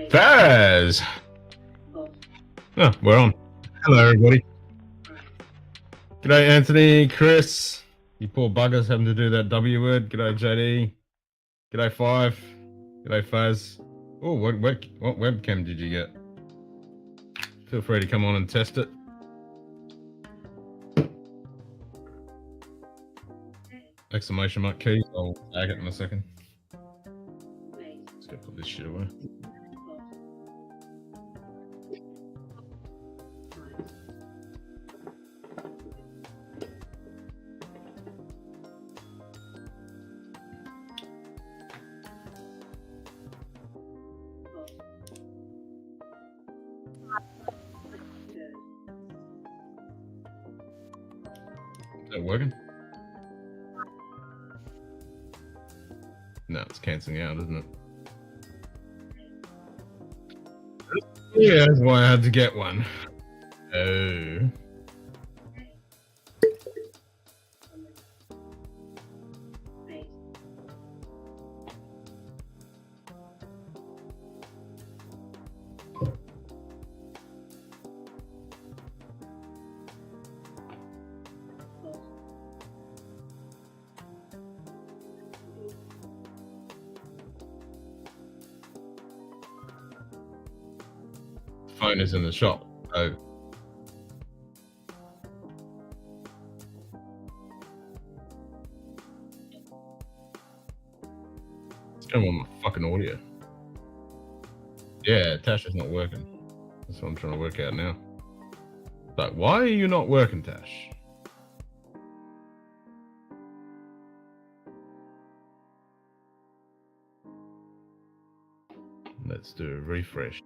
Faz! Oh, we're on. Hello, everybody. G'day, Anthony, Chris. You poor buggers having to do that W word. G'day, JD. G'day, Five. G'day, Faz. Oh, what webcam did you get? Feel free to come on and test it. Exclamation mark keys. I'll tag it in a second. Let's go put this shit away. Is that working? No, it's cancelling out, isn't it? Yeah, that's why I had to get one. Oh. Phone is in the shop. Oh. It's going on my fucking audio. Yeah, Tasha's not working. That's what I'm trying to work out now. But why are you not working, Tash? Let's do a refresh.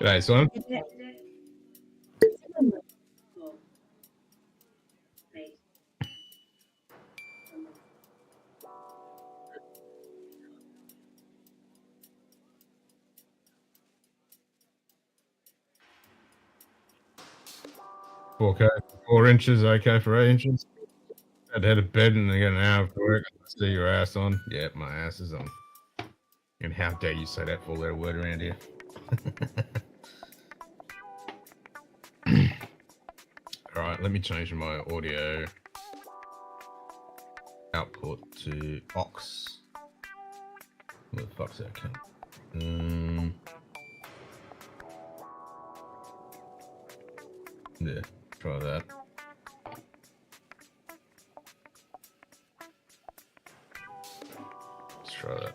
G'day, Simon. Okay, 4 inches, okay for 8 inches. I'd head to bed and then get an hour of work. See your ass on. Yep, my ass is on. And how dare you say that 4-letter word around here? Alright, let me change my audio output to aux. Where the fuck's that come? Yeah, try that. Let's try that.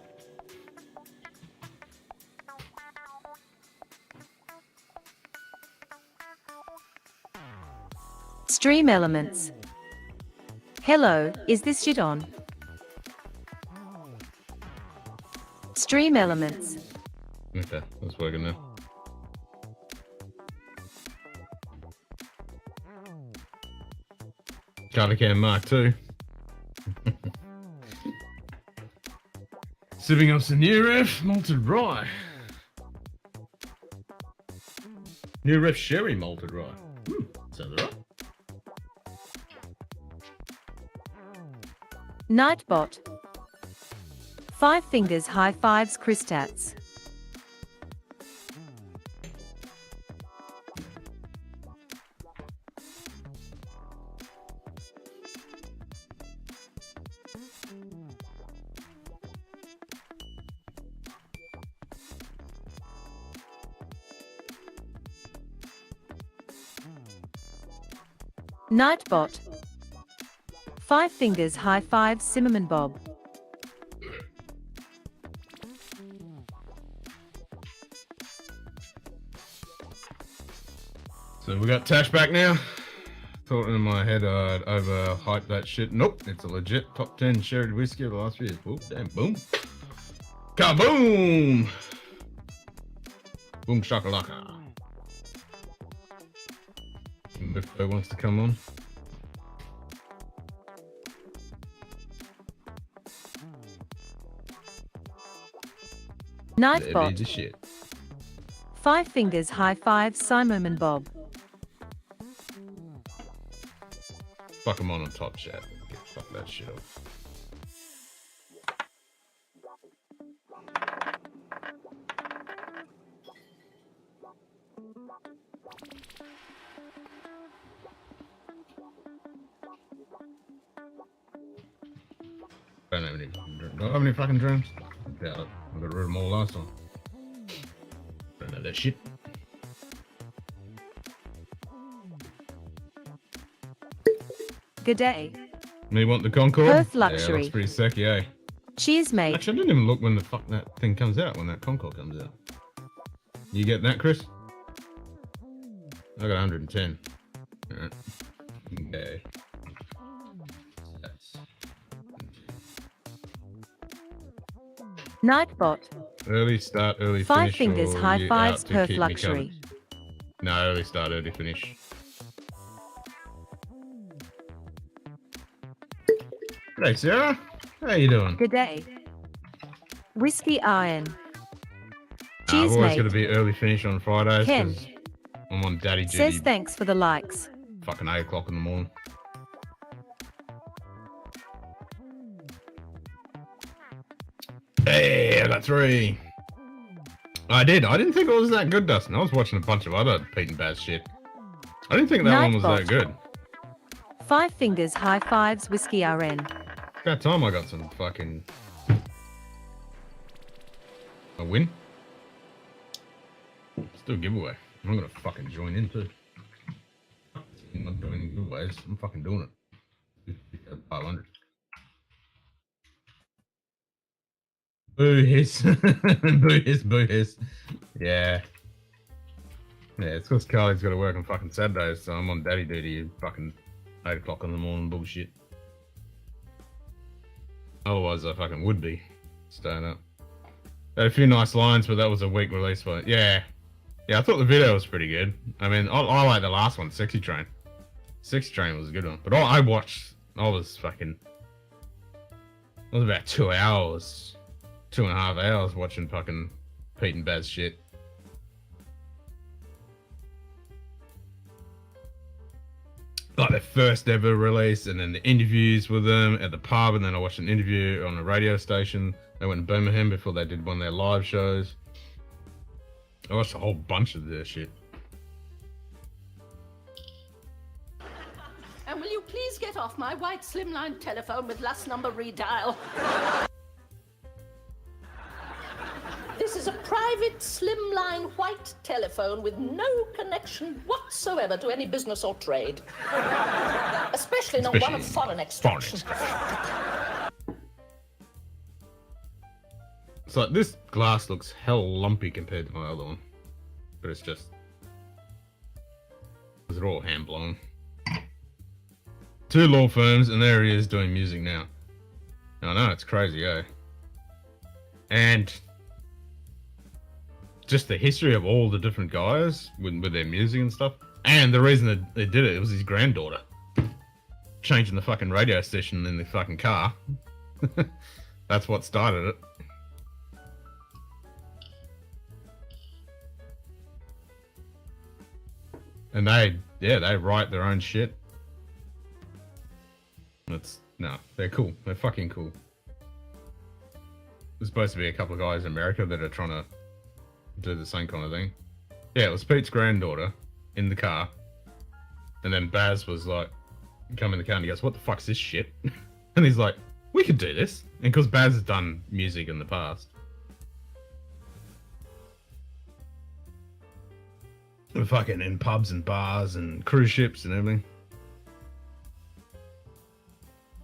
Stream elements. Hello, is this shit on? Stream elements. Okay, that's working now. Cover cam Mark II. Sipping on some New Ref malted rye. New Ref sherry malted rye. Sounds right. Nightbot. 5 fingers high fives Christats. Nightbot. 5 fingers high fives Cinnamon Bob. So we got Tash back now. Thought in my head I'd overhype that shit. Nope, it's a legit top 10 sherry whiskey of the last few years. Oh, damn, boom. Kaboom! Boom shakalaka. If wants to come on. Nightbot. The shit. 5 fingers high five Simon Bob. Fuck him on top chat. Fuck that shit up. Do I have any fucking drums? Yeah, I got rid of them all last time. Don't know that shit. Good day. Me want the Concorde? Perth Yeah, luxury. looks pretty sexy, eh? Cheers, mate. Actually, I didn't even look when the fuck that thing comes out, when that Concorde comes out. You get that, Chris? I got 110. Alright. Okay. Nightbot. Early start, early 5 finish. fingers or high you fives out to Perth keep me luxury. covered? No, early start, early finish. Hey, Sarah. How you doing? Good day. Whiskey Iron. I've Cheers, always mate. got to be early finish on Fridays Ken. because I'm on daddy duty. Says thanks for the likes. Fucking 8 o'clock in the morning. Hey, I got 3. I didn't think it was that good, Dustin. I was watching a bunch of other Pete and Baz shit. I didn't think that one was Nightbot. that good. 5 fingers high fives Whiskey RN. That time I got some fucking... a win? Still a giveaway. I'm gonna fucking join in too. I'm not doing any giveaways. I'm fucking doing it. 500. Boo hiss. Boo hiss, boo hiss. Yeah. Yeah, it's because Carly's got to work on fucking Saturdays, so I'm on daddy duty fucking 8 o'clock in the morning bullshit. Otherwise, I fucking would be staying up. Had a few nice lines, but that was a weak release for it. Yeah. Yeah, I thought the video was pretty good. I mean, I like the last one, Sexy Train. Sexy Train was a good one. But I was about 2 hours, 2.5 hours watching fucking Pete and Baz shit. Like their first ever release, and then the interviews with them at the pub, and then I watched an interview on a radio station. They went to Birmingham before they did one of their live shows. I watched a whole bunch of their shit. And will you please get off my white slimline telephone with last number redial? This is a private slimline white telephone with no connection whatsoever to any business or trade. Especially not one of foreign extraction. It's like this glass looks hell lumpy compared to my other one. But it's just... they're all hand blown. 2 law firms, and there he is doing music now. I know, it's crazy, eh? And just the history of all the different guys with their music and stuff. And the reason that they did it was his granddaughter. Changing the fucking radio station in the fucking car. That's what started it. And they write their own shit. They're cool. They're fucking cool. There's supposed to be a couple of guys in America that are trying to do the same kind of thing. Yeah, it was Pete's granddaughter in the car. And then Baz was like, come in the car and he goes, what the fuck's this shit? And he's like, we could do this. And because Baz has done music in the past. We're fucking in pubs and bars and cruise ships and everything.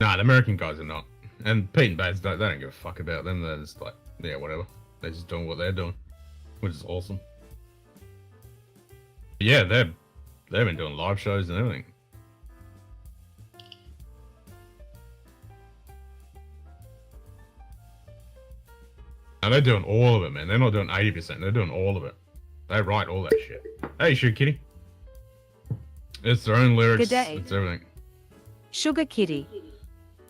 Nah, the American guys are not. And Pete and Baz, they don't give a fuck about them. They're just like, yeah, whatever. They're just doing what they're doing. Which is awesome. But yeah, they've been doing live shows and everything. And they're doing all of it, man. They're not doing 80%. They're doing all of it. They write all that shit. Hey, Sugar Kitty. It's their own lyrics. Good day. It's everything. Sugar Kitty.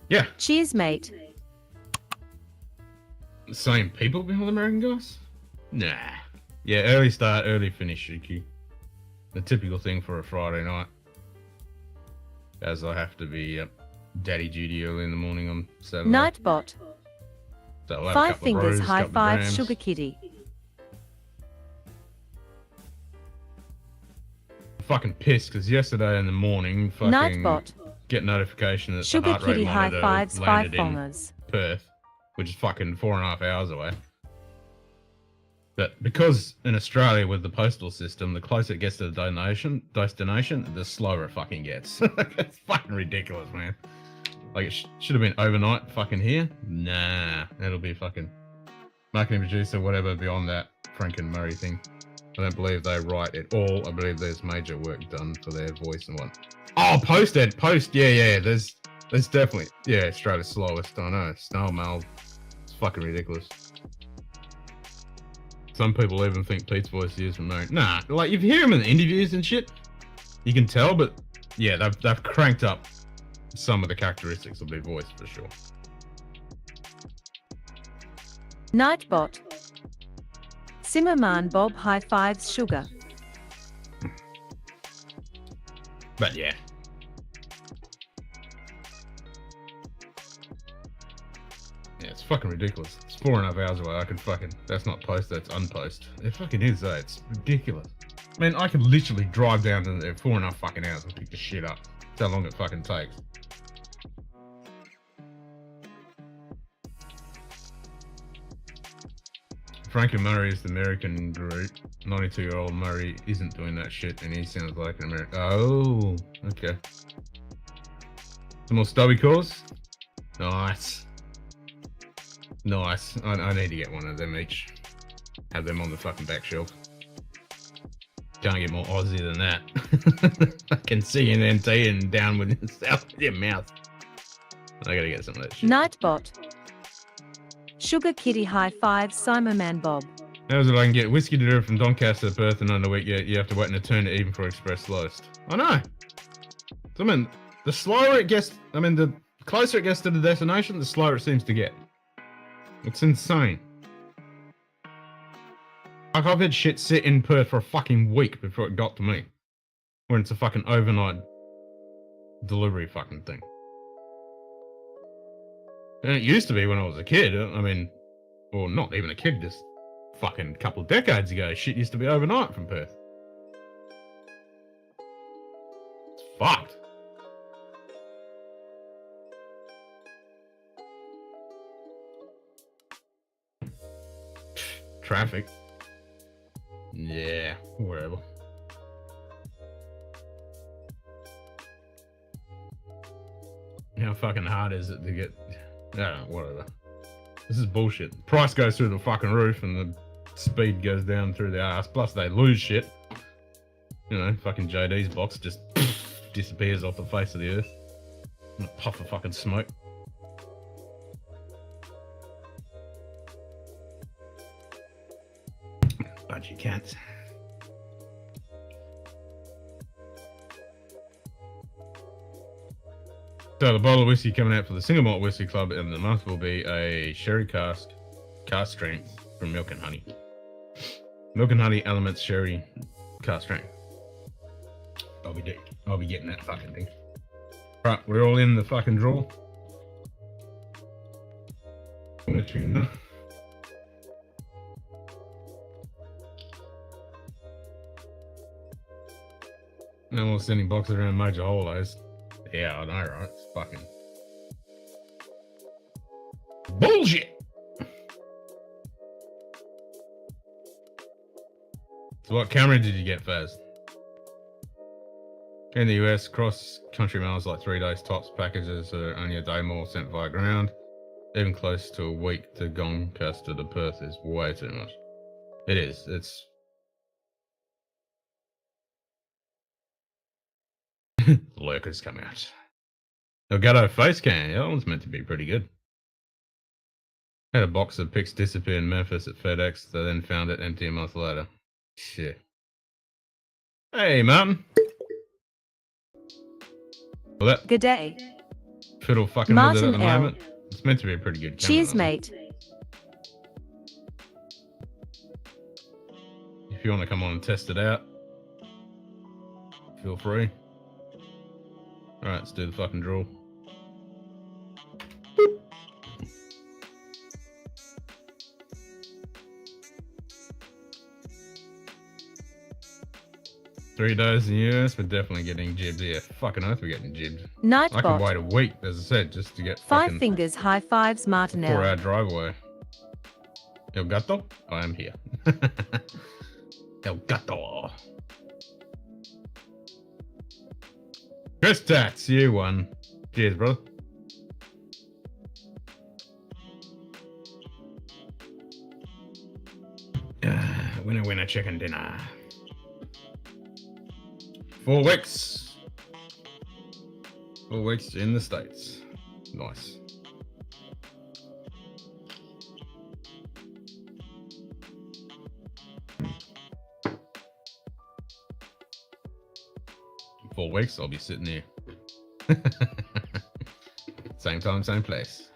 Yeah. Cheers, mate. Same people behind the American guys? Nah. Yeah, early start, early finish, Shuki. The typical thing for a Friday night. As I have to be daddy duty early in the morning on Saturday. Nightbot. So I'll have a 5 couple of fingers brews, high couple of 5 Drams. sugar kitty. Fucking pissed because yesterday in the morning, fucking Nightbot. get notification that the Sugar heart rate kitty high monitor 5s 5 landed in fongers. Perth, which is fucking 4.5 hours away. But because in Australia with the postal system, the closer it gets to the destination, the slower it fucking gets. It's fucking ridiculous, man. Like it should have been overnight fucking here. Nah, that'll be fucking marketing producer, whatever beyond that Frank and Murray thing. I don't believe they write it all. I believe there's major work done for their voice and what. Oh, post. Yeah. There's definitely, yeah, Australia's slowest. I know. Snail mail. It's fucking ridiculous. Some people even think Pete's voice is from Murray. Nah, like if you hear him in the interviews and shit, you can tell, but yeah, they've cranked up some of the characteristics of their voice for sure. Nightbot. Simmerman Bob high 5s sugar. But yeah. Yeah, it's fucking ridiculous. It's 4.5 hours away. I can fucking, that's not post, that's unpost. It fucking is though, it's ridiculous. Man, I can literally drive down to there 4.5 fucking hours and pick the shit up. That's how long it fucking takes. Frank and Murray is the American group. 92-year-old Murray isn't doing that shit and he sounds like an American. Oh, okay. Some more stubby calls? Nice. Nice. I need to get one of them each. Have them on the fucking back shelf. Can't get more Aussie than that. Fucking CNNT and down with your mouth. I gotta get some of that shit. Nightbot. Sugar kitty high 5 Simmerman Bob. How's it I can get whiskey delivered from Doncaster to Perth in under a week, yet you have to wait an eternity even for express slowest. I know. So, I mean, the slower it gets, the closer it gets to the destination, the slower it seems to get. It's insane. Like, I've had shit sit in Perth for a fucking week before it got to me. When it's a fucking overnight delivery fucking thing. And it used to be when I was a kid, or not even a kid, just fucking couple of decades ago, shit used to be overnight from Perth. It's fucked. Traffic. Yeah, wherever. How fucking hard is it to get... Yeah, whatever. This is bullshit. The price goes through the fucking roof and the speed goes down through the arse. Plus they lose shit. You know, fucking JD's box just disappears off the face of the earth. And a puff of fucking smoke. But you can't. So the bottle of whiskey coming out for the Single Malt Whiskey Club in the month will be a sherry cask strength from Milk and Honey. Milk and Honey Elements Sherry cask strength. I'll be getting that fucking thing. Right, we're all in the fucking drawer. And we're sending boxes around major holidays. Yeah, I know, right? It's fucking bullshit. So what camera did you get first? In the US, cross-country mail is like 3 days tops. Packages are only a day more sent via ground. Even close to a week to Doncaster to Perth is way too much. It is. It's... Lurkers come out. Elgato face cam. Yeah, that one's meant to be pretty good. Had a box of pics disappear in Memphis at FedEx. They then found it empty a month later. Shit. Hey, Martin. Well, that Good day. fiddle fucking with it at the Martin L. moment. It's meant to be a pretty good camera. Cheers, mate. If you want to come on and test it out, feel free. Alright, let's do the fucking draw. Boop. $3 in the US, we're definitely getting jibbed. Yeah, fucking oath we're getting jibbed. I can Nightbot. wait a week, as I said, just to get 5 fingers high fives Martinelli. 4-hour drive away. El gato? I am here. El gato. Chris Tats, you won. Cheers, brother. Winner, winner, chicken dinner. 4 weeks. 4 weeks in the States. Nice. In 4 weeks, I'll be sitting here. Same time, same place.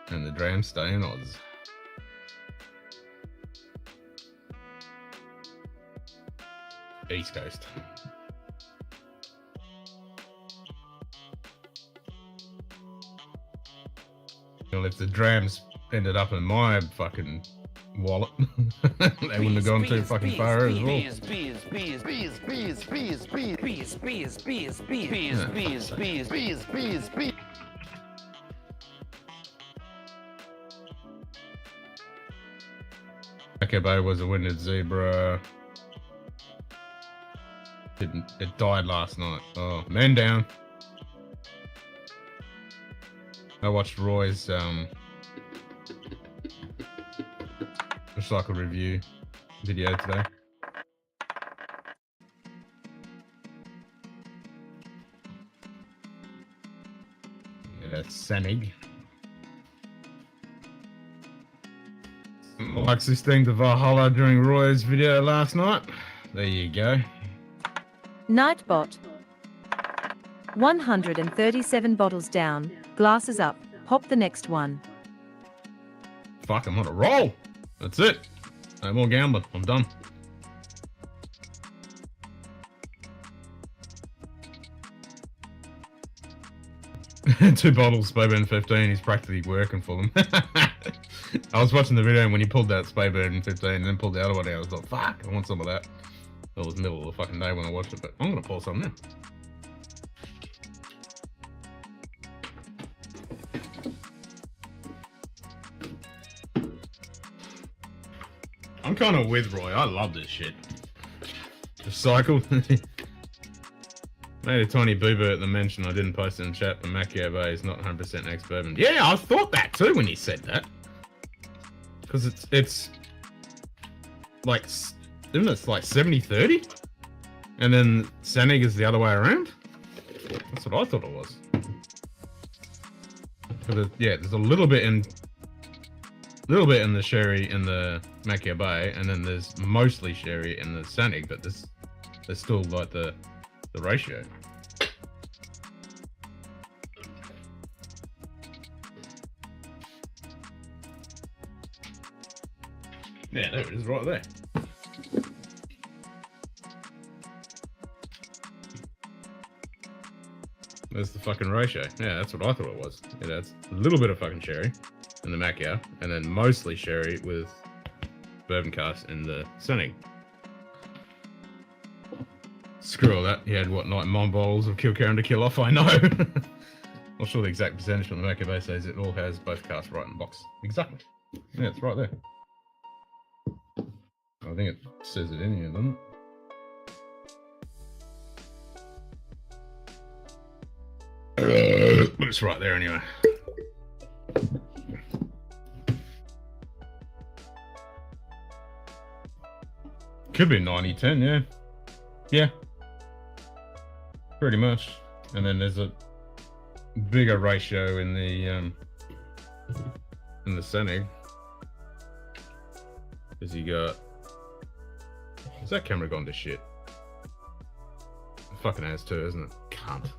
And the Drams stay in Oz. East Coast. Well, if the Drams ended up in my fucking wallet, they wouldn't have gone too fucking far as well. Akebe was a winded zebra. It died last night. Oh, man down. I watched Roy's recycle review video today. Yeah, Sanig. Like 16 to Valhalla during Roy's video last night. There you go. Nightbot. 137 bottles down, glasses up, pop the next one. Fuck, I'm on a roll. That's it. No more gambling. I'm done. Two bottles, Spayburn 15. He's practically working for them. I was watching the video when he pulled that Spayburn 15 and then pulled the other one out. I was like, fuck, I want some of that. It was the middle of the fucking day when I watched it, but I'm gonna pour some now. I'm kind of with Roy. I love this shit. Recycle. Made a tiny boo-boo at the mention. I didn't post it in chat, but Macchio Bay is not 100% ex-bourbon. Yeah, I thought that too when he said that. Because it's like, isn't it like 70-30? And then Sanig is the other way around? That's what I thought it was. Yeah, there's a little bit in the sherry in the Macchio Bay, and then there's mostly sherry in the Sanig, but there's still like the ratio. Yeah, there it is, right there. There's the fucking ratio. Yeah, that's what I thought it was. Yeah, that's a little bit of fucking sherry in the Macchio, and then mostly sherry with bourbon cask in the Sanig. Screw all that. He had what, 9 bottles of Kill Karen to kill off, I know. Not sure the exact percentage, but the Macchio Bay says it all has both casks right in the box. Exactly. Yeah, it's right there. I think it says it in here, doesn't it? But it's right there anyway. Could be 90-10, yeah. Yeah. Pretty much. And then there's a bigger ratio in the Sanig. Because you got... Has that camera gone to shit? It fucking has too, isn't it? Cunt.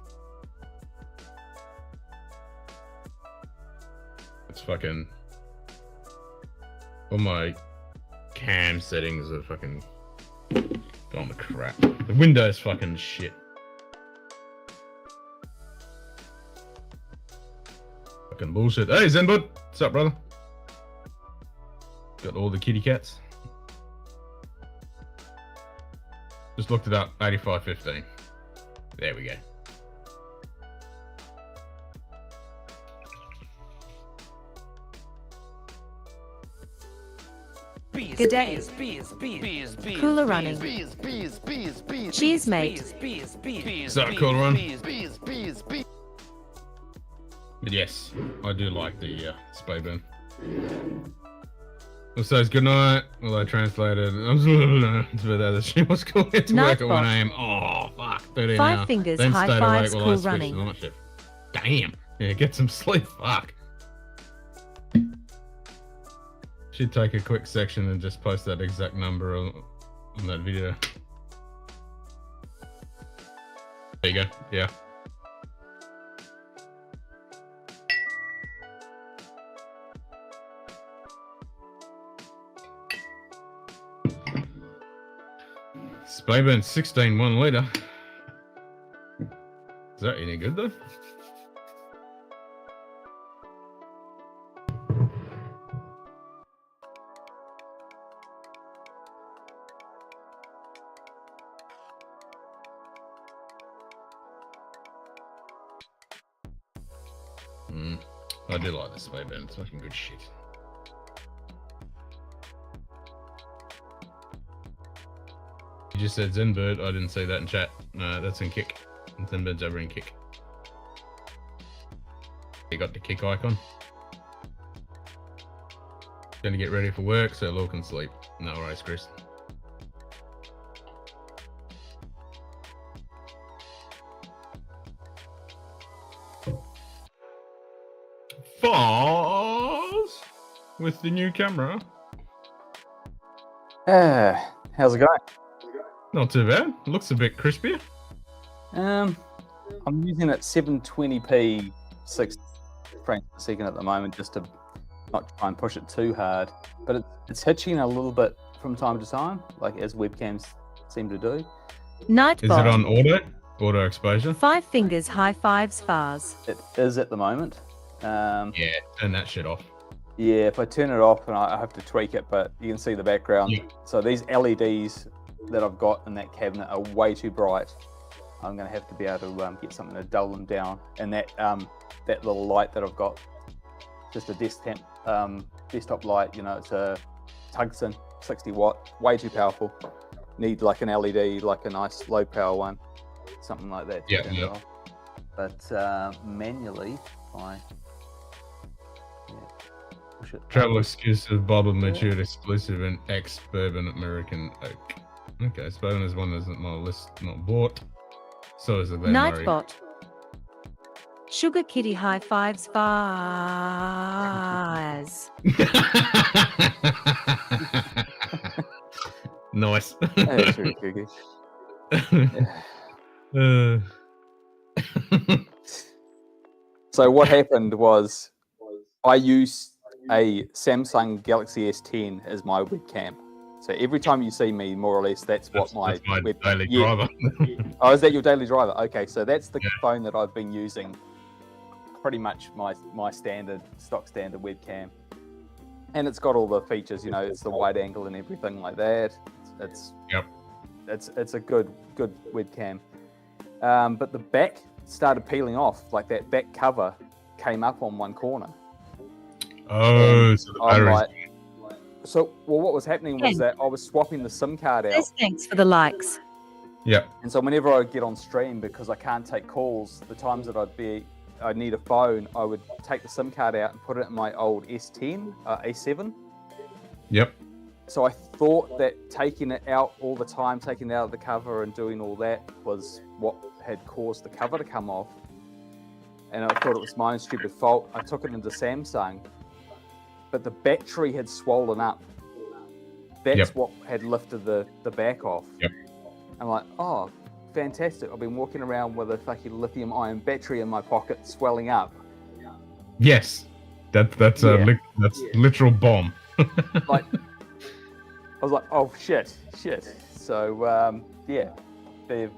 It's fucking... On my cam settings are fucking gone to crap. The Windows fucking shit. Fucking bullshit. Hey, Zenbud. What's up, brother? Got all the kitty cats. Just looked it up. 85.15. There we go. Good day. Cooler running. Cheers, mate. What's up, Cooler Run? But yes, I do like the spray burn. It says good night. Well, I translated. She was cool. It's work at 1 a.m. Oh, fuck. 13 5 hours. fingers, Then high stayed fives, awake while I cool switched to running. night shift. Damn. Yeah, get some sleep. Fuck. Should take a quick section and just post that exact number on that video. There you go. Yeah. Spayburn 16 1 litre. Is that any good though? I do like this Spayburn. It's fucking good shit. You just said Zenbird. I didn't see that in chat. No, that's in Kick. Zenbird's over in Kick. You got the Kick icon. Gonna get ready for work so Law can sleep. No worries, Chris. Foz with the new camera. How's it going? Not too bad. Looks a bit crispier. I'm using it 720p 6 frames per second at the moment, just to not try and push it too hard. But it's hitching a little bit from time to time, like as webcams seem to do. Is Nightbot. it on auto exposure? 5 fingers, high fives, fars. It is at the moment. Yeah, turn that shit off. Yeah, if I turn it off, and I have to tweak it, but you can see the background. Yeah. So these LEDs that I've got in that cabinet are way too bright. I'm going to have to be able to get something to dull them down. And that little light that I've got, just a desktop light, you know, it's a tungsten 60 watt, way too powerful. Need like an LED, like a nice low power one, something like that. Yeah, turn it yeah. off. But manually, push it. Travel exclusive, bottled, matured, exclusive, and ex-bourbon American oak. Okay, so bourbon is one that's not on my list, not bought. So is the Glenmorangie. Nightbot. Sugar kitty, high fives, fars. Nice. That's really kooky. So what happened was I used a Samsung Galaxy S10 as my webcam. So every time you see me, more or less, that's what that's my web... daily Yeah. driver. Oh, is that your daily driver? Okay, so that's the phone that I've been using. Pretty much my stock standard webcam. And it's got all the features, you know, it's the wide angle and everything like that. It's a good webcam. But the back started peeling off, like that back cover came up on one corner. Oh, so the battery's... Well, what was happening was that I was swapping the SIM card out. Says thanks for the likes. Yeah. And so whenever I get on stream, because I can't take calls, the times that I'd need a phone, I would take the SIM card out and put it in my old S10, A7. Yep. So I thought that taking it out all the time, taking it out of the cover and doing all that was what had caused the cover to come off. And I thought it was my own stupid fault. I took it into Samsung, but the battery had swollen up. That's what had lifted the back off. Yep. I'm like, oh, fantastic. I've been walking around with a fucking lithium ion battery in my pocket swelling up. Yes. That's literal bomb. Like, was like, oh shit. So yeah, they've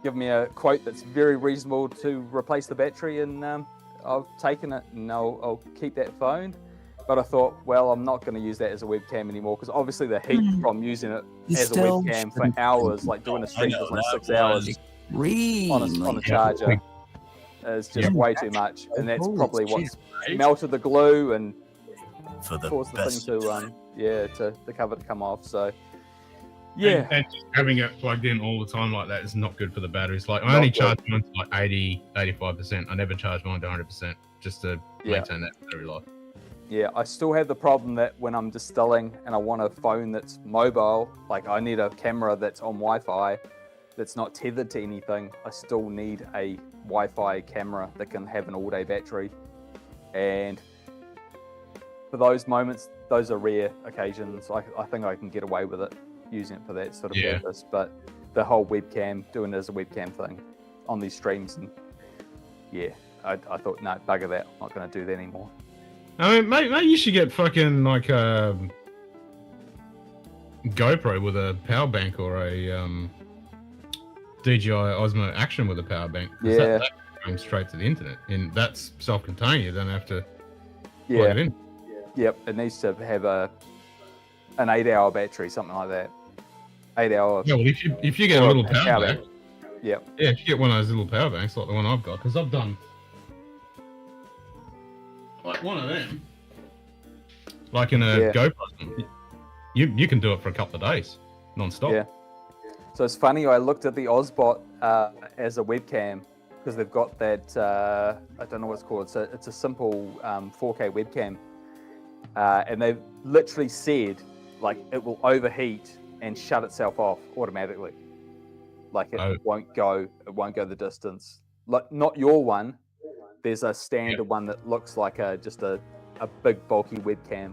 given me a quote that's very reasonable to replace the battery, and I've taken it, and I'll keep that phone. But I thought, well, I'm not going to use that as a webcam anymore, because obviously the heat from using it as a webcam for hours, like doing a stream for like 6 hours on a charger, is just way too much. And that's probably what's melted the glue and caused the thing to the cover to come off. So yeah, and just having it plugged in all the time like that is not good for the batteries. Like I only charge mine to like 80-85%. I never charge mine to 100% just to maintain that battery life. Yeah, I still have the problem that when I'm distilling and I want a phone that's mobile, like I need a camera that's on Wi-Fi, that's not tethered to anything. I still need a Wi-Fi camera that can have an all-day battery. And for those moments, those are rare occasions. I think I can get away with it, using it for that sort of purpose. But the whole webcam, doing it as a webcam thing on these streams, and I thought, no, bugger that. I'm not going to do that anymore. I mean, mate, you should get fucking like a GoPro with a power bank, or a DJI Osmo Action with a power bank. Yeah, that comes straight to the internet, and that's self-contained. You don't have to plug it in. Yep, it needs to have an 8-hour battery, something like that. 8-hour. Yeah, well, if you get a little power bank, yeah, if you get one of those little power banks like the one I've got, because I've done. Like one of them, like in a GoPro, you can do it for a couple of days, non-stop. Yeah. So it's funny. I looked at the Ozbot as a webcam, because they've got that. I don't know what it's called. It's a simple 4K webcam, and they've literally said like it will overheat and shut itself off automatically. Like it won't go the distance. Like not your one. There's a standard one that looks like just a big bulky webcam,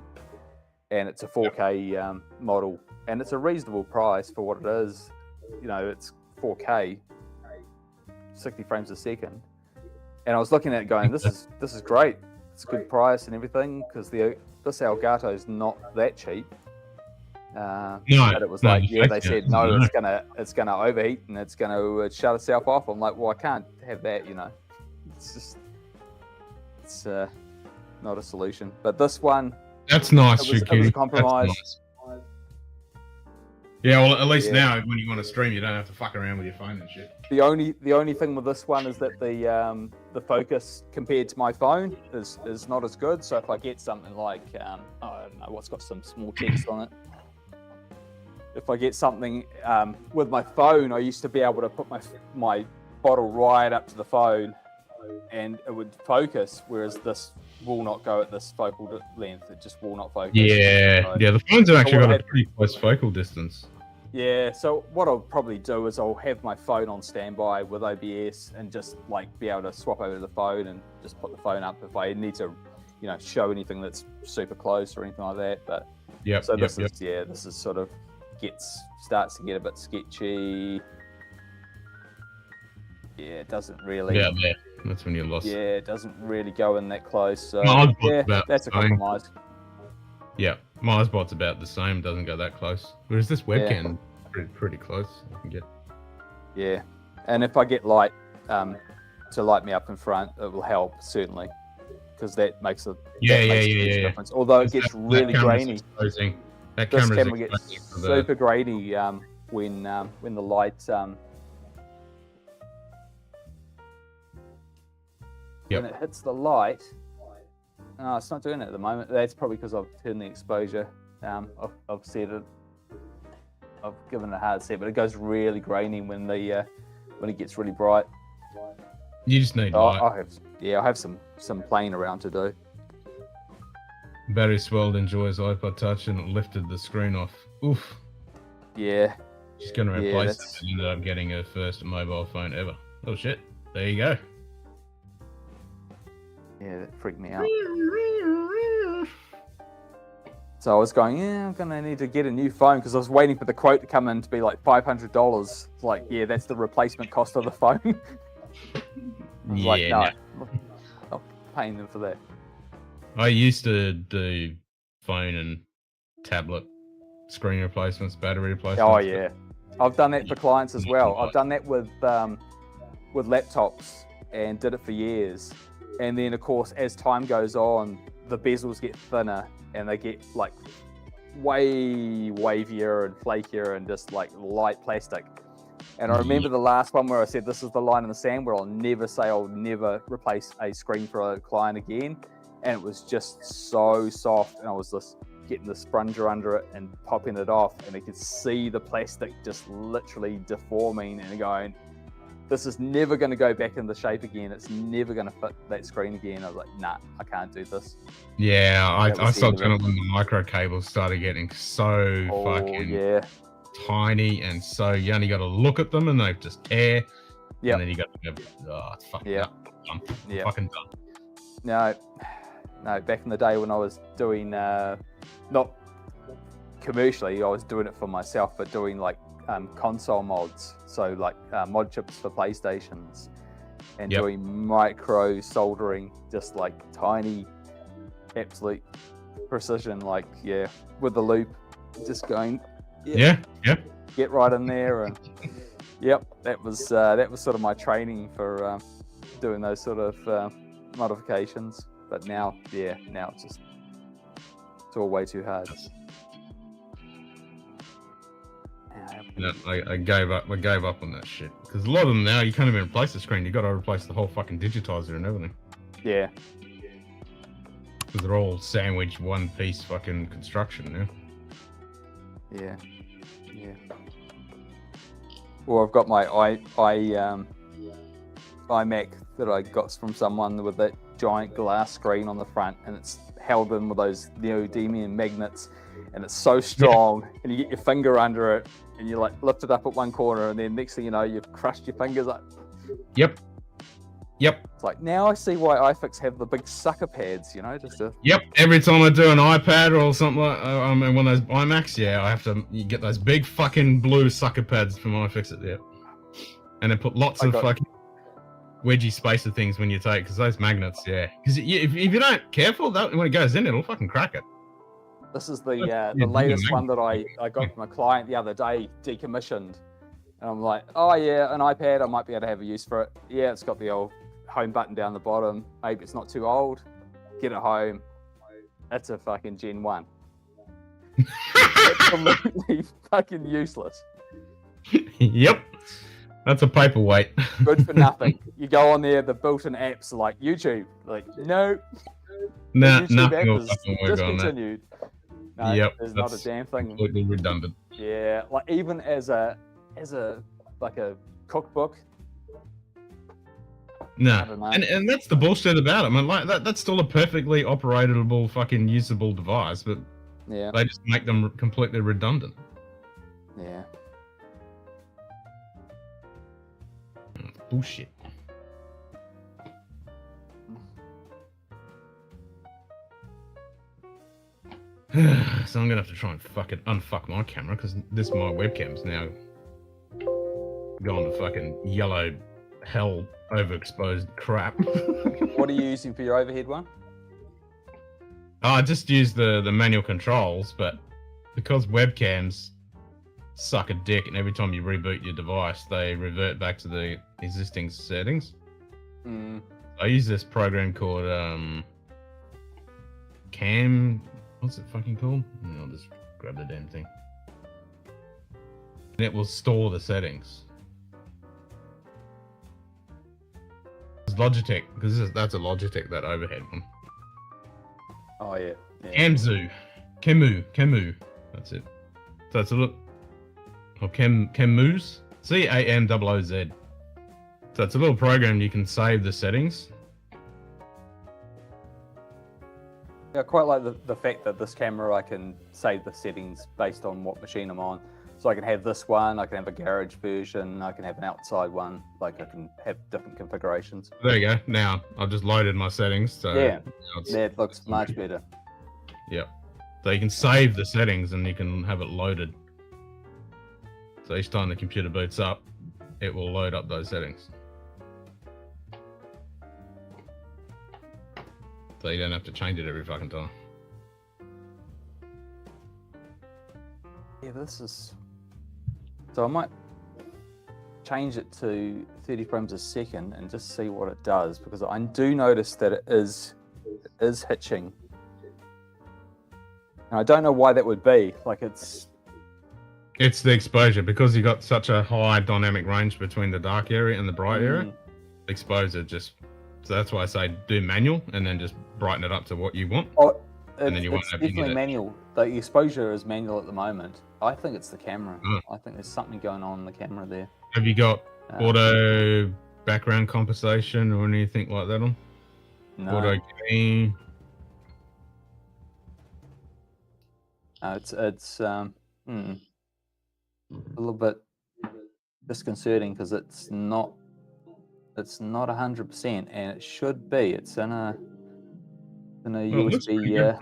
and it's a 4K model, and it's a reasonable price for what it is. You know, it's 4K, 60 frames a second, and I was looking at it going, this is great. It's a good price and everything, because this Elgato is not that cheap. But it was they said no, it's gonna overheat and it's gonna shut itself off. I'm like, well, I can't have that, you know. It's just. It's not a solution, but this one, that's nice. It was a compromise. Nice. Yeah, well, at least now when you want to stream, you don't have to fuck around with your phone and shit. The only thing with this one is that the focus compared to my phone is not as good. So if I get something like I don't know what's got some small text on it. If I get something with my phone, I used to be able to put my bottle right up to the phone, and it would focus, whereas this will not go at this focal length. It just will not focus. Yeah, the phones have actually got a pretty close focal distance. Yeah, so what I'll probably do is I'll have my phone on standby with OBS and just like be able to swap over to the phone and just put the phone up if I need to, you know, show anything that's super close or anything like that. But this is sort of starts to get a bit sketchy. Yeah, it doesn't really. Yeah. That's when you're lost. Yeah, it doesn't really go in that close. So that's a compromise. Yeah, my Ozbot's about the same. Doesn't go that close. Whereas this webcam, pretty close. I can get. Yeah, and if I get light to light me up in front, it will help certainly, because that makes a difference. Although it gets really grainy. This camera gets super grainy when the light. When it hits the light, it's not doing it at the moment. That's probably because I've turned the exposure. I've set it. I've given it a hard set, but it goes really grainy when it gets really bright. You just need light. I have some playing around to do. Battery swelled, enjoys iPod Touch, and it lifted the screen off. Oof. Yeah. She's going to replace it and ended up getting her first mobile phone ever. Oh shit. There you go. Yeah, that freaked me out. So I was going, I'm going to need to get a new phone, because I was waiting for the quote to come in to be like $500. It's like, that's the replacement cost of the phone. No, not paying them for that. I used to do phone and tablet screen replacements, battery replacements. Oh yeah, I've done that for clients as well. I've done that with laptops and did it for years. And then of course, as time goes on, the bezels get thinner and they get like way wavier and flakier and just like light plastic. And I remember the last one where I said, this is the line in the sand where I'll never say I'll never replace a screen for a client again. And it was just so soft. And I was just getting the sponger under it and popping it off. And I could see the plastic just literally deforming and going, this is never going to go back into shape again. It's never going to fit that screen again. I was like, nah, I can't do this. Yeah, I stopped doing it when the micro cables started getting so fucking tiny, and so you only got to look at them and they just tear. Yeah. And then you got to go, oh, it's fucking done. Fucking done. No, back in the day when I was doing, not commercially, I was doing it for myself, but doing like console mods. So like mod chips for PlayStations and doing micro soldering, just like tiny, absolute precision, like, with the loop, just going, get right in there. And that was sort of my training for doing those sort of modifications. But now it's all way too hard. No, I gave up on that shit, because a lot of them now you can't even replace the screen. You got to replace the whole fucking digitizer and everything. Yeah. Because they're all sandwiched one piece fucking construction now. Yeah. Well, I've got my iMac that I got from someone with that giant glass screen on the front, and it's held in with those neodymium magnets, and it's so strong, and you get your finger under it and you like lift it up at one corner, and then next thing you know, you've crushed your fingers up. Yep. It's like, now I see why iFix have the big sucker pads, just to... Yep. Every time I do an iPad or something like, one of those iMacs, I have to get those big fucking blue sucker pads from iFixit, and then put lots of fucking wedgie spacer things when you take, because those magnets, because if you're not careful, that when it goes in, it'll fucking crack it. This is the latest one that I got from a client the other day, decommissioned. And I'm like, oh yeah, an iPad, I might be able to have a use for it. Yeah, it's got the old home button down the bottom. Maybe it's not too old. Get it home. That's a fucking Gen 1. Absolutely fucking useless. Yep. That's a paperweight. Good for nothing. You go on there, the built-in apps like YouTube. Like, no. Nah, YouTube nothing app will is fucking work on that. discontinued. No, there's not a damn thing. Completely redundant. Yeah, like even as a cookbook. No, and that's the bullshit about it. I mean, like that's still a perfectly operatable, fucking usable device, but they just make them completely redundant. Yeah. Bullshit. So I'm gonna have to try and fucking unfuck my camera, because my webcam's now gone to fucking yellow hell overexposed crap. What are you using for your overhead one? I just use the manual controls, but because webcams suck a dick, and every time you reboot your device, they revert back to the existing settings. I use this program called Cam. What's it fucking called? I'll just grab the damn thing. And it will store the settings. It's Logitech, because that's a Logitech, that overhead one. Oh yeah. Camu. That's it. So it's a look. Or Camus. CAMOOZ. So it's a little program you can save the settings. Yeah, I quite like the fact that this camera, I can save the settings based on what machine I'm on. So I can have this one, I can have a garage version, I can have an outside one, like I can have different configurations. There you go. Now, I've just loaded my settings. So that looks much better. Yep. So you can save the settings and you can have it loaded. So each time the computer boots up, it will load up those settings. So you don't have to change it every fucking time. Yeah, this is. So I might change it to 30 frames a second and just see what it does, because I do notice that it is hitching. And I don't know why that would be. Like it's the exposure, because you got such a high dynamic range between the dark area and the bright area. Exposure just, so that's why I say do manual and then just brighten it up to what you want. And then you won't it's have definitely manual. The exposure is manual at the moment. I think it's the camera. I think there's something going on in the camera there. Have you got auto background compensation or anything like that on? No. Auto gain? It's a little bit disconcerting because it's not 100%, and it should be. It's in a USB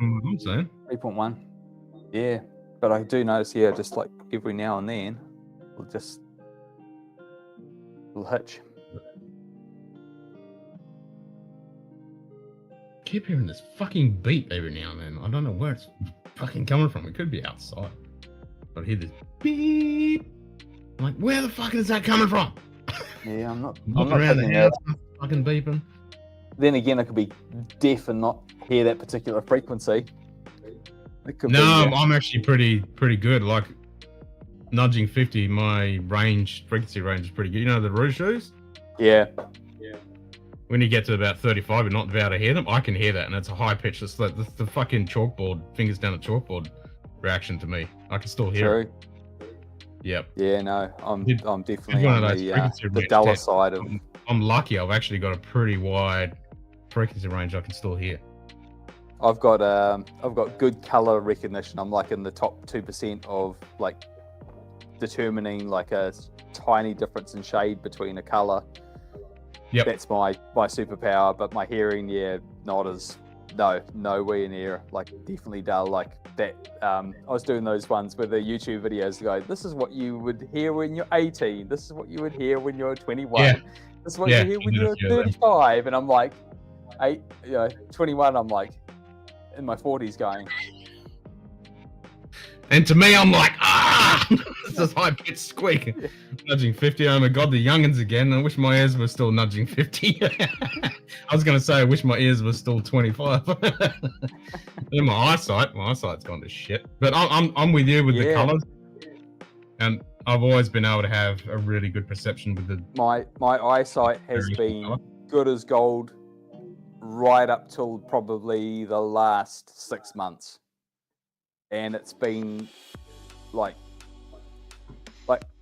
3.1. Yeah, but I do notice, just like every now and then, it'll hitch. Keep hearing this fucking beep every now and then. I don't know where it's fucking coming from. It could be outside. But I hear this beep. I'm like, where the fuck is that coming from? Yeah, I'm not around the house, fucking beeping. Then again, I could be deaf and not hear that particular frequency. It could no, be, I'm actually pretty good. Like nudging 50, my frequency range is pretty good. You know the Rouge shoes? Yeah. When you get to about 35 and not able to hear them, I can hear that, and it's a high pitch. It's like the fucking chalkboard, fingers down the chalkboard reaction to me. I can still hear it. Yep. Yeah, no, I'm definitely on the duller side of. I'm lucky. I've actually got a pretty wide frequency range. I can still hear. I've got good color recognition. I'm like in the top 2% of like determining like a tiny difference in shade between a color. Yep. That's my superpower, but my hearing, nowhere near, like definitely dull. Like that, I was doing those ones with the YouTube videos. Go, this is what you would hear when you're 18. This is what you would hear when you're 21. Yeah. This is what you hear when you're 35. And I'm like, 21. I'm like in my 40s going. And to me, I'm like, it's this high pitched squeak. Nudging 50. Oh my god, the youngins again. I wish my ears were still nudging 50. I was going to say, I wish my ears were still 25. And my eyesight's gone to shit. But I'm with you with the colors. And I've always been able to have a really good perception with the. My eyesight has been good as gold right up till probably the last 6 months. And it's been like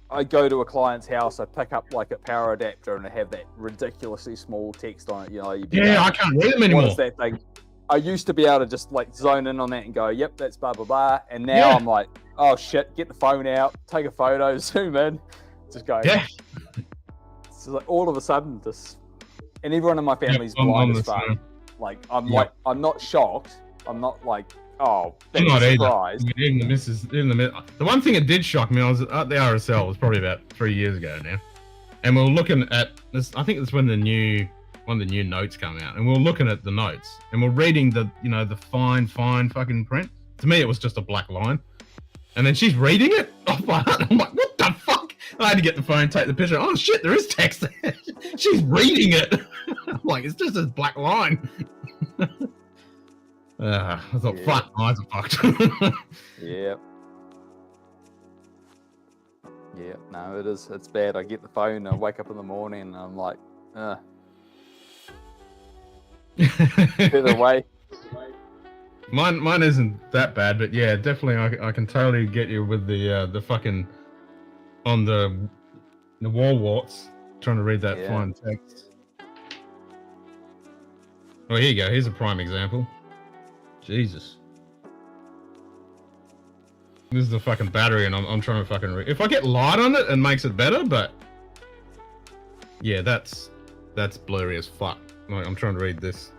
I go to a client's house, I pick up like a power adapter and I have that ridiculously small text on it. You know, I can't read them anymore. What is that thing? I used to be able to just like zone in on that and go, yep, that's blah, blah, blah. And now I'm like, oh shit, get the phone out, take a photo, zoom in, just go. Yeah. So like all of a sudden and everyone in my family's blind as fuck. Like, I'm not shocked. I'm not like, oh, that's a surprise. Even the one thing that did shock me, I was at the RSL, it was probably about 3 years ago now, and we were looking at this. I think it's when one of the new notes come out, and we were looking at the notes, and we're reading the fine fucking print. To me, it was just a black line, and then she's reading it off by heart. I'm like, what the fuck? I had to get the phone, take the picture. Oh shit, there is text there. She's reading it. I'm like, it's just a black line. I thought, fuck, my eyes are fucked. Yep. Yeah, no, it's bad. I get the phone, I wake up in the morning, and I'm like, Either way. Mine isn't that bad, but yeah, definitely I can totally get you with the fucking on the wall warts, trying to read that fine text. Oh, here you go. Here's a prime example. Jesus. This is the fucking battery, and I'm trying to fucking read. If I get light on it, it makes it better, but yeah, that's blurry as fuck. Like, I'm trying to read this.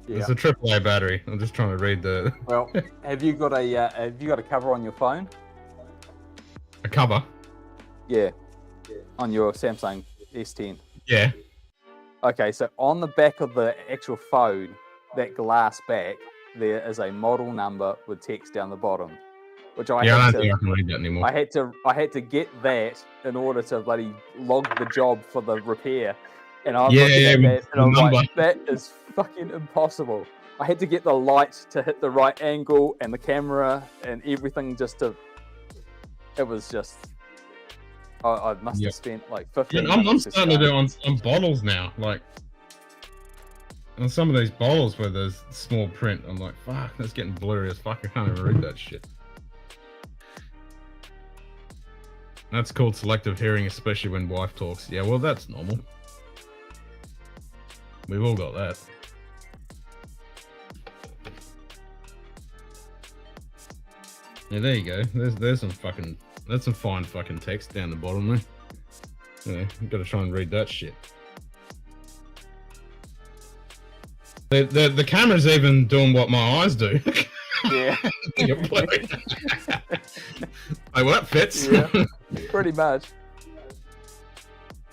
Yeah. It's a AAA battery. I'm just trying to read the. Well, have you got a cover on your phone? A cover? Yeah, on your Samsung S10. Yeah. Okay, so on the back of the actual phone, that glass back, there is a model number with text down the bottom, which I Yeah, I had don't to. think I can read that anymore. I had to get that in order to bloody log the job for the repair. And I'm Yeah, looking yeah, at with that and the I'm number. like, that is fucking impossible. I had to get the light to hit the right angle and the camera and everything just to. It was just. I must have spent like 15 Yeah, I'm minutes. just starting to going, do on bottles now. Like on some of these bottles where there's small print, I'm like, fuck, that's getting blurry as fuck. I can't even read that shit. That's called selective hearing, especially when wife talks. Yeah, well, that's normal. We've all got that. Yeah, there you go. There's some fine fucking text down the bottom there. Yeah, you gotta try and read that shit. The camera's even doing what my eyes do. Yeah. Like, well, that fits. Yeah, pretty much.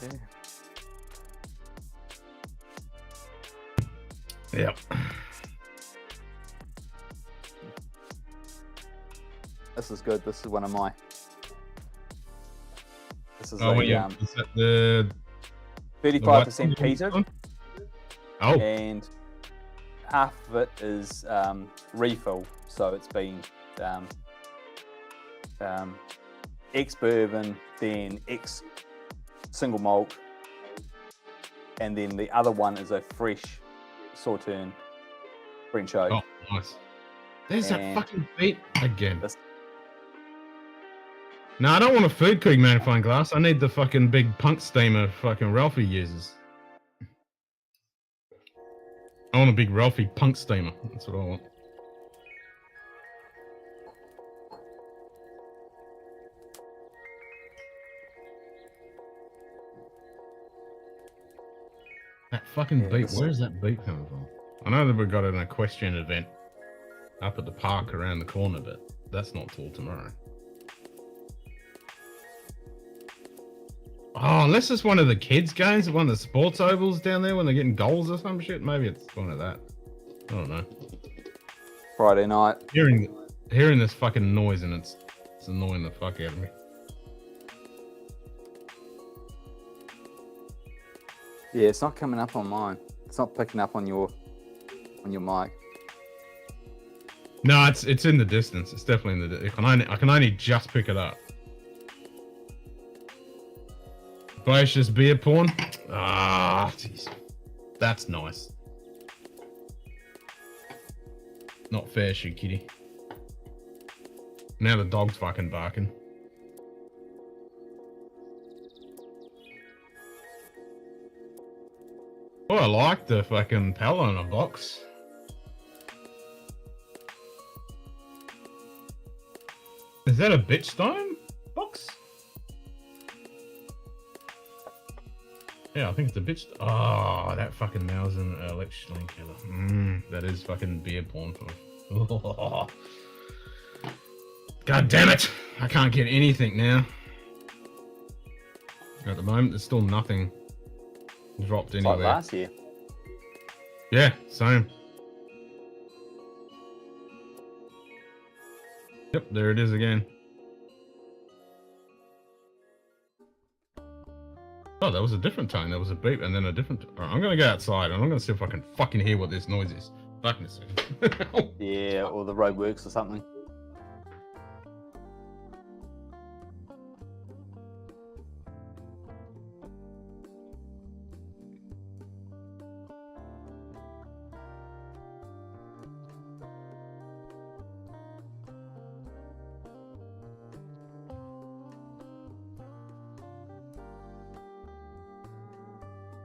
Yeah. Yep. This is good. This is one of my. This is Oh, yeah. Is that the 35% peated, Oh, and half of it is refill. So it's been ex bourbon, then ex single malt, and then the other one is a fresh Sauterne French oak. oh, nice. There's that And fucking beat again. this- No, I don't want a Food Creek magnifying glass. I need the fucking big punk steamer fucking Ralphie uses. I want a big Ralphie punk steamer. That's what I want. That fucking Yeah, beat. this- Where's that beat coming from? I know that we've got an equestrian event up at the park around the corner, but that's not till tomorrow. Oh, unless it's one of the kids' games, one of the sports ovals down there when they're getting goals or some shit. Maybe it's one of that. I don't know. Friday night. Hearing this fucking noise and it's annoying the fuck out of me. Yeah, it's not coming up on mine. It's not picking up on your mic. No, it's in the distance. It's definitely in the. I can only just pick it up. Glaciers beer porn. Ah, jeez, that's nice. Not fair, shit, kitty. Now the dog's fucking barking. Oh, I like the fucking Pella in a box. Is that a bitchstone box? Yeah, I think it's a bitch. Oh, that fucking Mausen electroline killer. That is fucking beer porn for. God damn it! I can't get anything now. At the moment, there's still nothing dropped It's anywhere. like last year. Yeah, same. Yep, there it is again. Oh, that was a different tone. That was a beep and then a different... Alright, I'm gonna go outside and I'm gonna see if I can fucking hear what this noise is. Fucking a second. Yeah, or the roadworks or something.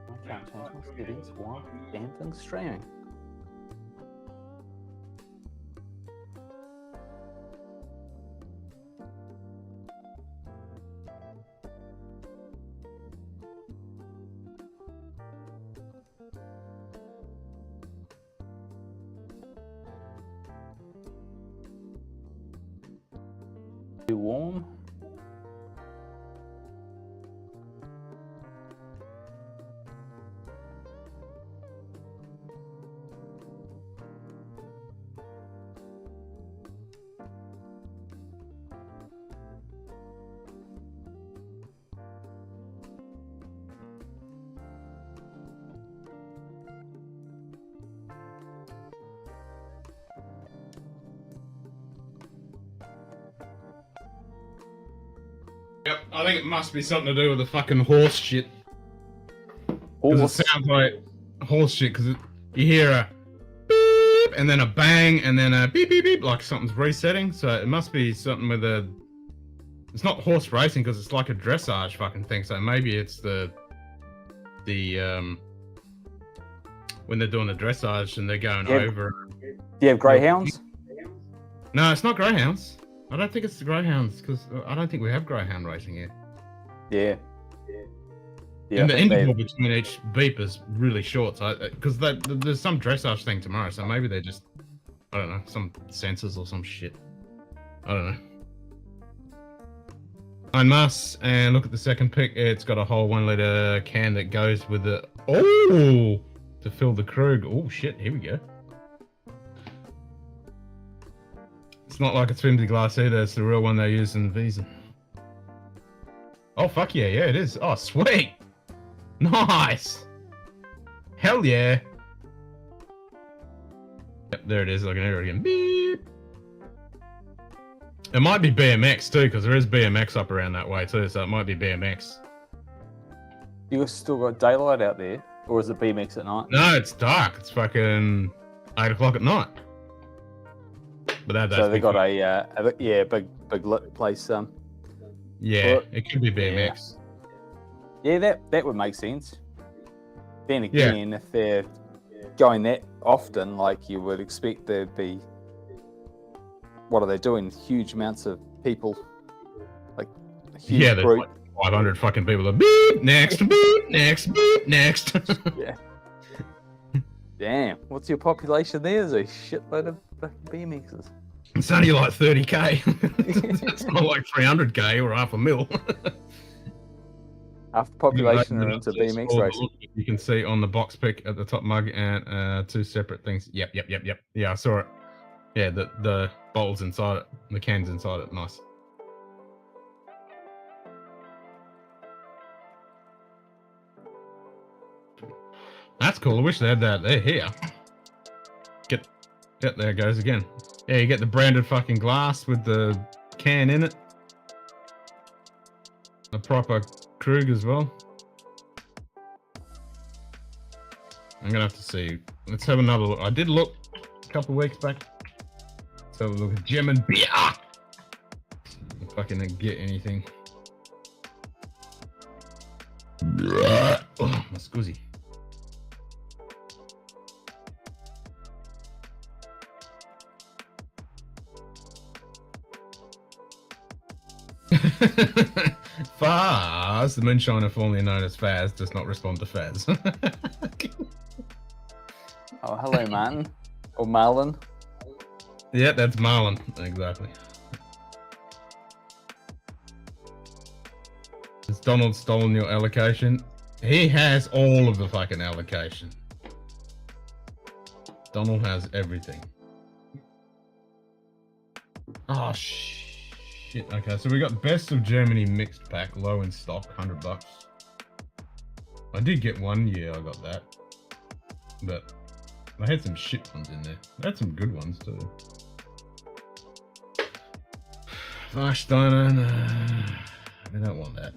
I can't change my settings. Why? Damn thing's streaming. Too warm. Yep, I think it must be something to do with the fucking horse shit. Because it sounds like horse shit, because you hear a beep, and then a bang, and then a beep, beep, beep, like something's resetting. So it must be something with a... It's not horse racing, because it's like a dressage fucking thing. So maybe it's the when they're doing the dressage and they're going over. Do you have greyhounds? No, it's not greyhounds. I don't think it's the greyhounds, because I don't think we have greyhound racing here. Yeah. And the interval between each beep is really short, so because there's some dressage thing tomorrow, so maybe they're just, I don't know, some sensors or some shit. I don't know. I must, and look at the second pick. It's got a whole 1 litre can that goes with the to fill the Krug. Oh shit! Here we go. It's not like a flimsy glass either. It's the real one they use in the Visa. Oh fuck yeah, yeah it is. Oh sweet. Nice! Hell yeah! Yep, there it is. I can hear it again. Beep! It might be BMX too, because there is BMX up around that way too, so it might be BMX. You still got daylight out there? Or is it BMX at night? No, it's dark. It's fucking 8 o'clock at night. But that's so they got big lit place. Yeah, it could be BMX. Yeah, that would make sense. Then again, if they're going that often, like you would expect there'd be... What are they doing? Huge amounts of people. Like, a huge group. Like 500 fucking people. Beep, next, beep, next, beep, next. Yeah. Damn, what's your population there? There's a shitload of fucking BMXs. It's only like 30k. It's not like 300k or half a mil. Half the population are into BMX racing. You can see on the box pick at the top mug and 2 separate things. Yep. Yeah, I saw it. Yeah, the bottles inside it, the cans inside it. Nice. That's cool. I wish they had that. They're here. There it goes again. Yeah, you get the branded fucking glass with the can in it. A proper Krug as well. I'm gonna have to see. Let's have another look. I did look a couple of weeks back. Let's have a look at German beer. If I can get anything. Oh, my scuzzy. Faz, the moonshiner formerly known as Faz, does not respond to Faz. Oh, hello, Martin. Or Marlon. Yeah, that's Marlon. Exactly. Has Donald stolen your allocation? He has all of the fucking allocation. Donald has everything. Oh, shit. Okay, so we got Best of Germany mixed pack, low in stock, $100. I did get one, yeah, I got that. But I had some shit ones in there. I had some good ones too. Warsteiner, no. We don't want that.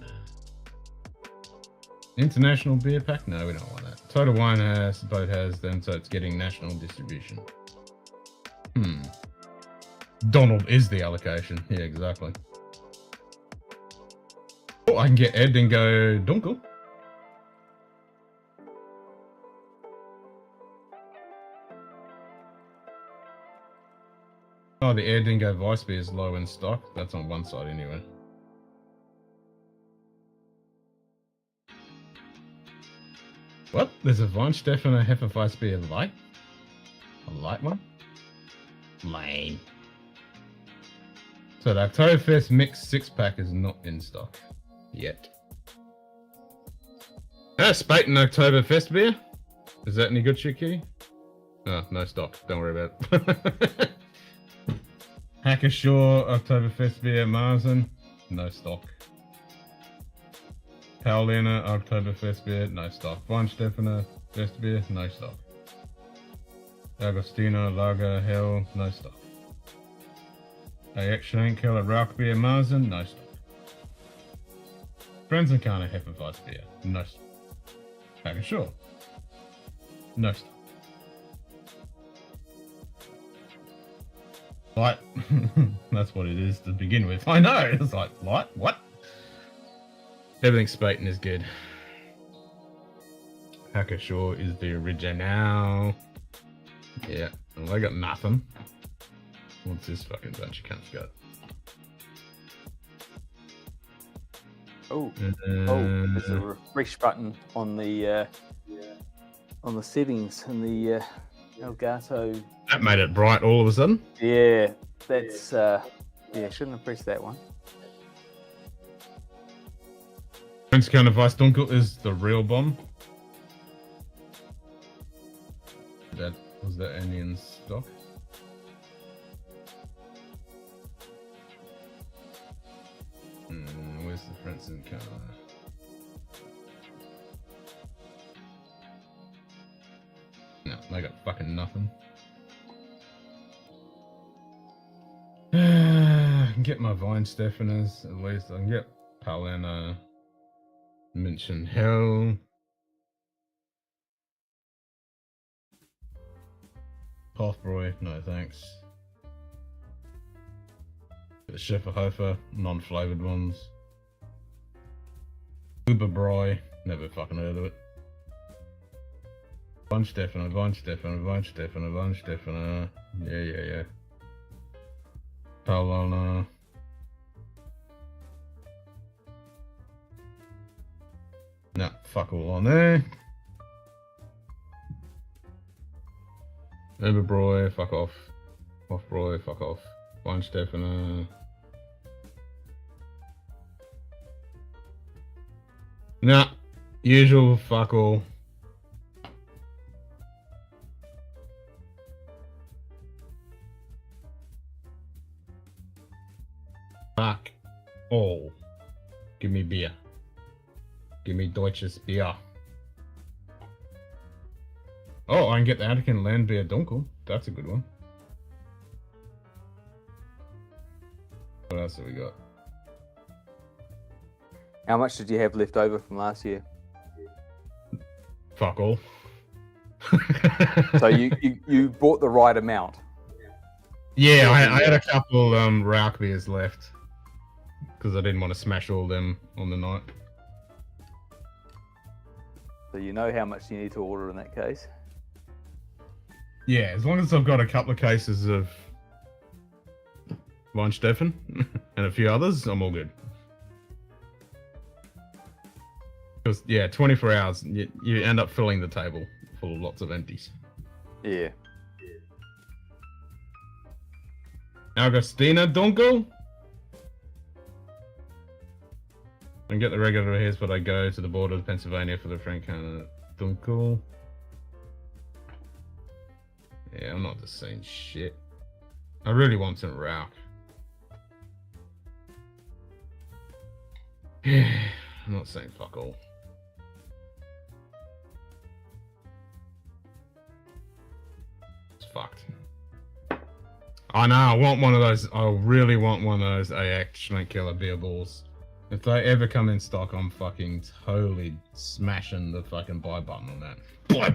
International beer pack? No, we don't want that. Total Wine has, boat has them, so it's getting national distribution. Donald is the allocation. Yeah, exactly. Oh, I can get Ed and go Dunkel. Oh, the Air Dingo Vice Beer is low in stock. That's on one side anyway. What? There's a Weinstefan Hefeweißbier light? A light one? Lame. So the Oktoberfest mixed 6-pack is not in stock yet. Spaten Oktoberfest beer? Is that any good, Chicky? Oh, no stock. Don't worry about it. Hackashaw Oktoberfest beer Marzen? No stock. Paulina Oktoberfest beer? No stock. Weinstefan Fest beer? No stock. Agostino Lager Hell? No stock. AX Schenkel Rauch beer Marzen? No stock. Friends and kind of Hefeweizen beer. No. Okay, sure. No. Light. That's what it is to begin with. I know. It's like, light? What? Everything Spaten is good. Hackashaw is the original. Yeah. Well, I got nothing. What's this fucking bunch of cunts got? Oh, there's a refresh button on the settings in the Elgato. That made it bright all of a sudden. Yeah, that's yeah. Shouldn't have pressed that one. Prince Count of Vice Dunkel is the real bomb. That was the Indian stock. Where's the Prince and Count? No, they got fucking nothing. I can get my Vine Stefaners, at least. I can get Palana, Minchen Hell. Hothbroy, no thanks. The Schäferhofer, non-flavoured ones. Uberbräu, never fucking heard of it. Weinstefano, Weinstefano, Weinstefano, Weinstefano. Yeah. Paulana. Nah, fuck all on there. Uberbräu, fuck off. Hothbroy, fuck off. Weinstefano. Nah, usual fuck all. Fuck all. Give me beer. Give me Deutsches Bier. Oh, I can get the Anakin Land Beer Dunkel. That's a good one. What else have we got? How much did you have left over from last year? Fuck all. So you bought the right amount. Yeah, I had a couple Rauk beers left because I didn't want to smash all them on the night. So you know how much you need to order in that case. Yeah, as long as I've got a couple of cases of Weinsteffen and a few others, I'm all good. Because, yeah, 24 hours, you end up filling the table full of lots of empties. Yeah. Augustina Dunkel? I can get the regular hairs, but I go to the border of Pennsylvania for the Frankana Dunkel. Yeah, I'm not just saying shit. I really want some Rauk. Yeah, I'm not saying fuck all. It's fucked. I know, I want one of those. I really want one of those AX Schlenkeller beer balls. If they ever come in stock, I'm fucking totally smashing the fucking buy button on that. Buy.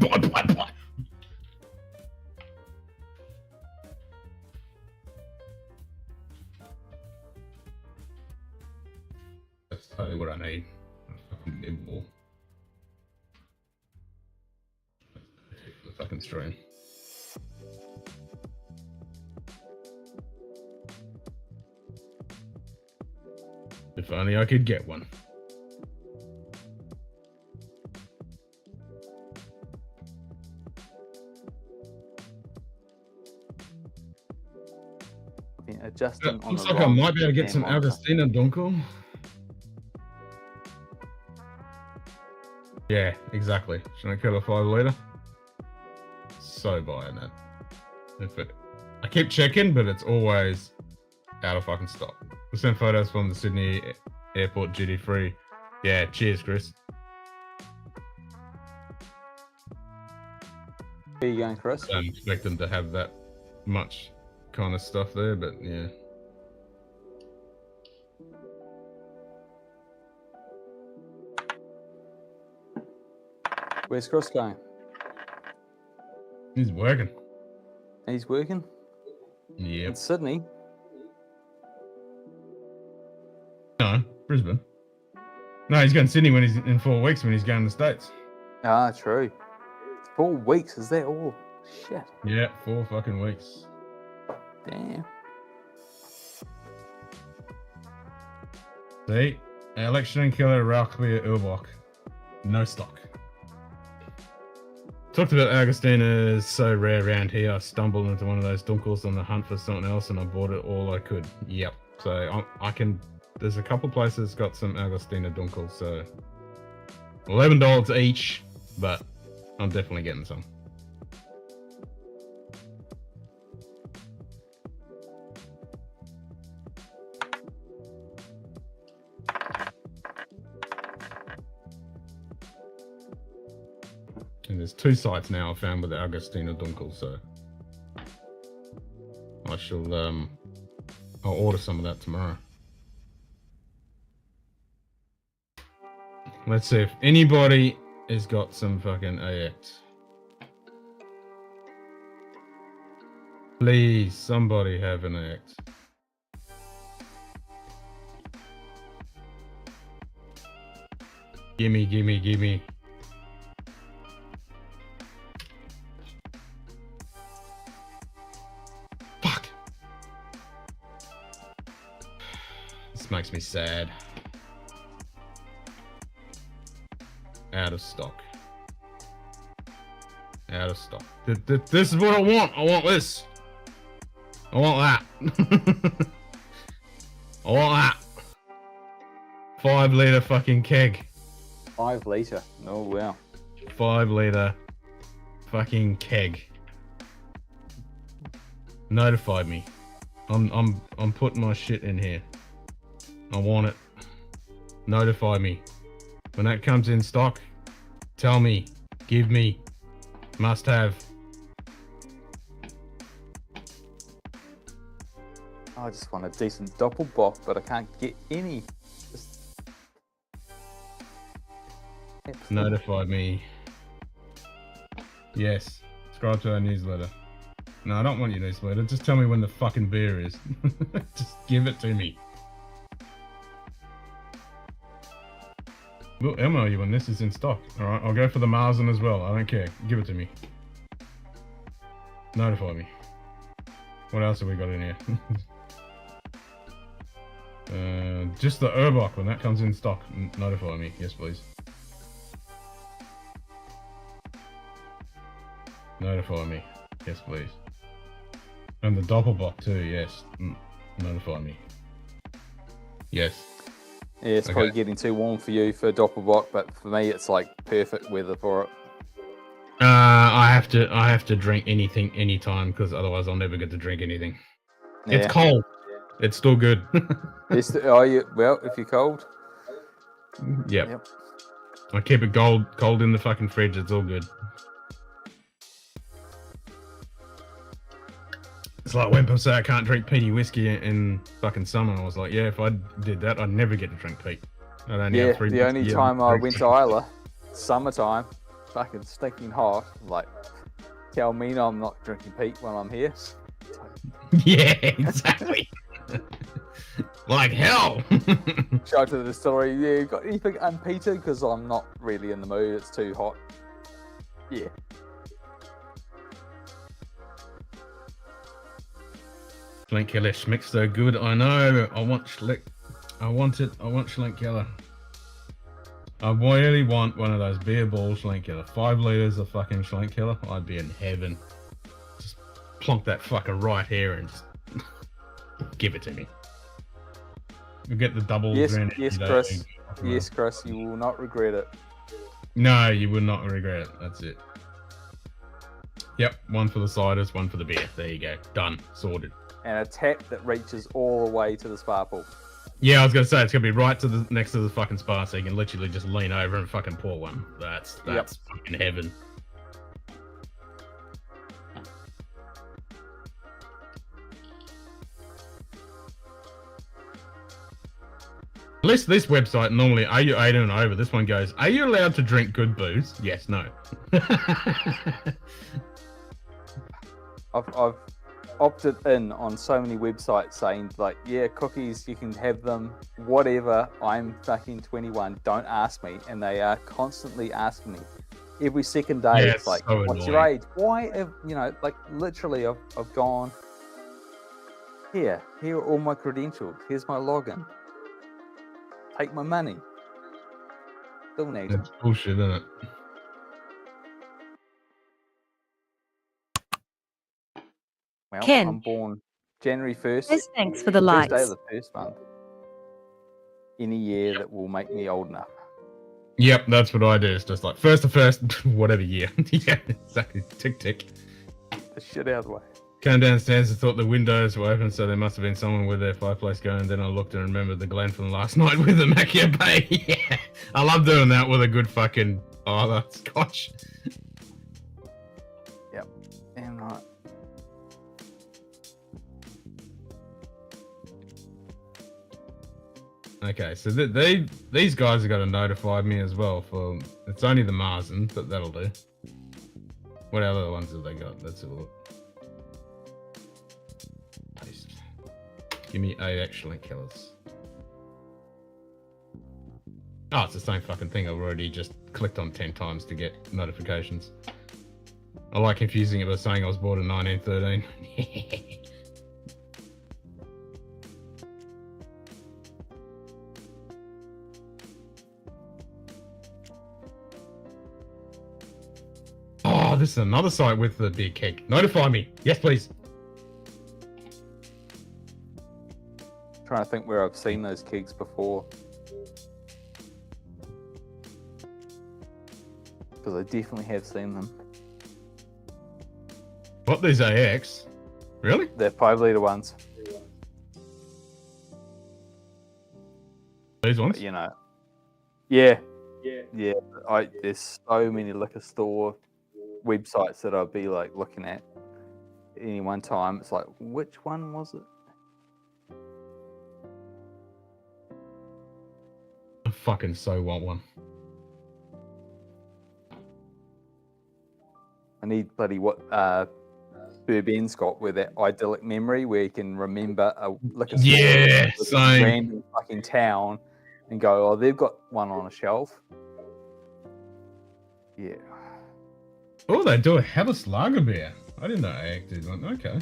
That's totally what I need. A fucking beer ball. The fucking stream. If only I could get one. Adjusting on Looks the like I wrong might be able to get some damn monitor. Augustina Dunkel. Yeah, exactly. Should I kill a 5 litre? So buying that. I keep checking, but it's always out of fucking stock. We sent photos from the Sydney airport duty free. Yeah, cheers, Chris. Where you going, Chris? I don't expect them to have that much kind of stuff there, but yeah. Where's Chris going? He's working. He's working in Yep. Sydney. No, Brisbane. No, he's going to Sydney when he's in 4 weeks when he's going to the States. Ah, true. 4 weeks, is that all? Shit. Yeah, 4 fucking weeks. Damn. See? Election killer Rauclear Urbach. No stock. Talked about Agostina is so rare around here. I stumbled into one of those dunkels on the hunt for something else and I bought it all I could. Yep. So I can, there's a couple places got some Agostina dunkels, so $11 each, but I'm definitely getting some. And there's 2 sites now I found with the Agostina Dunkel, so I shall I'll order some of that tomorrow. Let's see if anybody has got some fucking AX. Please, somebody have an AX. Gimme, gimme, gimme. Fuck. This makes me sad. Out of stock. Out of stock. This is what I want. I want this. I want that. I want that. 5 litre fucking keg. 5 litre. Oh wow. 5 litre fucking keg. Notify me. I'm putting my shit in here. I want it. Notify me. When that comes in stock, tell me. Give me. Must have. I just want a decent doppelbock, but I can't get any. Just... Notify me. Yes. Subscribe to our newsletter. No, I don't want your newsletter. Just tell me when the fucking beer is. Just give it to me. We'll email you when this is in stock. Alright, I'll go for the Marzen as well. I don't care. Give it to me. Notify me. What else have we got in here? Just the Urbach when that comes in stock. Notify me. Yes, please. Notify me. Yes, please. And the Doppelbock too, yes. Notify me. Yes. Yeah, it's probably getting too warm for you for doppelbock, but for me, it's like perfect weather for it. I have to drink anything anytime because otherwise I'll never get to drink anything. Yeah. It's cold. It's still good. Are you? Well, if you're cold. Yep. I keep it cold in the fucking fridge. It's all good. It's like when people say I can't drink peaty whiskey in fucking summer. I was like, yeah, if I did that, I'd never get to drink peat. The only time I went to Isla, summertime, fucking stinking hot. Like, tell me I'm not drinking peat when I'm here. Yeah, exactly. Like hell. Shout to the distillery. Yeah, you got anything unpeated? Because I'm not really in the mood. It's too hot. Yeah. Schlenkeller schmeckt so good. I know. I want it. I want Schlenkeller. I really want one of those beer ball Schlenkeller. 5 litres of fucking Schlenkeller. I'd be in heaven. Just plonk that fucker right here and just give it to me. You'll get the double. Yes, Chris. Yes, Chris. You will not regret it. No, you will not regret it. That's it. Yep. 1 for the ciders, 1 for the beer. There you go. Done. Sorted. And a tap that reaches all the way to the spa pool. Yeah, I was gonna say it's gonna be right to the next to the fucking spa, so you can literally just lean over and fucking pour one. That's fucking heaven. This website normally, are you 18 and over? This one goes, are you allowed to drink good booze? Yes, no. I've opted in on so many websites saying like, yeah, cookies, you can have them, whatever. I'm fucking 21. Don't ask me, and they are constantly asking me every second day. Yeah, it's like, so what's annoying. your age? Why have like literally I've gone. Here are all my credentials. Here's my login. Take my money. Still need That's bullshit, isn't it? Well, Ken. I'm born January 1st. Says thanks for the First day likes. of the first month. Any year that will make me old enough. Yep, that's what I do. It's just like first, whatever year. Yeah, exactly. Tick, tick. The shit out of the way. Came downstairs and thought the windows were open, so there must have been someone with their fireplace going. Then I looked and remembered the Glen from last night with the Macchia Bay. Yeah, I love doing that with a good fucking that's Scotch. Yep. Damn right. Okay, so these guys have got to notify me as well for. It's only the Marzen, but that'll do. What other ones have they got? Let's have a look. Paste. Give me 8 excellent killers. Oh, it's the same fucking thing. I've already just clicked on 10 times to get notifications. I like confusing it by saying I was born in 1913. Oh, this is another site with the big keg. Notify me. Yes, please. Trying to think where I've seen those kegs before. Because I definitely have seen them. What, these AX? Really? They're 5 litre ones. These ones? You know. Yeah. There's so many liquor store websites that I'll be like looking at any one time. It's like, which one was it? I fucking so want one. I need bloody Burben's got with that idyllic memory where you can remember a liquor store Yeah, with a same. random fucking town and go, oh, they've got one on a shelf. Yeah. Oh, they do a Helles lager beer. I didn't know AX did one. Okay.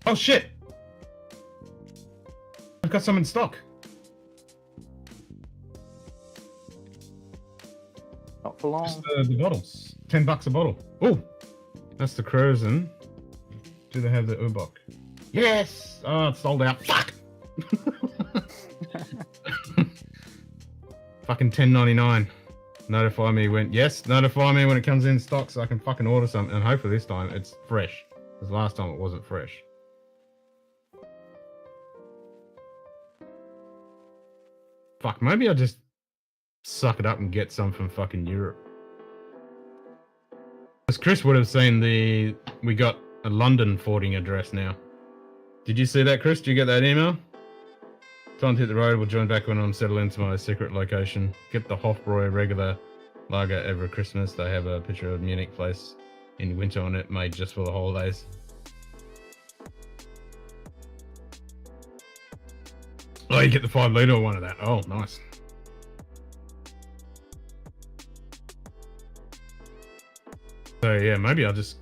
Oh shit! I've got some in stock. Not for long. Just the bottles. $10 a bottle. Oh, that's the Crozen. Do they have the Ubok? Yes! Oh, it's sold out. Fuck! Fucking $10.99. Notify me when... Yes, notify me when it comes in stock so I can fucking order something. And hopefully this time it's fresh. Because last time it wasn't fresh. Fuck, maybe I'll just suck it up and get some from fucking Europe. Because Chris would have seen we got a London forwarding address now. Did you see that, Chris? Did you get that email? Time to hit the road. We'll join back when I'm settled into my secret location. Get the Hofbräu regular lager over Christmas. They have a picture of Munich place in winter on it, made just for the holidays. Oh, you get the 5 litre one of that. Oh, nice. So yeah, maybe I'll just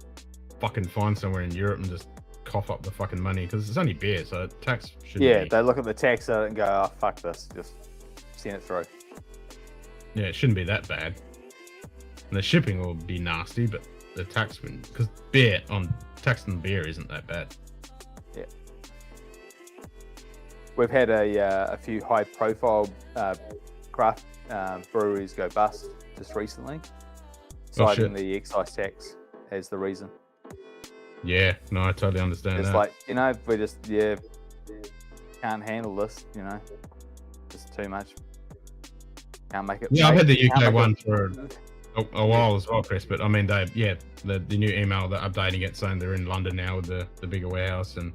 fucking find somewhere in Europe and just cough up the fucking money because it's only beer, so tax shouldn't Yeah, be. they look at the tax on it and go, oh, fuck this. Just send it through. Yeah, it shouldn't be that bad. And the shipping will be nasty, but the tax wouldn't, because beer on tax on beer isn't that bad. Yeah. We've had a few high-profile craft breweries go bust just recently, citing the excise tax as the reason. Yeah, no, I totally understand It's that. like, we just, can't handle this, just too much. Can't make it. Yeah, I've had the can't UK make one it- for a while as well, Chris. But I mean, the new email, they're updating it, saying they're in London now with the bigger warehouse and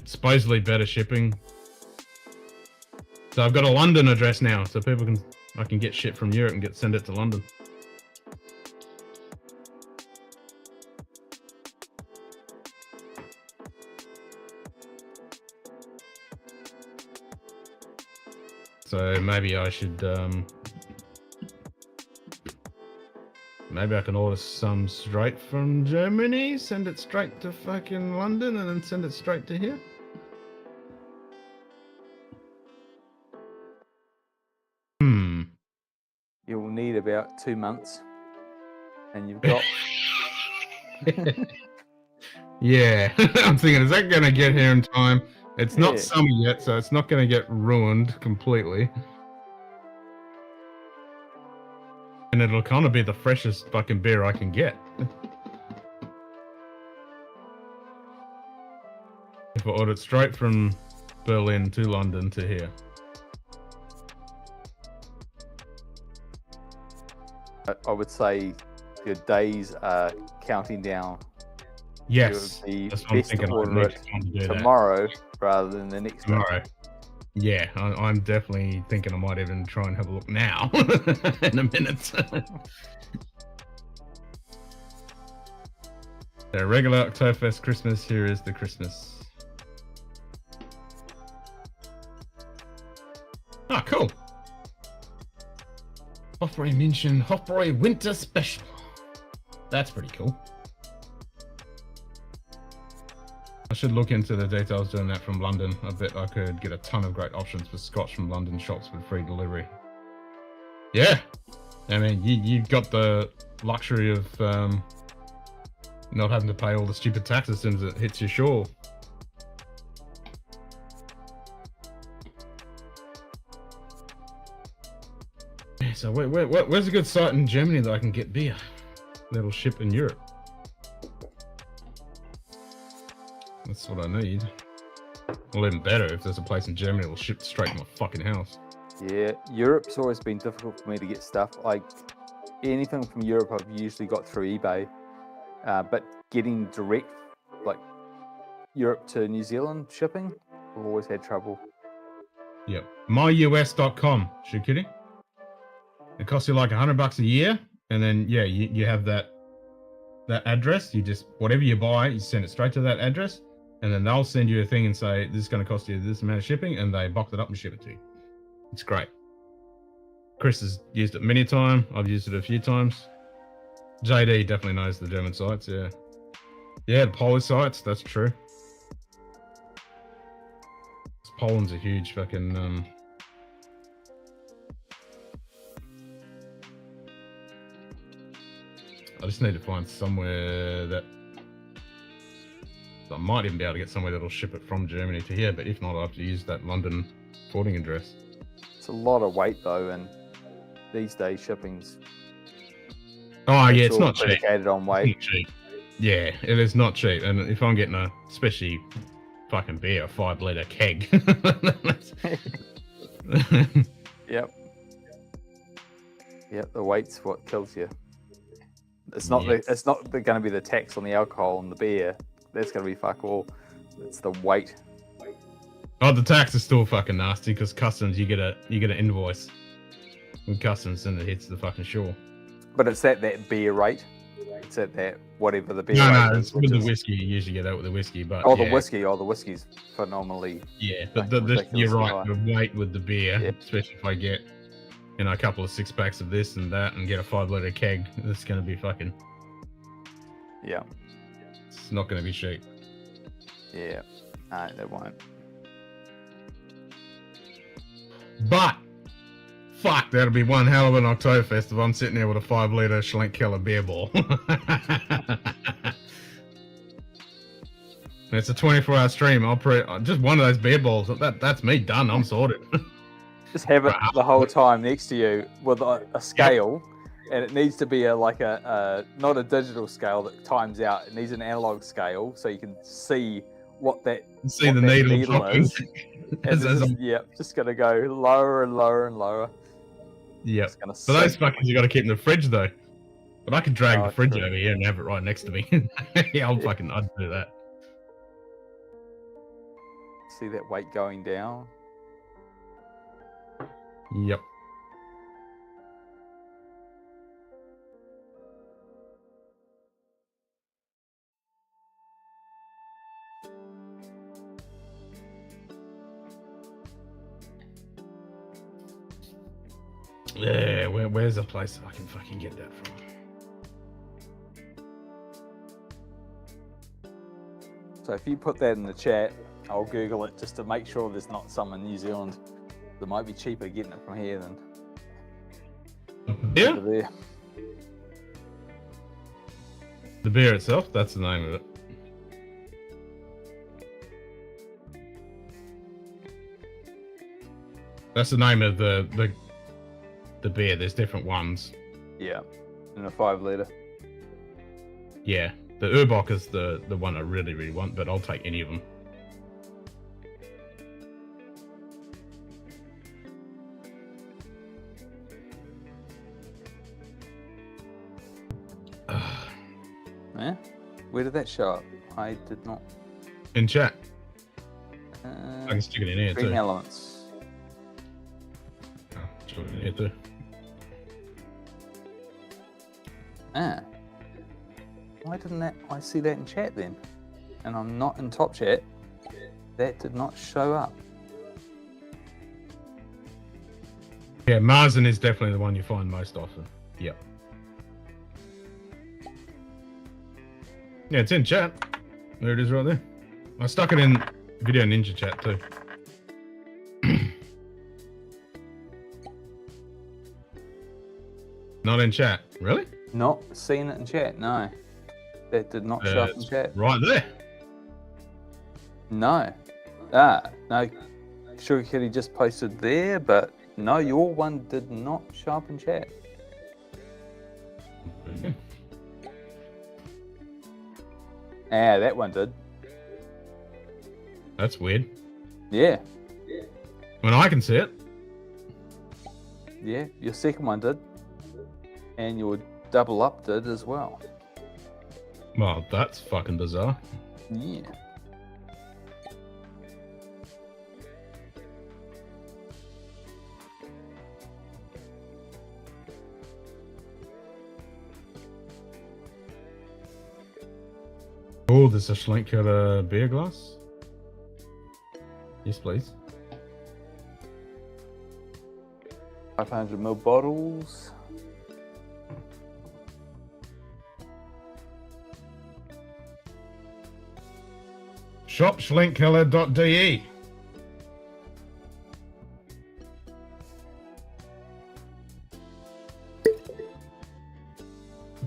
supposedly better shipping. So I've got a London address now, so I can get shit from Europe and send it to London. So maybe I should, maybe I can order some straight from Germany, send it straight to fucking London, and then send it straight to here. You'll need about 2 months, and you've got. Yeah, I'm thinking, is that gonna get here in time? It's not Yeah. summer yet, so it's not gonna get ruined completely. And it'll kind of be the freshest fucking beer I can get. If I order it straight from Berlin to London to here. I would say your days are counting down. Yes, It would be that's what I'm best to thinking. I order need it to do that. tomorrow rather than the next day. Tomorrow. Yeah, I'm definitely thinking I might even try and have a look now in a minute. So regular Oktoberfest Christmas, here is the Christmas. Oh, cool. Hofbräu München Hofbräu Winter Special. That's pretty cool. I should look into the details doing that from London. I bet I could get a ton of great options for Scotch from London shops with free delivery. Yeah, I mean, you've got the luxury of not having to pay all the stupid taxes as soon as it hits your shore. Yeah, so where's a good site in Germany that I can get beer that'll ship in Europe? That's what I need. Well, even better if there's a place in Germany that'll ship straight to my fucking house. Yeah, Europe's always been difficult for me to get stuff. Like anything from Europe, I've usually got through eBay, but getting direct, like Europe to New Zealand shipping, I've always had trouble. Yep. MyUS.com, should kidding? It costs you like $100 a year, and then yeah, you have that address. You just whatever you buy, you send it straight to that address, and then they'll send you a thing and say this is going to cost you this amount of shipping, and they box it up and ship it to you. It's great. Chris has used it many times. I've used it a few times. JD definitely knows the German sites. Yeah, the Polish sites. That's true. Poland's a huge fucking. I just need to find somewhere that I might even be able to get somewhere that'll ship it from Germany to here, but if not, I'll have to use that London forwarding address. It's a lot of weight though, and these days shipping's Oh yeah, it's all not cheap. predicated on It's weight. not cheap. Yeah, it is not cheap. And if I'm getting especially fucking beer, a 5-litre keg. Yep. Yep, the weight's what kills you. It's not Yeah. it's not going to be the tax on the alcohol and the beer. That's going to be fuck all. It's the weight. Oh, the tax is still fucking nasty because customs, you get an invoice from customs and it hits the fucking shore. But it's at that beer rate. It's at that whatever the beer No, rate no, is. it's with the whiskey. You usually get that with the whiskey, but Oh, yeah. the whiskey. Oh, the whiskey's phenomenally. Yeah, but Like, you're ridiculously right. The weight with the beer, Yeah. especially if I get, a couple of 6-packs of this and that, and get a 5-litre keg, it's gonna be fucking. Yeah. It's not gonna be cheap. Yeah. No, they won't. But fuck, that'll be one hell of an Oktoberfest if I'm sitting there with a 5-litre Schlenkkeller beer ball. It's a 24-hour stream. I'll just one of those beer balls. That's me done. I'm sorted. Just have it the whole time next to you with a scale, and it needs to be not a digital scale that times out. It needs an analog scale so you can see what that See what the that needle dropping. is. And As I'm- just gonna go lower and lower and lower. Yep. It's gonna But those sink. fuckers you got to keep in the fridge though. But I could drag Oh, the fridge true. over here and have it right next to me. Yeah, I'd do that. See that weight going down? Yep. Yeah, where's a place I can fucking get that from? So if you put that in the chat, I'll Google it just to make sure there's not some in New Zealand. It might be cheaper getting it from here than Yeah, over there. the beer itself, that's the name of it. That's the name of the beer. There's different ones. Yeah, in a 5 litre. Yeah, the Urbach is the one I really want, but I'll take any of them. Yeah? Where did that show up? I did not. In chat. I can stick it in here Green too. elements. Oh, stick it in here too. Ah. Why didn't I see that in chat then? And I'm not in top chat. That did not show up. Yeah, Marzen is definitely the one you find most often. Yep. Yeah, it's in chat. There it is right there. I stuck it in Video Ninja chat too. Not in chat. Really? Not seeing it in chat, no. That did not show up in It's chat. right there. No. No. Sugar Kitty just posted there, but no, your one did not show up in chat. That one did. That's weird. Yeah. When I can see it. Yeah, your second one did. And your double up did as well. Well, that's fucking bizarre. Yeah. Oh, there's a Schlenker beer glass. Yes, please. 500ml bottles. Shopschlenkeller.de.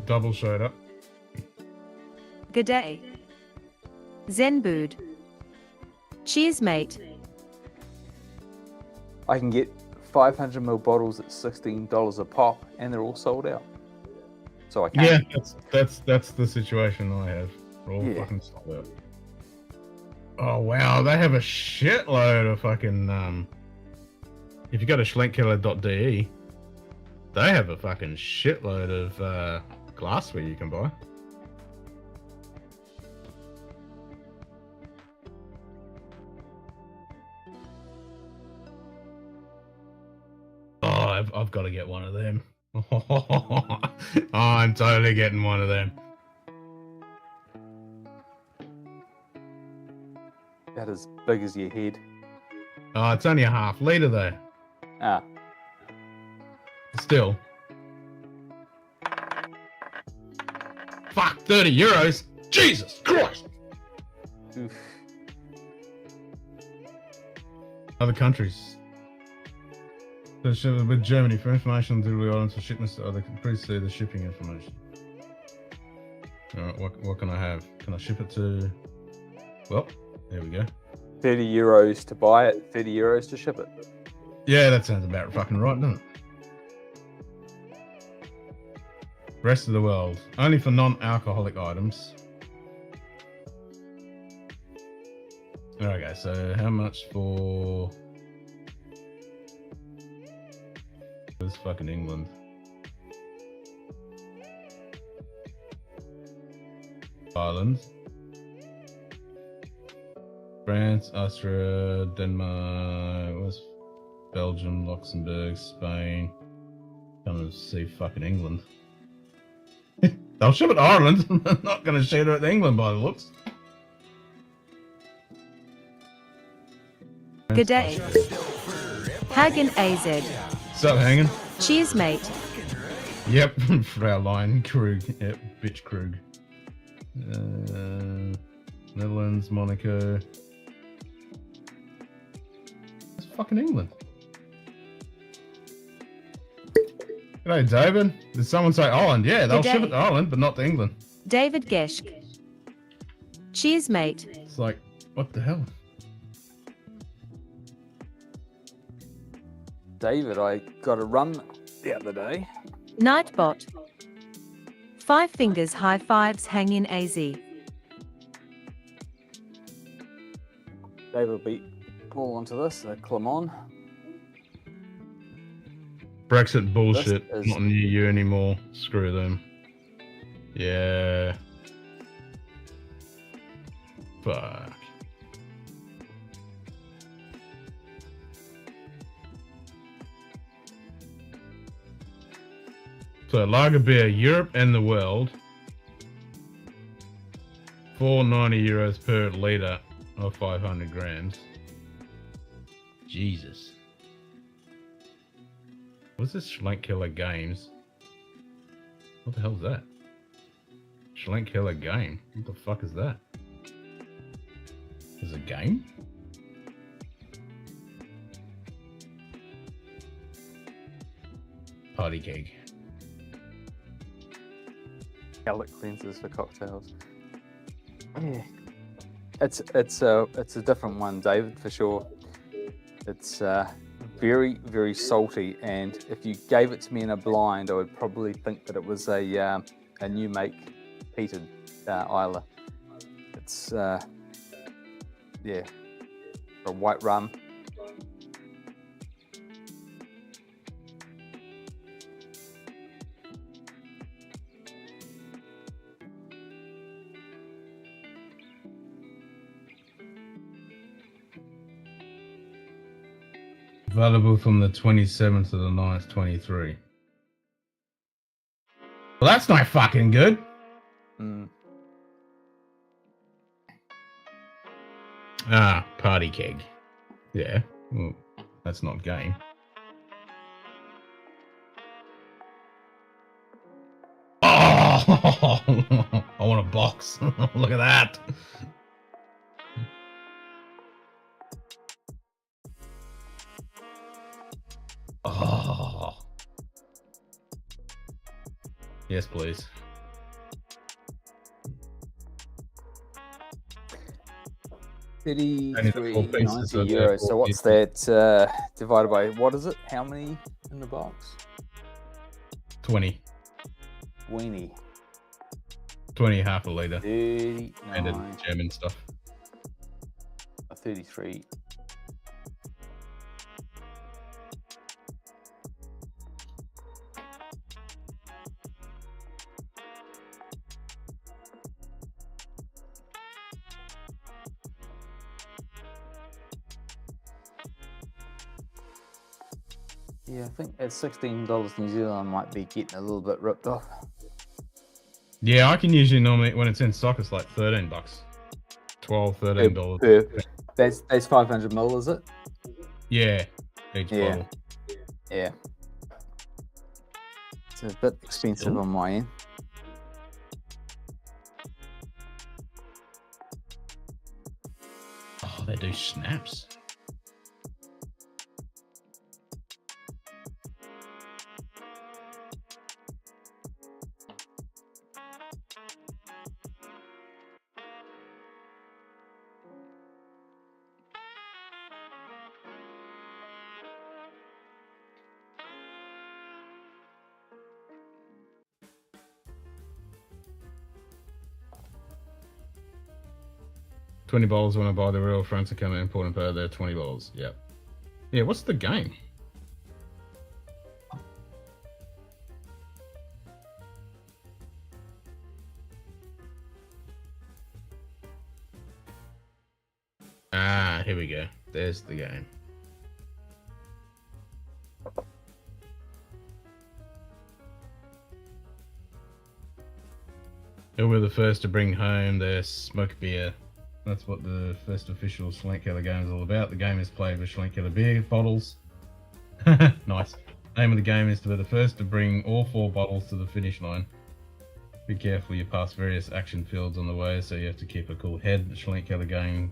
Double showed up. G'day. Zenbood. Cheers, mate. I can get 500ml bottles at $16 a pop, and they're all sold out. So I can't. Yeah, that's the situation I have. They're all Yeah. fucking sold out. Oh wow, they have a shitload of fucking if you go to schlenkeller.de, they have a fucking shitload of glassware you can buy. Oh, I've got to get one of them. Oh, I'm totally getting one of them. That is big as your head. Oh, it's only a half litre though. Ah, Still. Fuck, €30. Jesus Christ. oof. Other countries. So with Germany, for information on delivery items for shipments to other countries, see the shipping information. Alright, what can I have? Can I ship it to... Well, there we go. €30 to buy it, €30 to ship it. Yeah, that sounds about fucking right, doesn't it? Rest of the world. Only for non-alcoholic items. Okay, so how much for... Where's fucking England? Ireland. France, Austria, Denmark, where's Belgium, Luxembourg, Spain. Come to see fucking England. They'll ship it to Ireland. I'm not going to ship it to England by the looks. Good day. Hagen AZ. What's up, hanging? Cheers, mate. Yep, Fraulein Krug. Yep, bitch Krug. Netherlands, Monaco. It's fucking England. G'day, David. Did someone say Ireland? Yeah, they'll ship it to Ireland, but not to England. David Geschk. Cheers, mate. It's like, what the hell? David, I got a rum the other day. Nightbot. 5 fingers high fives hang in AZ. David will be all onto this, Clement. Brexit bullshit. Is... Not near you anymore. Screw them. Yeah. Fuck. So lager beer, Europe and the world, €4.90 per litre of 500 grams. Jesus. What's this Schlenkkiller Games? What the hell is that? Schlenkkiller Game? What the fuck is that? Is it a game? Party keg. Palate cleansers for cocktails. Yeah, it's a different one, David, for sure. It's very, very salty, and if you gave it to me in a blind, I would probably think that it was a new make peated Isla. It's yeah, a white rum. Available from the 27th to the 9th, 23. Well, that's not fucking good. Mm. Ah, party keg. Yeah, well, that's not game. Oh, I want a box. Look at that. Oh. Yes, please. €33.90. So what's that divided by, what is it? How many in the box? 20. 20. 20, half a litre. 39. And German stuff. 33. Yeah, I think at $16 New Zealand, I might be getting a little bit ripped off. Yeah, I can usually normally, when it's in stock, it's like $13. $13. That's 500 mil, is it? Yeah, each bottle. Yeah. It's a bit expensive on my end. Oh, they do snaps. $20 when I buy the real France and come in, import and pay there, $20. Yep. Yeah, what's the game? Ah, here we go. There's the game. Who were the first to bring home their smoke beer? That's what the first official Schlenkerla game is all about. The game is played with Schlenkerla beer bottles. Nice. Aim of the game is to be the first to bring all 4 bottles to the finish line. Be careful, you pass various action fields on the way, so you have to keep a cool head. The Schlenkerla game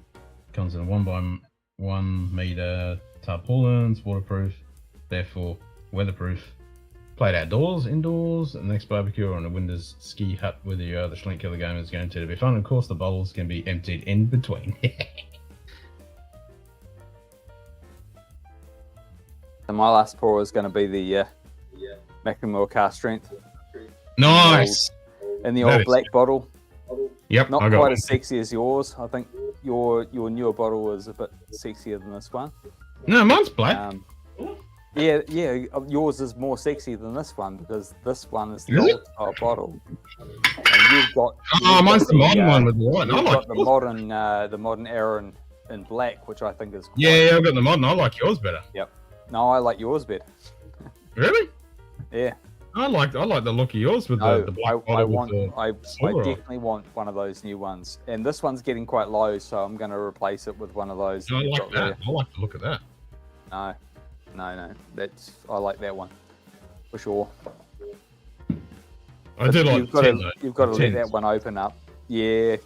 comes in a 1x1 meter tarpaulins, waterproof, therefore weatherproof. Played outdoors, indoors, at the next barbecue, or on a winter's ski hut, whether you are the Schlenkerla game is guaranteed to be fun. Of course, the bottles can be emptied in between. And my last pour is going to be the Macklemore car strength. Nice! In the old black bottle. Yep, Not I got quite one. as sexy as yours. I think your newer bottle is a bit sexier than this one. No, mine's black. Yeah, yours is more sexy than this one because this one is the Is it? old style bottle. And you've got Mine's the modern one with the white. I You've like got the modern Aaron in black, which I think is quite, Yeah, I've got the modern. I like yours better. Yep. No, I like yours better. Really? Yeah. I like the look of yours with No, the black bottle. I silver on. definitely want one of those new ones. And this one's getting quite low, so I'm going to replace it with one of those. I you've like got that. there. I like the look of that. No. I like that one for sure. I do like You've the tin, though. You've got to let Tins. that one open up. Yeah,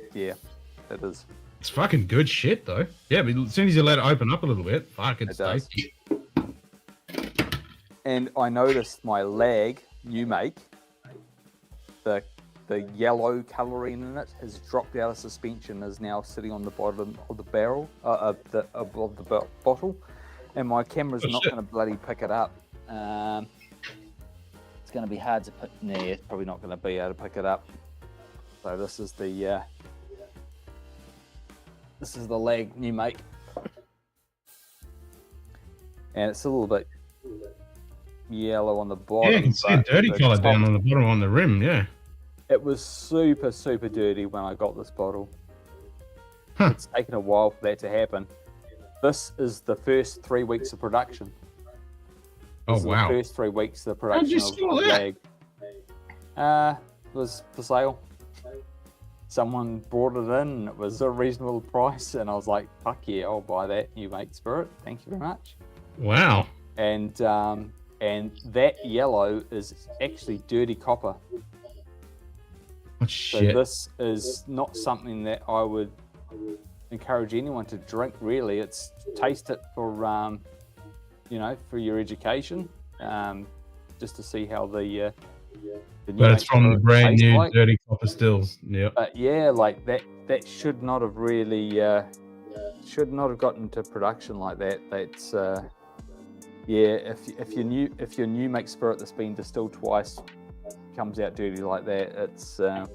it is. It's fucking good shit, though. Yeah, but as soon as you let it open up a little bit, fuck, it's It does. tasty. And I noticed my lag new make, the yellow colouring in it has dropped out of suspension, is now sitting on the bottom of the barrel of the bottle, and my camera's Oh, not shit. going to bloody pick it up. It's going to be hard to put. Nah, it's probably not going to be able to pick it up. So this is the lag new make, and it's a little bit yellow on the bottom. Yeah, you can see a but dirty the colour top- down on the bottom on the rim, yeah. It was super, super dirty when I got this bottle. Huh. It's taken a while for that to happen. This is the first 3 weeks of production. Oh, This is wow. the first 3 weeks of the How'd you production score of that? lag. It was for sale. Someone brought it in and it was a reasonable price, and I was like, fuck yeah, I'll buy that new make Spirit. Thank you very much. Wow. And that yellow is actually dirty copper. What So shit? this is not something that I would encourage anyone to drink. Really, it's taste it for for your education, just to see how the new But it's make from the Spirit brand tastes new like. dirty copper stills. Yep. But yeah, like that should not have really should not have gotten to production like that. That's if your new make Spirit that's been distilled twice comes out dirty like that, it's not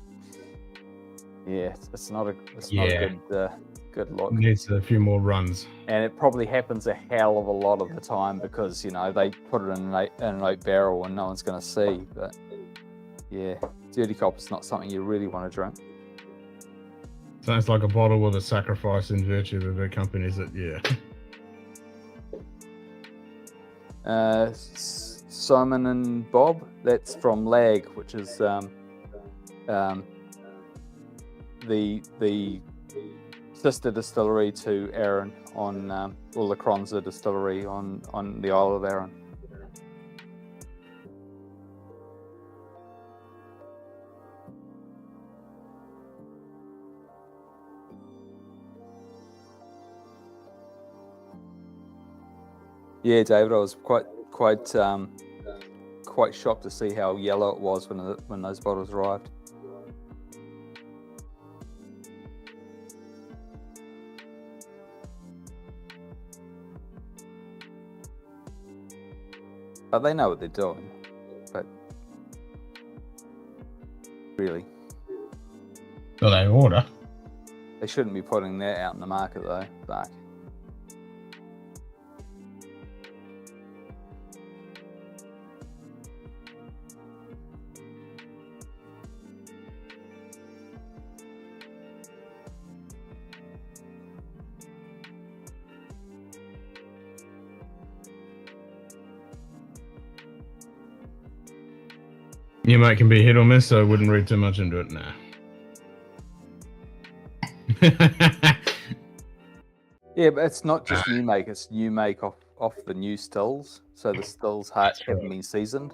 a good look. Needs a few more runs. And it probably happens a hell of a lot of the time because they put it in an oak barrel and no one's going to see. But yeah, dirty copper's not something you really want to drink. Sounds like a bottle with a sacrifice in virtue of the companies that, yeah. Simon and Bob, that's from Lag, which is the sister distillery to Arran on La Cronza distillery on the Isle of Arran. Yeah, David, I was quite shocked to see how yellow it was when those bottles arrived. But they know what they're doing. But really, So they order. they shouldn't be putting that out in the market though. Fuck. New Mate can be hit or miss, so I wouldn't read too much into it now. Yeah, but it's not just new make, it's new make off the new stills. So the stills haven't been seasoned.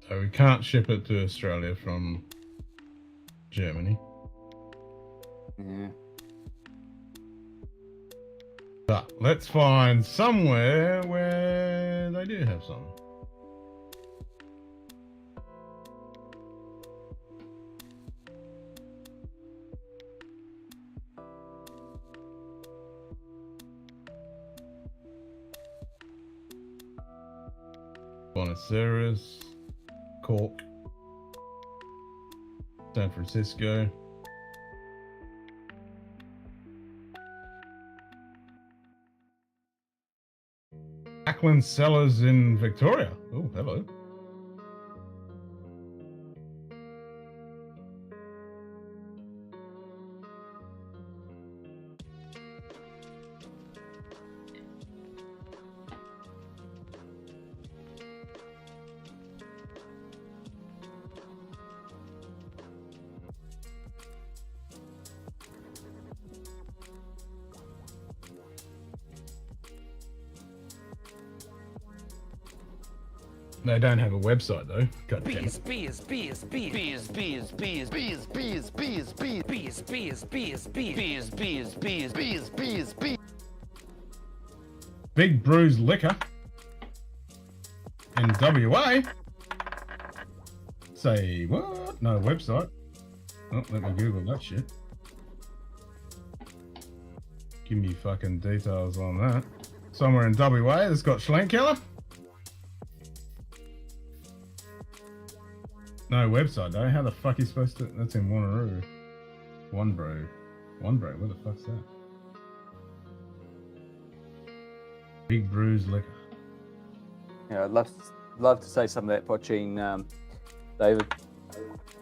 So we can't ship it to Australia from Germany. Yeah. But let's find somewhere where they do have some. Buenos Aires, Cork, San Francisco. Ackland Cellars in Victoria. Oh, hello. They don't have a website though. God damn it. Big Brews Liquor in WA. Say what? No website. Oh, let me Google that shit. Give me fucking details on that. Somewhere in WA, the Scotch Schlenkeller. No website though. How the fuck are you supposed to? That's in Wanneroo. One bro. Where the fuck's that? Big Brews Liquor. Yeah, I'd love to say some of that, Pochine, David.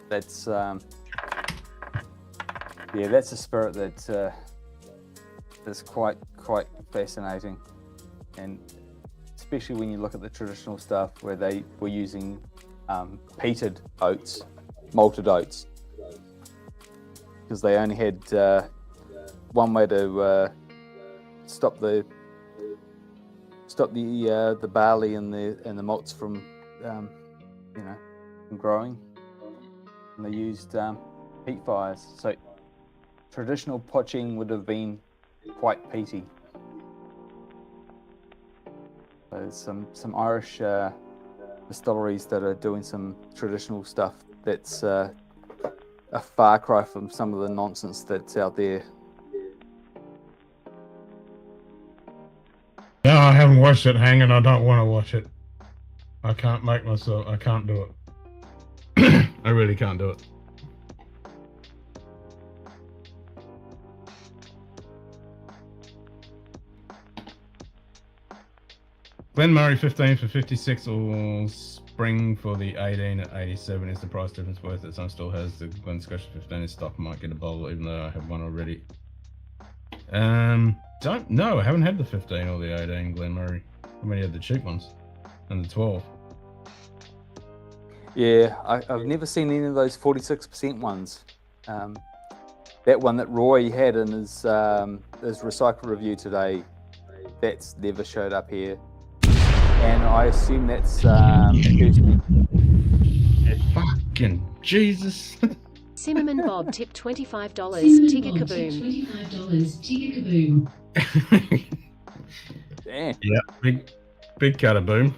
That's yeah, that's a spirit that is quite fascinating, and especially when you look at the traditional stuff where they were using peated oats, malted oats, because they only had one way to stop the barley and the malts from from growing, and they used peat fires. So traditional poaching would have been quite peaty. There's some Irish distilleries that are doing some traditional stuff that's a far cry from some of the nonsense that's out there. No, I haven't watched it, Hang, and I don't want to watch it. I can't make myself. I can't do it. I really can't do it. Glen Murray 15 for 56 or Spring for the 18 at 87. Is the price difference worth it? Some still has the Glen Scotch 15 in stock. Might get a bowl even though I have one already. Don't know. I haven't had the 15 or the 18 Glen Murray. I've only had the cheap ones and the 12. Yeah, I've never seen any of those 46% ones. That one that Roy had in his recycle review today, that's never showed up here. And I assume that's Fucking Jesus. Cinnamon Bob tipped $25. Tigger kaboom. $25. Tigger kaboom. damn. Yeah, big cut of boom.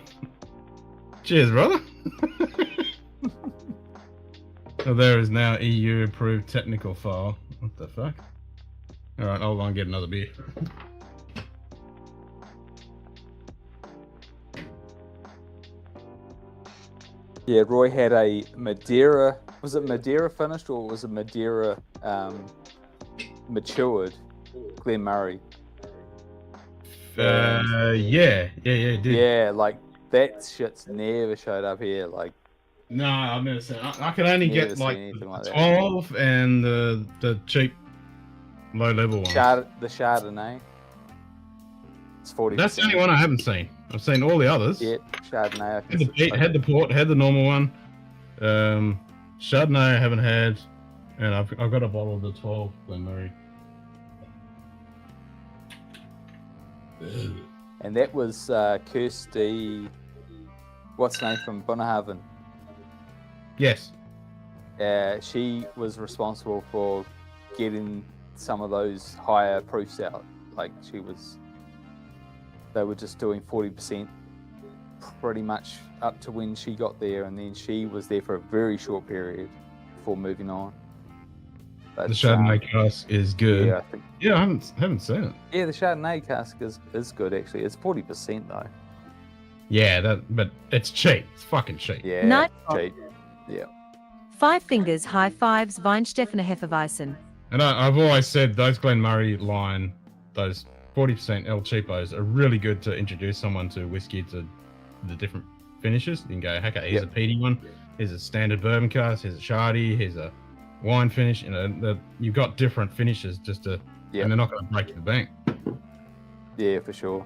Cheers, brother. So there is now EU approved technical file. What the fuck? Alright, hold on, get another beer. Yeah, Roy had a Madeira. Was it Madeira finished or was it Madeira matured? Glen Murray. Yeah, it did. Yeah, like that shit's never showed up here. Like, No, I've never seen. I can only Never get seen like anything the like that. 12 and the cheap low level ones. the Chardonnay. It's 40%. That's the only one I haven't seen. I've seen all the others. Yeah, Chardonnay. Had the peat, had the port, had the normal one. Chardonnay I haven't had, and I've got a bottle of the 12 Glenmurray. And that was Kirsty. What's her name from Bunnahaven? Yes. She was responsible for getting some of those higher proofs out. Like they were just doing 40% pretty much up to when she got there, and then she was there for a very short period before moving on. But, The Chardonnay cask is good. Yeah, I think. Yeah, I haven't seen it. Yeah, the Chardonnay cask is good actually. It's 40% though. Yeah, but it's cheap. It's fucking cheap. Yeah, Nice. cheap. Yeah. 5 fingers, high fives, Weinstefener Hefeweizen. And I've always said those Glenmurray line, those 40% El Cheapos are really good to introduce someone to whiskey, to the different finishes. You can go, okay, here's a peaty one, here's a standard bourbon cask, here's a shardy, here's a wine finish. You know, you've got different finishes just to, and they're not going to break you the bank. Yeah, for sure.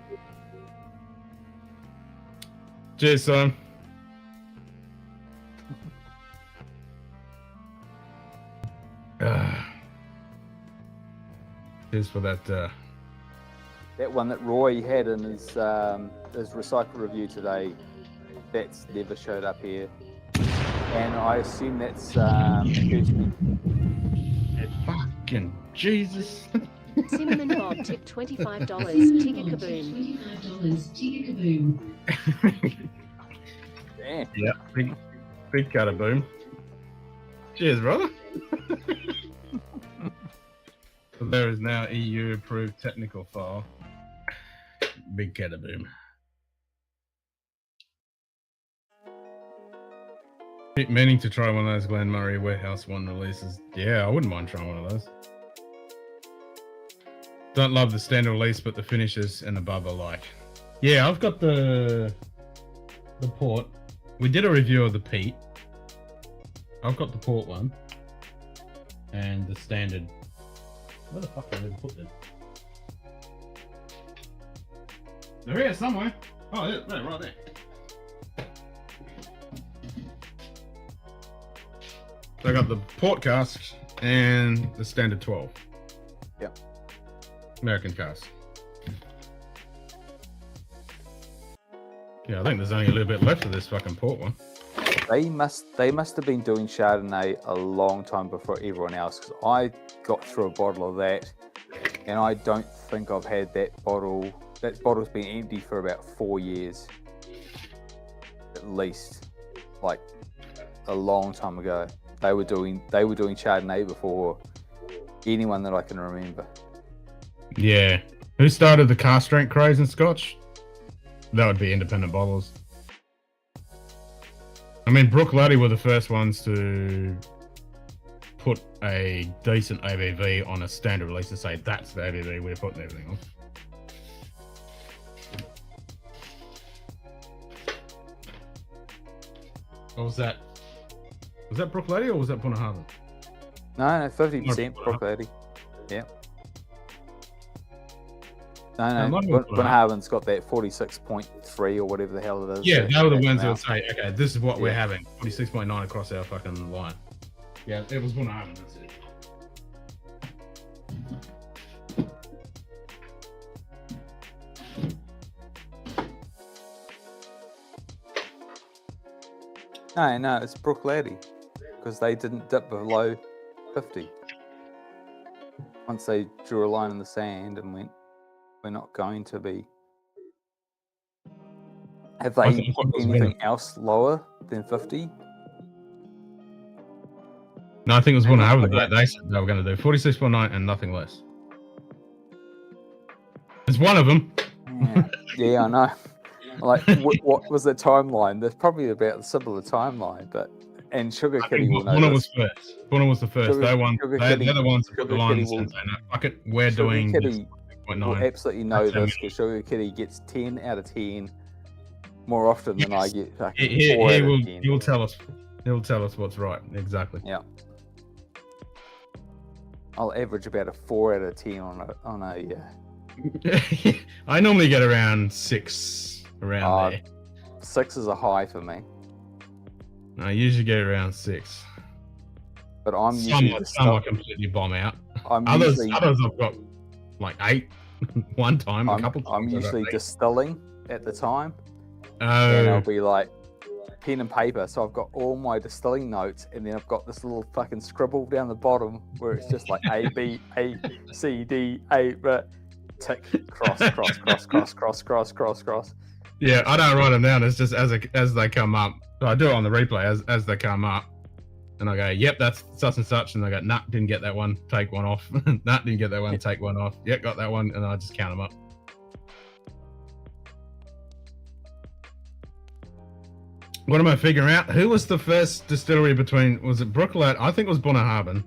Cheers, son. Cheers for that. That one that Roy had in his recycle review today, that's never showed up here. And I assume that's Kirsty. Fucking Jesus. Cinnamon Bob tipped $25. Tigger kaboom. $25. Tigger kaboom. Damn. Yeah, big cut of boom. Cheers, brother. So there is now EU approved technical file. Big cat of boom. Keep meaning to try one of those Glenmurray Warehouse 1 releases. Yeah, I wouldn't mind trying one of those. Don't love the standard release, but the finishes and above are like. Yeah, I've got the port. We did a review of the peat. I've got the port one. And the standard. Where the fuck did I put them? They're here somewhere. Oh, yeah, they're right there. So I got the port cask and the standard 12. Yep. American cask. Yeah, I think there's only a little bit left of this fucking port one. They must have been doing Chardonnay a long time before everyone else, because I got through a bottle of that, and I don't think I've had that bottle. That bottle's been empty for about 4 years, at least, like a long time ago. They were doing Chardonnay before anyone that I can remember. Yeah. Who started the cask strength craze in Scotch? That would be independent bottlers. I mean, Brook Laddie were the first ones to put a decent ABV on a standard release to say that's the ABV we're putting everything on. What was that? Was that Brook Laddie or was that Bunnahaven? No, 50% Brook Laddie. Yeah. No, Bunnahaven's got that 46.3 or whatever the hell it is. Yeah, they were the ones that would say, okay, this is what we're having. 46.9 across our fucking line. Yeah, it was Bunnahaven, that's it. No, it's Brook Laddie, because they didn't dip below 50. Once they drew a line in the sand and went, we're not going to be. Have I they thought put it was anything winning. else lower than 50? No, I think it was Hang one on, of them. They said they were going to do 46.9 and nothing less. It's one of them. Yeah, yeah, I know. Like, what was the timeline? There's probably about a similar timeline, but and Sugar I Kitty think will know Bonner this. was first. Bonner was the first. Sugar, They're the ones that put the Sugar line Kitty and will, said, no, fuck it, we're Sugar doing Kitty will 0.9. absolutely know That's how this because Sugar Kitty gets 10 out of 10 more often than I Yes. get fucking 4 out of 10. He will tell us. He'll tell us what's right. Exactly. Yeah. I'll average about a 4 out of 10 on a I normally get around 6 around there. 6 is a high for me, I usually get around 6. but I'm Some usually I completely bomb out. I'm Others usually I've got like 8 one time, a couple times. I'm usually distilling at the time, and Oh, I'll be like pen and paper. So I've got all my distilling notes, and then I've got this little fucking scribble down the bottom where it's just like A, B, A, C, D, A, but tick, cross, cross, cross, cross, cross, cross, cross, cross. yeah. I don't write them down. It's just as they come up. So I do it on the replay as they come up, and I go, "Yep, that's such and such," and I go, "Nah, didn't get that one. Take one off. Nah, didn't get that one. Take one off. Yep, got that one," and I just count them up. What am I figuring out? Who was the first distillery between? Was it Brooklet? I think it was Bunnahabhain.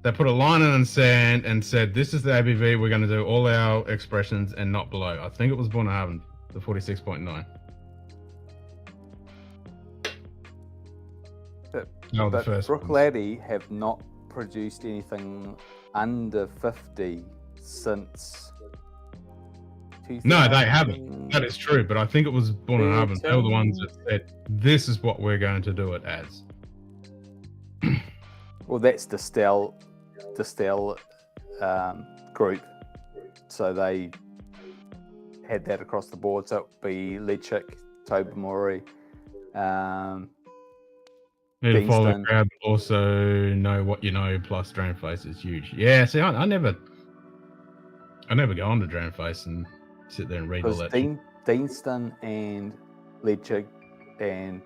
They put a line in sand and said, "This is the ABV. We're going to do all our expressions and not below." I think it was Bunnahabhain, the 46.9. No, the But first Brook ones. Laddie have not produced anything under 50 since. No, they haven't. That is true, but I think it was Bunnahabhain. They were the ones that said, "This is what we're going to do it as." Well, that's the Stell group. So they had that across the board. So it would be Lechick, Tobermory, Need to follow the Beanston. crowd, but also know what you know. Plus, Drainface is huge. Yeah, see, I never go on to Drainface and sit there and read all Because that. shit. Deanston and Lechick and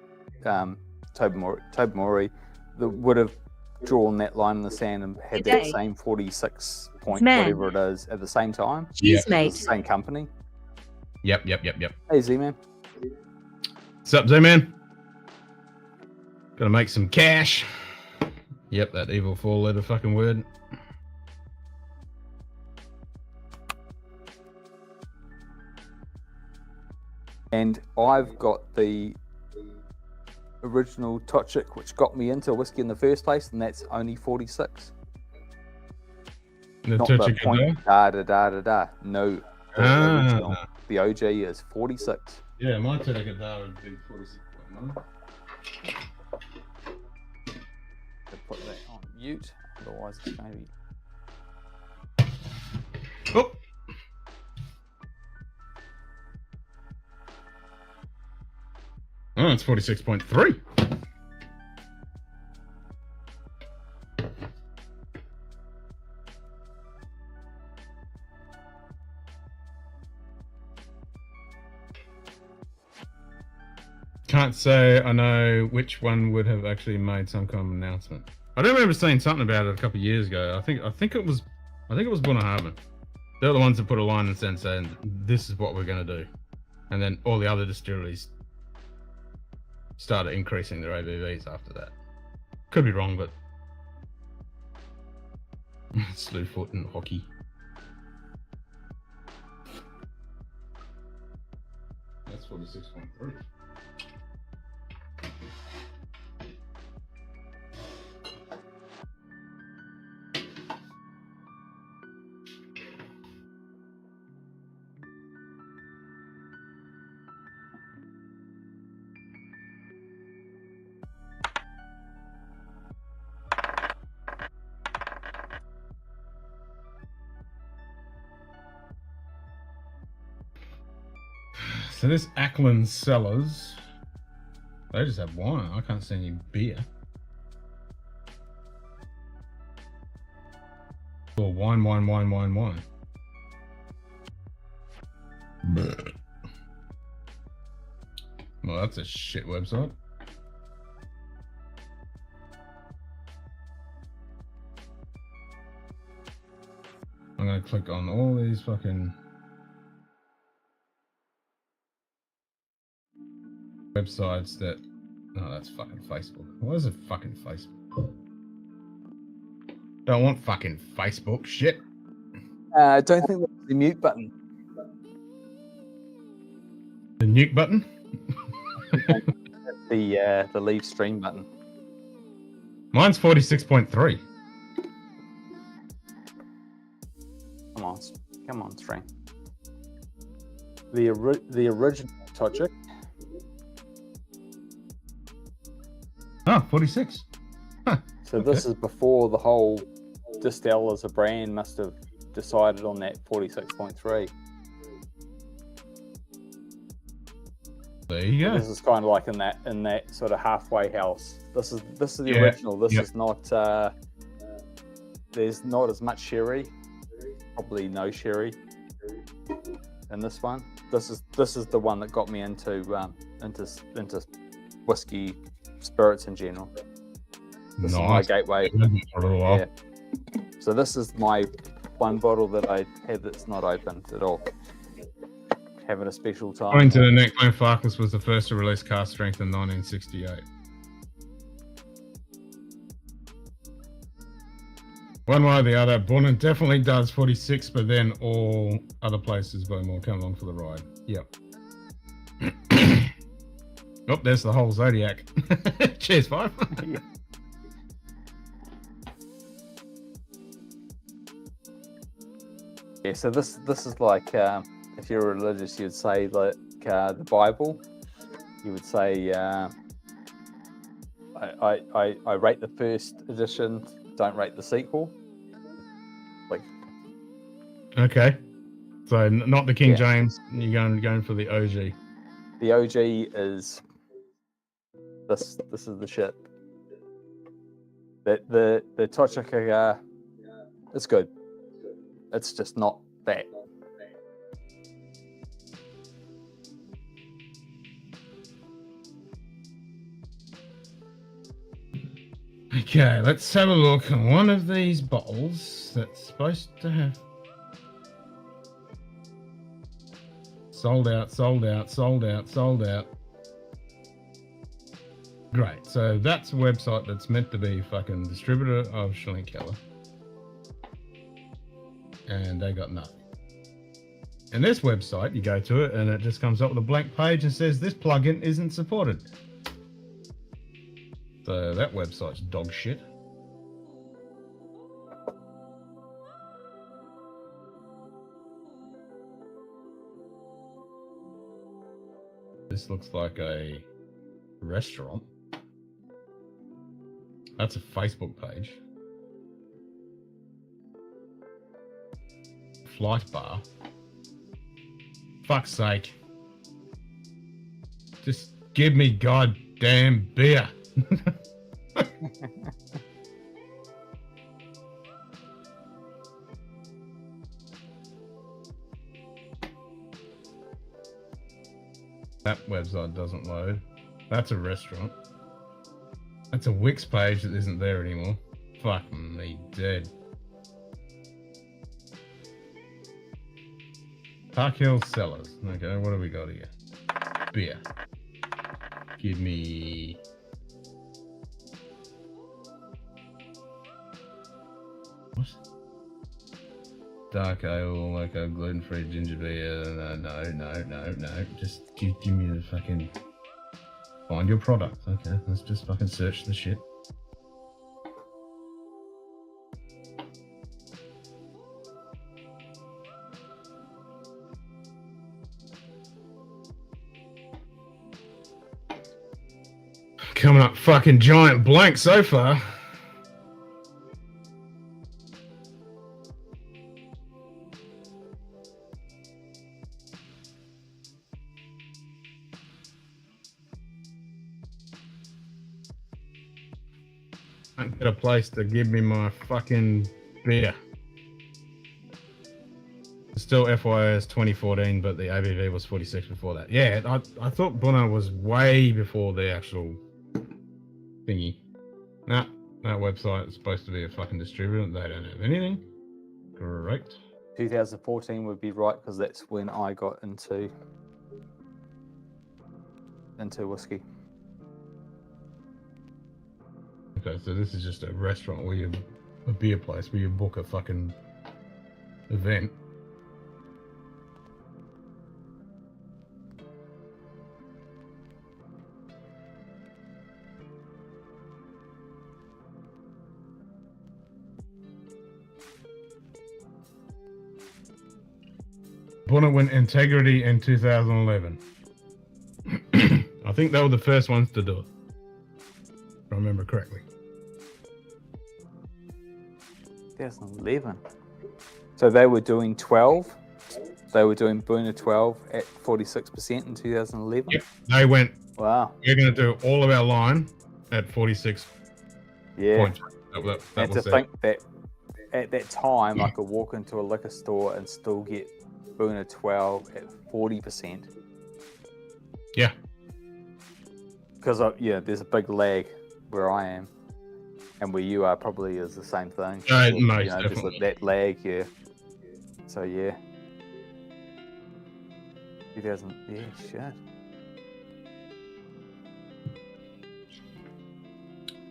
Tobermory would have drawn that line in the sand and had that Today. same 46 point Man. whatever it is at the same time. Yeah. Cheers, It's mate. the same company. Yep. Hey, Z-Man. What's up, Z-Man? Gotta make some cash. Yep, that evil 4-letter fucking word. And I've got the original Tochik, which got me into whiskey in the first place, and that's only 46. The Not the Touchy point, da. No, the original. Ah, The OG is 46. yeah, my Touchy would be 46.9. To put that on mute, otherwise it's going to be... Oh. Oh, it's 46.3. Can't say I know which one would have actually made some kind of announcement. I do remember seeing something about it a couple of years ago. I think it was Bunnahabhain. They're the ones that put a line in sand saying, "This is what we're going to do," and then all the other distilleries started increasing their ABVs after that. Could be wrong, but Slewfoot and hockey. That's 46.3. So this Ackland Cellars, they just have wine. I can't see any beer. Or wine. that's a shit website. I'm gonna click on all these fucking websites that. Oh, that's fucking Facebook. What is a fucking Facebook? Don't want fucking Facebook shit. I don't think that's the mute button. The nuke button. The leave stream button. Mine's 46.3. Come on, stream. The original Tochic. Oh, 46. Huh. So this is before the whole Distill as a brand must have decided on that 46.3. There you go. This is kind of like in that sort of halfway house. This is the Yeah. original. This is not. There's not as much sherry. Probably no sherry in this one. This is the one that got me into whiskey, spirits in general. This is my gateway. Yeah. So this is my one bottle that I have that's not opened at all. Having a special time. According to the Neckbone Farkas was the first to release cast strength in 1968. One way or the other, Bournemouth definitely does 46, but then all other places Bowmore come along for the ride. Yep. Oh, there's the whole Zodiac. Cheers, Five. Yeah. Yeah, so this is like if you're religious, you'd say like the Bible. You would say I rate the first edition, don't rate the sequel. Like, Okay. So not the King Yeah. James. You're going for the OG. the OG is this is the shit. The Tochika it's good. It's just not that. Okay, let's have a look at one of these bottles that's supposed to have sold out, sold out, sold out, sold out. Great, so that's a website that's meant to be fucking distributor of Schlenkeller. And they got nothing. And this website, you go to it and it just comes up with a blank page and says this plugin isn't supported. So that website's dog shit. This looks like a restaurant. That's a Facebook page. Flight bar. Fuck's sake. Just give me goddamn beer. That website doesn't load. That's a restaurant. That's a Wix page that isn't there anymore. Fuck me dead. Park Hill Cellars. Okay, what do we got here? Beer. Give me... What? Dark ale, like a gluten-free ginger beer. No. Just give me the fucking... Find your product. Okay, let's just fucking search the shit. Coming up fucking giant blank so far. I can't get a place to give me my fucking beer. Still FYS 2014, but the ABV was 46 before that. Yeah, I thought Bunna was way before the actual thingy. Nah, that website is supposed to be a fucking distributor. They don't have anything. Great. 2014 would be right because that's when I got into whiskey. Okay, so this is just a restaurant where you, a beer place where you book a fucking event. Bunna went integrity in 2011. I think they were the first ones to do it, if I remember correctly. 2011. So they were doing 12. They were doing Boona 12 at 46% in 2011. Yep. They went, Wow. we're going to do all of our line at 46 Yeah. points. That And to was it. think that at that time, I could walk into a liquor store and still get Boona 12 at 40%. Yeah. Because there's a big lag where I am, and where you are probably is the same thing. Most just definitely. that lag, yeah. So yeah, 2000, yeah, shit.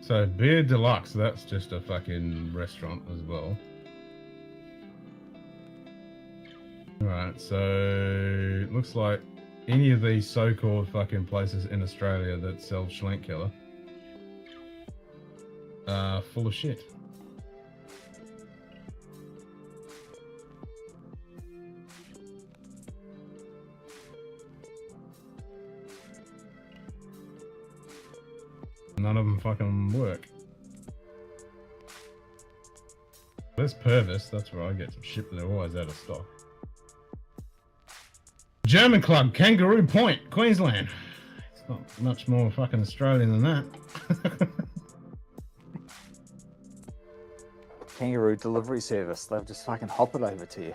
So Beer Deluxe, that's just a fucking restaurant as well. Alright, so it looks like any of these so-called fucking places in Australia that sell Schlenkerla are full of shit. None of them fucking work. There's Purvis, that's where I get some shit, but they're always out of stock. German club, Kangaroo Point, Queensland. It's not much more fucking Australian than that. Kangaroo delivery service. They'll just fucking hop it over to you.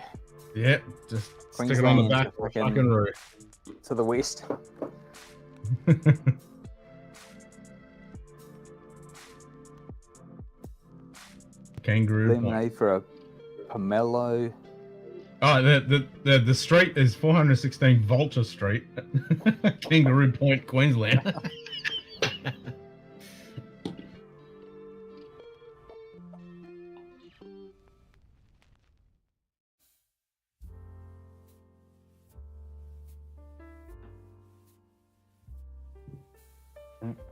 Yep, just stick it on the Queensland back to of the fucking roof. To the west. Kangaroo Point. Lemonade for a pomelo. Oh, the street is 416 Vulture Street, Kangaroo Point, Queensland.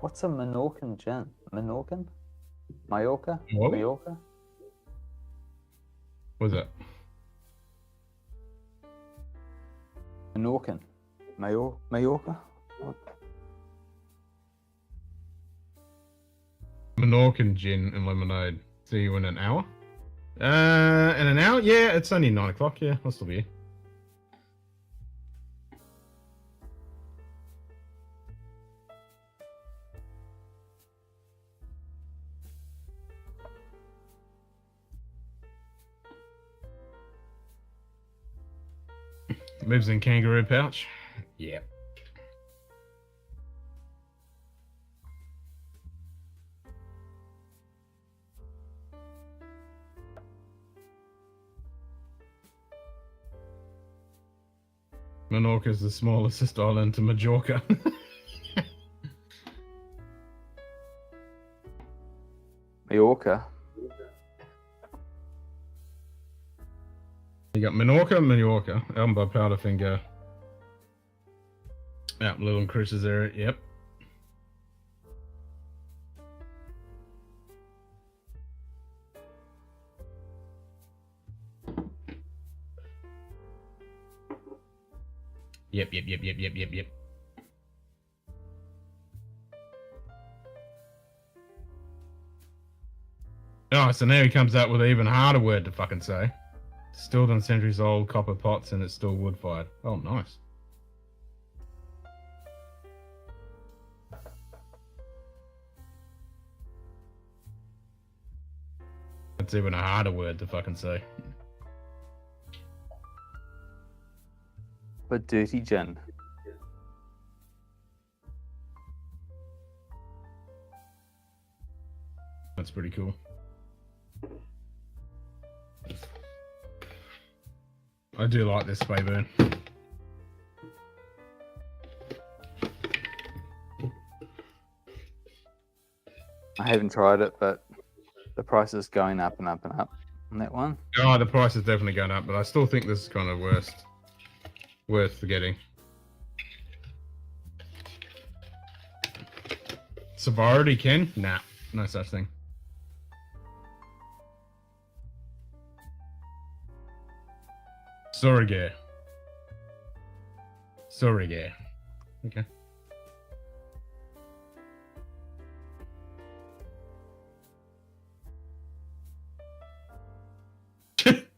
What's a Menorcan gin? Menorcan? Mallorca? What? Mallorca? What's that? Menorcan. Mallorca? What? Menorcan gin and lemonade. See you in an hour? In an hour? Yeah, it's only 9 o'clock. Yeah, I'll still be here. Lives in kangaroo pouch. Yep. Menorca is the smallest island to Majorca. Mallorca? You got Menorca, Mallorca, Elba, Powderfinger. Out in Little and Chris's area, yep. Yep. Oh, so now he comes out with an even harder word to fucking say. Still done centuries old, copper pots, and it's still wood fired. Oh, nice. That's even a harder word to fucking say. for dirty gin. That's pretty cool. I do like this spray burn. I haven't tried it, but the price is going up and up and up on that one. Oh, the price is definitely going up, but I still think this is kind of worth getting. Sobriety, Ken? Nah, no such thing. Surrogate. Okay.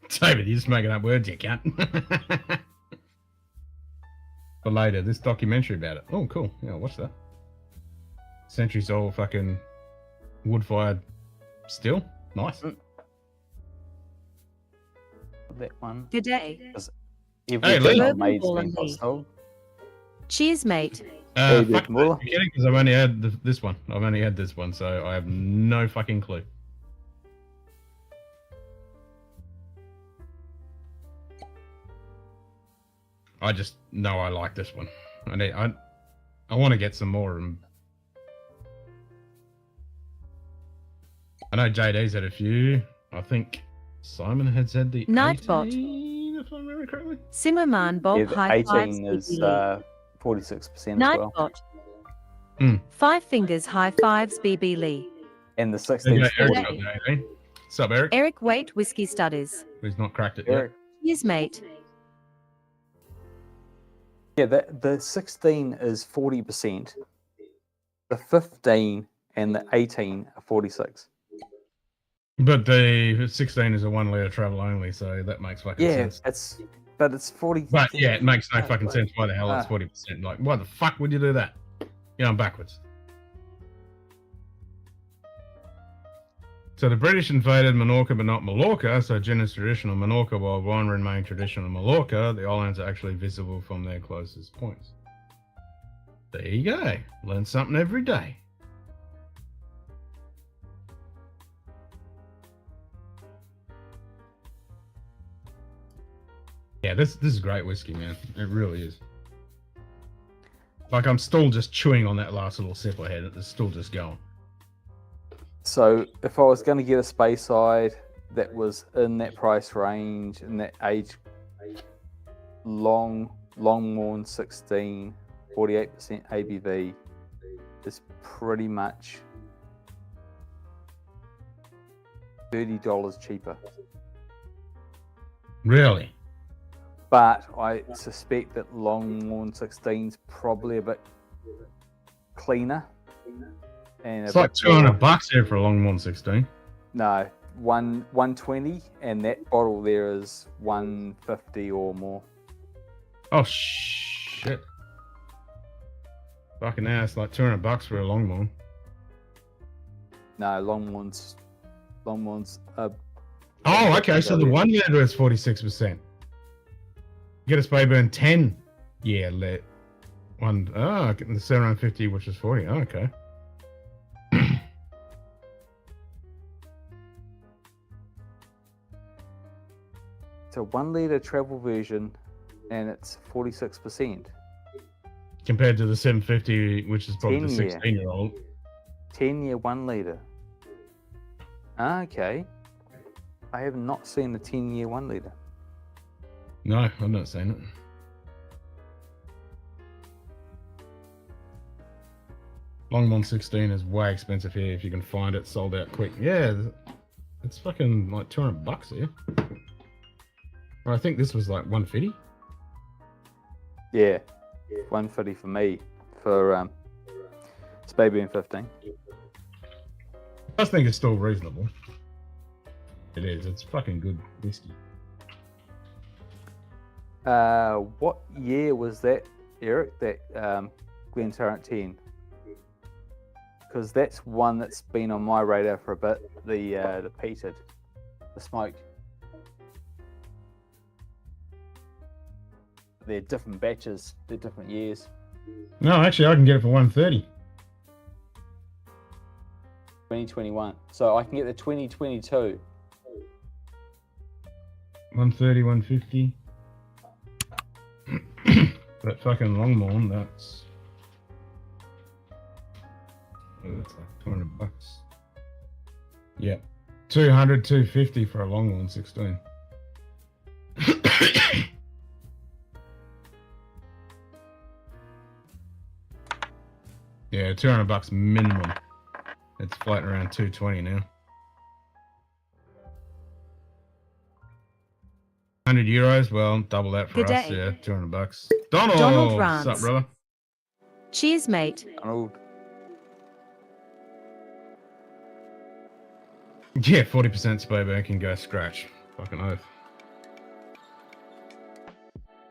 David, you're just making up words, you cunt. For later, this documentary about it. Oh, cool. Yeah, watch that. Centuries old fucking wood-fired still. Nice. That one. Good day. Everything Lee. I made's Ball been and Lee. hostile. Cheers, mate. Hey, Fuck, Big Muller. I'm kidding, because I've only had this one. I've only had this one, so I have no fucking clue. I just know I like this one. I want to get some more. I know JD's had a few. I think Simon has had the Nightbot. 18, if I remember correctly. Simmerman Bob Yeah, the high fives. 18 is 46% as well. Nightbot. 5 fingers high fives BB Lee. And the There 16 you is go, Eric's 40. up there, eh? What's up, Eric? Eric Waite Whiskey Studies. Who's not cracked it Eric. Cheers, mate. Yeah, the 16 is 40%. The 15 and the 18 are 46. yet. But the 16 is a 1 litre travel only, so that makes fucking Yeah, sense. it's 40. But yeah, it makes no Ah, fucking like, sense why the hell it's ah. 40%. Like, why the fuck would you do that? You know, I'm backwards. So the British invaded Minorca, but not Mallorca. So gin is traditional Minorca, while wine remained traditional Mallorca. The islands are actually visible from their closest points. There you go. Learn something every day. Yeah, this is great whiskey, man. It really is. Like, I'm still just chewing on that last little sip I had. It's still just going. So if I was going to get a Speyside that was in that price range, in that age, Longmorn 16, 48% ABV, is pretty much $30 cheaper. Really? But I suspect that Longmorn 16 is probably a bit cleaner. And It's a like bit more- $200 here for a Longmorn 16. No, 120, and that bottle there is 150 or more. Oh, shit. Fucking hell, it's like $200 for a Longmorn. No, Longmorn's Oh, okay, so the 1 litre is 46%. You get a spray burn 10 year lit. The 750, which is 40. Oh, okay. it's a 1 litre travel version, and it's 46%. Compared to the 750, which is probably the 10 year. 16-year-old. 10-year 1 litre. Okay. I have not seen the 10-year 1 litre. No, I've not seen it. Longmorn 16 is way expensive here if you can find it sold out quick. Yeah, it's fucking like $200 here. Or I think this was like 150. Yeah. 150 for me for Spayburn 15. I think it's still reasonable. It is. It's fucking good whiskey. What year was that, Eric? That Glentarrant 10? Because that's one that's been on my radar for a bit. The peated, the smoke. they're different batches, they're different years. No, actually, I can get it for 130. 2021. So I can get the 2022. 130, 150. That fucking Longmorn, that's like 200 bucks. Yeah. 200, 250 for a Longmorn 16. Yeah, 200 bucks minimum. It's floating around 220 now. 100 euros, well, double that for Good us. day. Yeah, 200 bucks. Donald, Donald what's up, Drams. brother? Cheers, mate. Donald. Yeah, 40% Spayback can go scratch. Fucking oath.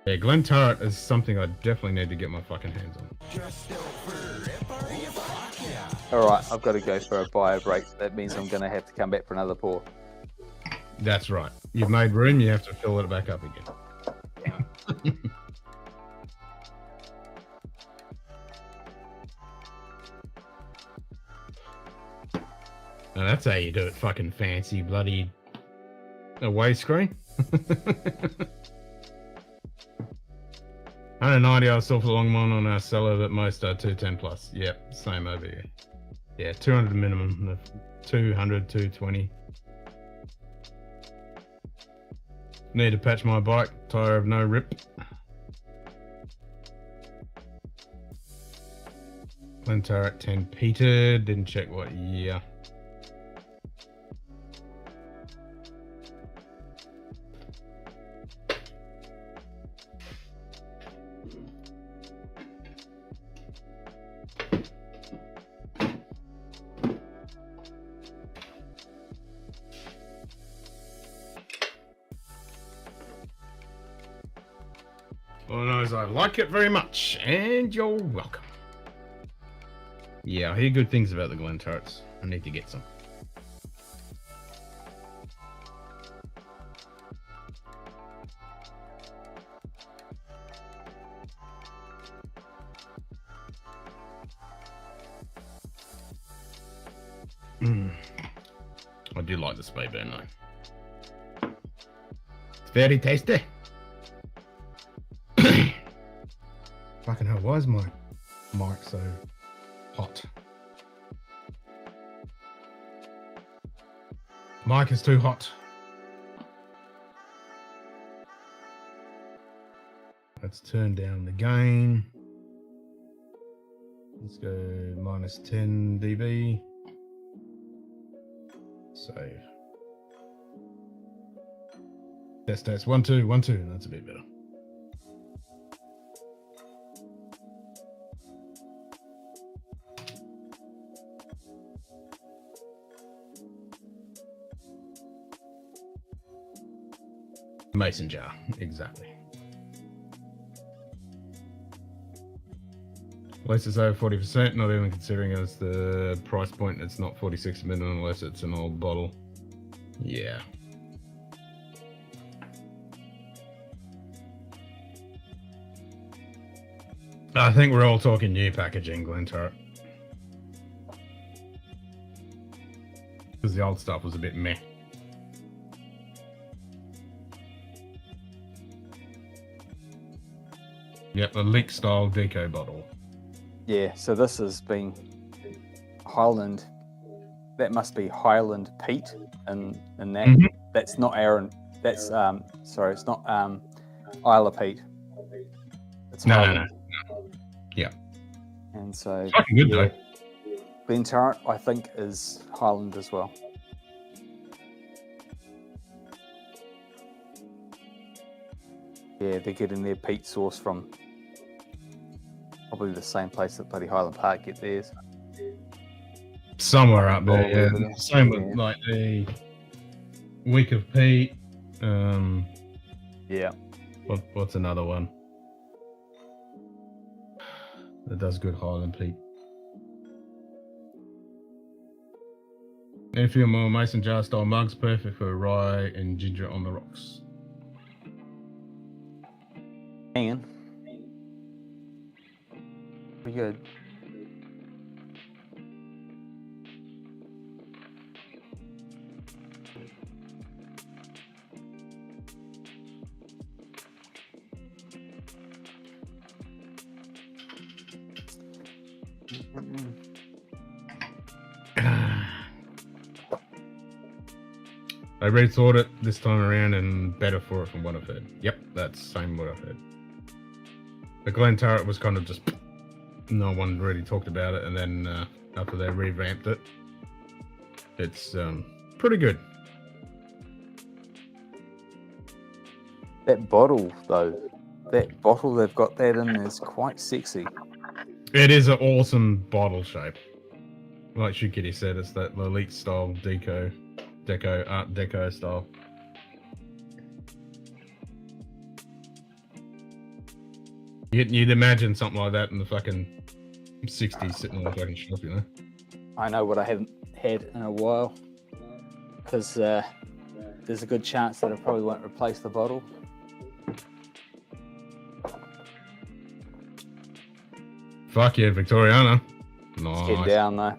Yeah, Glen Turret is something I definitely need to get my fucking hands on. Alright, I've got to go for a bio break. That means I'm going to have to come back for another pour. That's right. You've made room, you have to fill it back up again. Now that's how you do it, fucking fancy bloody away screen. 190 I saw for the Longmorn on our cellar, but most are 210 plus. Yep, same over here. Yeah, 200 minimum, 200, 220. Need to patch my bike, tire of no rip. Glentarret 10 Peter, didn't check what year. All I know is I like it very much, and you're welcome. Yeah, I hear good things about the Glen Turrets. I need to get some. I do like the Spayburn though. It's very tasty. Fucking hell, why is my mic so hot? Mic is too hot. Let's turn down the gain. Let's go minus 10 dB. Save. Test. 1, 2, 1, 2. That's a bit better. Mason jar, exactly. Unless it's over 40%, not even considering as the price point, it's not 46 minimum unless it's an old bottle. Yeah. I think we're all talking new packaging, Glen Turret. Because the old stuff was a bit meh. Yep, a leak style deco bottle. Yeah, so this has been Highland. That must be Highland Peat in that. Mhm. That's not Aaron. That's sorry, it's not Isla Peat. It's No. Highland. Yeah. And so Fucking good though. Glen Turret, I think, is Highland as well. Yeah, they're getting their peat source from probably the same place that bloody Highland Park get theirs. Somewhere up there, yeah. Yeah. Same with like the Week of Peat. Yeah. What's another one that does good Highland Peat? And a few more mason jar style mugs, perfect for rye and ginger on the rocks. Hanging. Pretty good. I rethought it this time around and better for it from what I've heard. Yep, that's same what I've heard. The Glen Turret was kind of just no one really talked about it, and then after they revamped it, it's pretty good. That bottle though, that bottle they've got that in is quite sexy. It is an awesome bottle shape. Like Shukity said, it's that elite style Art Deco style. You'd imagine something like that in the fucking 60s sitting in the fucking shop, you know? I know what I haven't had in a while, because there's a good chance that I probably won't replace the bottle. Fuck yeah, Victoriana. Let's get Nice. down though.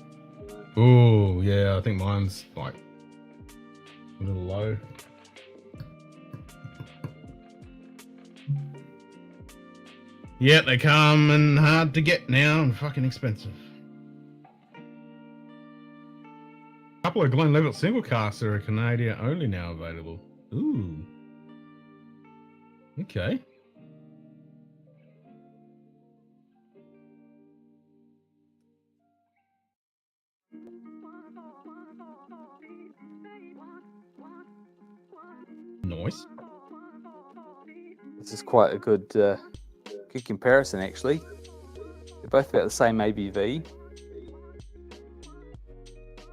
Ooh, yeah, I think mine's like a little low. Yeah, they come and hard to get now and fucking expensive. A couple of Glenlivet single casks are Canadian only now available. Ooh. Okay. Nice. This is quite a good good comparison actually. They're both about the same ABV.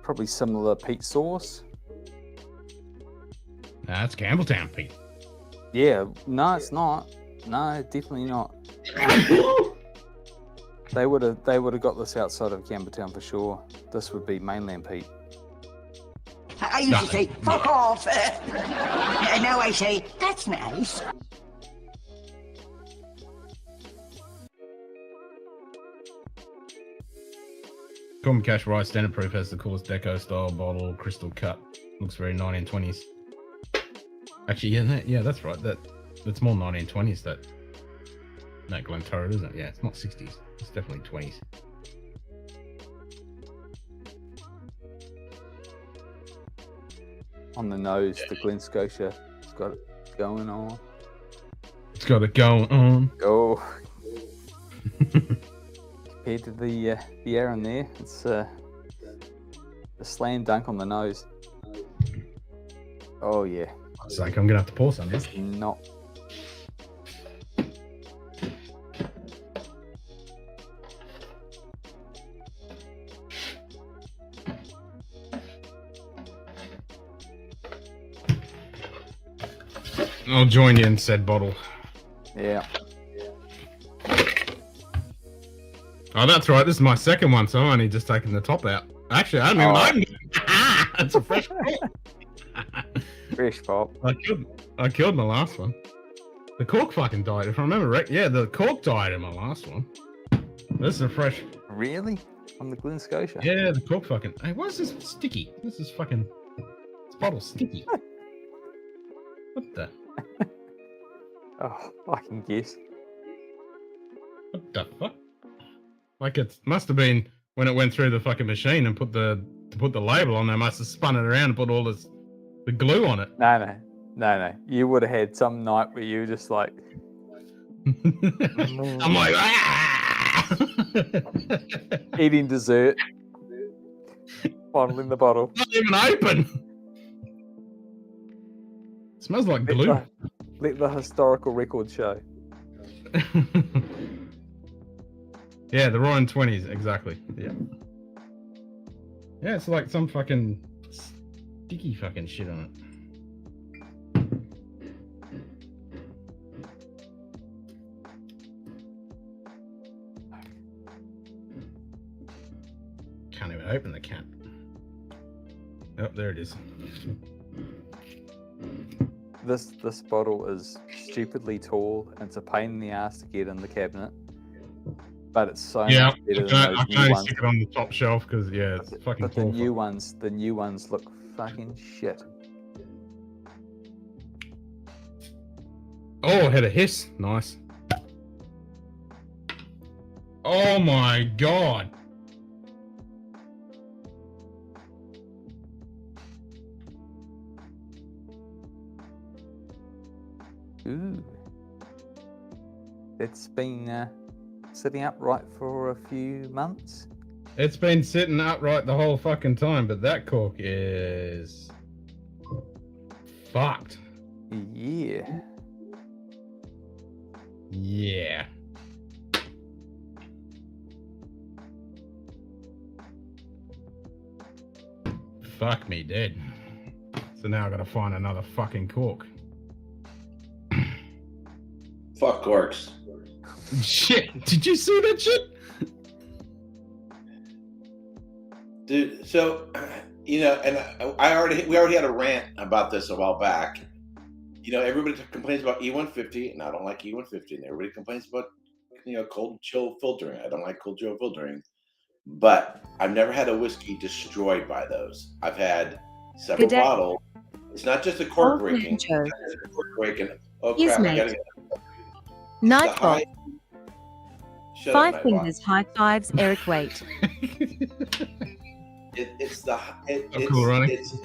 Probably similar peat source. That's Campbelltown, Pete. Yeah, no, it's not. No, definitely not. They would have got this outside of Campbelltown for sure. This would be mainland peat. I used to say, fuck off. And now I say, that's nice. Common Cash Rice Standard Proof has the coolest deco style bottle, crystal cut. Looks very 1920s. Actually, yeah, that's right. That's more 1920s. That Glen Turret, isn't it? Yeah, it's not 60s. It's definitely 20s. On the nose, the Glen Scotia. It's got it going on. It's got it going on. Oh. Compared to the Aaron there, it's a slam dunk on the nose. Oh yeah. It's like I'm gonna have to pour some. It's not. I'll join you in said bottle. Yeah. Oh, that's right. This is my second one, so I'm only just taking the top out. Actually, I don't even know. It's a fresh pop. Fresh pop. I killed my last one. The cork fucking died. If I remember right, yeah, the cork died in my last one. This is a fresh. Really? On the Glen Scotia? Yeah, the cork fucking. Hey, why is this sticky? This is fucking. This bottle's sticky. What the? Oh, I can guess. What the fuck? Like it must have been when it went through the fucking machine and put the label on. They must have spun it around and put all the glue on it. No. You would have had some night where you were just like. I'm like, ah! Eating dessert, bottle in the bottle. Not even open. It smells like glue. Let the historical record show. Yeah, the Roaring 20s, exactly. Yeah. Yeah, it's like some fucking sticky fucking shit on it. Can't even open the can. Oh, there it is. This bottle is stupidly tall and it's a pain in the ass to get in the cabinet. But it's so Yeah, much better than I those can new only ones. stick it on the top shelf because it's fucking. But the new ones look fucking shit. Oh, had a hiss. Nice. Oh my god. Ooh. It's been sitting upright for a few months. It's been sitting upright the whole fucking time, but that cork is fucked. Yeah. Yeah. Fuck me dead. So now I gotta find another fucking cork. Fuck corks. Shit, did you see that shit? Dude, so, you know, and we already had a rant about this a while back. You know, everybody complains about E150, and I don't like E150, and everybody complains about, you know, cold chill filtering. I don't like cold chill filtering, but I've never had a whiskey destroyed by those. I've had several Good day. bottles. It's not just a cork Old breaking. Man Joe. It's a cork breaking. Oh Yes, crap! I mate. gotta get the Nightbot. high. Shut Five up, Nightbot. fingers, high fives, Eric Waite. It's cool, Ronnie. it's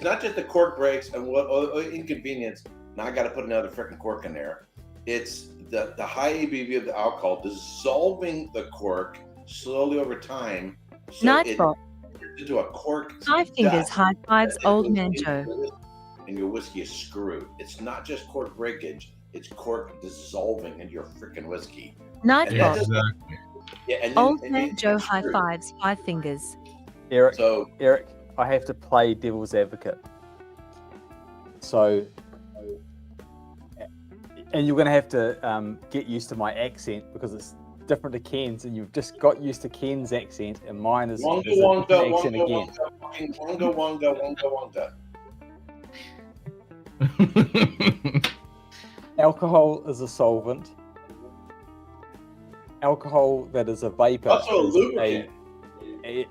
not just the cork breaks and what inconvenience. Now I got to put another freaking cork in there. It's the high ABV of the alcohol dissolving the cork slowly over time. So Nightbot. it turns into a cork. Five fingers, dust high fives, that Old goes Man into Joe. your whiskey, and your whiskey is screwed. It's not just cork breakage. It's cork dissolving into your freaking whiskey. Nightbot. Exactly. Yeah, and Old then Man it's Joe, high screwed. fives, five fingers. Eric, So I have to play devil's advocate. So, and you're going to have to get used to my accent because it's different to Ken's, and you've just got used to Ken's accent, and mine is a different accent again. Wonga. Alcohol is a solvent. Alcohol that is a vapor. Also a is lubricant.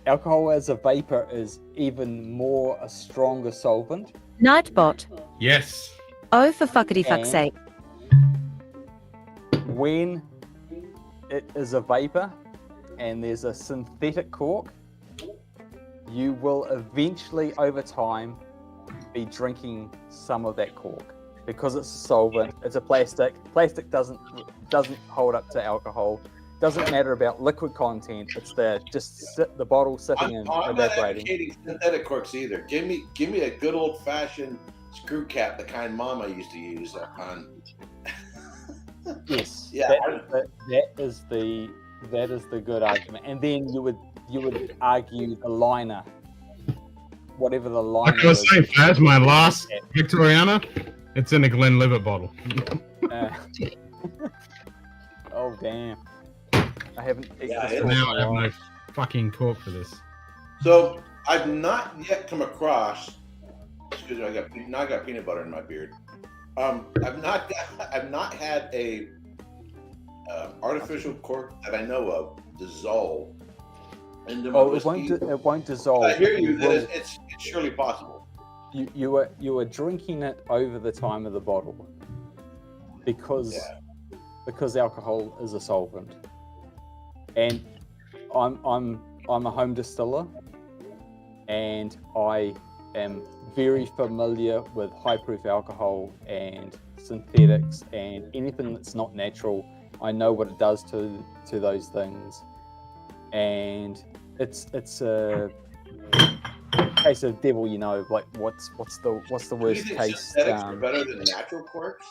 Alcohol as a vapor is even more a stronger solvent. Nightbot. Yes. Oh, for fuckity fuck's And- sake. When it is a vapor and there's a synthetic cork, you will eventually, over time, be drinking some of that cork because it's a solvent. It's a plastic. Plastic doesn't hold up to alcohol. Doesn't matter about liquid content. It's the bottle sitting and I'm not evaporating. advocating synthetic corks either. Give me a good old fashioned screw cap, the kind Mama used to use on. Yes, Yeah. that is the good argument. And then you would argue the liner, whatever the liner. Like I was is. saying, Faz, my last Victoriana, it's in a Glenlivet bottle. Oh damn! I haven't. Yeah, this it- for Now a I have while. no fucking cork for this. So I've not yet come across. Excuse me, I got peanut butter in my beard. I've not had a artificial cork that I know of dissolve into my Oh, whiskey. it won't dissolve. I hear you. will- That it's surely possible. You are drinking it over the time of the bottle because alcohol is a solvent, and I'm a home distiller, and I am very familiar with high proof alcohol and synthetics and anything that's not natural. I know what it does to those things, and it's a case of devil, you know, like what's the Do you worst think case? synthetics are better than natural corks?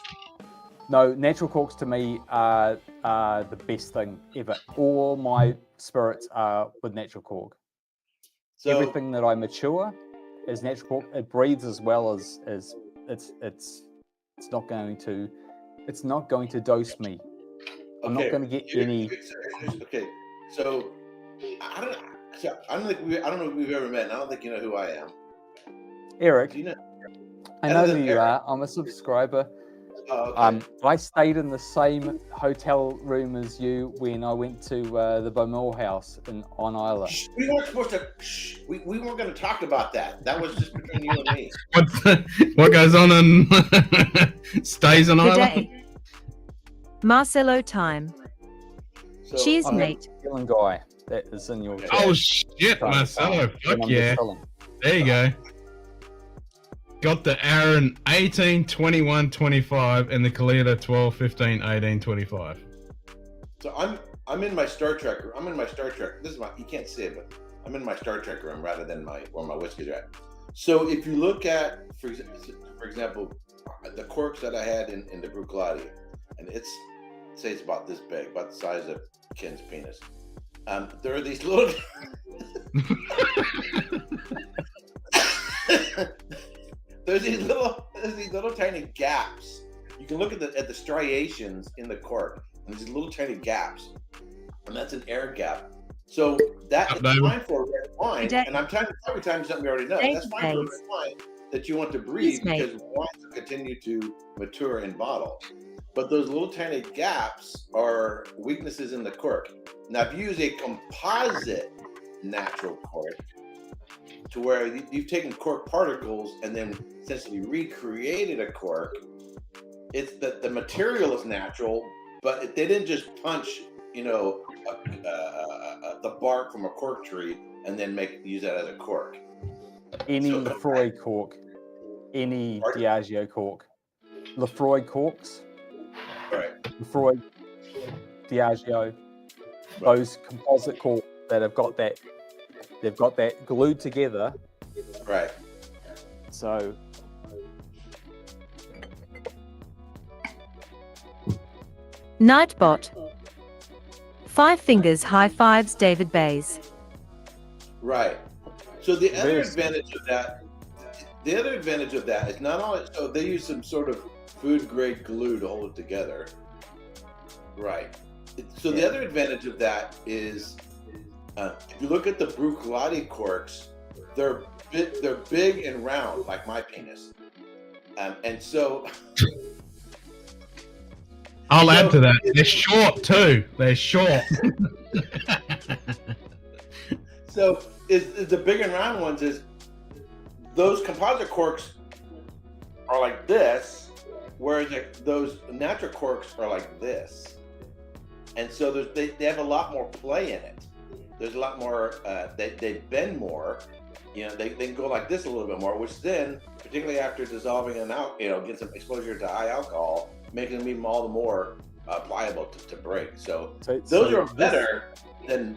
No, natural corks to me are the best thing ever. All my spirits are with natural cork. So Everything that I mature is natural cork. It breathes as well as it's not going to dose me. I'm not going to get any. Okay, so I don't know if we've ever met. And I don't think you know who I am. Eric, Do you know? I know Other who than you Eric. are. I'm a subscriber. Oh, okay. I stayed in the same hotel room as you when I went to the Beaumont house on Isla. Shh, we weren't supposed to. Shh, we weren't going to talk about that. That was just between you and me. What goes on and stays on Good island? day. Marcelo time. So, Cheers, I'm mate. the Zealand guy that is in your chat. Oh shit, Marcelo! And Fuck I'm yeah! just telling. There you go. Got the Aaron 18, 21, 25, and the Kalita 12, 15, 18, 25. So I'm in my Star Trek room. I'm in my Star Trek. This is my, you can't see it, but I'm in my Star Trek room rather than where my whiskeys are at. So if you look at, for example, the corks that I had in the Bruichladdich, and say it's about this big, about the size of Ken's penis. There are these little there's these little tiny gaps. You can look at the striations in the cork, and there's these little tiny gaps, and that's an air gap. So that is fine for a red wine, and I'm trying to tell you something you already know. That's fine for a red wine that you want to breathe because wines will continue to mature in bottle. But those little tiny gaps are weaknesses in the cork. Now, if you use a composite natural cork, to where you've taken cork particles and then essentially recreated a cork, it's that the material is natural, but they didn't just punch, the bark from a cork tree and then use that as a cork. Any Lefroy cork, any Diageo cork, Lefroy corks, right? Lefroy, Diageo, those composite corks that have got that. They've got that glued together. Right. So. Nightbot. 5 fingers high fives, David Bays. Right. So the other advantage of that is not only, so they use some sort of food grade glue to hold it together. Right. So the other advantage of that is, if you look at the Bruichladdich corks, they're big and round like my penis, and so I'll add to that. They're short too. They're short. So is the big and round ones is those composite corks are like this, whereas those natural corks are like this, and so they have a lot more play in it. There's a lot more, they bend more, they can go like this a little bit more, which then, particularly after dissolving and out, get some exposure to high alcohol, making them even all the more pliable to break. So those are better than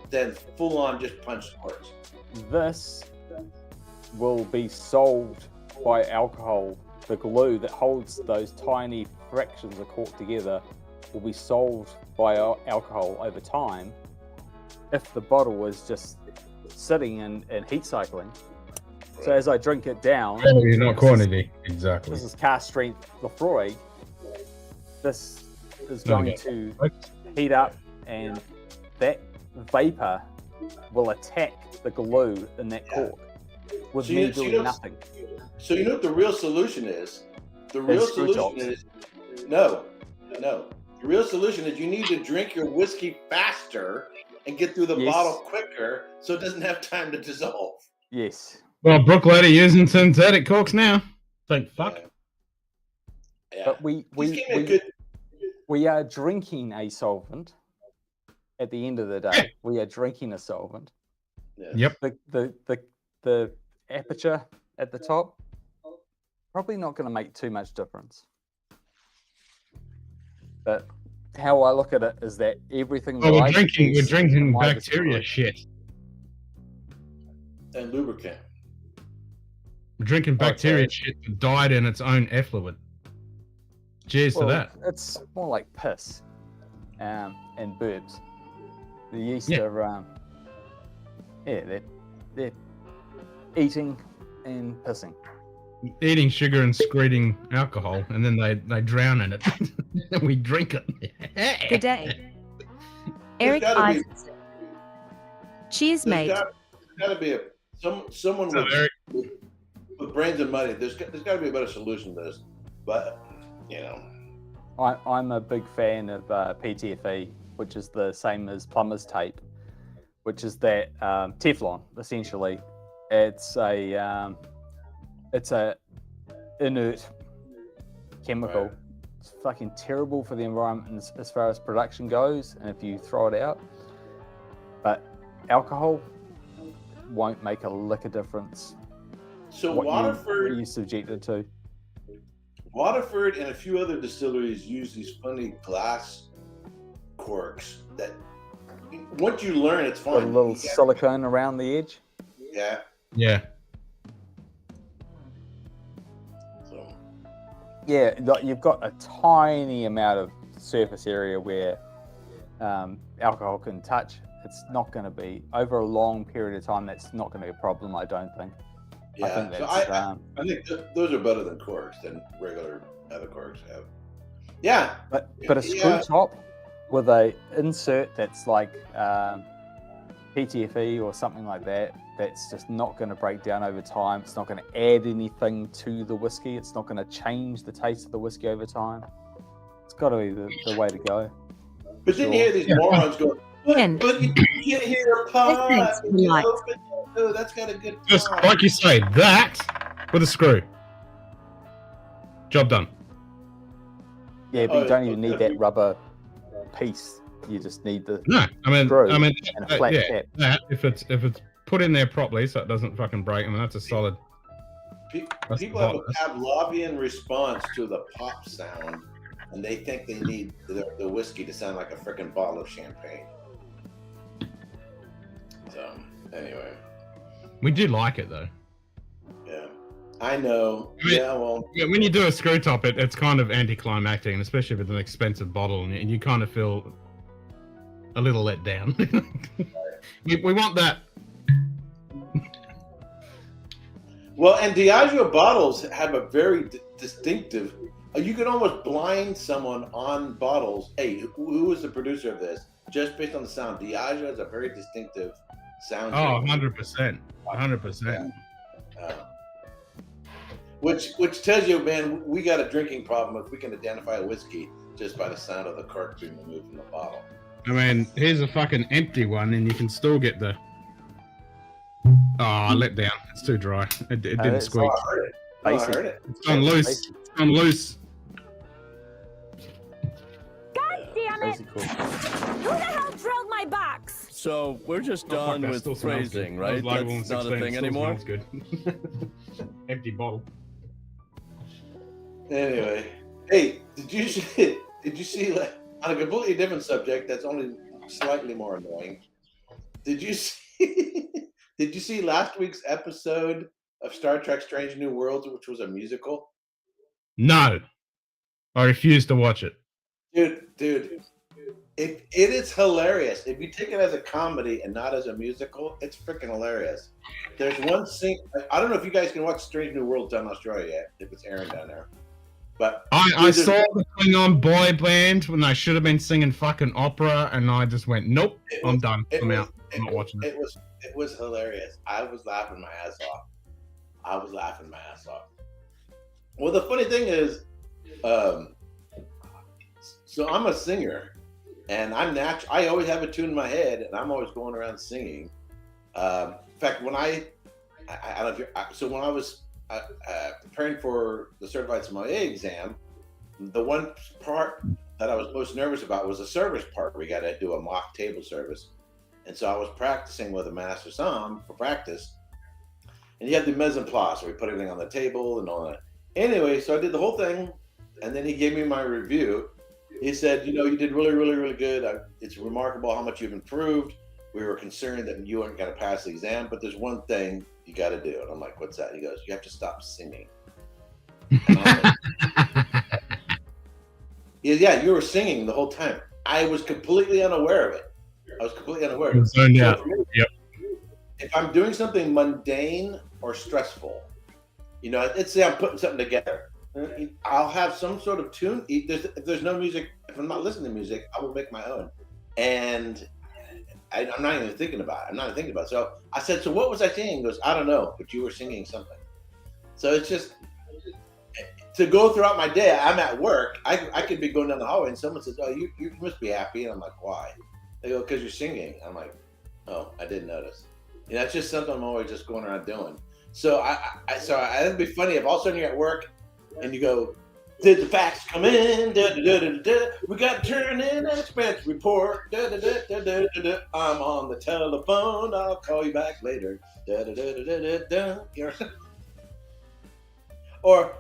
full-on just punch corks. This will be solved by alcohol. The glue that holds those tiny fractions of cork together will be solved by alcohol over time. If the bottle was just sitting and heat cycling. So as I drink it down, not quantity, exactly. This is cast strength Lefroy. This is going to heat up, and that vapor will attack the glue in that cork with me doing nothing. So you know what the real solution is? The real solution is no. The real solution is you need to drink your whiskey faster and get through the bottle quicker so it doesn't have time to dissolve. Yes. Well, Bruichladdich using synthetic corks now. Thank fuck. Yeah. But we are drinking a solvent. At the end of the day, we are drinking a solvent. Yep. The aperture at the top probably not going to make too much difference. But how I look at it is that everything. Well, we're drinking bacteria shit. And lubricant. We're drinking bacteria shit that died in its own effluent. Cheers to that. It's more like piss and burps. The yeast are, they're eating and pissing. Eating sugar and excreting alcohol, and then they drown in it. And we drink it. Good day. Eric Isaacson. Cheers, mate. There's got to be someone with brains and money. There's got to be a better solution to this. But, I'm a big fan of PTFE, which is the same as plumber's tape, which is that Teflon essentially. It's a inert chemical. Right. It's fucking terrible for the environment as far as production goes, and if you throw it out. But alcohol won't make a lick of difference. So what Waterford, you subjected to. Waterford and a few other distilleries use these funny glass corks that once you learn, it's fine. Got a little silicone around the edge. Yeah. Yeah. So Yeah, like you've got a tiny amount of surface area where alcohol can touch. It's not going to be over a long period of time. That's not going to be a problem, I don't think. yeah, I think so that's, I think those are better than corks than regular other corks have. Yeah, but a screw top with a insert that's like PTFE or something like that. That's just not going to break down over time. It's not going to add anything to the whiskey. It's not going to change the taste of the whiskey over time. It's got to be the way to go. but then you hear these morons go, And- but you can't hear your pot. Thanks, You Mike. open it. Oh, that's got a good Just pot. like you say, that with a screw. Job done. Yeah, but you don't even need that rubber piece. You just need the No, screw I mean, and a flat yeah, cap. that if it's put in there properly, so it doesn't fucking break. I mean, that's a solid. That's People the have lobbying response to the pop sound, and they think they need the whiskey to sound like a freaking bottle of champagne. So, anyway, We do like it though. yeah, I know. I mean- Yeah, well, Yeah, when you do a screw top, it's kind of anticlimactic, and especially if it's an expensive bottle, and you kind of feel a little let down. we want that. well, and Diageo bottles have a very distinctive. You can almost blind someone on bottles. Hey, who was the producer of this? Just based on the sound, Diageo has a very distinctive sound. Oh, to it. 100%. 100%. Which tells you, man, we got a drinking problem if we can identify a whiskey just by the sound of the cork being removed from the bottle. I mean, here's a fucking empty one, and you can still get the. Oh, let down. It's too dry. It didn't it's- squeak. I heard it. Oh, I Basic. heard it. It's gone loose. It's gone loose. Crazy cool. Who the hell drilled my box? So we're just Oh, fuck, done that with still smells phrasing, good. right? That was That's labeled not a 16, thing still anymore. smells good. Empty bottle. Anyway, hey, did you see like, on a completely different subject that's only slightly more annoying? Did you see last week's episode of Star Trek: Strange New Worlds, which was a musical? No, I refuse to watch it. Dude, it is hilarious. If you take it as a comedy and not as a musical, it's freaking hilarious. There's one scene. I don't know if you guys can watch Strange New Worlds down in Australia yet, if it's airing down there. But I there's- saw the Klingon boy band when they should have been singing fucking opera, and I just went, nope, It I'm was- done. it I'm was- out. I'm not watching it. It was hilarious. I was laughing my ass off. Well, the funny thing is, so I'm a singer, and I always have a tune in my head, and I'm always going around singing. In fact, when I don't know if you're, when I was preparing for the certified sommelier exam, the one part that I was most nervous about was the service part. We got to do a mock table service. And so I was practicing with a master somm for practice. And you have the mise en place, where we put everything on the table and all that. Anyway, so I did the whole thing, and then he gave me my review. He said, you did really, really, really good. It's remarkable how much you've improved. We were concerned that you weren't going to pass the exam, but there's one thing you got to do. And I'm like, what's that? He goes, you have to stop singing. And I'm like, yeah, you were singing the whole time. I was completely unaware of it. Zoned out. For me, Yep. if I'm doing something mundane or stressful, let's say I'm putting something together, I'll have some sort of tune. If there's no music, if I'm not listening to music, I will make my own. And I'm not even thinking about it. So I said, so what was I singing? He goes, I don't know, but you were singing something. So it's just, to go throughout my day. I'm at work. I could be going down the hallway and someone says, "Oh, you must be happy," and I'm like, "Why?" They go, "Because you're singing." I'm like, "Oh, I didn't notice." You know, it's just something I'm always just going around doing. So it'd be funny if all of a sudden you're at work and you go, "Did the facts come in? Da, da, da, da, da. We got to turn in an expense report. Da, da, da, da, da, da, da. I'm on the telephone. I'll call you back later." Da, da, da, da, da, da. Or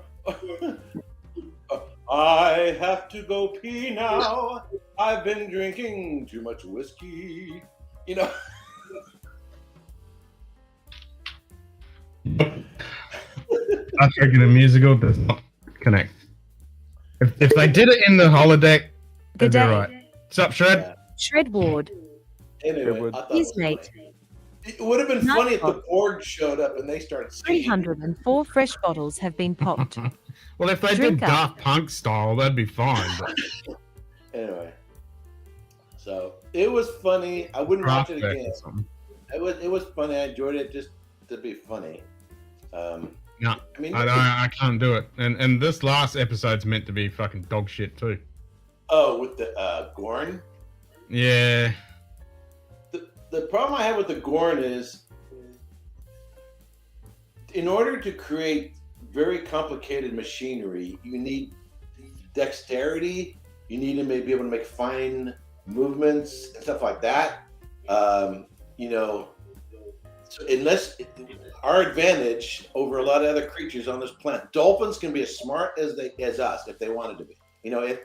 "I have to go pee now. I've been drinking too much whiskey." You know. I reckon the musical does not connect. If they did it in the holodeck, Good that'd be day. right. What's up, Shred? Yeah. Shred Ward. Anyway, I thought His it was mate. funny. It would have been Night funny if the Bob. board showed up and they started singing. 304 fresh bottles have been popped. Well, if they Drink did up. Daft Punk style, that'd be fine. But Anyway, so it was funny. I wouldn't watch it Kraftwerk again. or something. It was funny. I enjoyed it just to be funny. No, I mean, I can't do it. And this last episode's meant to be fucking dog shit too. oh, with the Gorn. Yeah. The problem I have with the Gorn is, in order to create very complicated machinery, you need dexterity. You need to be able to make fine movements and stuff like that. You know, so unless our advantage over a lot of other creatures on this planet, dolphins can be as smart as us if they wanted to be. You know,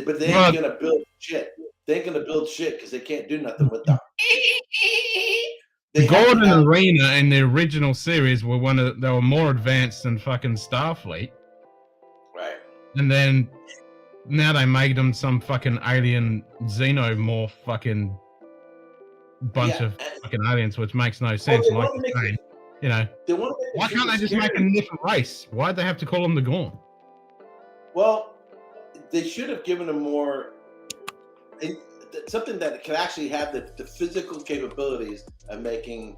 but they ain't gonna build shit. They ain't gonna build shit because they can't do nothing with them. The Gordon Arena in the original series were they were more advanced than fucking Starfleet. Right. And then now they made them some fucking alien xenomorph fucking bunch of fucking aliens, which makes no sense. they Like wanna you're saying, you know, why can't they just make a different race? Why'd they have to call them the Gorn? Well, they should have given them more. Something that can actually have the physical capabilities of making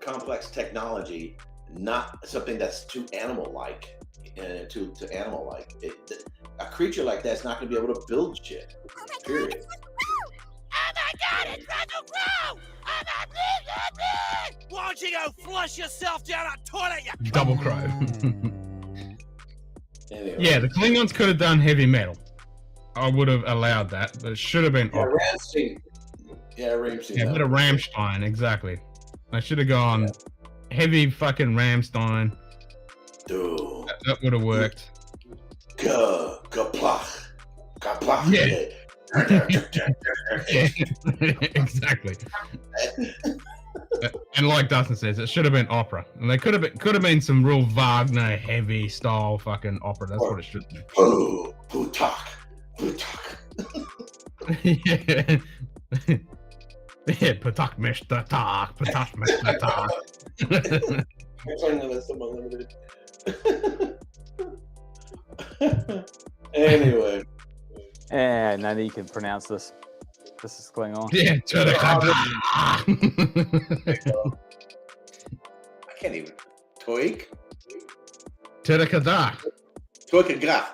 complex technology, not something that's too animal-like. To animal-like. A creature like that's not going to be able to build shit. Period. Oh my god, it's Russell Crowe! Oh my god! Why don't you go flush yourself down a toilet, you Double Crow. Anyway. Yeah, the Klingons could have done heavy metal. I would have allowed that, but it should have been opera. Ramstein. Yeah, Ramstein. Yeah, a bit of Rammstein, exactly. I should have gone heavy fucking Rammstein. Dude. That would have worked. Kaplach. Kaplach. Yeah. Yeah. Exactly. And like Dustin says, it should have been opera. And they could have been some real Wagner heavy style fucking opera. That's what it should be. Oh, Putak. Putak. Yeah. Yeah, Patak Mr. Tak, Patak Mr. Tak. Anyway. And none of you can pronounce this. This is Klingon. Yeah, I can't even. Toik? Terakada. Toikagaf.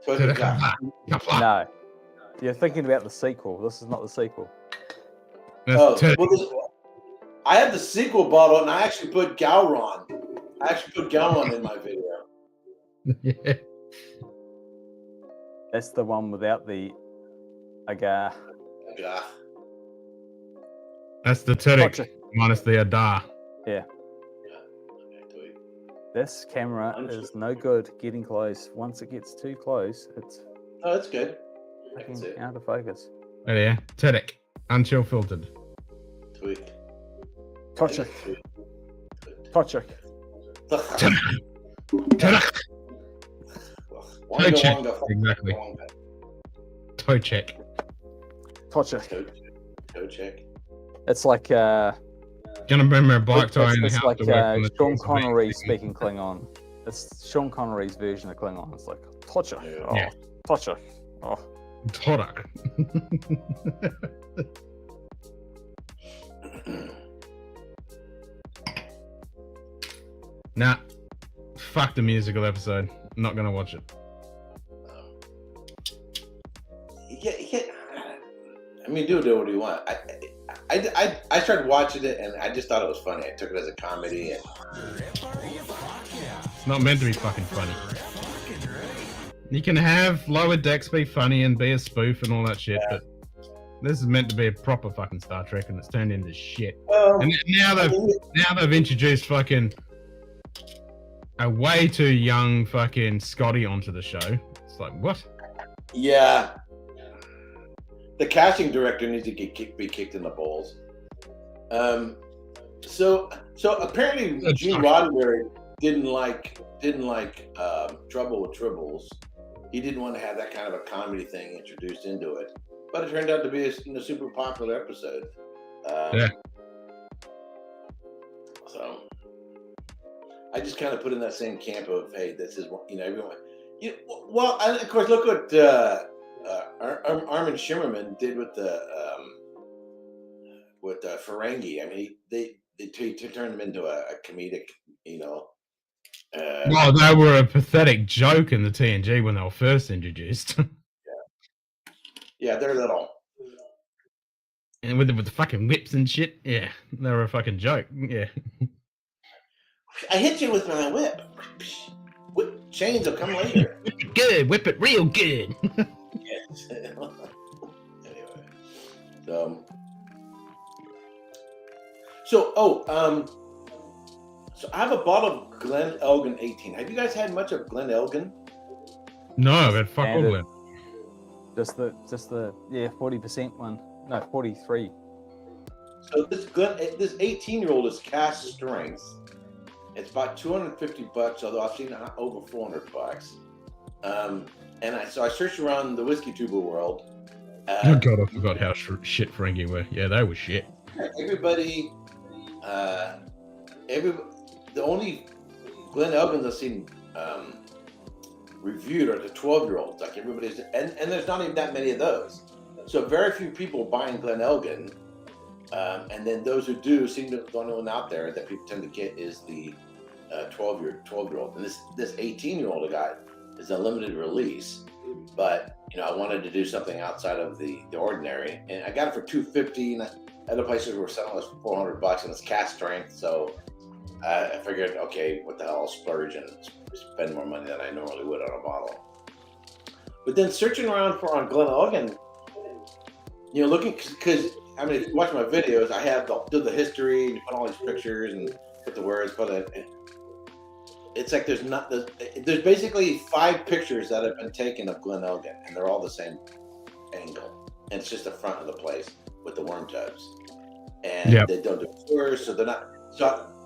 Toikagaf. No. You're thinking about the sequel. This is not the sequel. Oh, well, I have the sequel bottle, and I actually put Gowron. In my video. Yeah. That's the one without the agar. Yeah. That's the Turek Gotcha. minus the Adar. Yeah. This camera is no good getting close. Once it gets too close, it's Oh, that's good. I can see it. out of focus. Oh yeah, Turek, unchill filtered. Tweak. Tochik. Tochik. Turek. Toe check. Exactly. Toe check. Tochik. Toe check. It's like Gonna remember a bike tire in the it's house like to work on the Sean tools of Connery it. speaking Klingon. It's Sean Connery's version of Klingon. It's like Tochik. Oh, Yeah. Tochik. Oh. Torak. Nah, Fuck the musical episode. I'm not gonna watch it. I mean, do what you want. I started watching it and I just thought it was funny. I took it as a comedy. And... It's not meant to be fucking funny. You can have Lower Decks be funny and be a spoof and all that shit, but this is meant to be a proper fucking Star Trek, and it's turned into shit. And now they've introduced fucking a way too young fucking Scotty onto the show. It's like, what? Yeah. The casting director needs to be kicked in the balls. So apparently Gene Roddenberry didn't like Trouble with Tribbles. He didn't want to have that kind of a comedy thing introduced into it, but it turned out to be a super popular episode. So I just kind of put in that same camp of, hey, this is what everyone. Well, of course, look what Armin Shimmerman did with Ferengi. I mean, they turned him into a comedic, Well, they were a pathetic joke in the TNG when they were first introduced. Yeah, they're little. And with the fucking whips and shit, yeah, they were a fucking joke. Yeah. I hit you with my whip. Chains will come later. Whip it good, whip it real good. Yes. Anyway, so I have a bottle of Glen Elgin 18. Have you guys had much of Glen Elgin? No, I've had fuck all Glen. Just the 40% one. No, 43. So this 18-year-old is cast strength. It's about $250, although I've seen over $400. And I searched around the whiskey tuber world. Oh god, I forgot how shit Ferengi were. Yeah, they were shit. Everybody, the only Glen Elgins I've seen reviewed are the 12-year-olds. Like everybody's, and there's not even that many of those. So very few people buying Glen Elgin, and then those who do seem to the only one out there that people tend to get is the 12-year-old. And this 18-year-old I got is a limited release, but I wanted to do something outside of the ordinary, and I got it for $250. And other places were selling us for $400, and it's cast strength. So I figured, okay, what the hell, I'll splurge and spend more money than I normally would on a bottle. But then searching around on Glen Elgin, looking, because I mean, if you watch my videos, I have do the history and put all these pictures and put the words, but it's like there's basically 5 pictures that have been taken of Glen Elgin, and they're all the same angle, and it's just the front of the place with the worm tubs, and they don't do tours, so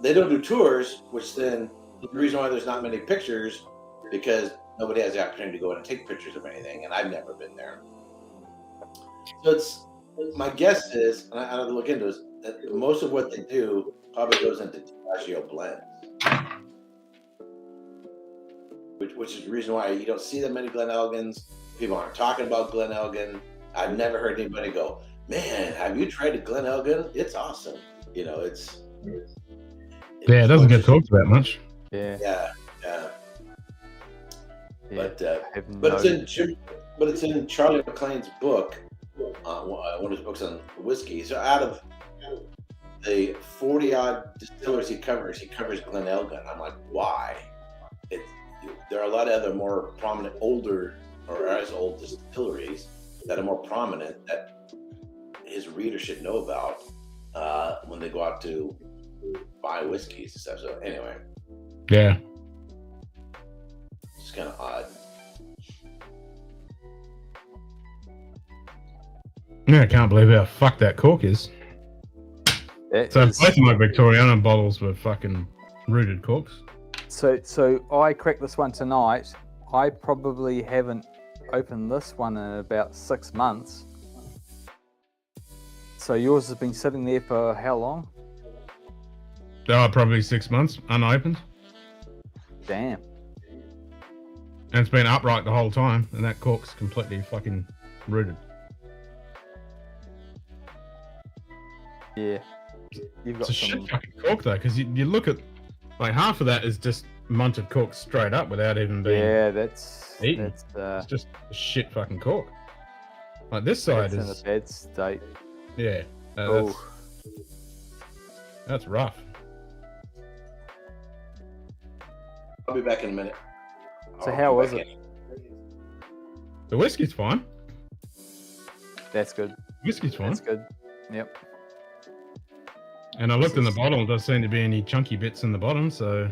they don't do tours, which then the reason why there's not many pictures because nobody has the opportunity to go in and take pictures of anything, and I've never been there. So my guess is, and I have to look into this, that most of what they do probably goes into Diageo blends, which is the reason why you don't see that many Glen Elgins. People aren't talking about Glen Elgin. I've never heard anybody go, man, have you tried a Glen Elgin? It's awesome. It doesn't get talked about much. Yeah. But it's in Charlie McLean's book, one of his books on whiskey. So out of the 40-odd distillers he covers Glen Elgin. I'm like, why? There are a lot of other more prominent, older or as old distilleries that are more prominent that his readers should know about when they go out to buy whiskeys and stuff. So anyway. Yeah. It's kind of odd. Yeah, I can't believe how fucked that cork is. Both of my Victoriana bottles were fucking rooted corks. So I cracked this one tonight. I probably haven't opened this one in about 6 months. So yours has been sitting there for how long? Probably 6 months, unopened. Damn. And it's been upright the whole time, and that cork's completely fucking rooted. Yeah. You've got it's a shit fucking cork though, because you look at, like, half of that is just Munted cork straight up without even being that's eaten. That's It's just a shit fucking cork. Like this side in a is, bad state. yeah, Oh, that's rough. I'll be back in a minute. so I'll how come was back it? in. The whiskey's fine. That's good. Whiskey's fine. That's good. Yep. And I looked in the bottle. There doesn't seem to be any chunky bits in the bottom, so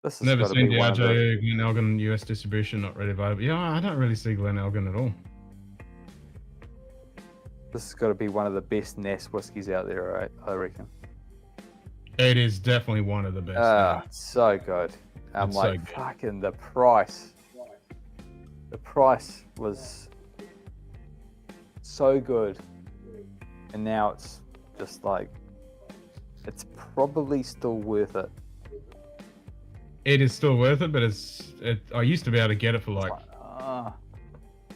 This has never got to seen be one of the. Diageo, Glenelgan US distribution, not really available. Yeah, I don't really see Glenelgan at all. This has got to be one of the best NAS whiskies out there, right? I reckon. It is definitely one of the best. Ah, it's so good. I'm It's so like, good. fucking the price. The price was so good, and now it's just like, it's probably still worth it. It is still worth it, but I used to be able to get it for like Ah.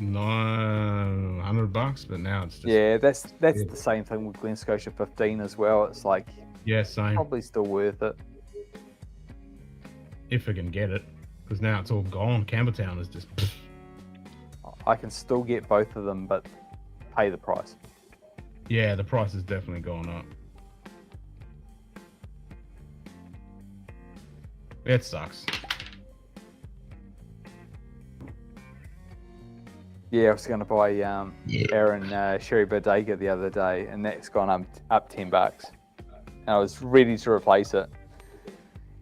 $900, but now it's just Yeah, that's the same thing with Glen Scotia 15 as well. It's like yeah, same. probably still worth it. If I can get it, because now it's all gone. Campbelltown is just. I can still get both of them, but pay the price. Yeah, the price has definitely gone up. It sucks. Yeah, I was going to buy Aaron Sherry Bodega the other day, and that's gone up $10. And I was ready to replace it.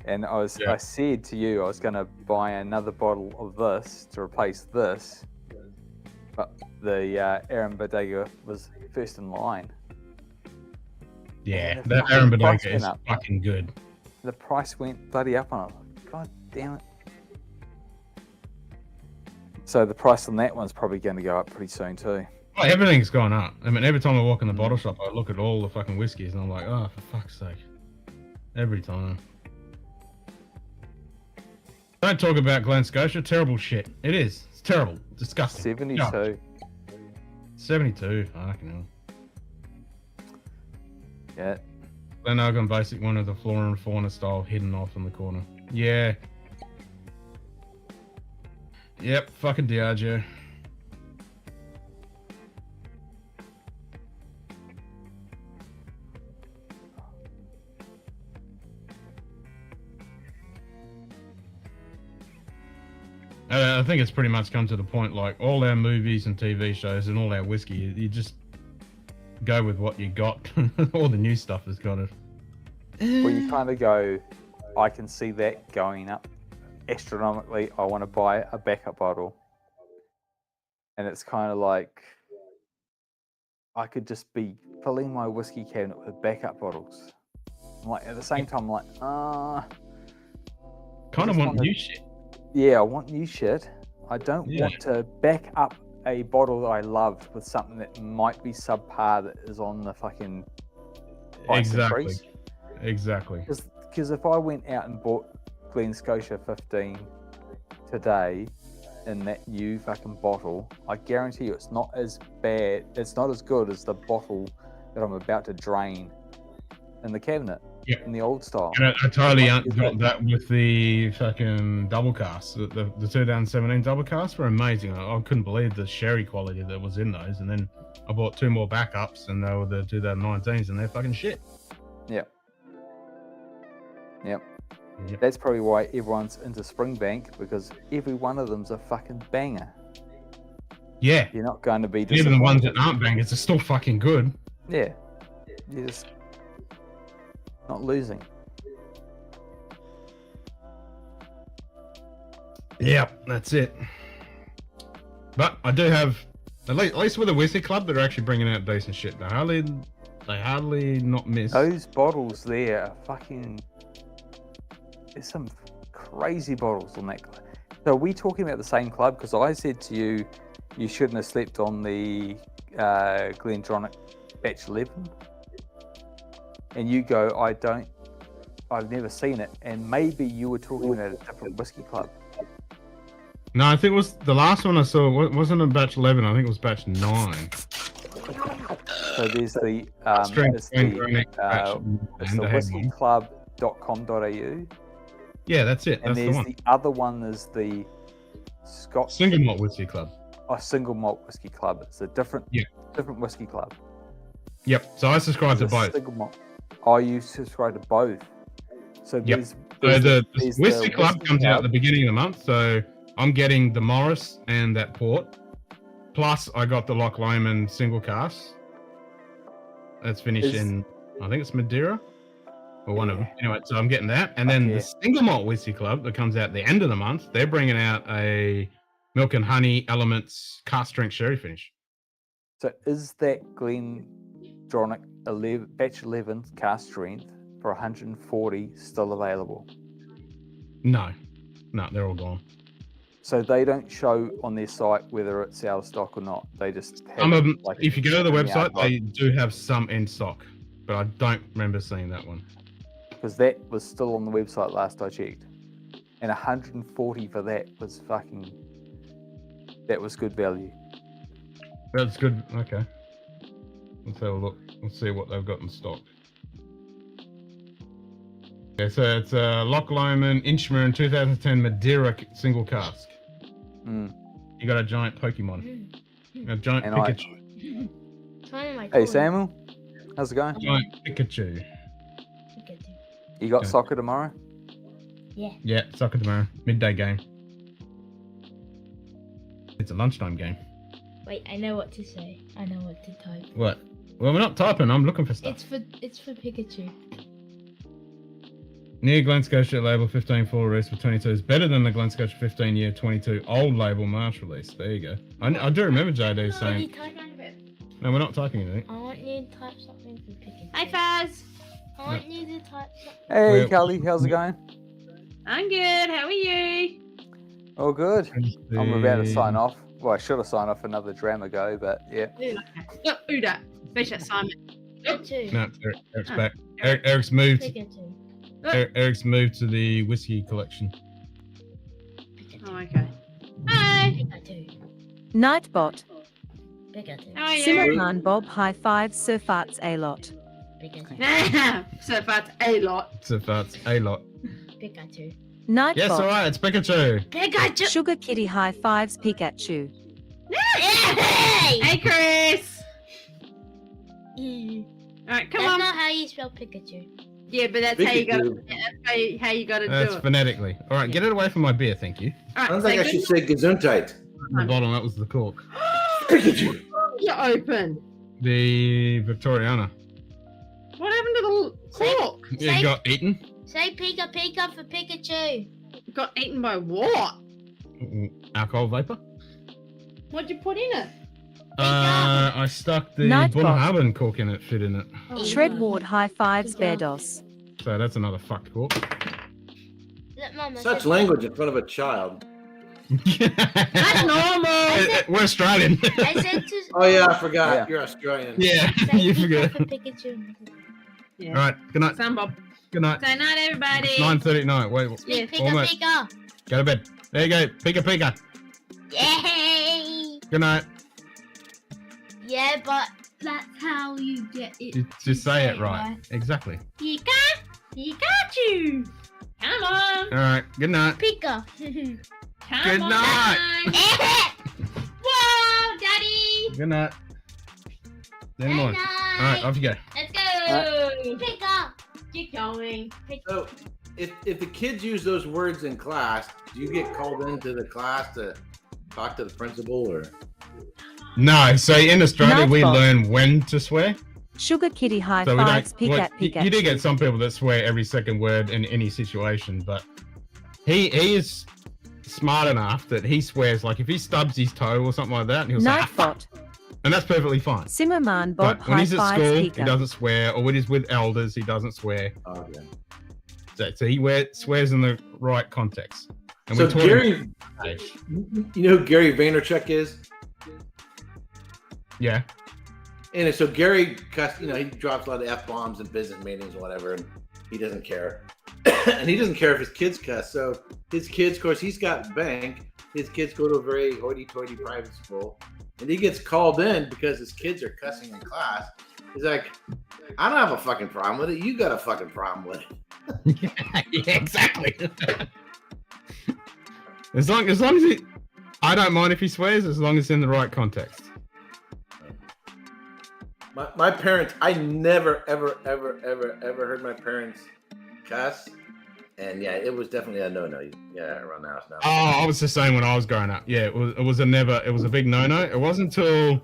And I said to you, I was going to buy another bottle of this to replace this, but the Aaron Bodega was first in line. Yeah, the that fucking Aaron price Bodega went is up. fucking good. The price went bloody up on it. God damn it. So the price on that one's probably going to go up pretty soon too. Oh, everything's gone up. I mean, every time I walk in the bottle shop, I look at all the fucking whiskeys and I'm like, oh, for fuck's sake. Every time. Don't talk about Glen Scotia. Terrible shit. It is. It's terrible. Disgusting. 72. 72. Fucking hell. Yeah. Glenelgan basic one of the flora and fauna style hidden off in the corner. Yeah. Yep, fucking Diageo. I think it's pretty much come to the point, like all our movies and TV shows and all our whiskey, you just go with what you got. All the new stuff has got it. Well, you kind of go, I can see that going up astronomically. I want to buy a backup bottle. And it's kind of like, I could just be filling my whiskey cabinet with backup bottles. I'm like, at the same time, I'm like, kind of want new shit. Yeah, I want new shit. I don't want to back up a bottle that I loved with something that might be subpar that is on the fucking price increase. Exactly. Because if I went out and bought Glen Scotia 15 today in that new fucking bottle, I guarantee you it's not as bad, it's not as good as the bottle that I'm about to drain in the cabinet. Yep. In the old style. And I totally got that with the fucking double cast. The 2017 double cast were amazing. I couldn't believe the sherry quality that was in those. And then I bought two more backups, and they were the 2019s, and they're fucking shit. Yep. That's probably why everyone's into Springbank, because every one of them's a fucking banger. Yeah. You're not going to be Even disappointed. the ones that aren't bangers are still fucking good. Yeah. You're just not losing. Yeah, that's it. But I do have, at least with the Whiskey Club, they're actually bringing out decent shit. They hardly not miss. Those bottles there are fucking... There's some crazy bottles on that club. So are we talking about the same club? Because I said to you, you shouldn't have slept on the Glendronach Batch 11. And you go, I've never seen it. And maybe you were talking about a different whiskey club. No, I think it was the last one I saw. Wasn't a batch 11. I think it was batch 9. So there's the Strength it's and the chronic action, it's and the I had one. whiskyclub.com.au, Yeah, that's it. and That's the there's one. the other one is the Scotch Single malt whiskey club. single malt whiskey club. It's a different Yeah. different whiskey club. Yep. So I subscribe to It's a both. single malt. Oh, you subscribe to both. So Yep. there's, So there's the there's whiskey club whiskey comes out at club. the beginning of the month. So I'm getting the Morris and that port. Plus, I got the Loch Lomond single cask. That's finished Is- in, I think it's Madeira, or one of them. Anyway, so I'm getting that, and then Yeah. the single malt whiskey club that comes out at the end of the month. They're bringing out a milk and honey elements cask strength sherry finish. So is that Glendronach 11, batch 11 cask strength for 140 still available? No, they're all gone. So they don't show on their site whether it's out of stock or not. They just have Some of them, like if you go to the in website, archive. they do have some in stock, but I don't remember seeing that one. Because that was still on the website last I checked, and 140 for that was that was good value. That's good. Okay. Let's have a look. Let's see what they've got in stock. Okay, so it's a Loch Lomond Inchmere 2010 Madeira single cask. Mm. You got a giant Pokemon. A giant And I- Pikachu. Hey Samuel, how's it going? Giant Pikachu. You got Okay. soccer tomorrow? Yeah, soccer tomorrow. Midday game. It's a lunchtime game. Wait, I know what to say. I know what to type. What? Well, we're not typing. I'm looking for stuff. It's for Pikachu. New Glen Scotia label 15 full release with 22 is better than the Glen Scotia 15 year 22 old label March release. There you go. I do remember JD Can you saying. type it? No, we're not typing anything. I want you to type something for Pikachu. Hi, Faz. I want you to type something. Hey Well- Kelly, how's it going? I'm good. How are you? All good. I'm about to sign off. off. Well, I should have signed off another dram ago, but yeah. Who that? Fish at Simon. Pikachu. No, Eric's back. Eric's moved. Pikachu. Eric's moved to the whiskey collection. Oh, okay. Hi. Pikachu. Nightbot. Pikachu. How are you? Simmerman Bob high five surfarts a lot. Pikachu. So that's a lot. So that's a lot. Pikachu. Nightbot. Yes, all right. It's Pikachu. Pikachu. Sugar Kitty high fives Pikachu. Hey! Hey, Chris. Mm. All right, come That's on. not how you spell Pikachu. Yeah, but that's how you got. Pikachu. That's how you got to do That's it. phonetically. All right, get it away from my beer, thank you. All right, Sounds like I should say Gesundheit. The bottom, that was the cork. Pikachu. You're open. The Victoriana. What happened to the cork? Yeah, you got eaten. Say Pika Pika for Pikachu. Got eaten by what? Alcohol vapor. What'd you put in it? I stuck the Nightbot. Bunnahabhain cork in it, fit in it. Shred Ward high fives Beardos. So that's another fucked cork. Look, Mama. Such language in front of a child. That's normal. We're Australian. I said to. Oh yeah, I forgot. Yeah. You're Australian. Yeah, Say you Pika forgot. for Pikachu. Yeah. All right, good night. Sam Bob. Good night. Say night, everybody. 9:39. Wait, Yeah. Pika almost. Pika. Go to bed. There you go. Pika Pika. Yay! Good night. Yeah, but that's how you get it. Just say it right. Exactly. Pika. Pikachu. Come on. All right. Good night. Pika. Come Good on. night. Whoa, Daddy. Good night. See you in the morning. All right, off you go. Let's go. Pika. Keep going. So, if the kids use those words in class, do you get called into the class to talk to the principal or? No, so in Australia we Nightbot. learn when to swear. Sugar Kitty high So we fives don't. Well, Pikachu. you do get some people that swear every second word in any situation, but he is smart enough that he swears like if he stubs his toe or something like that, and he'll say, "Ah, fuck," Nightbot. and that's perfectly fine. Simmerman Bob But when high he's at fives school, he Pika. doesn't swear, or when he's with elders, he doesn't swear. Okay. So he swears in the right context. And So we taught him- Gary, you know who Gary Vaynerchuk is? Yeah. And so Gary, he drops a lot of F-bombs in business meetings or whatever, and he doesn't care. And he doesn't care if his kids cuss. So his kids, of course, he's got bank. His kids go to a very hoity-toity private school. and he gets called in because his kids are cussing in class. He's like, I don't have a fucking problem with it. You got a fucking problem with it. Yeah, exactly. as long as he, I don't mind if he swears, as long as it's in the right context. My parents, I never, ever heard my parents cuss. And yeah, it was definitely a no-no. Yeah, around the house now. Oh, I was the same when I was growing up. Yeah, it was a big no-no. It wasn't until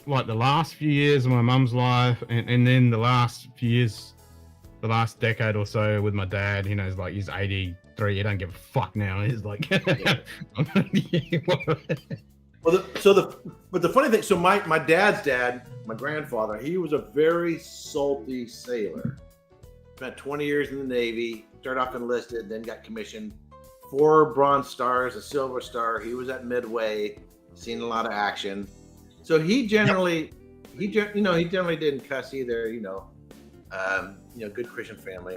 like the last few years of my mum's life, and then the last few years, the last decade or so with my dad. You know, he's like, he's 83. He don't give a fuck now. He's like, But the funny thing, so my dad's dad, my grandfather, he was a very salty sailor. Spent 20 years in the Navy, started off enlisted, then got commissioned. 4 Bronze Stars, a Silver Star. He was at Midway, seen a lot of action. So he generally didn't cuss either. Good Christian family.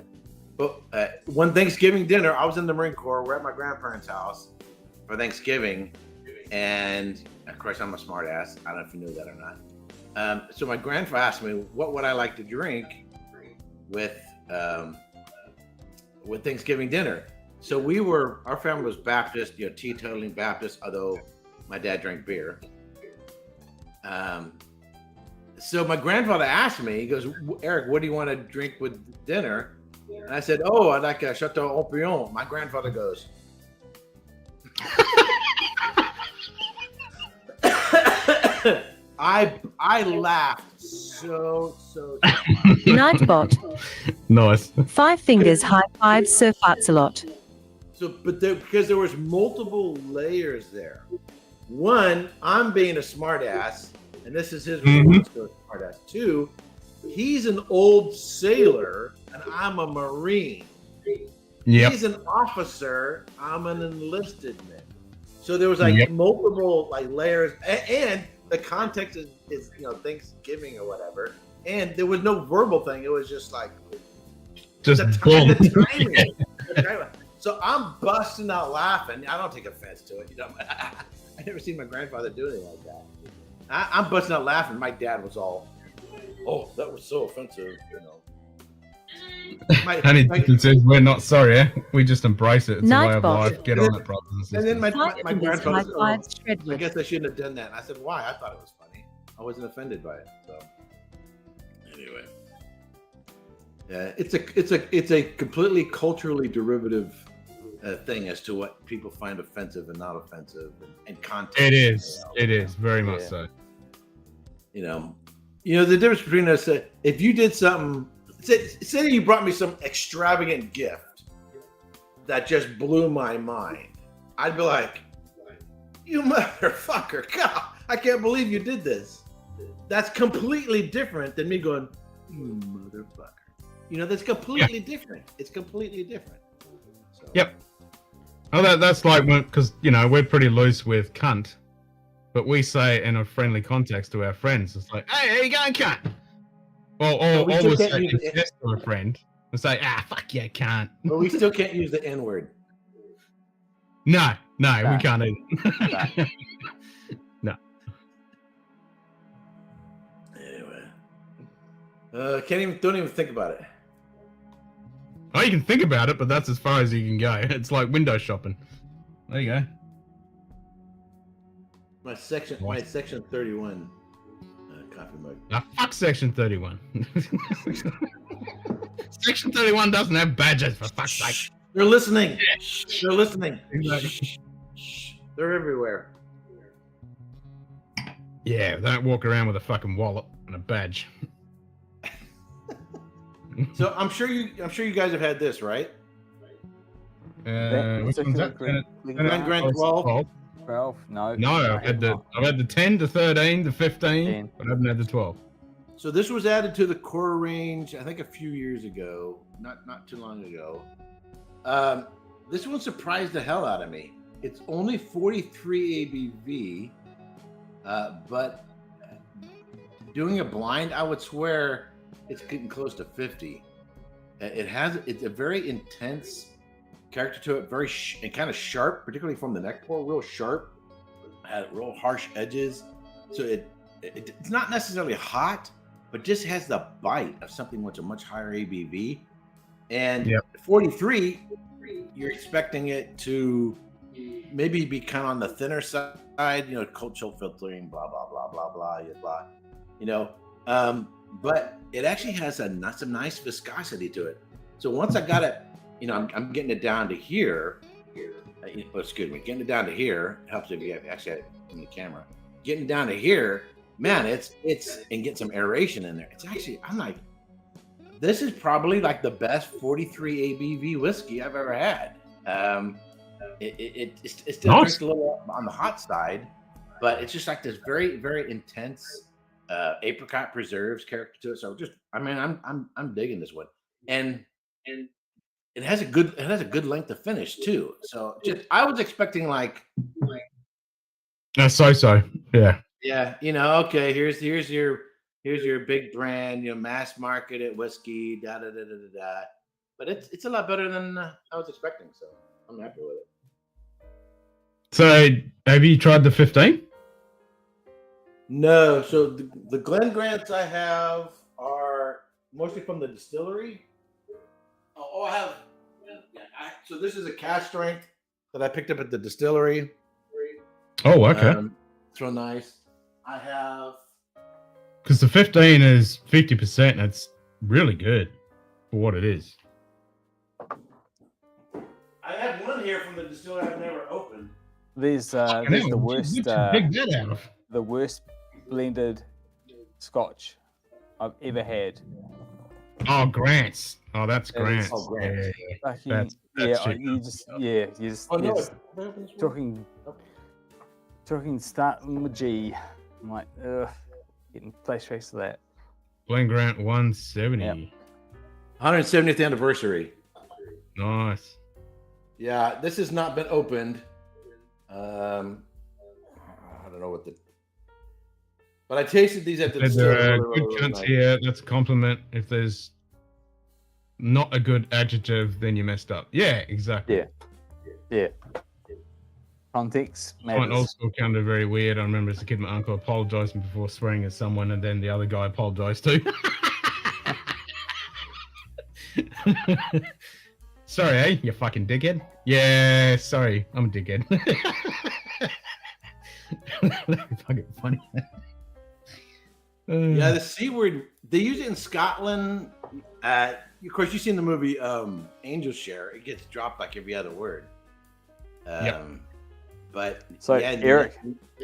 But one Thanksgiving dinner, I was in the Marine Corps. We're at my grandparents' house for Thanksgiving, and of course I'm a smart ass. I don't know if you knew that or not. So my grandfather asked me, what would I like to drink with Thanksgiving dinner? So our family was Baptist, teetotaling Baptist, although my dad drank beer. So my grandfather asked me, he goes, Eric, what do you want to drink with dinner? And I said, oh, I'd like a Chateau Opinion. My grandfather goes, I laughed so Nightbot. Nice. 5 fingers high five Sir Farts-a-lot. So, because there was multiple layers there. One, I'm being a smartass, and this is his response to a smartass. 2, he's an old sailor, and I'm a Marine. Yep. He's an officer, I'm an enlisted man. So there was multiple layers, and the context is Thanksgiving or whatever, and there was no verbal thing. It was just the timing. So I'm busting out laughing. I don't take offense to it. I never seen my grandfather do anything like that. I'm busting out laughing. My dad was all, "Oh, that was so offensive," And he says, "We're not sorry. Eh? We just embrace it. It's a way of life. Get on it, brothers and sisters." And then my grandfather said, I guess I shouldn't have done that. And I said, "Why? I thought it was funny. I wasn't offended by it." So anyway, yeah, it's a completely culturally derivative thing as to what people find offensive and not offensive, and context. It is. It is very much so. The difference between us. If you did something. Say you brought me some extravagant gift that just blew my mind. I'd be like, "You motherfucker! God, I can't believe you did this." That's completely different than me going, "You motherfucker." That's completely different. It's completely different. So. Yep. Oh, that's like because we're pretty loose with cunt, but we say it in a friendly context to our friends. It's like, "Hey, how you going, cunt?" Or we'll say yes to a friend and say, fuck yeah, can't. But we still can't use the N-word. No, we can't either. No. Anyway. Don't even think about it. Oh, you can think about it, but that's as far as you can go. It's like window shopping. There you go. My section 31. Coffee mug. Fuck Section 31. Section 31 doesn't have badges, for fuck's sake. They're listening. They're listening. They're everywhere. Yeah, don't walk around with a fucking wallet and a badge. So I'm sure you guys have had this, right? Which one's that? Grand 12. 12? No. No, I've had the 10, the 13, the 15, but I haven't had the 12. So this was added to the core range, I think a few years ago, not too long ago. This one surprised the hell out of me. It's only 43 ABV, but doing a blind, I would swear it's getting close to 50. It's a very intense character to it, very and kind of sharp, particularly from the neck pour, real sharp. had real harsh edges, so it's not necessarily hot, but just has the bite of something with a much higher ABV. And 43, you're expecting it to maybe be kind of on the thinner side, you know, cold chill filtering, blah blah blah blah blah blah, you know. But it actually has some nice viscosity to it. So once I got it, you know, I'm getting it down to here. Excuse me, getting it down to here helps if you actually have it in the camera. Getting down to here, man, it's and get some aeration in there. It's actually, I'm like, this is probably like the best 43 ABV whiskey I've ever had. It still drinks a little on the hot side, but it's just like this very, very intense apricot preserves character to it. So just, I mean, I'm digging this one, and it has a good length of finish too. So just, I was expecting like, yeah. Yeah, you know, okay, here's your big brand, you know, mass marketed whiskey, da da da da da da. But it's a lot better than I was expecting, so I'm happy with it. So, have you tried the 15? No, so the Glen Grants I have are mostly from the distillery. Oh, I have. So this is a cask strength that I picked up at the distillery. Oh, okay. It's real nice. I have. Because the 15 is 50%, and it's really good for what it is. I have one here from the distillery I've never opened. There's the worst blended Scotch I've ever had. Oh, Grants. Oh, that's Grants. Oh, Grants. You're just talking starting with G. I'm like, getting flashbacks to that. Glen Grant 170. Yep. 170th anniversary. Nice. Yeah, this has not been opened. I don't know what but I tasted these at the distillery. Good cunts here. That's a compliment. If there's not a good adjective, then you messed up. Yeah, exactly. Yeah. Context matters. Old school kind of very weird. I remember as a kid, my uncle apologizing before swearing at someone, and then the other guy apologized too. Sorry, eh? You fucking dickhead. Yeah, sorry. I'm a dickhead. Fucking funny. Yeah, the C word, they use it in Scotland. Of course, you've seen the movie Angel Share. It gets dropped like every other word. But so yeah,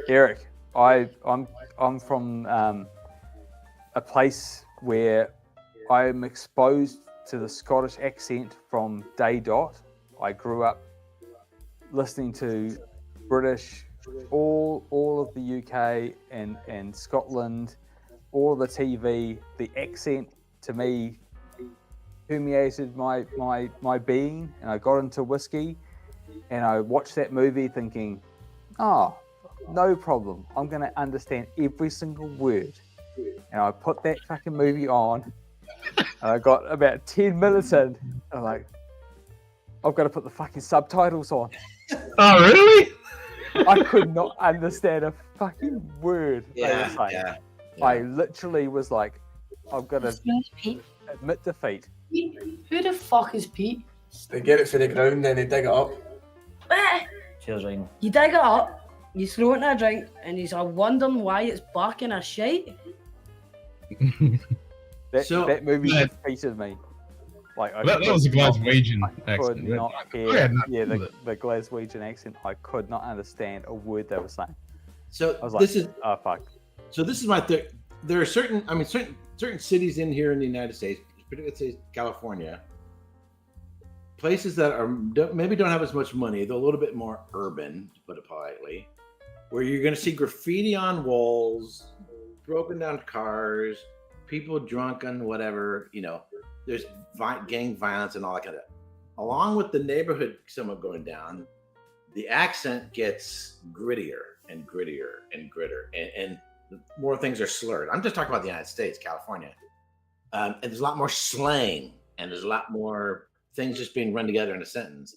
Eric, I'm from a place where I'm exposed to the Scottish accent from day dot. I grew up listening to British, all of the UK and Scotland, all of the TV. The accent to me permeated my being, and I got into whiskey, and I watched that movie thinking, oh, no problem, I'm going to understand every single word. And I put that fucking movie on, and I got about 10 minutes in, I'm like, I've got to put the fucking subtitles on. Oh, really? I could not understand a fucking word they were saying. Yeah. I literally was like, I've got to admit defeat. Who the fuck is Pete? They get it for the ground, then they dig it up. Cheers, Ryan. You dig it up, you throw it in a drink, and he's wondering why it's barking a shite. That movie defeated me. Like that was a Glaswegian accent. The Glaswegian accent. I could not understand a word they were saying. So I was like, oh fuck. So this is my there are certain cities in here in the United States, particularly California, places that maybe don't have as much money. They're a little bit more urban, to put it politely, where you're going to see graffiti on walls, broken down cars, people drunk and whatever. You know, there's gang violence and all that kind of. Along with the neighborhood somewhat going down, the accent gets grittier and grittier and gritter, and more things are slurred. I'm just talking about the United States, California. And there's a lot more slang, and there's a lot more things just being run together in a sentence.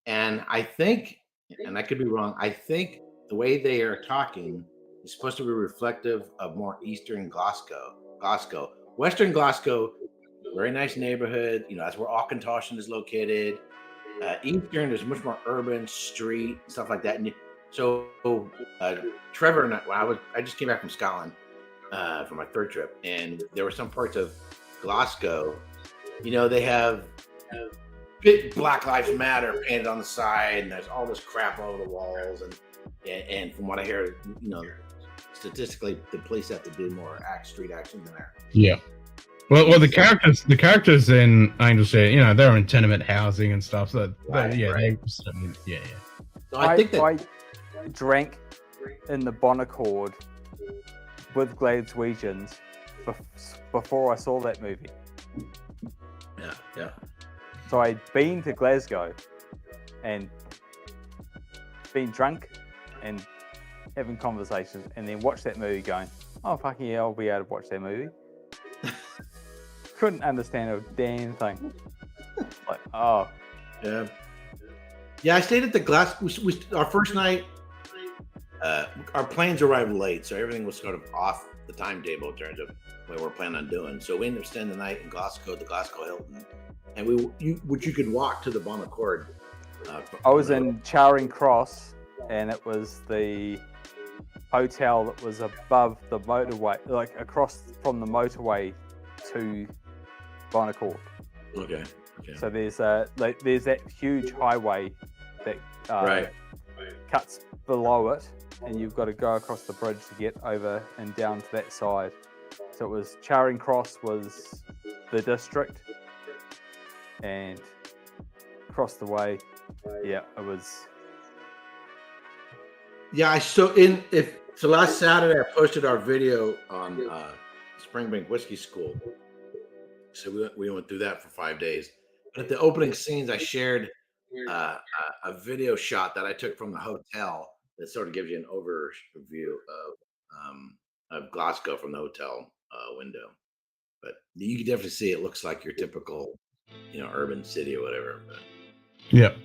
And I think, and I could be wrong, I think the way they are talking is supposed to be reflective of more Eastern Glasgow. Western Glasgow, very nice neighborhood. You know, that's where Auchentoshan is located. Eastern is much more urban, street, stuff like that. And so Trevor and I just came back from Scotland for my third trip, and there were some parts of Glasgow, you know, they have big Black Lives Matter painted on the side, and there's all this crap all over the walls, and from what I hear, you know, statistically, the police have to do more street action than there. Yeah. Well, the characters in Angel Share, you know, they're in tenement housing and stuff. So Right. yeah. So I think that I drank in the Bonaccord with Glaswegians before I saw that movie. Yeah. So I'd been to Glasgow and been drunk and having conversations, and then watched that movie going, oh, fucking yeah, I'll be able to watch that movie. Couldn't understand a damn thing. Like, oh. Yeah, I stayed at the our first night, our planes arrived late, so everything was sort of off the timetable in terms of what we're planning on doing. So we ended up staying the night in Glasgow, the Glasgow Hilton, and you could walk to the Bonaccord. I was in Charing Cross, and it was the hotel that was above the motorway, like across from the motorway to Bonaccord. Okay. So there's that huge highway that cuts below it, and you've got to go across the bridge to get over and down to that side. So it was Charing Cross was the district, and across the way, yeah, it was. Yeah, so last Saturday I posted our video on Springbank Whiskey School. So we went through that for 5 days. But at the opening scenes, I shared a video shot that I took from the hotel that sort of gives you an overview of Glasgow from the hotel window. But you can definitely see it looks like your typical, you know, urban city or whatever. But. Yep.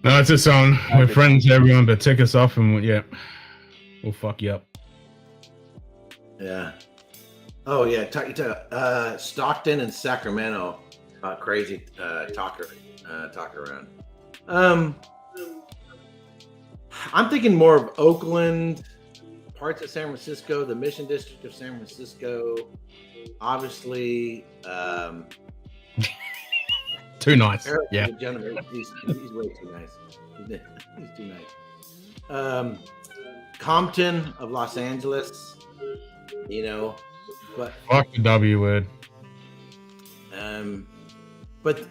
No, it's a song. We're friends, everyone, but take us off and we'll fuck you up. Yeah. Oh yeah, Stockton and Sacramento, crazy talk around. I'm thinking more of Oakland, parts of San Francisco, the Mission District of San Francisco. Obviously, too nice. Yeah. He's way too nice. He's too nice. Compton of Los Angeles, you know, but fuck the W word. But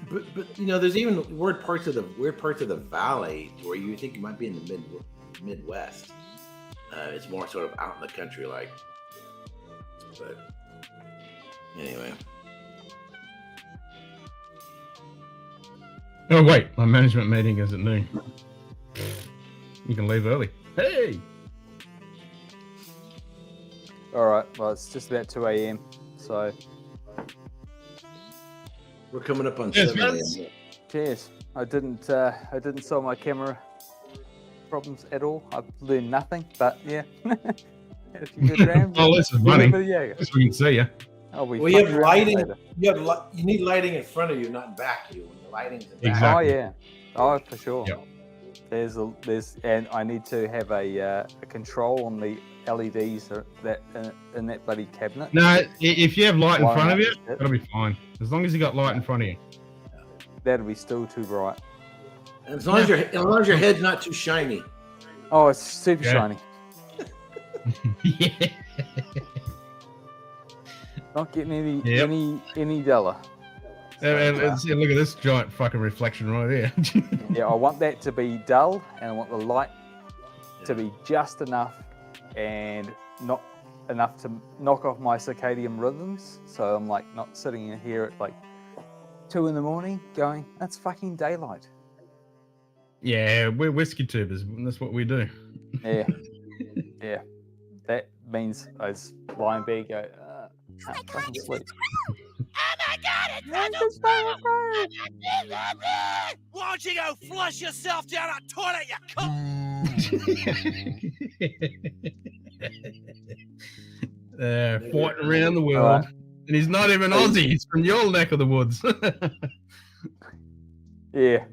you know, there's even weird parts of the valley where you think you might be in the Midwest. It's more sort of out in the country, like. But anyway. Oh wait, my management meeting is at noon. You can leave early. Hey. All right. Well, it's just about 2 a.m. So we're coming up on 7 a.m. Cheers. I didn't solve my camera problems at all. I've learned nothing. But yeah. If you go Drams, oh, this is funny. Just we can see you. Well, you have lighting. You need lighting in front of you, not in back of you. When the lighting's in back. Exactly. Oh yeah. Oh, for sure. Yep. And I need to have a control on the LEDs that in that bloody cabinet. No, if you have light in front of you, that'll be fine. As long as you got light in front of you. That'll be still too bright. And as long as your head's not too shiny. Oh, it's super shiny. Yeah. Not getting any duller. And look at this giant fucking reflection right there. Yeah, I want that to be dull, and I want the light to be just enough and not enough to knock off my circadian rhythms. So I'm like not sitting in here at like 2 a.m. going, that's fucking daylight. Yeah, we're whiskey tubers. That's what we do. Yeah. Yeah. That means I was lying there, go, fucking sleep. Oh my got it! Why don't you go flush yourself down a toilet, you cunt? Fighting around the world. And he's not even Aussie. He's from your neck of the woods. Yeah.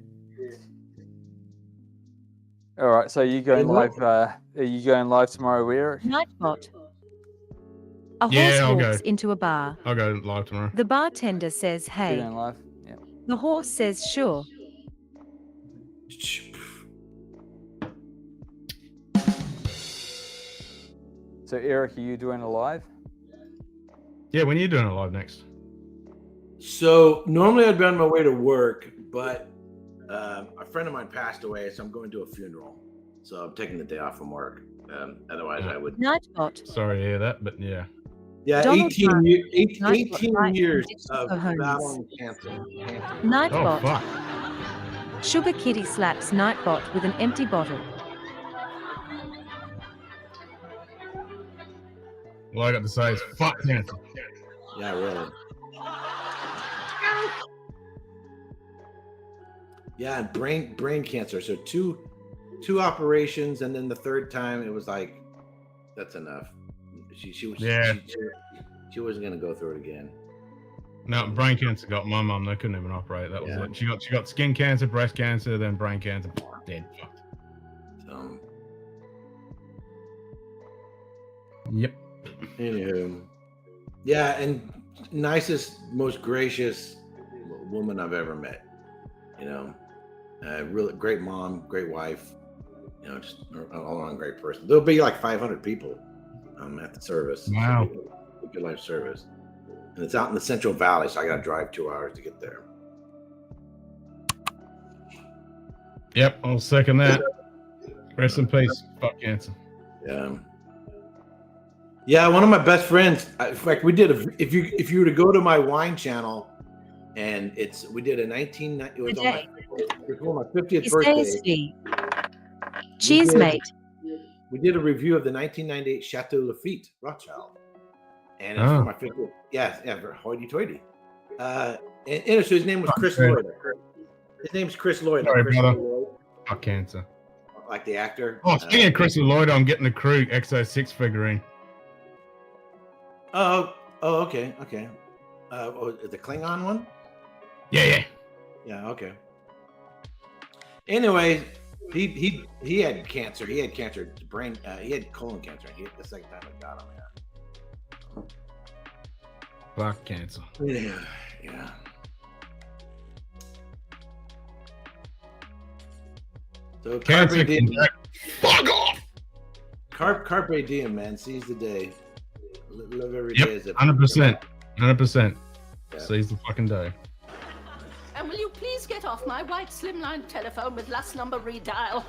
All right. So you going live? Are you going live tomorrow, Eric? Nightbot. A Yeah, I'll horse go. walks into a bar. I'll go live tomorrow. The bartender says, You hey. going live? Yeah. The horse says, sure. So Eric, are you doing a live? Yeah, when are you doing it live next? So normally I'd be on my way to work, but a friend of mine passed away, so I'm going to a funeral. So I'm taking the day off from work. Otherwise, I would. Nightbot. Sorry to hear that, but yeah. Yeah, Donald 18 Trump. 18 Nightbot. years Right. of Homes. battling cancer. Nightbot. Oh, fuck. Sugar Kitty slaps Nightbot with an empty bottle. All I got to say is fuck cancer. Yeah, really. Yeah, and brain cancer. So two operations, and then the third time it was like, that's enough. She wasn't gonna go through it again. No, brain cancer got my mum. They couldn't even operate. That was it. She got skin cancer, breast cancer, then brain cancer. Dead. Fucked. So, Yep. anywho, yeah, and nicest, most gracious woman I've ever met. You know, really great mom, great wife. You know, just all around great person. There'll be like 500 people at the service. Wow. Good life service. And it's out in the Central Valley, so I got to drive 2 hours to get there. Yep, I'll second that. Rest in peace. Fuck cancer. Yeah. Yeah, one of my best friends. In fact, we did if you were to go to my wine channel, and we did a 1990. It was on my 50th birthday. Cheers, mate. We did a review of the 1998 Chateau Lafite Rothschild, and it's for my 50th. Yeah, for hoity-toity. And so his name was Chris Lloyd. His name's Chris Lloyd. Sorry, Chris brother. Lloyd, Fuck cancer. like the actor. Oh, speaking of Chris Lloyd, I'm getting the Crew XO6 figurine. Oh, okay. The Klingon one? Yeah. Yeah, okay. Anyway, he had cancer. He had cancer, brain. He had colon cancer. The second time I got him. Yeah. Fuck cancer. Yeah. So Cancer. carpe diem. Fuck off. Carpe diem, man. Seize the day. Live every day as if 100%. 100%. Yeah. Seize the fucking day. And will you please get off my white slimline telephone with last number redial?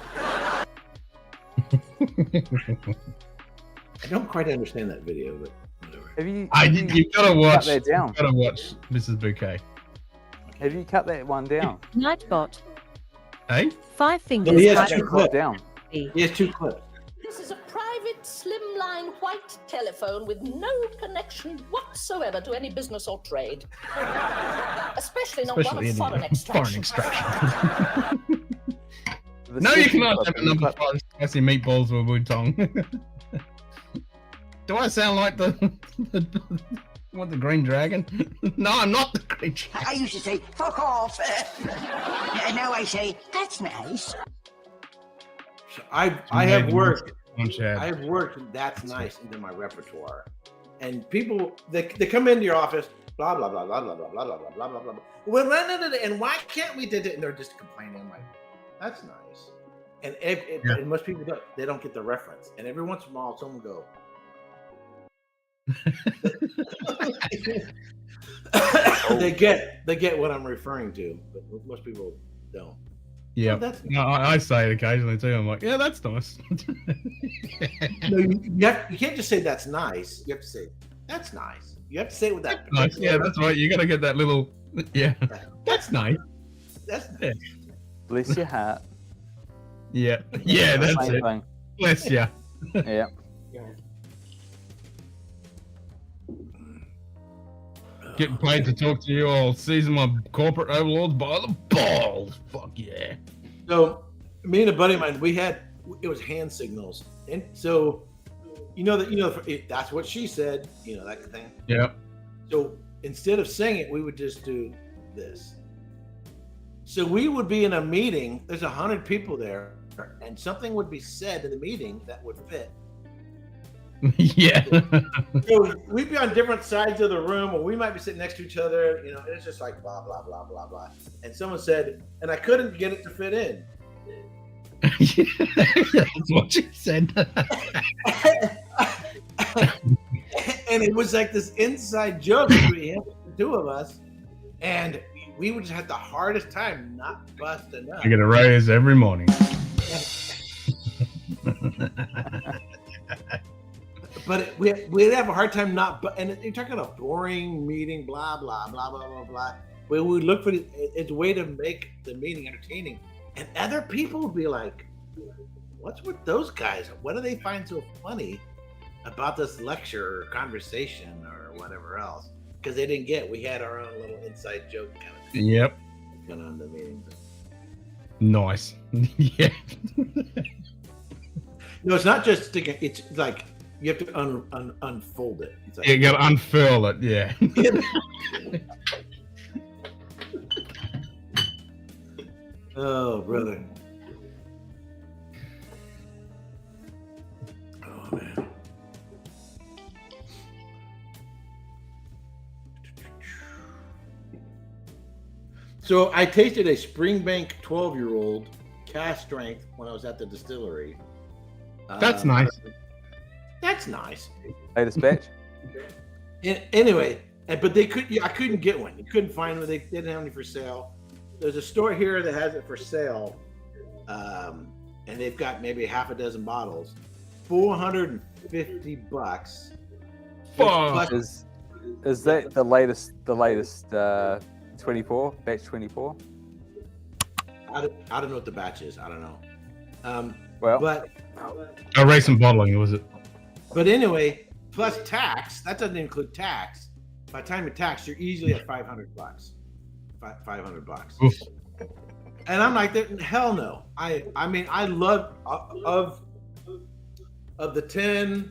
I don't quite understand that video, but whatever. You gotta watch. Cut that down. You gotta watch Mrs. Bouquet. Have you cut that one down? Nightbot. Hey? 5 fingers. he has high- two clips. Down. He has 2 clips. This is a private slimline white telephone with no connection whatsoever to any business or trade. Especially not one of foreign extraction. No, you cannot have a number 5 spicy meatballs with Wu-Tong. Do I sound like the Green Dragon? No, I'm not the Green Dragon. I used to say, fuck off. Now I say, that's nice. I have worked. Chad. I have worked. That's nice into my repertoire, and people they come into your office, blah blah blah blah blah blah blah blah blah blah blah. Well, no, and why can't we do it? And they're just complaining. I'm like, that's nice. And and most people don't get the reference. And every once in a while, someone will go. They get what I'm referring to, but most people don't. Yeah, that's no, I say it occasionally too. I'm like, yeah, that's nice. No, you can't just say that's nice. You have to say that's nice. You have to say it with that. Nice. Yeah, that's right. You got to get that little. Yeah, that's nice. That's yeah. Bless your heart. Yeah, that's Same it. thing. Bless ya. Yeah. Getting paid to talk to you. I'll season my corporate overlords by the balls. Fuck yeah. So, me and a buddy of mine, it was hand signals, and so that's what she said. That kind of thing. Yeah. So instead of saying it, we would just do this. So we would be in a meeting. There's 100 people there, and something would be said in the meeting that would fit. Yeah. So we'd be on different sides of the room, or we might be sitting next to each other. And it's just like blah blah blah blah blah. And someone said, and I couldn't get it to fit in. That's what she said. And it was like this inside joke between the two of us, and we would just have the hardest time not busting up. I get a raise every morning. But we'd have a hard time and you're talking about a boring meeting, blah blah blah blah blah blah. We would look for it's a way to make the meeting entertaining, and other people would be like, "What's with those guys? What do they find so funny about this lecture or conversation or whatever else?" Because they didn't get. We had our own little inside joke kind of thing. Yep. Going on in the meeting. Nice. Yeah. No, it's not just sticking. It's like you have to unfold it. It's like, You gotta unfurl it. Yeah. Oh, brother. Oh, man. So I tasted a Springbank 12-year-old cast strength when I was at the distillery. That's nice. That's nice. Latest batch. Anyway, but I couldn't get one. You couldn't find one. They didn't have any for sale. There's a store here that has it for sale, and they've got maybe half a dozen bottles. $450. Fuck. Is that the latest 24 batch 24? I don't know what the batch is. I don't know. But Racing bottling, was it? But anyway, plus tax. That doesn't include tax. By the time you tax, you're easily at $500. $500. Oof. And I'm like, hell no. I mean, I love of the 10,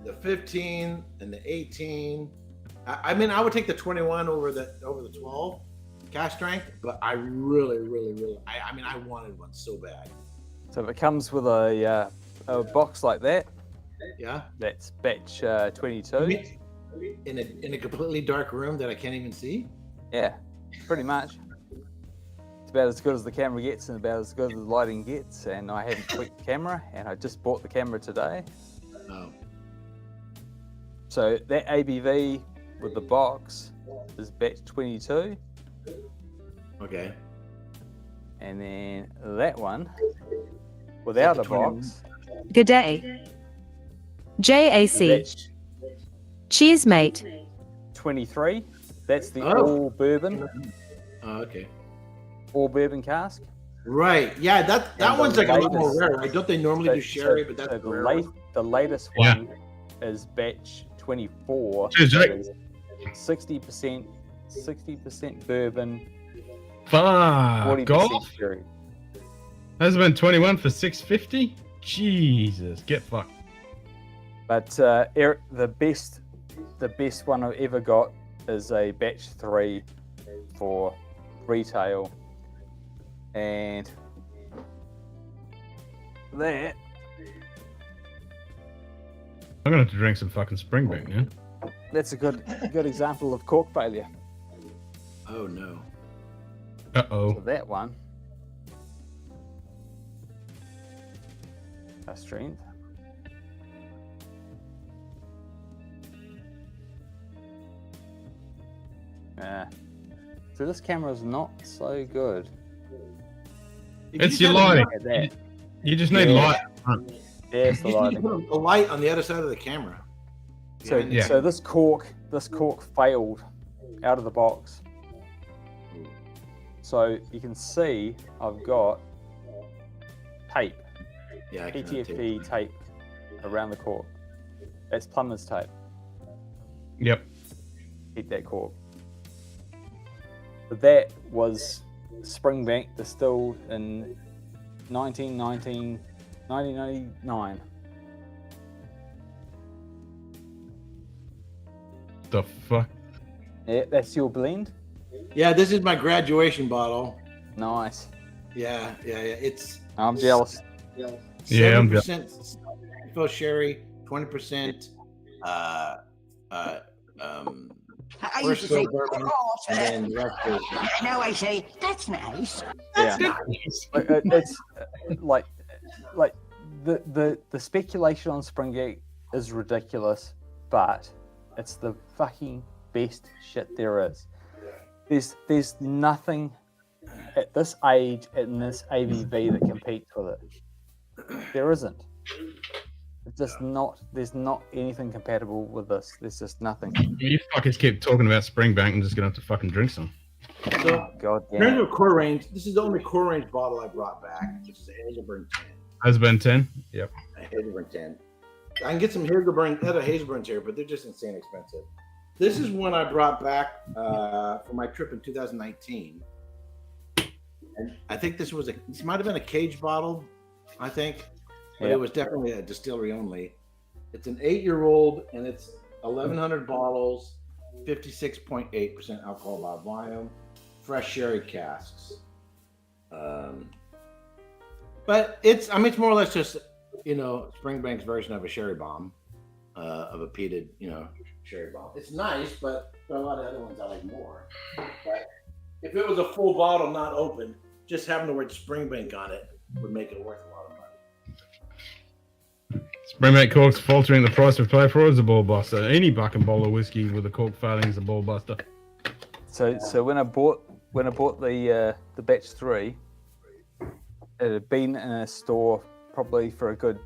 the 15, and the 18. I mean, I would take the 21 over the 12 cash strength, but I really, I wanted one so bad. So if it comes with a box like that, yeah, that's batch 22. In a completely dark room that I can't even see. Yeah, pretty much. It's about as good as the camera gets, and about as good as the lighting gets. And I haven't tweaked the camera, and I just bought the camera today. Oh. So that ABV with the box is batch 22. Okay. And then that one without a box. Good day. JAC. Cheers, mate. 23. That's the all bourbon. Oh, okay. All bourbon cask. Right. Yeah, that one's like a lot more rare. Right? Don't they normally do sherry? But that's the latest one is batch 24. Cheers, Jake. 60% bourbon. Fuck. 40% sherry. Has it been 21 for 650? Jesus, get fucked. But Eric, the best one I've ever got is a batch 3 for retail, and that. I'm gonna have to drink some fucking Springbank now. That's a good example of cork failure. Oh no. Uh-oh. So that one. A strength. So this camera is not so good. It's your lighting. You just need light. Yeah, it's the lighting. Put a light on the other side of the camera. So this cork failed out of the box. So you can see I've got tape. Yeah, PTFE tape around the cork. That's plumber's tape. Yep. keep that cork. But that was Springbank distilled in 1999. The fuck? Yeah, that's your blend? Yeah, this is my graduation bottle. Nice. Yeah. It's. I'm jealous. Yeah, I'm 7% full sherry, 20%. I used to say, bourbon, fuck off. and then the rest is. Now I say, that's nice. Yeah. It's like the speculation on Springbank is ridiculous, but it's the fucking best shit there is. There's nothing at this age and this ABV that competes with it. There isn't. It's just not. There's not anything compatible with this. There's just nothing. You fuckers keep talking about Springbank. I'm just gonna have to fucking drink some. So, God in terms of core range, this is the only core range bottle I brought back, which is a Hazelburn 10. Hazelburn 10. Yep. A Hazelburn 10. I can get some Hazelburn, other Hazelburns here, but they're just insane expensive. This is one I brought back for my trip in 2019. And I think this might have been a cage bottle, I think, but it was definitely a distillery only. It's an 8-year-old, and it's 1,100 bottles, 56.8% alcohol by volume, fresh sherry casks. But it's more or less just, Springbank's version of a sherry bomb, of a peated, sherry bomb. It's nice, but there are a lot of other ones I like more. But if it was a full bottle, not open, just having the word Springbank on it would make it worth a lot of money. Springbank corks faltering the price we pay for is a ball buster. Any buck and bowl of whiskey with a cork failing is a ball buster. So when I bought the batch 3, it had been in a store probably for a good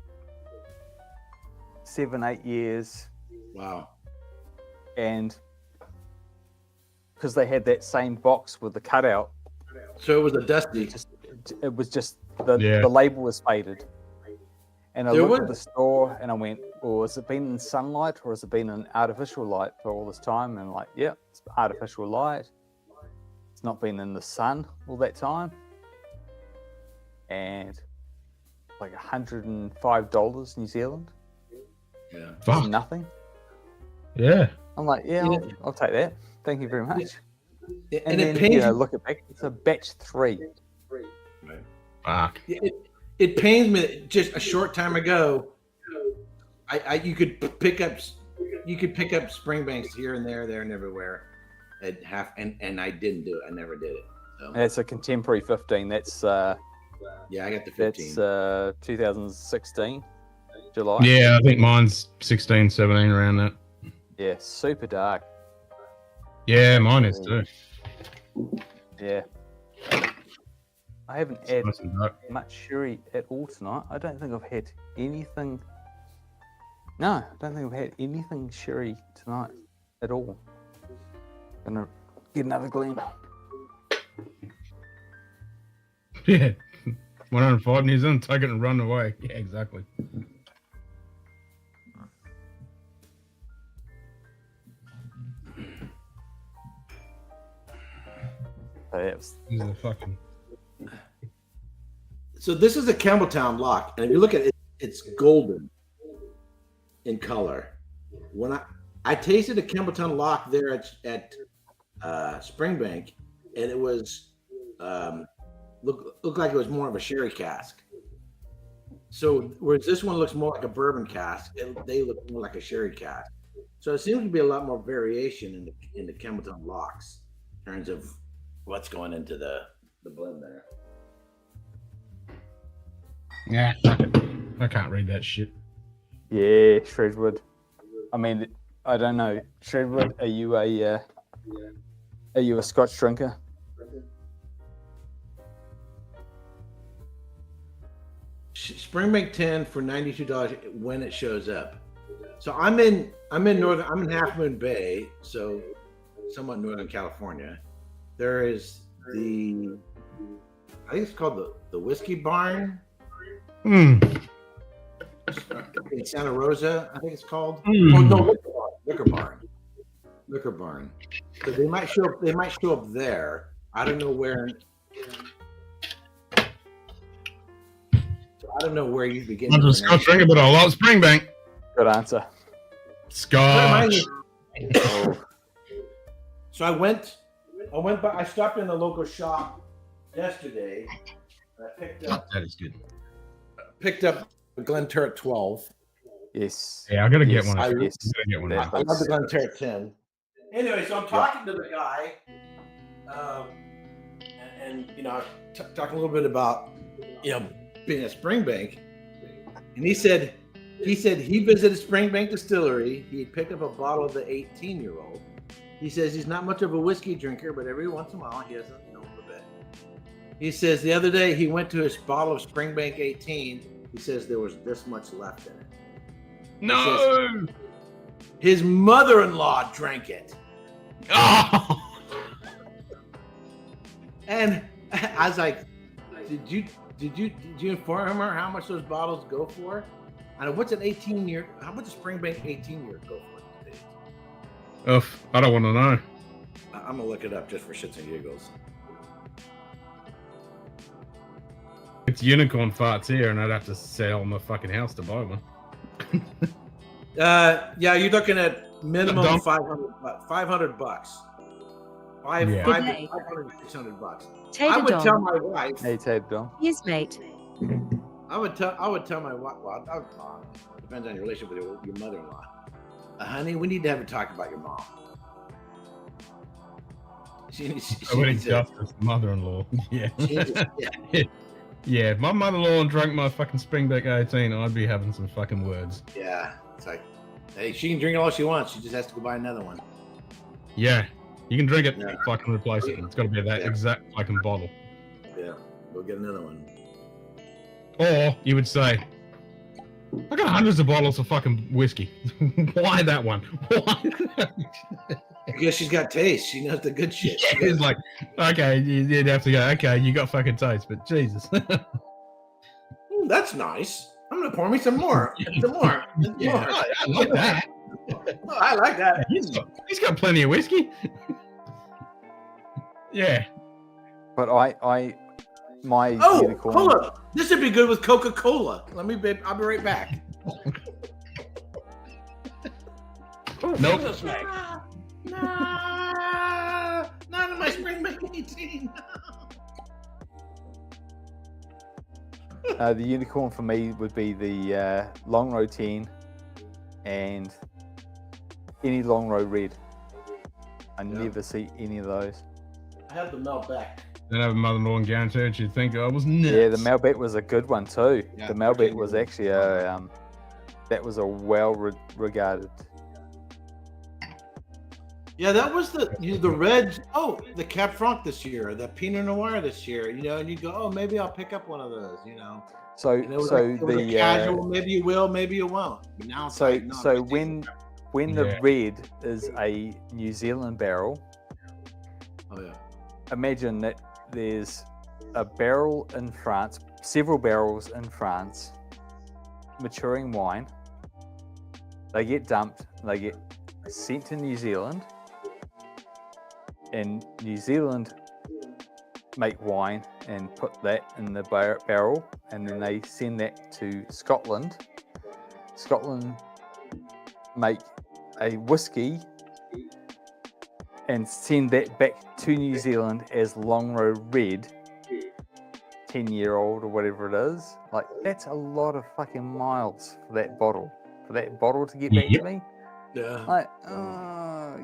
7-8 years. Wow. And because they had that same box with the cutout. So it was a dusty. It was just the label was faded. And I looked at the store and I went, well, has it been in sunlight or has it been in artificial light for all this time? And it's artificial light. It's not been in the sun all that time. And like $105 New Zealand. Yeah. Fuck. Nothing. Yeah. I'm like, I'll take that. Thank you very much. And then, it pains look at back. It's a batch 3. Right. Fuck. It pains me that just a short time ago, you could pick up Springbanks here and there and everywhere at half, and I didn't do it. I never did it. So. It's a contemporary 15. That's I got the 15. That's 2016 July. Yeah, I think mine's 16, 17 around that. Yeah, super dark. Yeah, mine is too. Yeah. I haven't had much sherry at all tonight. I don't think I've had anything. No, I don't think I've had anything sherry tonight at all. Gonna get another gleam. Yeah. 105 New Zealand, take it and run away. Yeah, exactly. So this is a Campbelltown lock, and if you look at it, it's golden in color. When I tasted a Campbelltown lock there at Springbank, and it was looked like it was more of a sherry cask. So whereas this one looks more like a bourbon cask, they look more like a sherry cask. So it seems to be a lot more variation in the Campbelltown locks in terms of what's going into the blend there. Yeah, I can't read that shit. Yeah, Shredwood. I mean, I don't know. Shredwood, are you a Scotch drinker? Springbank 10 for $92 when it shows up. So I'm in Half Moon Bay, so somewhat Northern California. There is I think it's called the Whiskey Barn. In Santa Rosa, I think it's called. Oh no, Liquor Barn. Liquor barn. So they might show up. They might show up there. I don't know where. So I don't know where you'd be getting. I'm just Scotch drinking, but I love Springbank. Good answer. Scotch. So I went. I stopped in the local shop yesterday. And I picked up. That is good. Picked up a Glenturret 12. Yes. Yeah, I gotta get one. I I gotta get one. love the Glenturret 10. Anyway, so I'm talking to the guy, and you know, talking a little bit about being at Springbank, and he said he visited Springbank Distillery. He picked up a bottle of the 18-year-old. He says he's not much of a whiskey drinker, but every once in a while he has a little bit. He says the other day he went to his bottle of Springbank 18. He says there was this much left in it. No. His mother-in-law drank it. Oh. And I was like, did you inform her how much those bottles go for? I know what's an 18-year? How much does Springbank 18-year go for today? I don't want to know. I'm gonna look it up just for shits and giggles. It's unicorn farts here, and I'd have to sell my fucking house to buy one. Yeah, you're looking at minimum $500. $500. 600 bucks. I would tell my wife. Hey, Tab Dom. Yes, mate. I would tell my wife. Well, depends on your relationship with your mother-in-law. Honey, we need to have a talk about your mom. She Justice, mother-in-law. Yeah. Yeah, if my mother-in-law drank my fucking Springbank 18, I'd be having some fucking words. Yeah, it's like, hey, she can drink it all she wants. She just has to go buy another one. Yeah, you can drink it, fucking replace it. It's got to be that exact fucking bottle. Yeah, go get another one. Or you would say, I got hundreds of bottles of fucking whiskey. Why that one? Why? Because she's got taste. She knows the good shit. Yeah, it's like, okay, you'd have to go, okay, you got fucking taste, but Jesus. Ooh, that's nice. I'm going to pour me some more. Some more. Yeah, more. I like that. Oh, I like that. He's got plenty of whiskey. Yeah. But my unicorn. Hold on. This would be good with Coca-Cola. I'll be right back. Nope. No, not in my Springbank 18. The unicorn for me would be the Long Row 10 and any Long Row Red. I never see any of those. I have the Malbec. Then have a mother-in-law and guaranteed you'd think I was nuts. Yeah, the Malbec was a good one too. Yeah, the Malbec was actually that was a well-regarded. Yeah, that was the red. Oh, the Cab Franc this year, the Pinot Noir this year. And you go, oh, maybe I'll pick up one of those. So the casual, maybe you will, maybe you won't. But now it's when the red is a New Zealand barrel. Oh yeah. Imagine that there's a barrel in France, several barrels in France, maturing wine. They get dumped. They get sent to New Zealand. And New Zealand make wine and put that in the barrel, and then they send that to Scotland. Scotland make a whiskey and send that back to New Zealand as Long Row Red, 10-year-old or whatever it is. Like, that's a lot of fucking miles for that bottle. For that bottle to get back to me. Yeah. Like,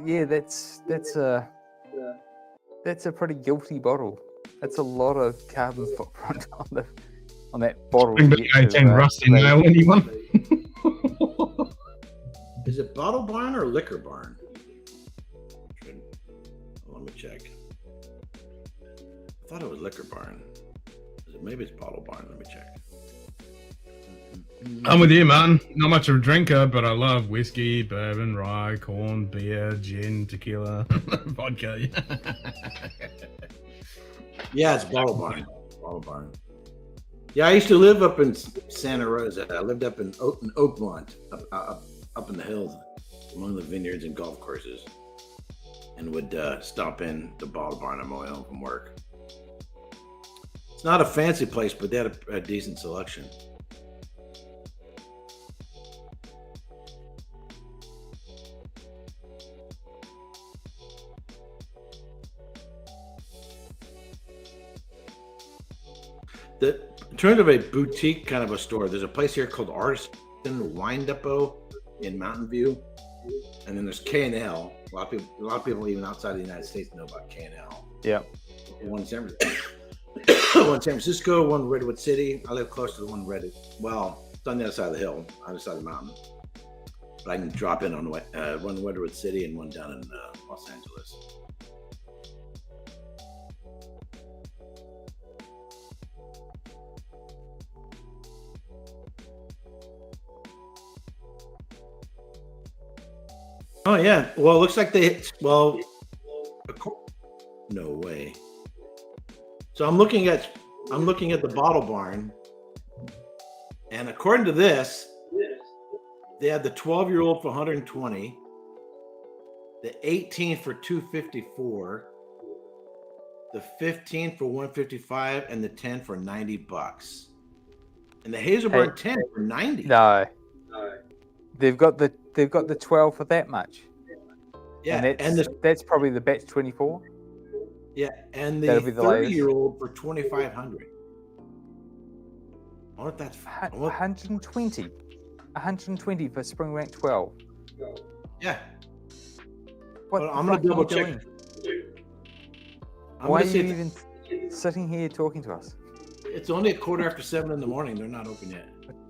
yeah, that's a pretty guilty bottle. That's a lot of carbon footprint on that bottle. Bring 18 rusty nail, anyone? Is it Bottle Barn or Liquor Barn? Let me check. I thought it was Liquor Barn. Maybe it's Bottle Barn. Let me check. I'm with you, man. Not much of a drinker, but I love whiskey, bourbon, rye, corn, beer, gin, tequila, vodka. Yeah, it's Bottle Barn. Bottle Barn. Yeah, I used to live up in Santa Rosa. I lived up in Oakmont, up in the hills, among the vineyards and golf courses. and would stop in the bottle barn on my way home from work. It's not a fancy place, but they had a decent selection. In terms of a boutique kind of a store, there's a place here called Artisan Wine Depot in Mountain View, and then there's K&L. A lot of people even outside of the United States know about K&L. Yeah. One in one in San Francisco, one in Redwood City. I live close to the one in Redwood. Well, it's on the other side of the hill, other side of the mountain. But I can drop in on one in Redwood City and one down in Los Angeles. Oh yeah. Well, it looks like no way. So I'm looking at the bottle barn, and according to this, they had the 12-year-old for 120, the 18 for 254, the 15 for 155, and the 10 for $90. And the Hazelburn 10 for 90. No. They've got the 12 for that much. Yeah, and that's probably the batch 24. Yeah, and the That'll be the 30-year-old for 2,500. I wonder if that's 120. 120 for spring rank 12. Yeah. What I'm gonna double check. Why are you even sitting here talking to us? It's only 7:15 in the morning. They're not open yet.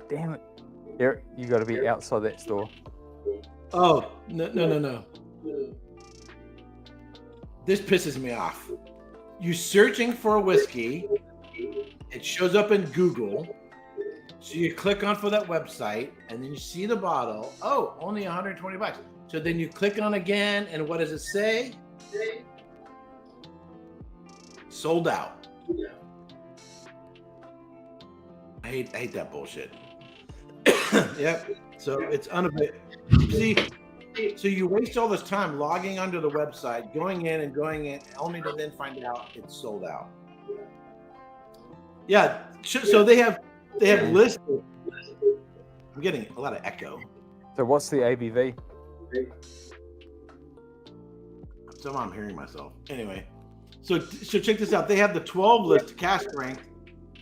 Damn it. Eric, you got to be outside that store. Oh, no. This pisses me off. You're searching for a whiskey. It shows up in Google. So you click on for that website, and then you see the bottle. Oh, only $120. So then you click on again, and what does it say? Sold out. I hate that bullshit. Yep. So it's unavailable. See, so you waste all this time logging onto the website, going in, only to then find out it's sold out. Yeah. So they have listed. I'm getting a lot of echo. So what's the ABV? Somehow I'm hearing myself. Anyway, so check this out. They have the 12 list cash ranked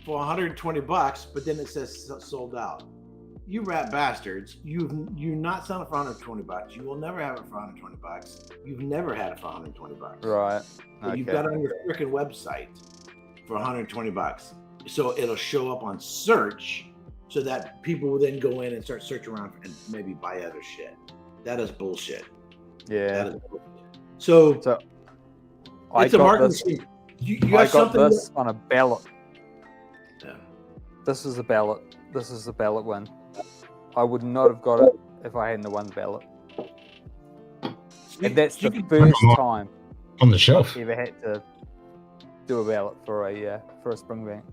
for $120, but then it says sold out. You rat bastards! You're not selling it for $120. You will never have it for $120. You've never had it for $120. Right. So you've got it on your freaking website for $120. So it'll show up on search, so that people will then go in and start searching around and maybe buy other shit. That is bullshit. Yeah. That is bullshit. So it's a marketing scheme. You got something this on a ballot. Yeah. This is a ballot. This is the ballot one. I would not have got it if I hadn't won the ballot. And that's the first time on the shelf I've ever had to do a ballot for a spring bank.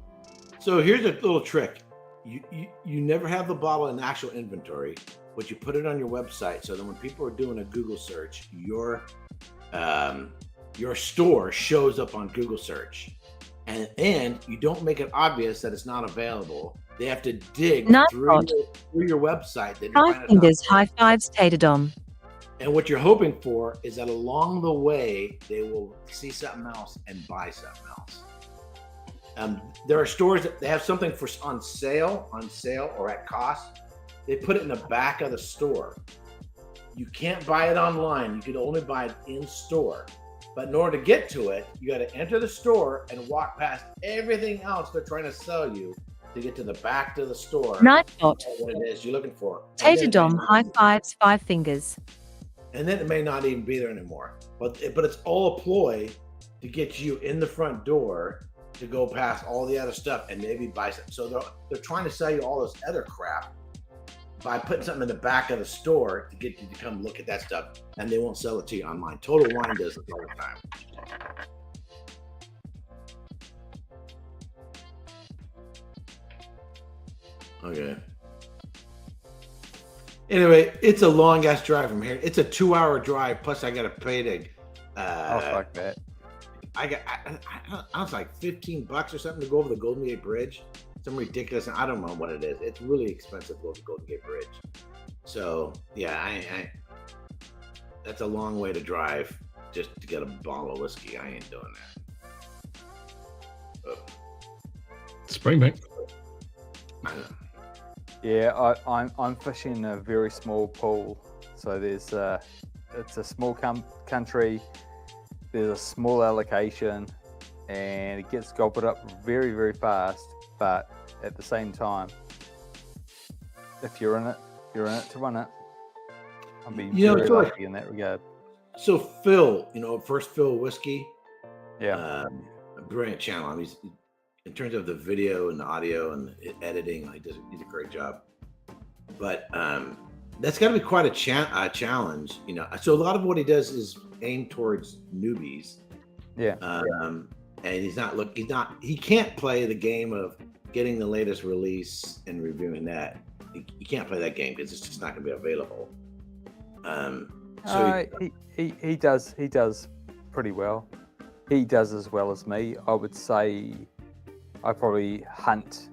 So here's a little trick. You never have the bottle in actual inventory, but you put it on your website so that when people are doing a Google search, your store shows up on Google search, and you don't make it obvious that it's not available. They have to dig through your website. 5 fingers, high fives, Taterdom. And what you're hoping for is that along the way, they will see something else and buy something else. There are stores that they have something on sale or at cost. They put it in the back of the store. You can't buy it online. You can only buy it in store. But in order to get to it, you got to enter the store and walk past everything else they're trying to sell you to get to the back of the store. Nightbot. What it is you're looking for. Taterdom, high fives, 5 fingers. And then it may not even be there anymore. But it's all a ploy to get you in the front door to go past all the other stuff and maybe buy something. So they're trying to sell you all this other crap by putting something in the back of the store to get you to come look at that stuff, and they won't sell it to you online. Total Wine does this all the time. Okay. Anyway, it's a long ass drive from here. It's a 2-hour drive. Plus, I got to pay to Oh, fuck that. I was like $15 or something to go over the Golden Gate Bridge. Some ridiculous. I don't know what it is. It's really expensive to go over the Golden Gate Bridge. So yeah, I that's a long way to drive just to get a bottle of whiskey. I ain't doing that. Springbank. Yeah, I'm fishing in a very small pool, so there's it's a small country. There's a small allocation, and it gets gobbled up very, very fast. But at the same time, if you're in it to win it. I'm being very lucky in that regard. So Phil, first Phil Whiskey. Yeah. A brilliant channel. I mean, in terms of the video and the audio and editing, he does a great job. But that's got to be quite a challenge, So a lot of what he does is aimed towards newbies. Yeah. And he can't play the game of getting the latest release and reviewing that. You can't play that game because it's just not going to be available. He does pretty well. He does as well as me. I would say I probably hunt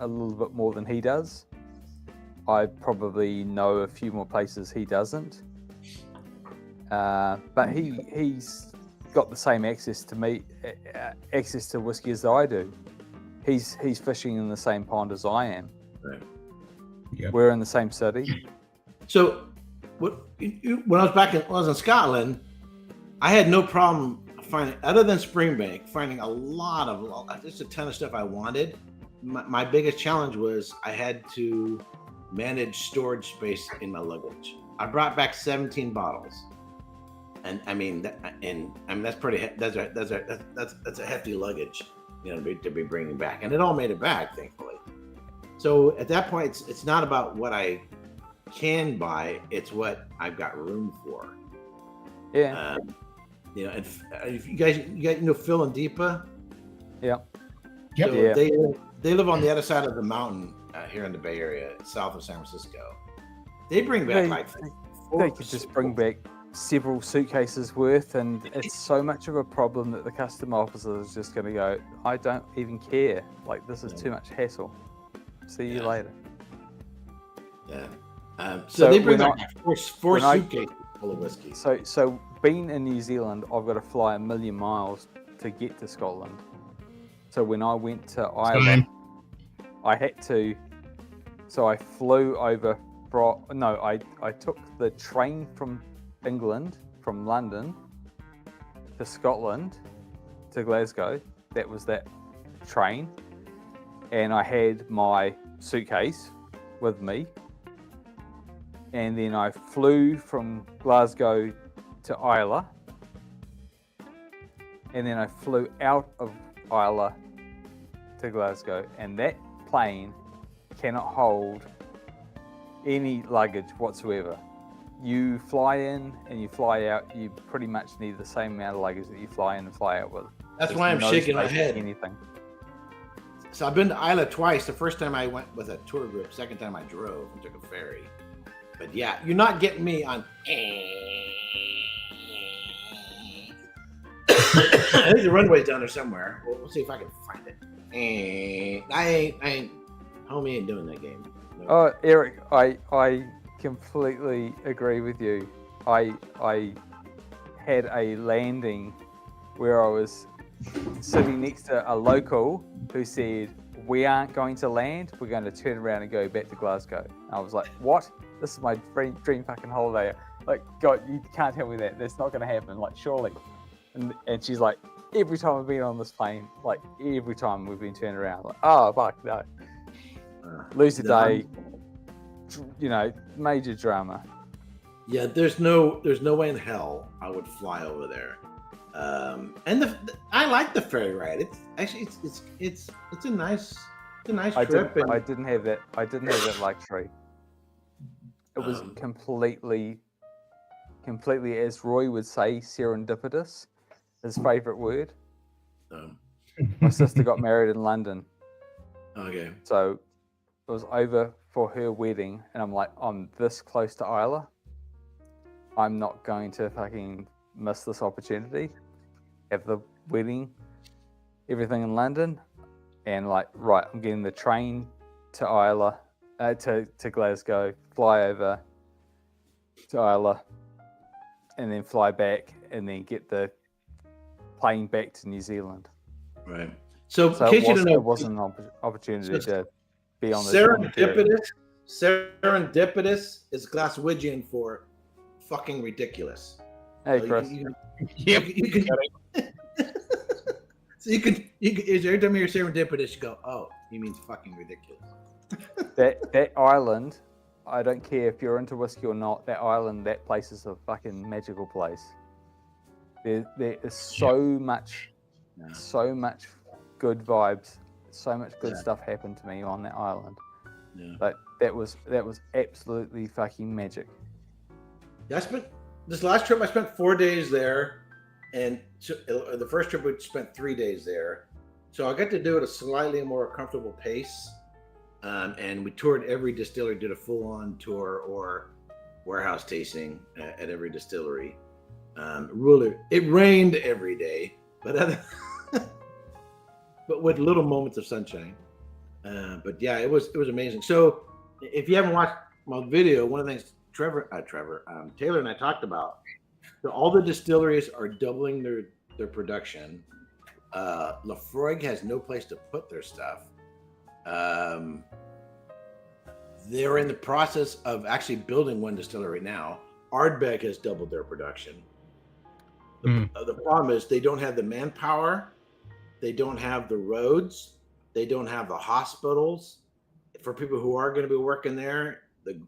a little bit more than he does. I probably know a few more places he doesn't. But he's got the same access to me, access to whiskey as I do. He's fishing in the same pond as I am. Right. Yep. We're in the same city. So when I was in Scotland, I had no problem finding, other than Springbank, finding just a ton of stuff I wanted. My biggest challenge was I had to manage storage space in my luggage. I brought back 17 bottles, and that's pretty. That's a hefty luggage, to be bringing back, and it all made it back, thankfully. So at that point, it's not about what I can buy; it's what I've got room for. Yeah. And if you guys Phil and Deepa. Yeah. So yeah. They live on the other side of the mountain here in the Bay Area, south of San Francisco. They bring back they could just bring back several suitcases worth, and it's so much of a problem that the custom officer is just going to go, I don't even care. Like, this is too much hassle. See you later. Yeah. So they bring back four suitcases full of whiskey. So being in New Zealand, I've got to fly 1 million miles to get to Scotland. So when I went to Ireland, I had to. So I flew over. I took the train from England, from London to Scotland to Glasgow. That was that train, and I had my suitcase with me. And then I flew from Glasgow to Islay, and then I flew out of Islay to Glasgow, and that plane cannot hold any luggage whatsoever. You fly in and you fly out, you pretty much need the same amount of luggage that you fly in and fly out with. That's why I'm shaking my space for head. Anything. So I've been to Islay twice. The first time I went with a tour group, second time I drove and took a ferry. But yeah, you're not getting me on. I think the runway's down there somewhere. We'll see if I can find it. I ain't. Homie ain't doing that game. No. Oh, Eric, I completely agree with you. I had a landing where I was sitting next to a local who said, we aren't going to land, we're going to turn around and go back to Glasgow. I was like, what? This is my dream fucking holiday. Like, God, you can't tell me that. That's not going to happen. Like, surely. And she's like, every time I've been on this plane, like, every time we've been turned around, like, oh, fuck, no. Lose a day, major drama. Yeah, there's no way in hell I would fly over there. And I like the ferry ride. It's actually it's a nice trip. I didn't have that luxury. It was completely, as Roy would say, serendipitous. His favorite word. My sister got married in London. Okay. So it was over for her wedding, and I'm like, I'm this close to Islay. I'm not going to fucking miss this opportunity, have the wedding, everything in London, and like, right, I'm getting the train to Islay, to Glasgow, fly over to Islay, and then fly back, and then get the plane back to New Zealand. Right. So in case you don't know, it wasn't an opportunity to be on the serendipitous is Glaswegian for fucking ridiculous. Hey, So Chris. you can so you can every time you hear serendipitous, you go, oh, he means fucking ridiculous. That island, I don't care if you're into whiskey or not, that island, that place is a fucking magical place. There is so much good vibes, so much good stuff happened to me on that island. Yeah. Like that was absolutely fucking magic. Yeah, I spent this last trip. I spent 4 days there, and the first trip we spent 3 days there. So I got to do it at a slightly more comfortable pace, and we toured every distillery, did a full-on tour or warehouse tasting at every distillery. Really, it rained every day, but but with little moments of sunshine. But yeah, it was amazing. So if you haven't watched my video, one of the things Taylor and I talked about, so all the distilleries are doubling their production. Lafroig has no place to put their stuff. They're in the process of actually building one distillery now. Ardbeg has doubled their production. The problem is they don't have the manpower, they don't have the roads, they don't have the hospitals. For people who are going to be working there, getting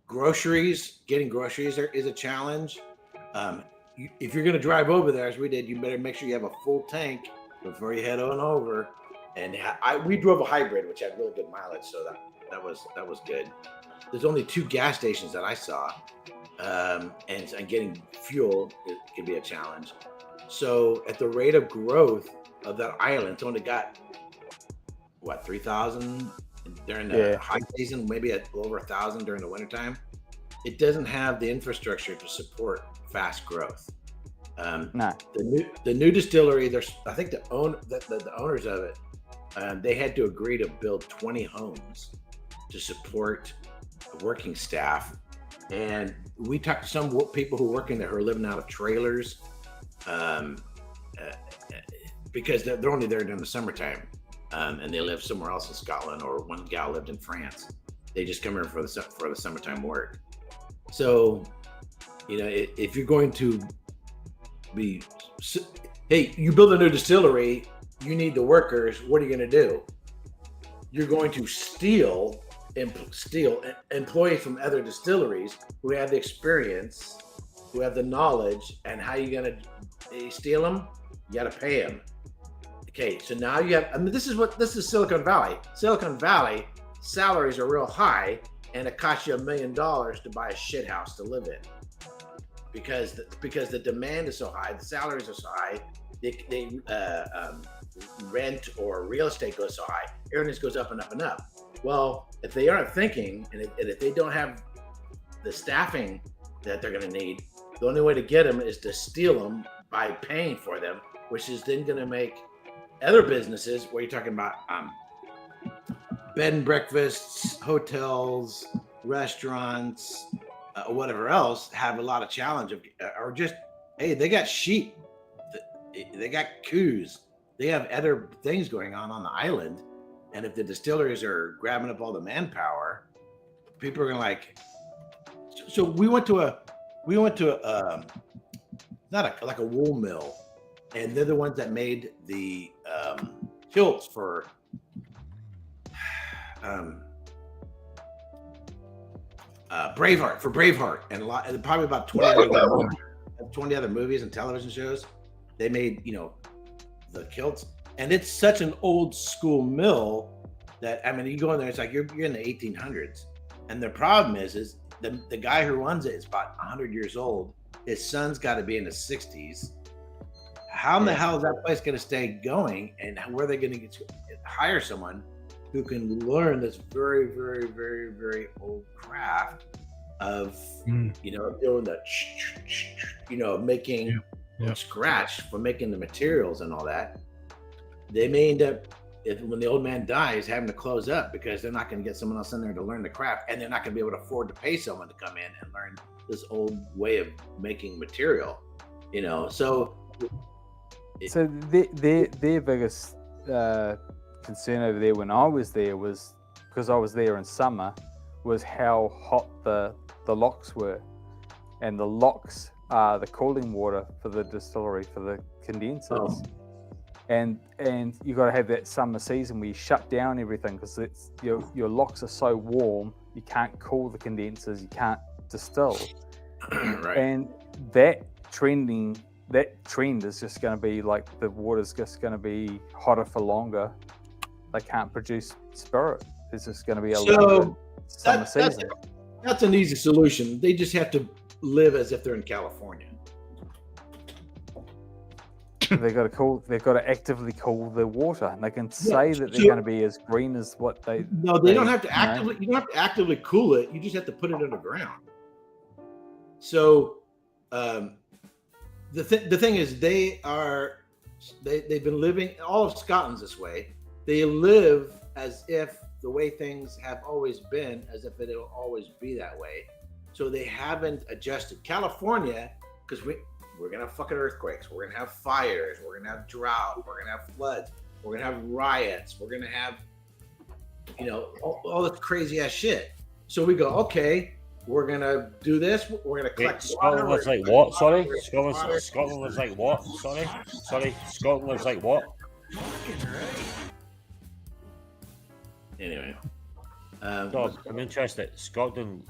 groceries is a challenge. If you're going to drive over there, as we did, you better make sure you have a full tank before you head on over. And we drove a hybrid, which had really good mileage, so that was good. There's only 2 gas stations that I saw, and getting fuel can be a challenge. So at the rate of growth of that island, it's only got 3,000 during the high season, maybe over 1,000 during the wintertime. It doesn't have the infrastructure to support fast growth. The new distillery, I think the owners of it, they had to agree to build 20 homes to support working staff. And we talked to some people who work in there who are living out of trailers, because they're only there during the summertime, and they live somewhere else in Scotland, or one gal lived in France. They just come here for the summertime work. So, if you're going to you build a new distillery, you need the workers. What are you going to do? You're going to steal employees from other distilleries who have the experience, who have the knowledge, and how you going to steal them? You got to pay them. Okay, so now you have. This is Silicon Valley. Silicon Valley salaries are real high, and it costs you $1 million to buy a shit house to live in, because the demand is so high, the salaries are so high, rent or real estate goes so high, everything goes up and up and up. Well, if they aren't thinking, and if they don't have the staffing that they're going to need, the only way to get them is to steal them by paying for them, which is then going to make other businesses, where you're talking about bed and breakfasts, hotels, restaurants, whatever else, have a lot of challenge or just, hey, they got sheep, they got coos, they have other things going on the island. And if the distilleries are grabbing up all the manpower, people are gonna so we went to a like a wool mill, and they're the ones that made the kilts for Braveheart, and probably about 20 other movies and television shows. They made the kilts, and it's such an old school mill that you go in there, it's like you're in the 1800s, and the problem is the guy who runs it is about 100 years old. His son's got to be in the 60s. How in the hell is that place going to stay going, and where are they going to hire someone who can learn this very, very, very, very old craft of doing the making scratch for making the materials and all that. They may end up, when the old man dies, having to close up because they're not going to get someone else in there to learn the craft, and they're not going to be able to afford to pay someone to come in and learn this old way of making material. So their biggest concern over there when I was there was, because I was there in summer, was how hot the locks were, and the locks are the cooling water for the distillery, for the condensers. And you got to have that summer season where you shut down everything, because it's your locks are so warm you can't cool the condensers, you can't distill. Right. And that trend is just going to be like, the water's just going to be hotter for longer. They can't produce spirit. There's just going to be a longer summer season. That's an easy solution. They just have to live as if they're in California. They've got to actively cool the water, and they can say that they're going to be as green as what they. No, they don't have to actively. You don't have to actively cool it. You just have to put it underground. So, the thing is, they've been living. All of Scotland's this way. They live as if the way things have always been, as if it'll always be that way. So they haven't adjusted. California, because we're gonna have fucking earthquakes, we're gonna have fires, we're gonna have drought, we're gonna have floods, we're gonna have riots, we're gonna have, all this crazy ass shit. So we go, okay, we're gonna do this. We're gonna collect. Scotland lives like what? Sorry, Scotland lives like what? Sorry, Scotland lives like what? Anyway, Dog, I'm interested. Scotland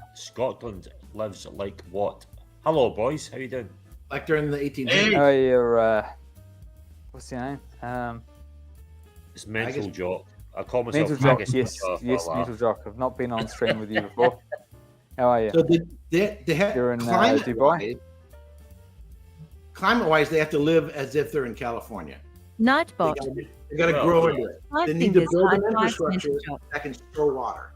lives like what? Hello, boys. How you doing? Like during the 1800s. Oh, you're. What's your name? It's Mental Jock. I call myself Mental Jock. Haggis Yes, myself, Mental Jock. I've not been on stream with you before. How are you? So they have You're in Dubai. Climate-wise, they have to live as if they're in California. Nightbot. They got to grow into it. They need to build an infrastructure that can store water.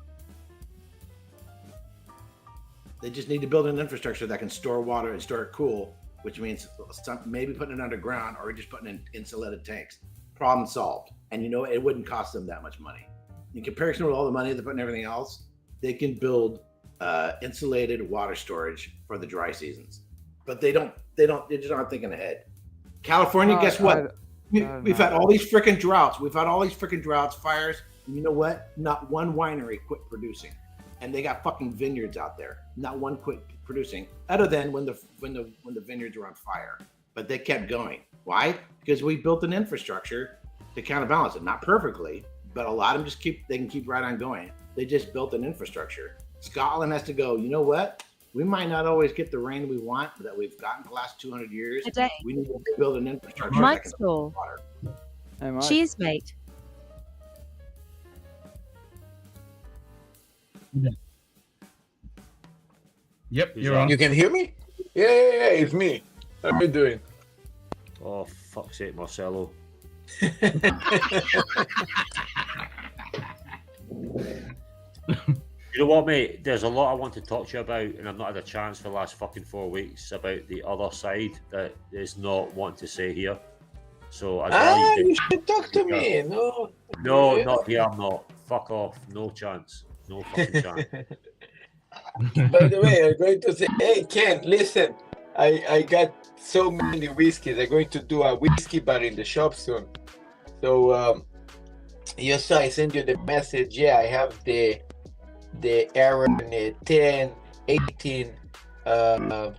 They just need to build an infrastructure that can store water and store it cool, which means maybe putting it underground or just putting in insulated tanks. Problem solved. And it wouldn't cost them that much money. In comparison with all the money they put in everything else, they can build insulated water storage for the dry seasons. But they just aren't thinking ahead. California, guess what? We've had all these freaking droughts. We've had all these freaking droughts, fires. And you know what? Not one winery quit producing. And they got fucking vineyards out there. Not one quit producing, other than when the vineyards were on fire. But they kept going. Why? Because we built an infrastructure to counterbalance it. Not perfectly, but a lot of them they can keep right on going. They just built an infrastructure. Scotland has to go, you know what? We might not always get the rain we want that we've gotten the last 200 years. Today. We need to build an infrastructure Mike that can Store. water. Hey, Mike. Cheers, mate. Yep, you're on. You can hear me? Yeah, it's me. How are you doing? Oh, fuck's sake, Marcelo. You know what, mate? There's a lot I want to talk to you about, and I've not had a chance for the last fucking 4 weeks about the other side that is not wanting to say here. So you should talk to me. No, not here. I'm not. Fuck off. No chance. No fucking chance. By the way, I'm going to say, hey, Ken, listen. I got so many whiskeys. I'm going to do a whiskey bar in the shop soon. So, you saw I sent you the message. Yeah, I have the Aaron 10, 18,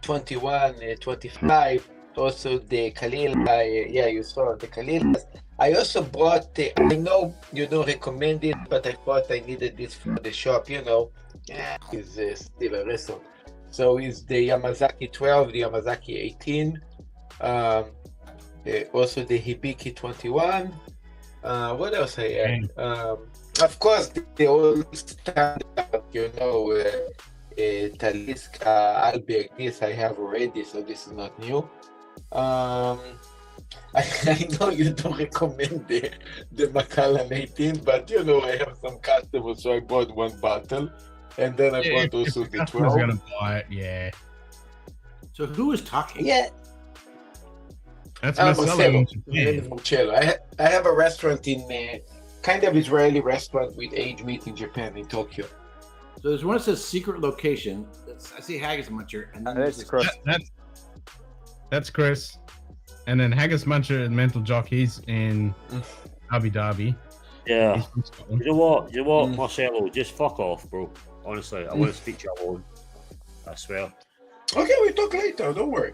21, 25. Also the Kalila. Yeah, you saw the Kalilas. I also bought I know you don't recommend it, but I thought I needed this for the shop. It's still a wrestle. So it's the Yamazaki 12, the Yamazaki 18, also the Hibiki 21. What else I had? Of course, the old standard, Taliska, Alberg, this I have already, so this is not new. I know you don't recommend the Macallan 18, but I have some customers, so I bought one bottle. and then I bought also the Who's 12. gonna buy it? Yeah. So who is talking? Yeah. That's Marcelo. Marcelo. Marcelo. I have a restaurant in kind of Israeli restaurant with aged meat in Japan, in Tokyo. So there's one that says secret location. I see Haggis Muncher, and then That's there's Chris. That's Chris. And then Haggis Muncher and Mental Jock, he's in Abu Dhabi. Yeah. You know what, Marcelo? Just fuck off, bro. Honestly, I want to speak to you alone. I swear. Okay, we talk later. Don't worry.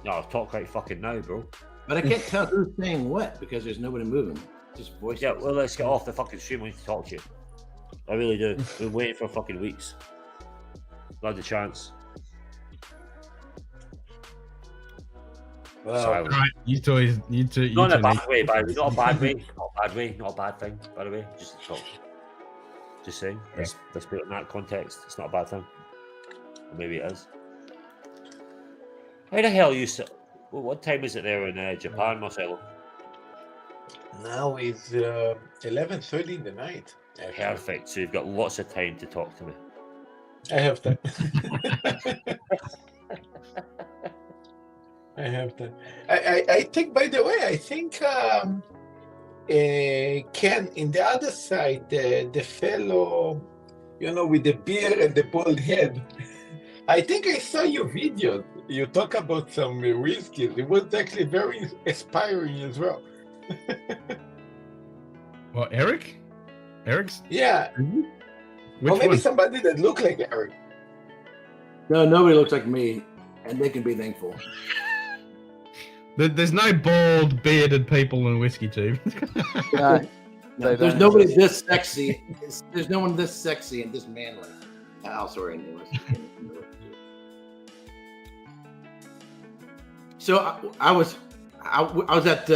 No, I'll talk right fucking now, bro. But I can't tell who's saying what because there's nobody moving. Just voices. Yeah, well, let's get off the fucking stream. We need to talk to you. I really do. We've been waiting for fucking weeks. Not the chance. Right, you two. Not in a bad way, by the way. Not a bad way. Not a bad way. Not a bad thing, by the way. Just to talk. Just saying. Let's put it in that context. It's not a bad thing. Or maybe it is. How the hell you? What time is it there in Japan, Marcelo? Now it's 11:30 in the night. Actually. Perfect. So you've got lots of time to talk to me. I have that. I have that. I think, by the way, I think Ken, in the other side, the fellow, with the beard and the bald head, I think I saw your video. You talk about some whiskey. It was actually very inspiring as well. Well, Eric? Eric's? Yeah. Which or maybe one? somebody that looked like Eric. No, nobody looks like me, and they can be thankful. There's no bald, bearded people in whiskey tube. No, there's nobody this sexy. There's no one this sexy and this manly. Oh, sorry, anyways. So I was at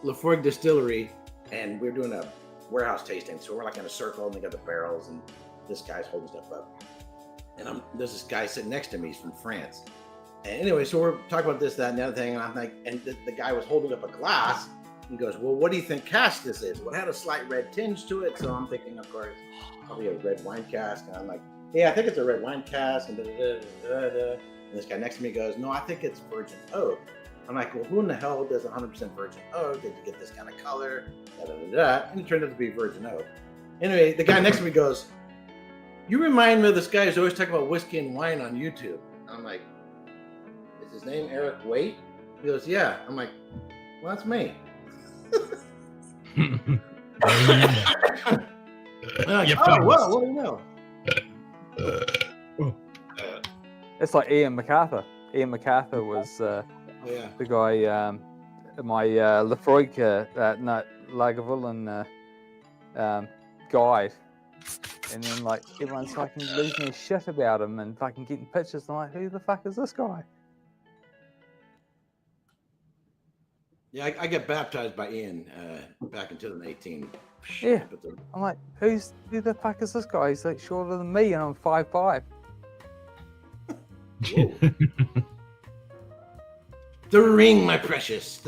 Lafroig Distillery, and we were doing a warehouse tasting. So we're like in a circle, and we got the barrels, and this guy's holding stuff up. And there's this guy sitting next to me. He's from France. And anyway, so we're talking about this, that, and the other thing, and I'm like, and the guy was holding up a glass. He goes, "Well, what do you think cask this is?" Well, it had a slight red tinge to it, so I'm thinking, of course, probably a red wine cask. And I'm like, "Yeah, I think it's a red wine cask." And and this guy next to me goes, "No, I think it's virgin oak." I'm like, "Well, who in the hell does 100% virgin oak? Did you get this kind of color?" And it turned out to be virgin oak. Anyway, the guy next to me goes, "You remind me of this guy who's always talking about whiskey and wine on YouTube." I'm like, "Is his name Eric Waite?" He goes, "Yeah." I'm like, "Well, that's me." Like, oh, well, what do you know? It's like Ian MacArthur. Ian MacArthur was the guy, my Lafroig, Lagavulin guide. And then, like, everyone's fucking losing their shit about him and fucking getting pictures. I'm like, who the fuck is this guy? Yeah, I got baptized by Ian back in 2018. Yeah. I'm like, who the fuck is this guy? He's like shorter than me and I'm 5'5". The ring, my precious.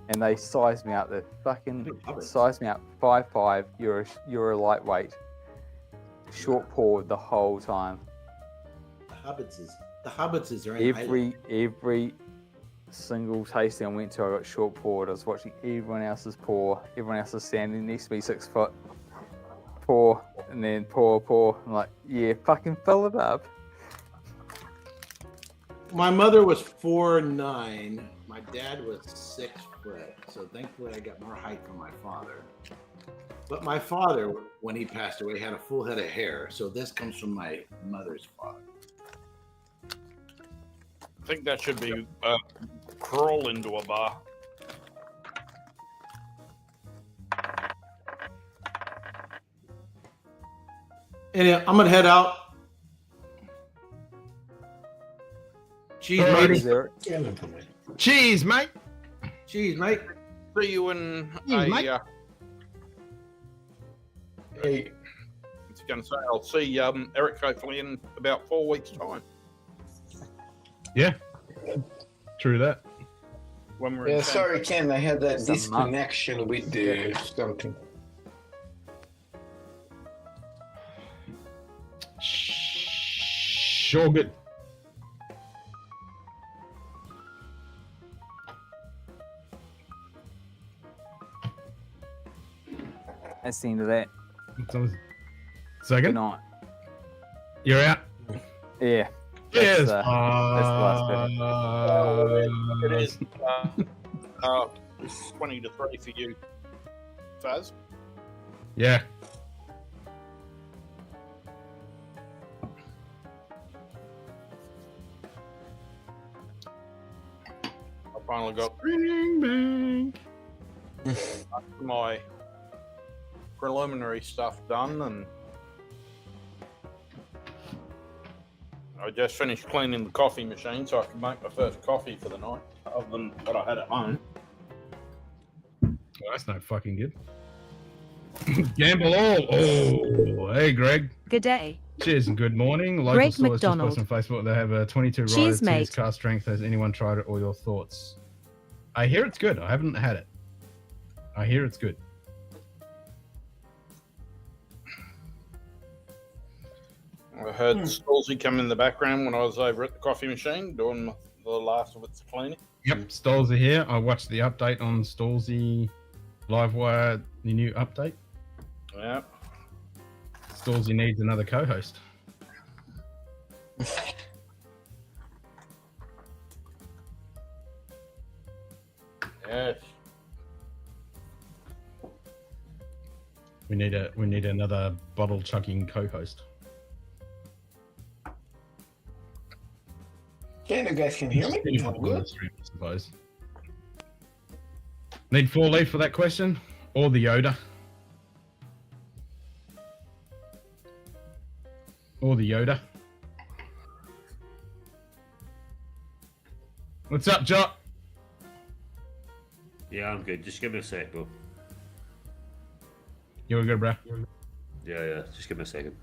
And they sized me out. They fucking sized me out 5'5". You're a lightweight. Short poured the whole time. The hobbitses are in every single tasting I went to, I got short poured. I was watching everyone else's pour. Everyone else is standing next to me 6 foot. Pour and then pour. I'm like, yeah, fucking fill it up. My mother was 4'9". My dad was 6 foot. So thankfully I got more height from my father. But my father, when he passed away, had a full head of hair. So this comes from my mother's father. I think that should be crawl into a bar. Anyway, I'm gonna head out. Cheese, mate. Cheese, mate. Cheese, mate. See you in mate. Hey, I was going to say I'll see Eric hopefully in about 4 weeks' time. Yeah, true that. When we're sorry, Ken, I had that disconnection with the something. sure good. That's the end of that. Second? Good night. You're out? Yeah. Yes. That's the last bit. It is 20 to 3 for you, Faz. Yeah. I finally got my preliminary stuff done, and I just finished cleaning the coffee machine so I can make my first coffee for the night, other than what I had at home. Well, that's not fucking good. Gamble all. Oh, hey, Greg. Good day. Cheers and good morning. Local Greg stores just McDonald. posted on Facebook. They have a 22 rider Cheers, tears mate. car strength. Has anyone tried it or your thoughts? I hear it's good. I haven't had it. I hear it's good. I heard Stolzy come in the background when I was over at the coffee machine doing the last of its cleaning. Yep, Stolzy here. I watched the update on Stolzy Livewire, the new update. Yeah. Stolzy needs another co-host. Yes. We need another bottle chugging co-host. Okay, you guys can hear me? I'm good. I suppose. Need 4 leaf for that question, or the Yoda, or the Yoda. What's up, Jot? Yeah, I'm good. Just give me a sec, bro. You were good, bro. Yeah. Just give me a second.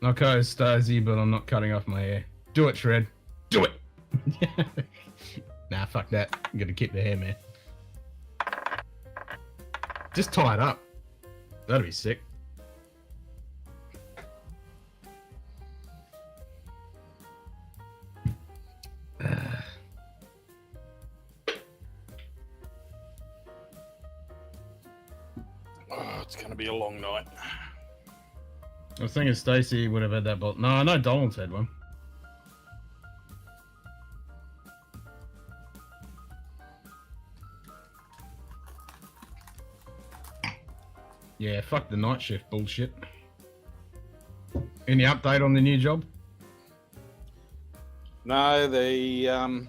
Okay, Stasi, but I'm not cutting off my hair. Do it, Shred. Do it. Nah, fuck that. I'm gonna keep the hair, man. Just tie it up. That'd be sick. Oh, it's going to be a long night. I was thinking Stacey would have had that bottle. No, I know Dolan's had one. Yeah, fuck the night shift bullshit. Any update on the new job? No, the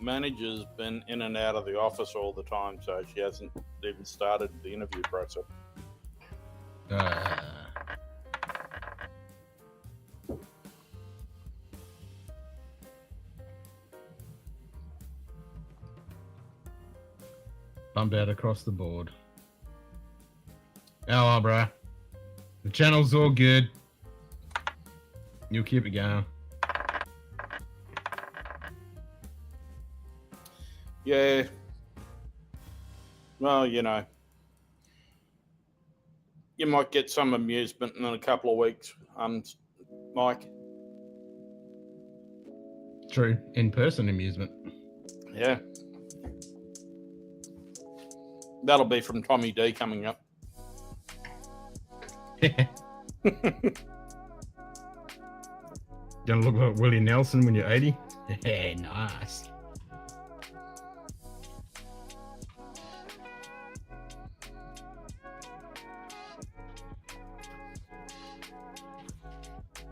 manager's been in and out of the office all the time, so she hasn't even started the interview process. Bumped out across the board. Hello, bro. The channel's all good. You'll keep it going. Yeah. Well, you know, you might get some amusement in a couple of weeks, Mike. True. In-person amusement. Yeah. That'll be from Tommy D coming up. Gonna look like Willie Nelson when you're 80? Yeah, nice.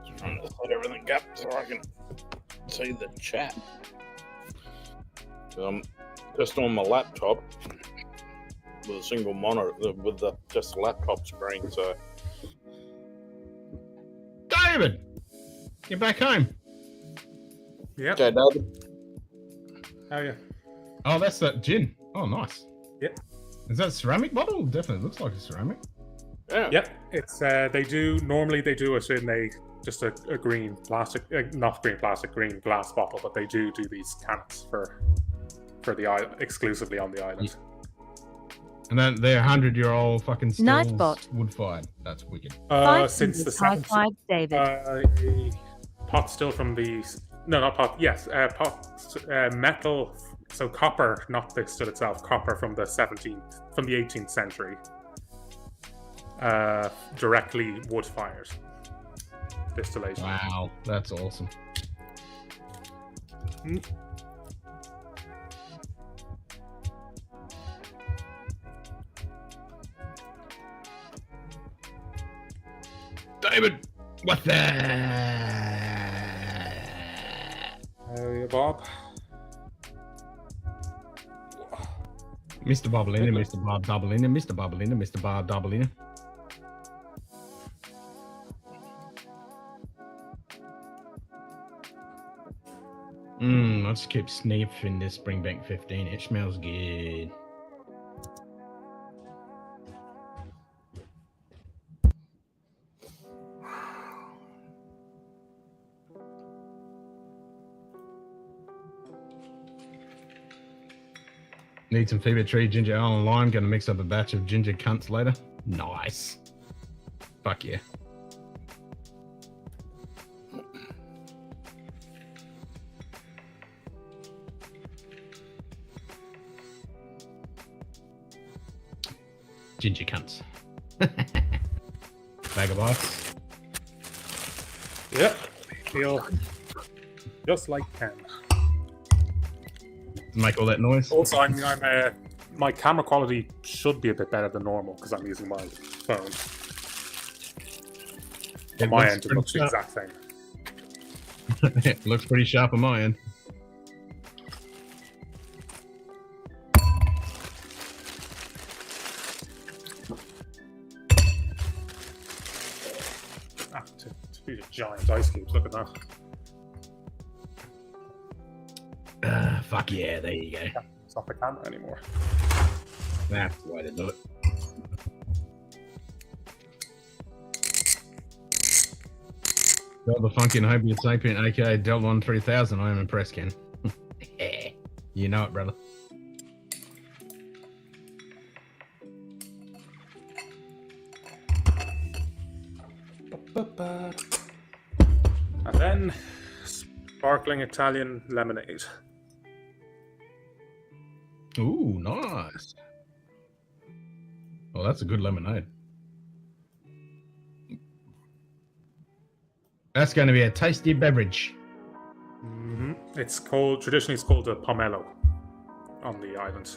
Just trying to set everything up so I can see the chat. So I'm just on my laptop with a single monitor, with just the laptop screen, so... David! You're back home. Yeah. Okay, David. How are you? Oh, that's that gin. Oh, nice. Yep. Is that a ceramic bottle? Definitely looks like a ceramic. Yeah. Yep. It's normally they do it in a green plastic, not green plastic, green glass bottle, but they do these cans for the island, exclusively on the island. And then they're 100-year-old fucking stills, Nightbot. wood-fired. That's wicked. Since the high 7th, five, David. a pot still from the not pot. Yes, metal. So copper, not the still itself. Copper from the 18th century. Directly wood-fired distillation. Wow, that's awesome. David, what the? Hey, Bob. Mr. Bobblina, Mr. Bob Doublina, Mr. Bobblina, Mr. Bob Doublina. Let's keep sniffing this Springbank 15. It smells good. Need some Fever Tree, ginger ale, and lime. Gonna mix up a batch of ginger cunts later. Nice. Fuck yeah. Ginger cunts. Bag of ice. Yep. Feel just like Ken. Make all that noise. Also, my camera quality should be a bit better than normal because I'm using my phone. On my end, it looks the exact same. It looks pretty sharp on my end. These are giant ice cubes. Look at that. Fuck yeah, there you go. It's not the camera anymore. That's the way to do it. Del the Funky and Homo Sapien, aka Del 3000. I am impressed, Ken. You know it, brother. And then sparkling Italian lemonade. Ooh, nice. Oh, that's a good lemonade. That's going to be a tasty beverage. It's called, traditionally it's called a pomelo on the island.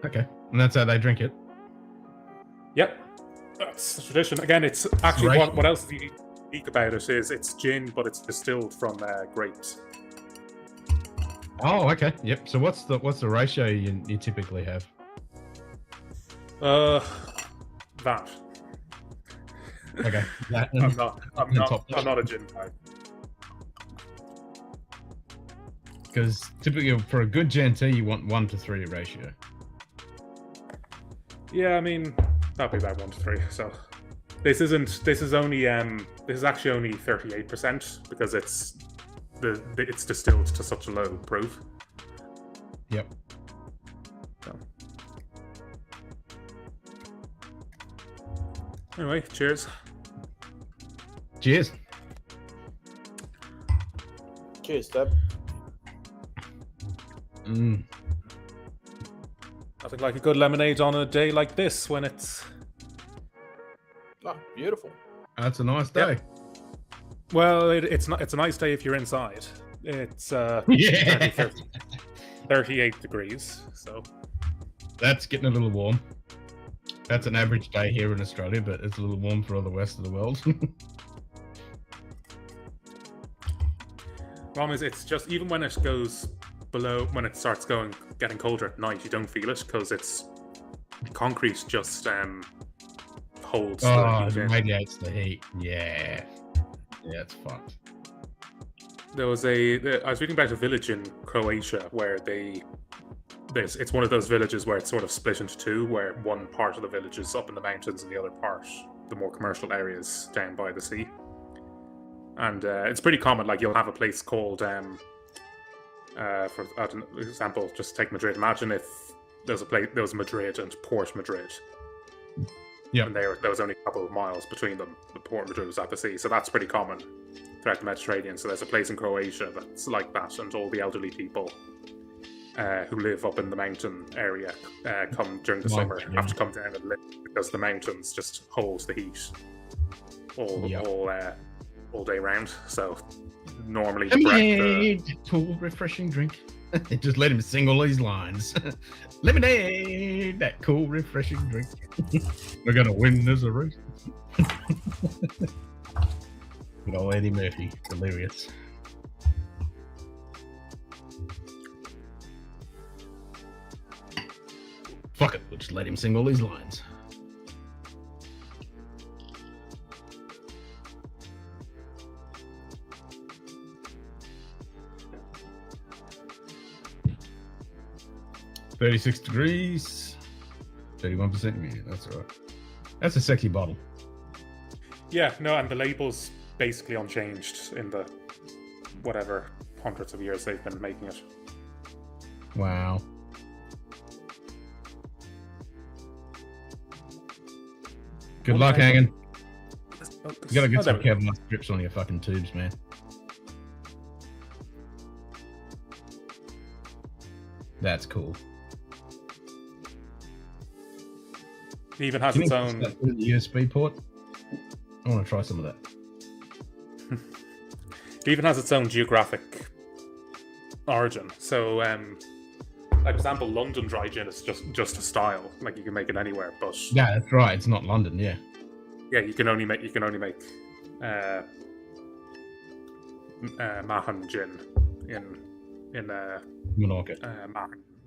Okay, and that's how they drink it. Yep, that's the tradition. Again, it's actually what else is unique about it is it's gin, but it's distilled from grapes. Oh, okay. Yep. So what's the ratio you typically have? That. Okay. That I'm not a gin guy. Because typically for a good Gen-T, you want 1-to-3 ratio. Yeah, I mean that'd be about 1-to-3. So this is actually only 38% because it's distilled to such a low proof. Yep. So. Anyway, cheers. Cheers. Cheers, Deb. Nothing like a good lemonade on a day like this when it's... Oh, beautiful. That's a nice day. Yep. Well, it's a nice day if you're inside. It's 38 degrees, so... That's getting a little warm. That's an average day here in Australia, but it's a little warm for all the rest of the world. Problem is, it's just, even when it goes below, when it starts getting colder at night, you don't feel it, because the concrete just holds the heat in. Radiates the heat. Yeah. Yeah, it's fucked. I was reading about a village in Croatia where it's one of those villages where it's sort of split into two, where one part of the village is up in the mountains and the other part, the more commercial areas, down by the sea. And it's pretty common, like you'll have a place called, for example, just take Madrid. Imagine if there was Madrid and Port Madrid. Yeah. And there was only a couple of miles between them. The Port Madrid was at the sea, so that's pretty common throughout the Mediterranean. So there's a place in Croatia that's like that, and all the elderly people who live up in the mountain area come during the summer have to come down and live because the mountains just hold the heat all day round. So normally lemonade, cool, refreshing drink. Just let him sing all these lines. Lemonade, that cool, refreshing drink. We're gonna win this race. Good old Eddie Murphy, hilarious. Fuck it, we'll just let him sing all these lines. $36 degrees, 31% humidity. That's all right. That's a sexy bottle. Yeah, no, and the label's basically unchanged in the whatever hundreds of years they've been making it. Wow. Good luck hanging. You gotta get some Kevlar strips on your fucking tubes, man. That's cool. It even has its own USB port. I want to try some of that. It even has its own geographic origin. So, like for example, London dry gin is just a style. Like you can make it anywhere, but yeah, that's right. It's not London. Yeah. Yeah, you can only make Mahon gin in Menorca.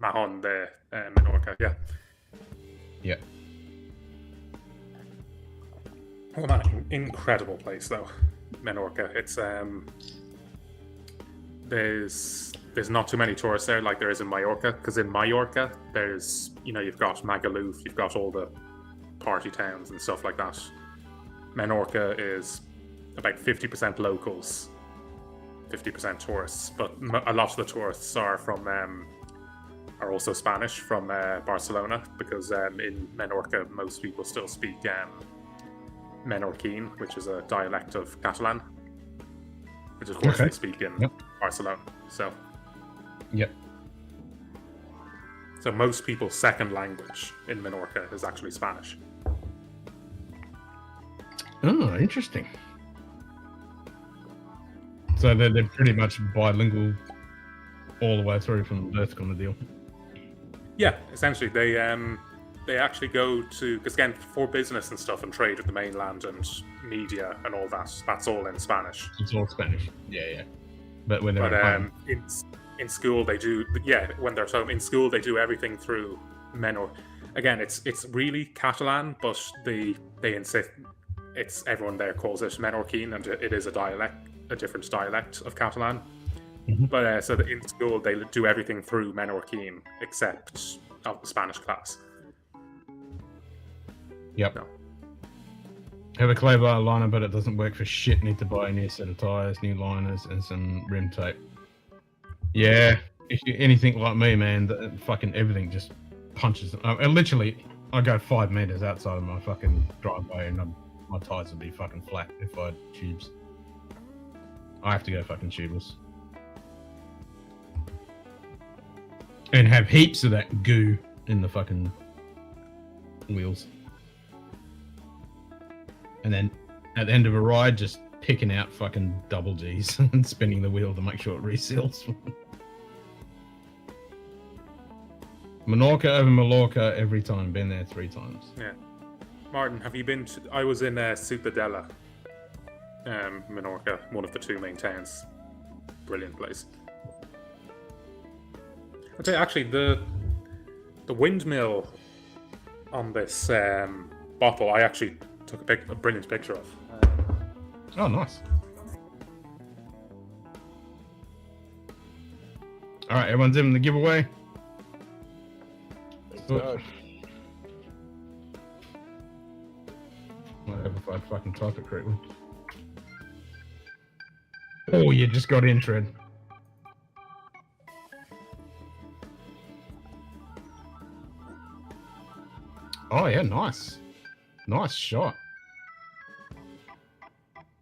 Mahon the Menorca. Yeah. Yeah. Oh man, incredible place though, Menorca. It's there's not too many tourists there like there is in Mallorca, because in Mallorca there's, you know, you've got Magaluf, you've got all the party towns and stuff like that. Menorca is about 50% locals, 50% tourists, but a lot of the tourists are also Spanish from Barcelona, because in Menorca most people still speak Menorquin, which is a dialect of Catalan, which of course they speak in Barcelona. So, so most people's second language in Menorca is actually Spanish. Oh, interesting. So they're pretty much bilingual all the way through from birth kind of deal. Yeah, essentially they actually go to, because again, for business and stuff and trade with the mainland and media and all that, that's all in Spanish. It's all Spanish. Yeah. But when they're at home, in school they do, when they're at home in school they do everything through Menorca. Again, it's really Catalan, but they insist everyone there calls it Menorquin, and it is a different dialect of Catalan. Mm-hmm. But so that in school they do everything through Menorquin except of the Spanish class. Yep. No. Have a clay bar liner, but it doesn't work for shit. Need to buy a new set of tires, new liners, and some rim tape. Yeah, if you're anything like me, man, fucking everything just punches. And literally, I go 5 meters outside of my fucking driveway, and my tires would be fucking flat if I had tubes. I have to go fucking tubeless. And have heaps of that goo in the fucking wheels. And then at the end of a ride, just picking out fucking double G's and spinning the wheel to make sure it reseals. Menorca over Mallorca every time. Been there 3 times. Yeah. Martin, have you been to... I was in Ciutadella, Menorca, one of the 2 main towns. Brilliant place. I'd say actually the windmill on this bottle, I actually took a brilliant picture of. Oh, nice. All right, everyone's in the giveaway. Whatever, if I fucking type it correctly. Oh, you just got in, Tread. Oh yeah, nice. Nice shot.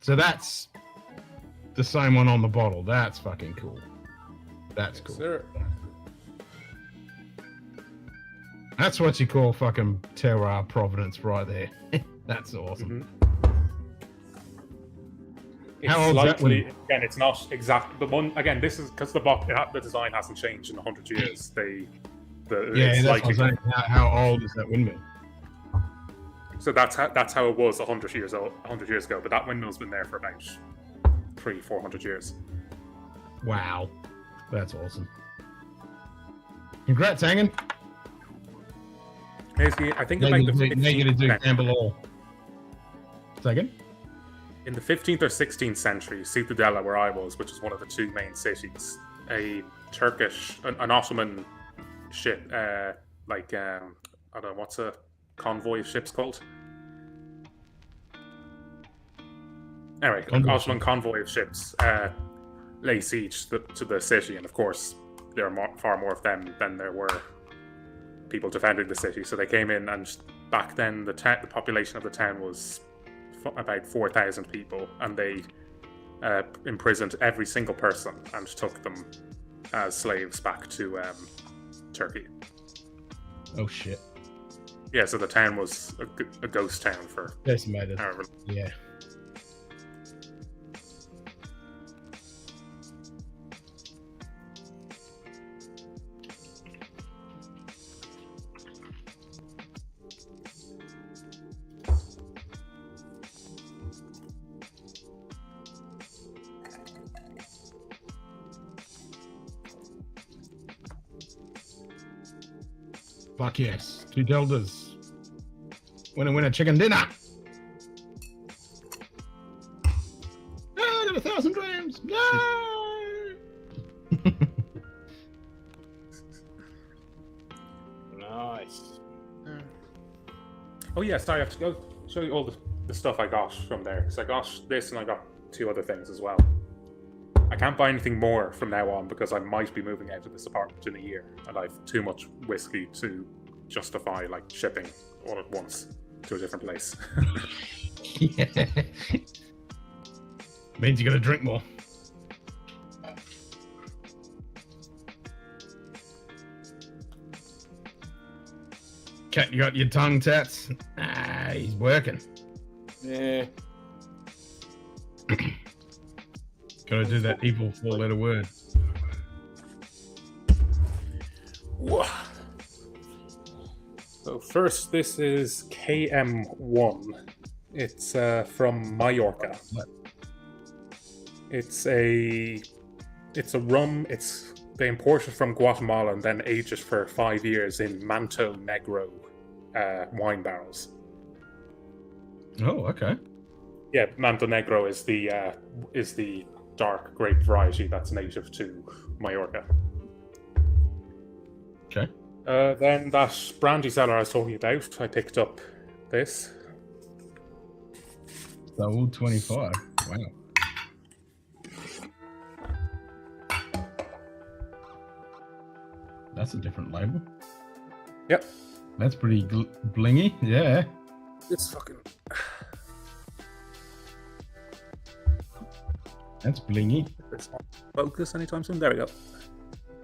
So that's the same one on the bottle. That's fucking cool. That's cool. Sir. That's what you call fucking terroir providence right there. That's awesome. It's How old's that slightly, one? again, it's not exact. The one, again, this is because the design hasn't changed in 100 years. Yeah, it's that's what I'm saying. How old is that windmill? So that's how it was 100 years ago. But that windmill's been there for about 300-400 years. Wow. That's awesome. Congrats, Hangin. Basically, I think about the 15th Campbell all. Second? In the 15th or 16th century, Ciutadella, where I was, which is one of the two main cities, an Ottoman ship, I don't know, what's a convoy of ships called? Anyway, an Ottoman convoy of ships lay siege to the city, and of course, there are far more of them than there were people defending the city. So they came in, and back then the population of the town was about 4,000 people, and they imprisoned every single person and took them as slaves back to Turkey. Oh shit. Yeah, so the town was a ghost town for decimated. however. Yeah. Fuck yes. 2 deltas. Winner, chicken dinner. I got 1,000 drams. No! Nice. Oh yeah, sorry, I have to go show you all the stuff I got from there. Because I got this and I got 2 other things as well. I can't buy anything more from now on because I might be moving out of this apartment in a year, and I've too much whiskey to justify like shipping all at once to a different place. Yeah. Means you gotta drink more. Cat, you got your tongue tats? Ah, he's working. Yeah. Gotta do that evil 4-letter word. Whoa. So first, this is KM1. It's from Mallorca. It's a rum. They import it from Guatemala and then age it for 5 years in Manto Negro wine barrels. Oh, okay. Yeah, Manto Negro is the dark grape variety that's native to Mallorca. Okay. Then that brandy cellar I was talking about, I picked up this. So 25. Wow. That's a different label. Yep. That's pretty blingy. Yeah. It's fucking. That's blingy. It's not focus anytime soon. There we go.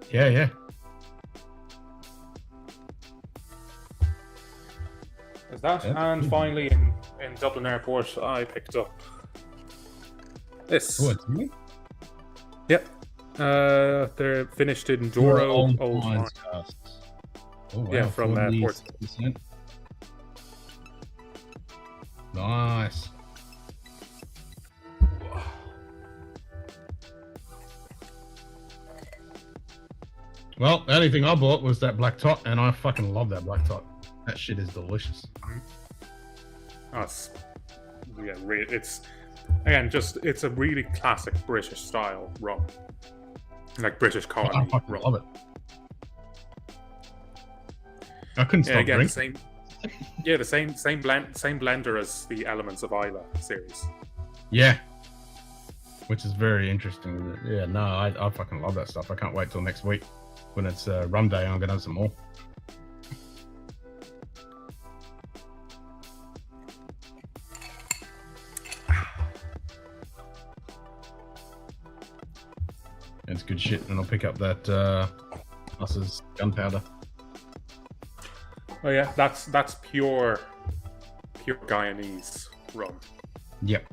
Yeah, yeah. There's that. Yep. And finally, in Dublin Airport, I picked up this. Oh, it's me? Yep. They're finished in Douro Old Wine. Oh, wow. Yeah, from Port. 40%. Nice. Well, the only thing I bought was that black tot, and I fucking love that black tot. That shit is delicious. It's again it's a really classic British style rum, like British colony I fucking rum. love it. I couldn't stop again, drinking. the same blender as the Elements of Isla series. Yeah. Which is very interesting. Yeah, no, I fucking love that stuff. I can't wait till next week when it's rum day. I'm gonna have some more. It's good shit, and I'll pick up that Us's gunpowder. Oh yeah, that's pure Guyanese rum. Yep.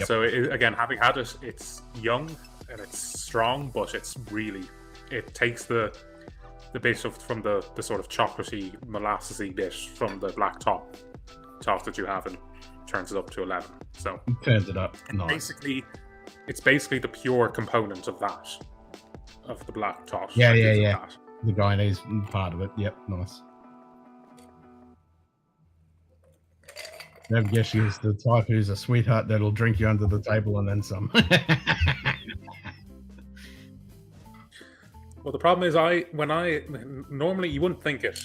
So again, having had it, it's young and it's strong, but it takes the bit from the sort of chocolatey, molassesy bit from the black top that you have and turns it up to 11. So turns it up. Nice. It's basically the pure component of that, of the black top. Yeah. The Guyanese part of it. Yep, nice. Never guess she's the type who's a sweetheart that'll drink you under the table and then some. Well, the problem is, normally you wouldn't think it.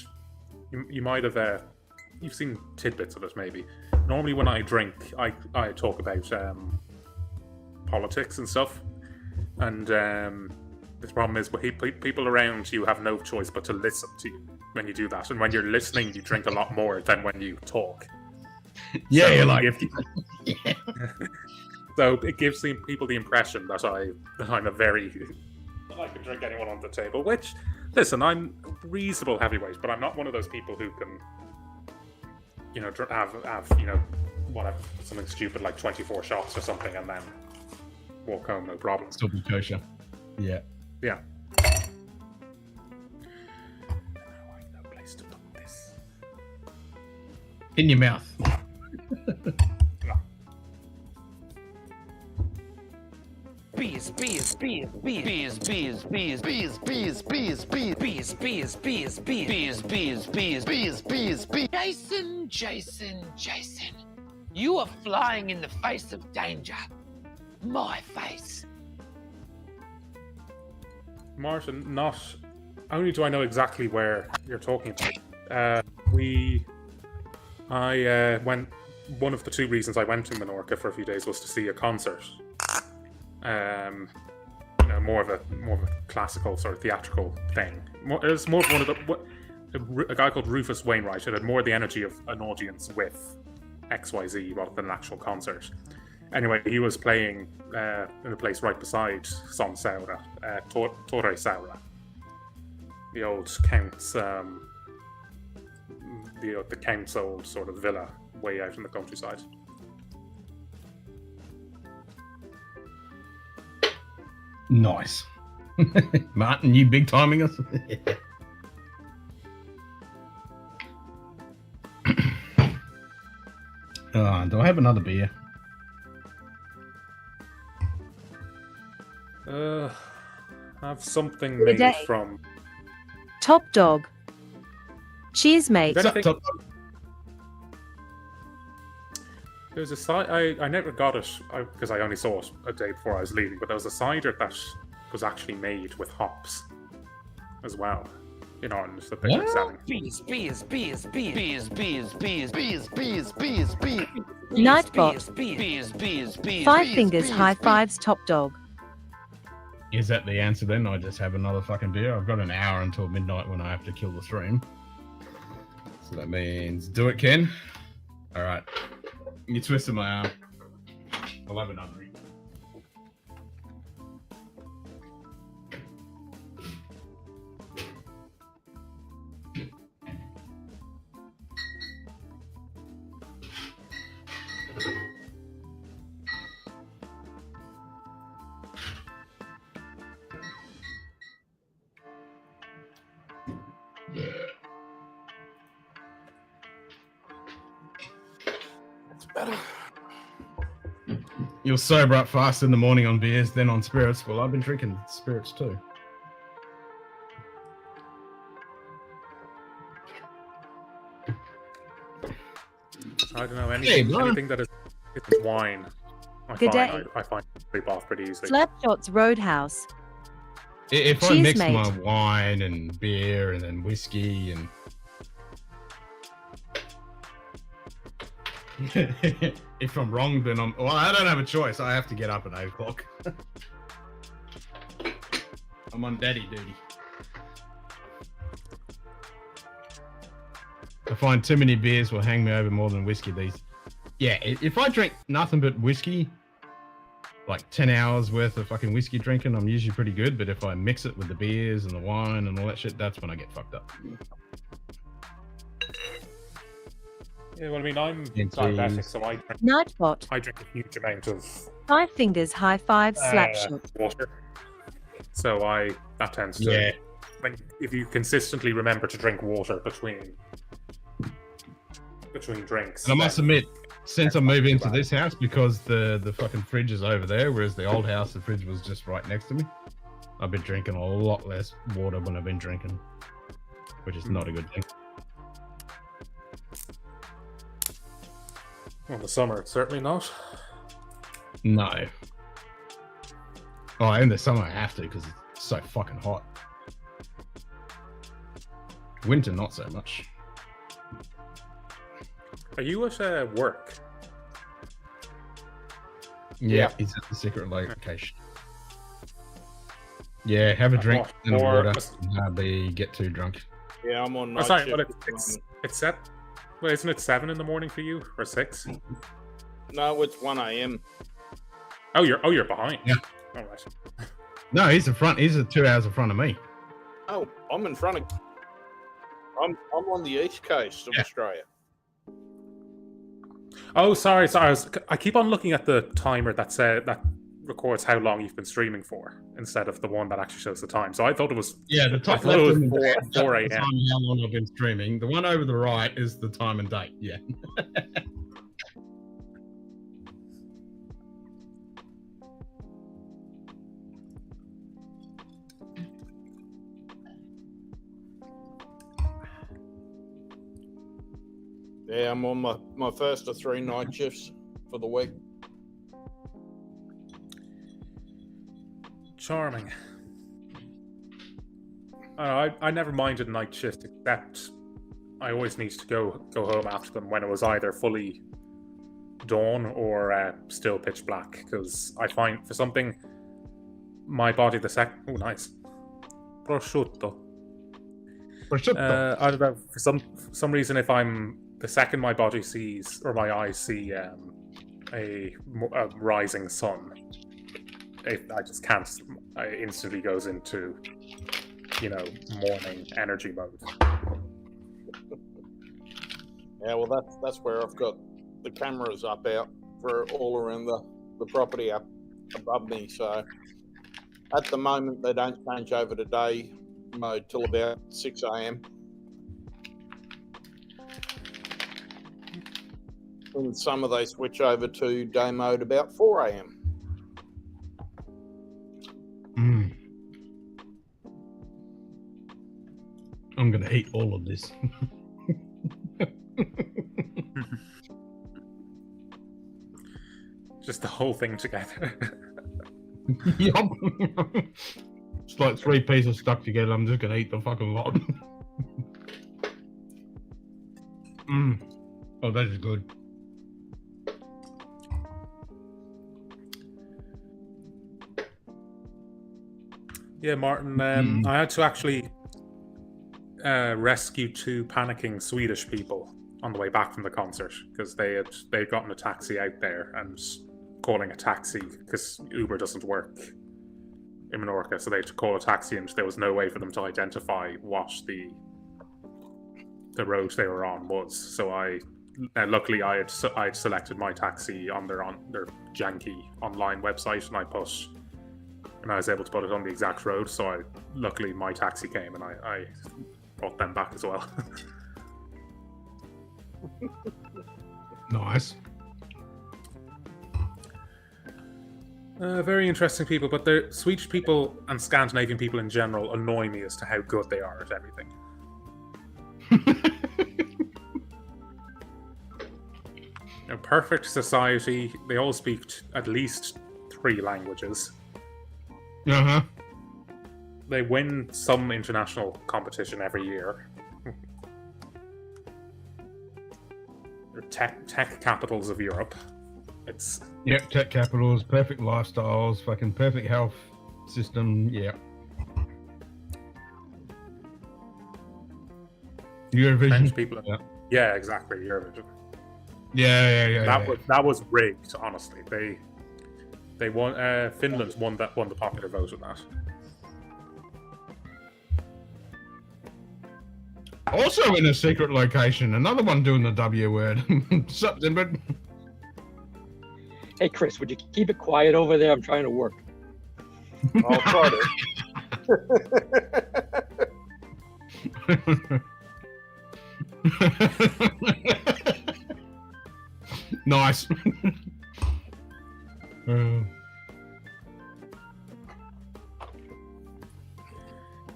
You might have, you've seen tidbits of it maybe. Normally when I drink, I talk about politics and stuff, and the problem is people around you have no choice but to listen to you when you do that, and when you're listening, you drink a lot more than when you talk. Yeah, so you're like. So it gives people the impression that I'm a very. I can drink anyone on the table. Which, listen, I'm reasonable heavyweight, but I'm not one of those people who can, have whatever, something stupid like 24 shots or something, and then walk home no problem. Still be kosher. Yeah. Yeah. No place to put this. In your mouth. Bees, bees, bees, bees, bees, bees, bees, bees, bees, bees, bees, bees, bees, bees, bees, bees, bees, bees, bees, bees. Jason, you are flying in the face of danger. My face. Martin, not only do I know exactly where you're talking about, one of the two reasons I went to Menorca for a few days was to see a concert. More of a classical sort of theatrical thing. It was more of one of a guy called Rufus Wainwright. It had more the energy of an audience with XYZ rather than an actual concert. Anyway, he was playing in a place right beside Son Saura, Torre Saura, the old count's, the count's old sort of villa way out in the countryside. Nice. Martin, you big timing us? Do I have another beer? I have something made day. from... Top Dog. Cheers, mate. There's a cider, I never got it because I only saw it a day before I was leaving, but there was a cider that was actually made with hops as well in Ireland that they were selling. Bees, bees, bees, bees, bees, bees, bees, bees, bees, bees, bees. Nightbot. Bees, bees, bees. Five fingers, high fives, Top Dog. Is that the answer then? I just have another fucking beer. I've got an hour until midnight when I have to kill the stream. So that means do it, Ken. All right. You twisted my arm. I'll have another. You'll sober up fast in the morning on beers, then on spirits. Well, I've been drinking spirits too. I don't know, anything that is wine, Good day. I find sleep off pretty easily. Slapshots Roadhouse. If I Cheers, mix mate. my wine and beer and then whiskey and... if I'm wrong, then I don't have a choice. I have to get up at 8 o'clock. I'm on daddy duty. I find too many beers will hang me over more than whiskey these. Yeah, if I drink nothing but whiskey, like 10 hours worth of fucking whiskey drinking, I'm usually pretty good. But if I mix it with the beers and the wine and all that shit, that's when I get fucked up. Yeah, well, I mean, I'm Yes, diabetic, please. so Nightbot. I drink a huge amount of 5 fingers high five slap shot. water. So that tends to Yeah. if you consistently remember to drink water between drinks. And I must then- admit, since I moved into this house, because the fucking fridge is over there, whereas the old house, the fridge was just right next to me, I've been drinking a lot less water when I've been drinking, which is not a good thing. Well, in the summer, it's certainly not. No. Oh, in the summer I have to because it's so fucking hot. Winter, not so much. Are you at work? Yeah, he's at the secret location. Yeah, have a drink What? and Or- water and hardly get too drunk. Yeah, I'm on Oh, night sorry, shift. but it's set. Well, isn't it 7 in the morning for you, or 6? No, it's 1 a.m. Oh, you're behind. Yeah. All right. No, he's in front. He's 2 hours in front of me. Oh, I'm in front of. I'm on the east coast of Australia. Oh, sorry. I keep on looking at the timer that records how long you've been streaming for instead of the one that actually shows the time. So I thought it was The top I thought it was left is 4 the a.m. time how long I've been streaming. The one over the right is the time and date. Yeah. Yeah, I'm on my first of 3 night shifts for the week. Charming. I never minded night shift, except I always need to go home after them when it was either fully dawn or still pitch black. Because I find for something, my body oh nice prosciutto. I don't know, for some reason, if I'm the second my body sees or my eyes see a rising sun, I just can't. It instantly goes into morning energy mode. Yeah, well, that's where I've got the cameras up out for all around the property up above me. So at the moment, they don't change over to day mode till about 6 a.m. In summer, they switch over to day mode about 4 a.m. I'm gonna eat all of this. Just the whole thing together. Yup. It's like 3 pieces stuck together. I'm just gonna eat the fucking lot. Oh, that is good. Yeah, Martin. I had to actually rescue 2 panicking Swedish people on the way back from the concert because they'd gotten a taxi out there and calling a taxi because Uber doesn't work in Menorca, so they had to call a taxi and there was no way for them to identify what the road they were on was. So luckily I had selected my taxi on their janky online website, and I was able to put it on the exact road. So luckily my taxi came and I brought them back as well. Nice. Very interesting people, but the Swedish people and Scandinavian people in general annoy me as to how good they are at everything. Perfect society. They all speak at least 3 languages. Uh-huh. They win some international competition every year. They're tech capitals of Europe. It's Yep, tech capitals, perfect lifestyles, fucking perfect health system. Yeah. Eurovision. French people. Yeah, exactly. Eurovision. Yeah. That was rigged. Honestly, They won. Finland won the popular vote on that. Also in a secret location, another one doing the W word. Something, but Hey, Chris, would you keep it quiet over there? I'm trying to work. I'll try to. Nice.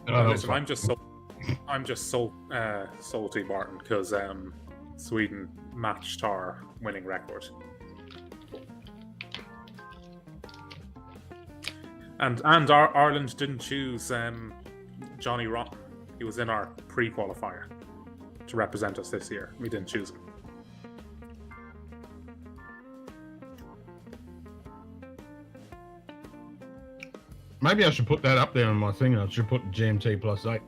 Listen, I'm just salty, Martin, because Sweden matched our winning record. And Ireland didn't choose Johnny Rotten. He was in our pre-qualifier to represent us this year. We didn't choose him. Maybe I should put that up there on my thing. I should put GMT +8.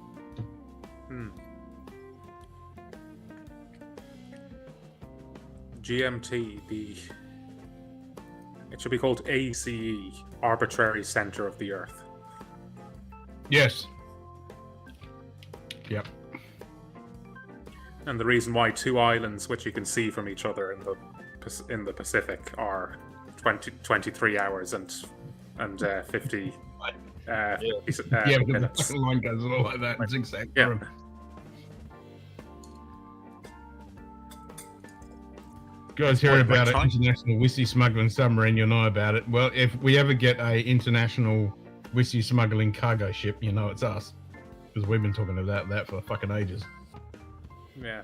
GMT, it should be called ACE, Arbitrary Center of the Earth. Yes. Yep. And the reason why 2 islands, which you can see from each other in the Pacific, are 23 hours and 50 minutes. The line goes all like that. It's exact. Yeah. Guys, hear about it, international whiskey smuggling submarine, you'll know about it. Well, if we ever get a international whiskey smuggling cargo ship, you know it's us. Because we've been talking about that for fucking ages. Yeah.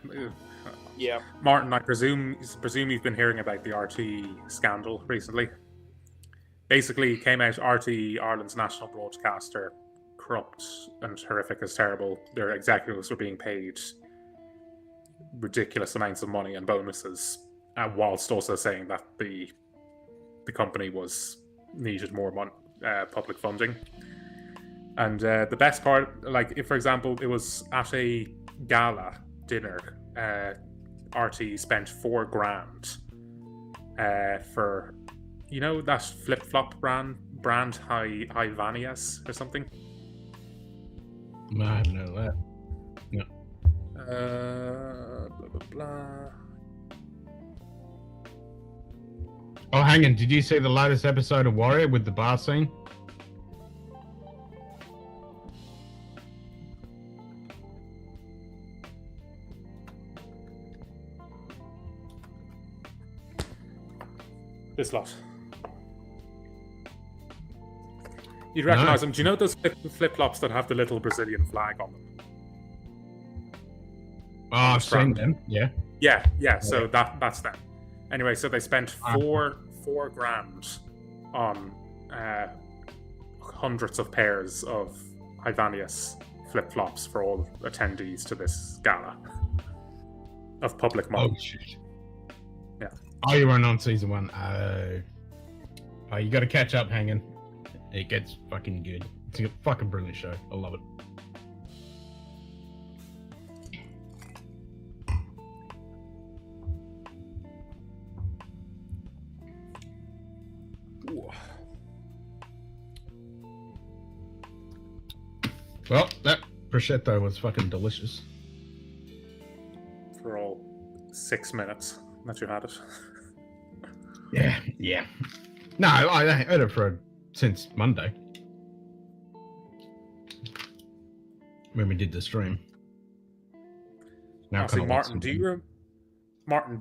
Yeah. Martin, I presume you've been hearing about the RT scandal recently. Basically, came out RT, Ireland's national broadcaster, corrupt and horrific as terrible. Their executives were being paid ridiculous amounts of money and bonuses, whilst also saying that the company needed more public funding. And the best part, like if for example it was at a gala dinner, RT spent $4,000 for, you know, that flip-flop brand Ivanias or something. No, I don't know that. No. Blah blah blah. Oh, hang on. Did you see the latest episode of Warrior with the bar scene? This lot. You'd recognise them. Do you know those flip-flops that have the little Brazilian flag on them? Oh, I've seen them. Yeah. Yeah. So that's them. Anyway, so they spent $4,000 on hundreds of pairs of Ivanias flip-flops for all attendees to this gala of public money. Oh shit. Yeah. Oh, you weren't on season 1. Oh, you got to catch up, hanging. It gets fucking good. It's a fucking brilliant show. I love it. Well, that prosciutto was fucking delicious. For all 6 minutes that you had it. Yeah. No, I had it since Monday. When we did the stream. Now, see, Martin, do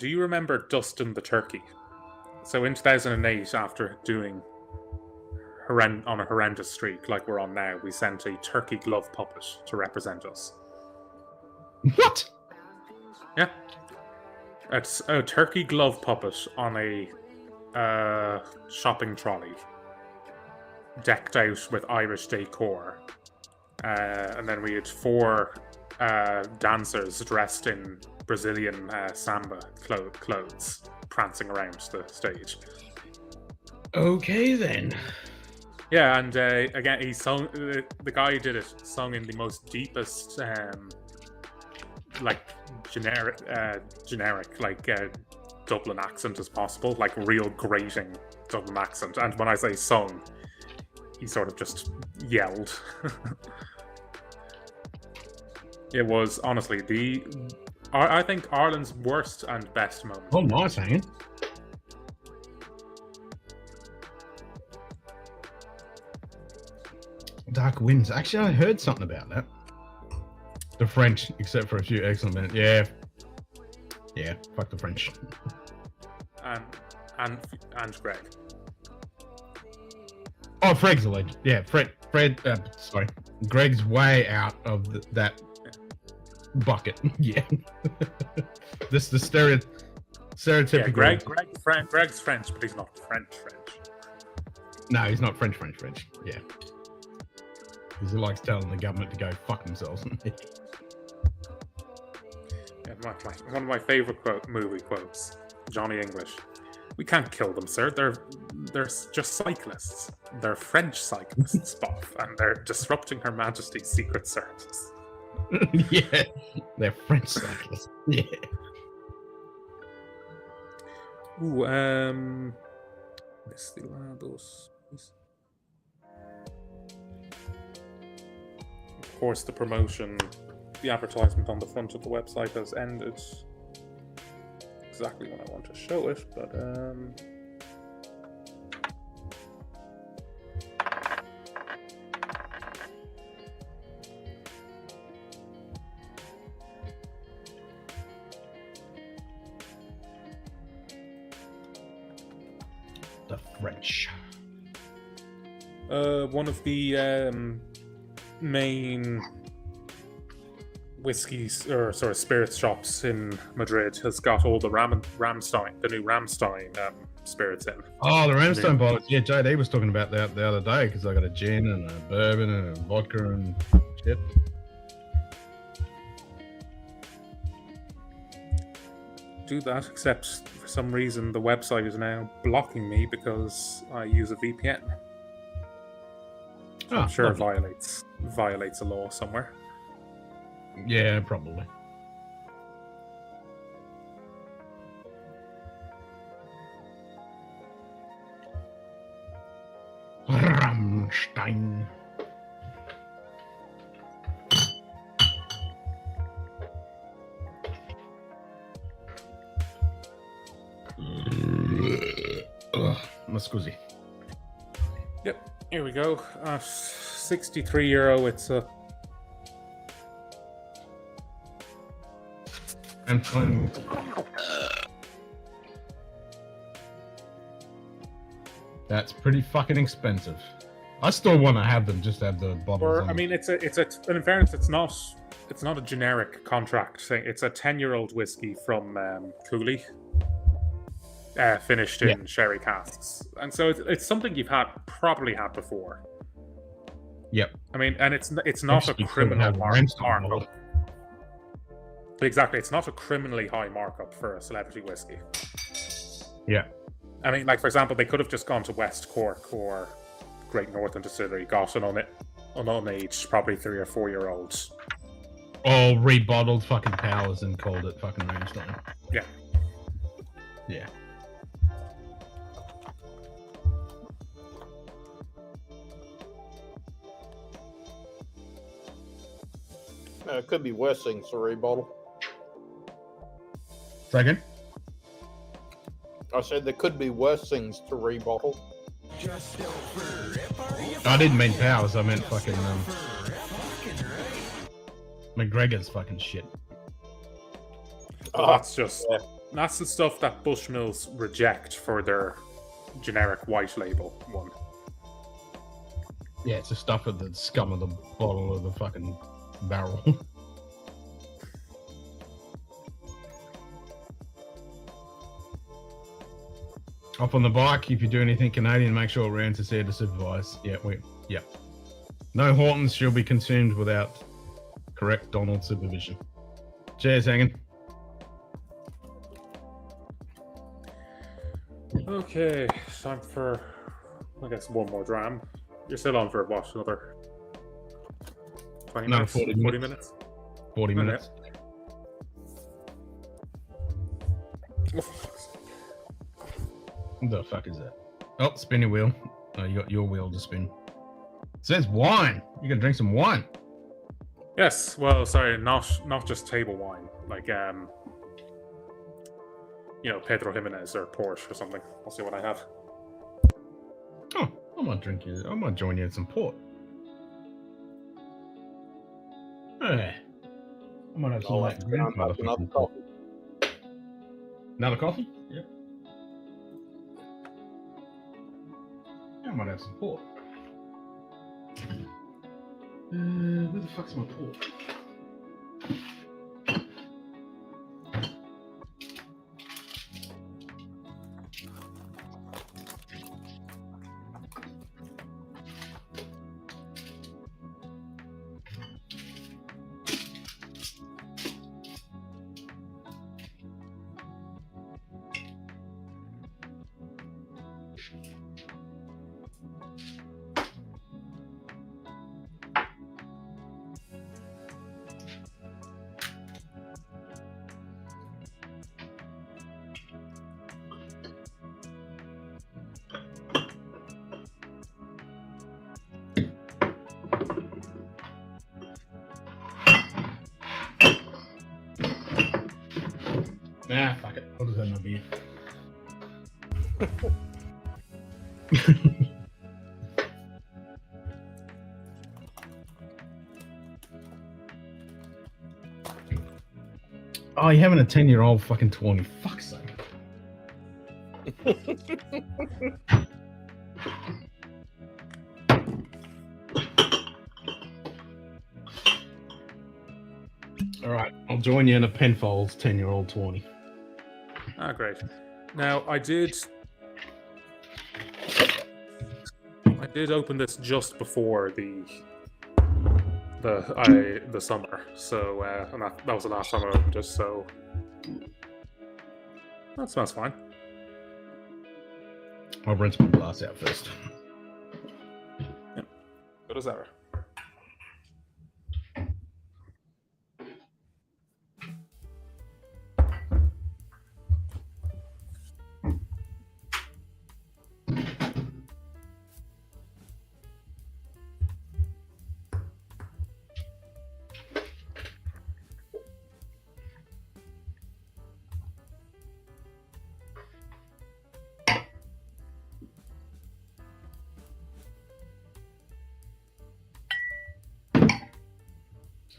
you remember Dustin the Turkey? So in 2008, after doing on a horrendous streak like we're on now, we sent a turkey glove puppet to represent us. What? Yeah. It's a turkey glove puppet on a shopping trolley, decked out with Irish decor. And then we had 4 dancers dressed in Brazilian samba clothes prancing around the stage. Okay, then. Yeah, and again, he sung. The guy who did it sung in the most deepest, like generic, like Dublin accent as possible, like real grating Dublin accent, and when I say sung, he sort of just yelled. It was honestly I think Ireland's worst and best moment. Oh, nice, hanging. Dark Winds. Actually, I heard something about that. The French, except for a few excellent minutes. Yeah. Yeah, fuck the French. And Greg. Oh, Fred's a legend. Yeah, Fred. Sorry, Greg's way out of that bucket. Yeah, this the stereotypical. Yeah, Greg's French, but he's not French. No, he's not French. Yeah, because he likes telling the government to go fuck themselves. Yeah, one of my favorite movie quotes, Johnny English. We can't kill them, sir. They're just cyclists. They're French cyclists, Bob, and they're disrupting Her Majesty's Secret Service. Yeah, they're French cyclists. Yeah. Ooh, destilados. Of course, the promotion, the advertisement on the front of the website has ended. Exactly when I want to show it, but the French. One of the main whiskeys or spirits shops in Madrid has got all the Ramstein, the new Ramstein spirits in. Oh, the Ramstein bottles. Yeah, JD was talking about that the other day because I got a gin and a bourbon and a vodka and shit. Do that, except for some reason the website is now blocking me because I use a VPN. So I'm sure it violates a law somewhere. Yeah, probably. Rammstein. My scusi. Yep, here we go. €63. It's a That's pretty fucking expensive. I still want to have them, just have the bottles. I mean, it's in fairness, it's not a generic contract thing. It's a 10-year-old whiskey from Cooley, finished in sherry casks, and so it's something you've probably had before. Yep. I mean, and it's not a criminal markup. Exactly, it's not a criminally high markup for a celebrity whiskey. Yeah. I mean, like, for example, they could have just gone to West Cork or Great Northern Distillery, got an unaged, probably 3 or 4 year olds. All rebottled fucking powers and called it fucking Ramstein. Yeah. Yeah. It could be worse things to rebottle. Second? I said there could be worse things to rebottle. I didn't mean powers, I meant fucking McGregor's fucking shit. That's the stuff that Bushmills reject for their generic white label one. Yeah, it's the stuff at the scum of the bottle of the fucking barrel. Up on the bike, if you do anything Canadian, make sure Rance is there to supervise. Yeah. No Hortons shall be consumed without correct Donald supervision. Cheers, hanging. Okay, time for, I guess, one more dram. You're still on for what, another 20 minutes? 40 minutes? 40 minutes. Okay. What the fuck is that? Oh, spin your wheel. Oh, you got your wheel to spin. It says wine. You gotta drink some wine. Yes. Well, sorry, not just table wine. Like Pedro Jimenez or Porsche or something. I'll see what I have. Oh, I might drink you. I might join you in some port. Hey, I might have some like grandfather fucking port. Another coffee? Yep. I might have some port. Where the fuck's my port? Nah, fuck it. I'll just have my beer. Oh, you're having a 10-year-old fucking 20. Fuck's sake. Alright, I'll join you in a Penfolds 10-year-old 20. Ah, great. Now, I did open this just before the summer, so and that was the last time I opened it, so that smells fine. I'll rinse my glass out first. Yep. Good as ever.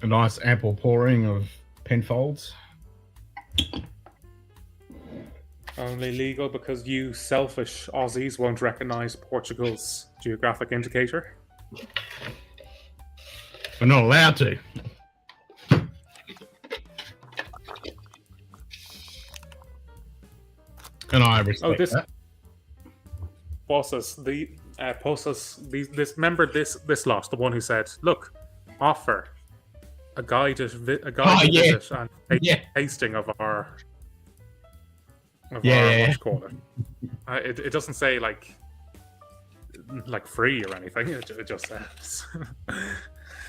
A nice ample pouring of Penfolds. Only legal because you selfish Aussies won't recognise Portugal's geographic indicator. We're not allowed to. And I respect that. Remember this lot, the one who said, "Look, offer a guided visit and tasting of our what you call it." It doesn't say like free or anything. It just says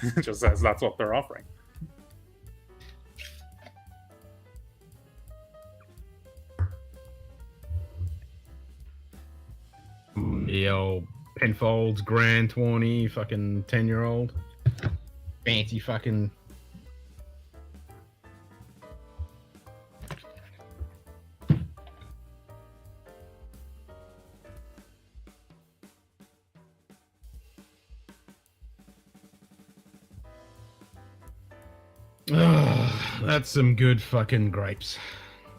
it just says that's what they're offering. The old Penfolds Grand 20 fucking 10-year-old. Fancy fucking. That's some good fucking grapes.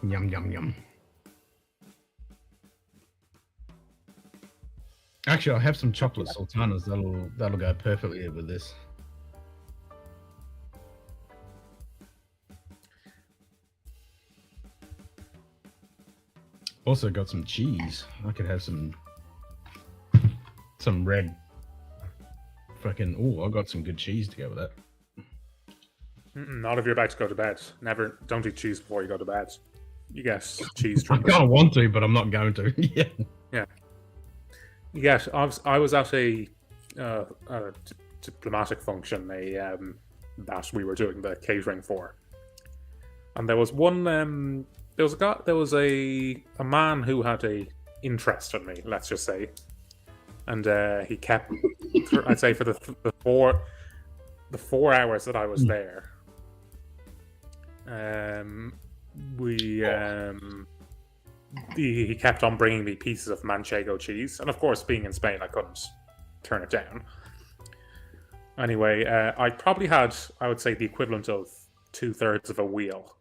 Yum, yum, yum. Actually, I have some chocolate sultanas. That'll go perfectly with this. Also got some cheese. I could have some red fucking. Oh, I got some good cheese to go with that. Not if you're about to go to bed. Never. Don't eat cheese before you go to bed. You get cheese I drinks. kind of want to, but I'm not going to. Yeah. Yeah. Yes, I was at a diplomatic function, that we were doing the catering for, and there was one. There was a man who had a interest in me, let's just say. And he kept, I'd say, for the 4 hours that I was there, he kept on bringing me pieces of Manchego cheese, and of course, being in Spain, I couldn't turn it down. Anyway, I probably had, I would say, the equivalent of 2/3 of a wheel,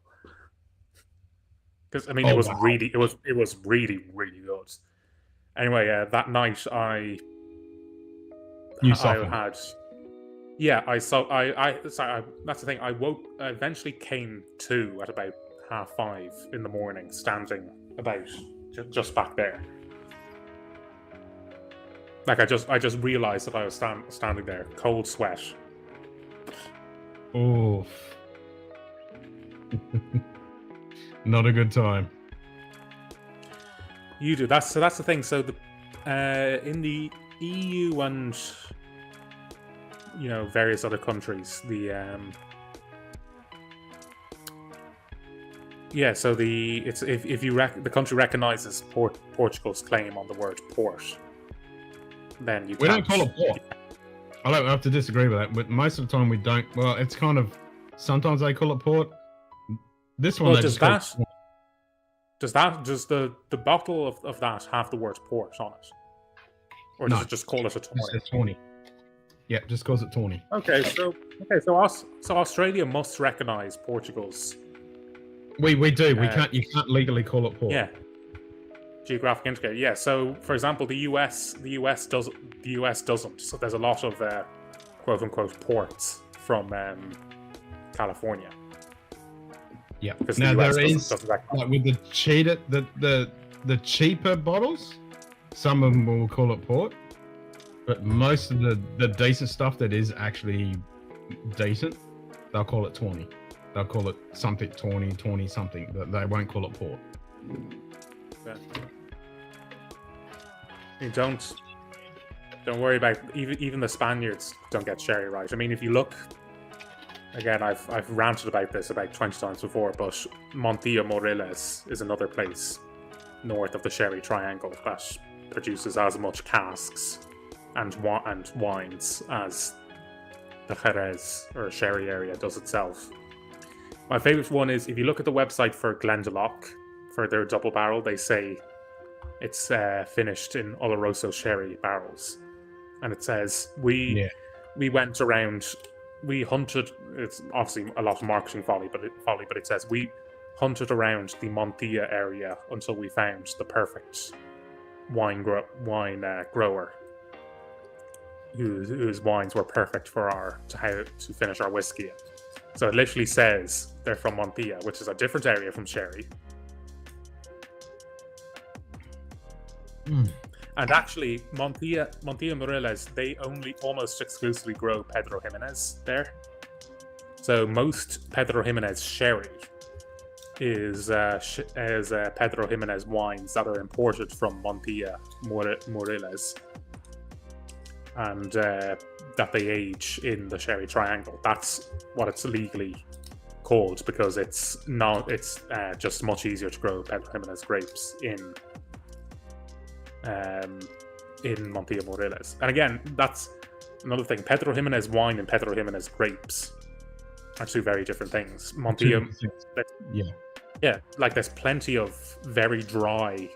because I mean, it was really good. Anyway, that night that's the thing. I eventually came to at about 5:30 in the morning, standing about just back there. Like I just realized that I was standing there, cold sweat. Oof. Not a good time. You do. That's the thing. So in the EU and various other countries, the the country recognizes Portugal's claim on the word port, then we don't call it port. I have to disagree with that, but most of the time we don't. Well, it's kind of sometimes they call it port. This one, does the bottle of that have the word port on it, or does it just call it a tawny? Yeah, just calls it tawny. Okay, so Australia must recognise Portugal's. We do. You can't legally call it port. Yeah. Geographic indicator. Yeah. So, for example, the US doesn't. So there's a lot of quote unquote ports from California. Yeah. Now there is like with the cheaper bottles, some of them will call it port, but most of the decent stuff that is actually decent, they'll call it tawny. They'll call it something tawny something, but they won't call it port. Yeah. You don't worry about even the Spaniards don't get sherry right. I mean, if you look again, I've ranted about this about 20 times before, but Montilla Moriles is another place north of the Sherry Triangle that produces as much casks and wines as the Jerez or Sherry area does itself. My favourite one is if you look at the website for Glendalough for their double barrel, they say it's finished in Oloroso sherry barrels, and it says we went around. We hunted. It's obviously a lot of marketing folly, but it says we hunted around the Montilla area until we found the perfect wine grower, whose wines were perfect for to finish our whiskey in. So it literally says they're from Montilla, which is a different area from sherry. And actually, Montilla Moriles, they only almost exclusively grow Pedro Jimenez there. So most Pedro Jimenez sherry is Pedro Jimenez wines that are imported from Montilla Moriles, and that they age in the Sherry Triangle. That's what it's legally called, because it's just much easier to grow Pedro Jimenez grapes in Montilla Moriles. And again, that's another thing. Pedro Jimenez wine and Pedro Jimenez grapes are two very different things. Montilla, yeah, like there's plenty of very dry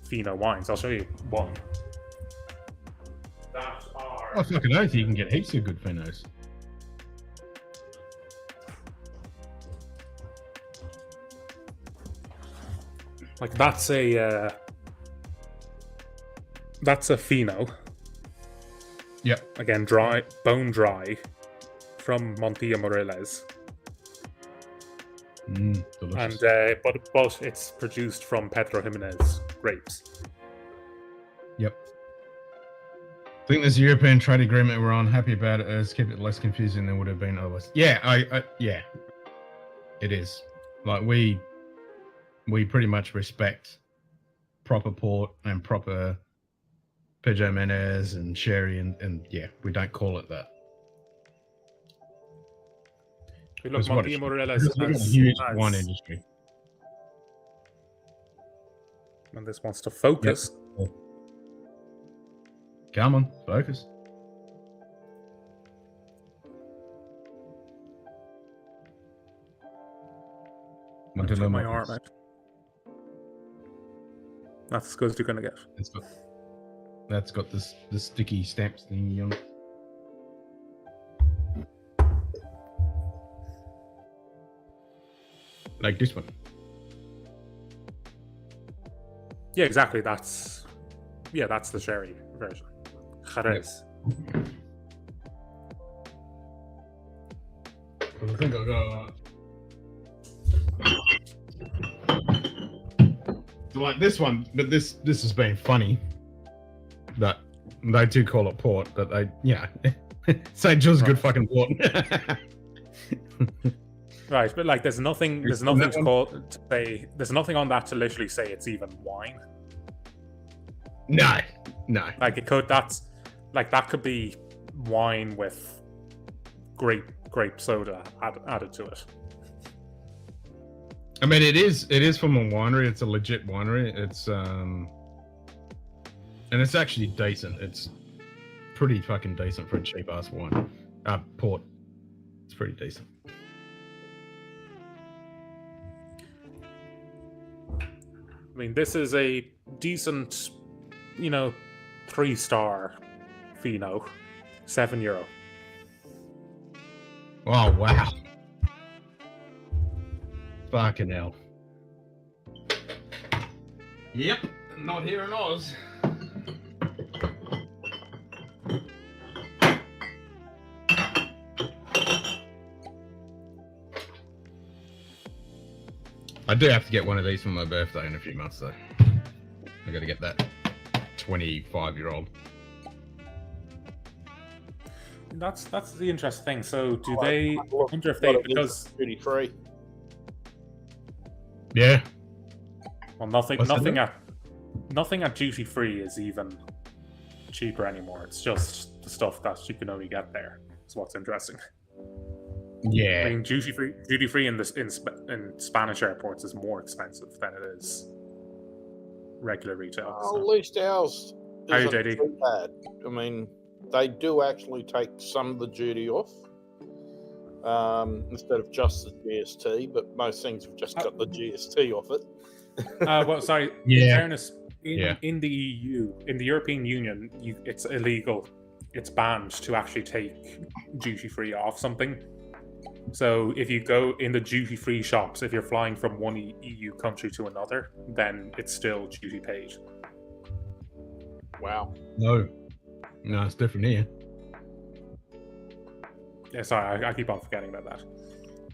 Fino wines. I'll show you one. Oh, fucking oath, you can get heaps of good Finos. Like that's a Fino. Yep. Again, dry, bone dry, from Montilla Moriles. Delicious. And but it's produced from Pedro Jimenez grapes. Yep. I think this European trade agreement we're on, happy about it, has kept it less confusing than would have been otherwise. Yeah, yeah, it is. Like we pretty much respect proper port and proper Pedro Jimenez and sherry, and yeah, we don't call it that. We look Montilla Moriles has a huge wine industry. And this wants to focus. Yep. Come on, focus. I took my arm out. That's as good as you're gonna get. That's got this sticky stamps thingy on it. Like this one. Yeah, exactly. That's the sherry version. Jerez. I think I got like this one, but this has been funny. That they do call it port, but St. John's good fucking port. Right, but like, there's nothing to say. There's nothing on that to literally say it's even wine. No. Like that could be wine with grape soda added to it. I mean, it is from a winery. It's a legit winery. It's and it's actually decent. It's pretty fucking decent for a cheap ass wine. Port. It's pretty decent. I mean, this is a decent, 3-star Fino, €7. Oh wow! Fucking hell. Yep, not here in Oz. I do have to get one of these for my birthday in a few months, though. I got to get that 25-year-old. That's the interesting thing. So, do they? I wonder if they, because duty free. Yeah. Well, nothing at duty free is even cheaper anymore. It's just the stuff that you can only get there. That's what's interesting. Yeah. I mean, duty free in Spanish airports is more expensive than it is regular retail. Well, at least ours How you, isn't JD? too bad. I mean, they do actually take some of the duty off instead of just the GST, but most things have just got the GST off it. Well, sorry. Yeah. In fairness, Yeah. in the EU, in the European Union, it's illegal. It's banned to actually take duty free off something. So if you go in the duty free shops, if you're flying from one EU country to another, then it's still duty paid. Wow. No, it's different here. Yeah, sorry, I keep on forgetting about that.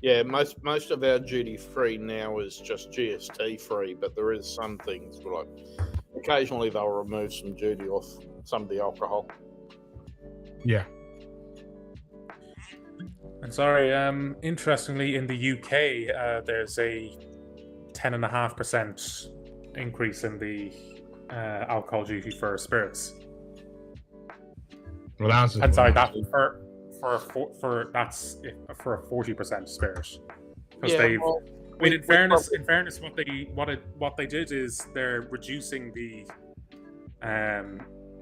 Yeah, most of our duty free now is just GST free, but there is some things like occasionally they'll remove some duty off some of the alcohol. Yeah. And sorry, interestingly, in the UK, there's a 10.5% increase in the alcohol duty for spirits. Well, that's and sorry, that's for a 40% spirit. Because in fairness, what they did is they're reducing the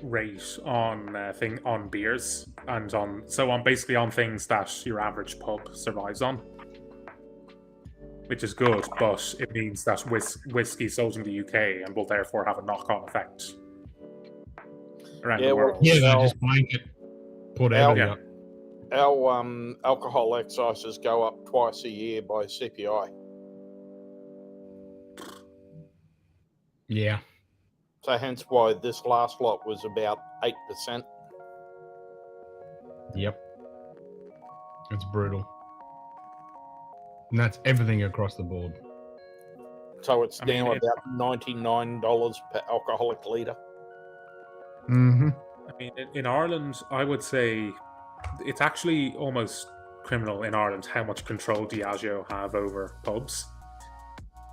rate on beers and on basically on things that your average pub survives on, which is good, but it means that whiskey sold in the UK and will therefore have a knock-on effect around the world. Yeah, they just blanket put everything up. Our alcohol excises go up twice a year by CPI. Yeah. So hence why this last lot was about 8%. Yep. It's brutal. And that's everything across the board. So it's now about $99 per alcoholic litre. Mm-hmm. I mean, in Ireland, I would say it's actually almost criminal in Ireland how much control Diageo have over pubs,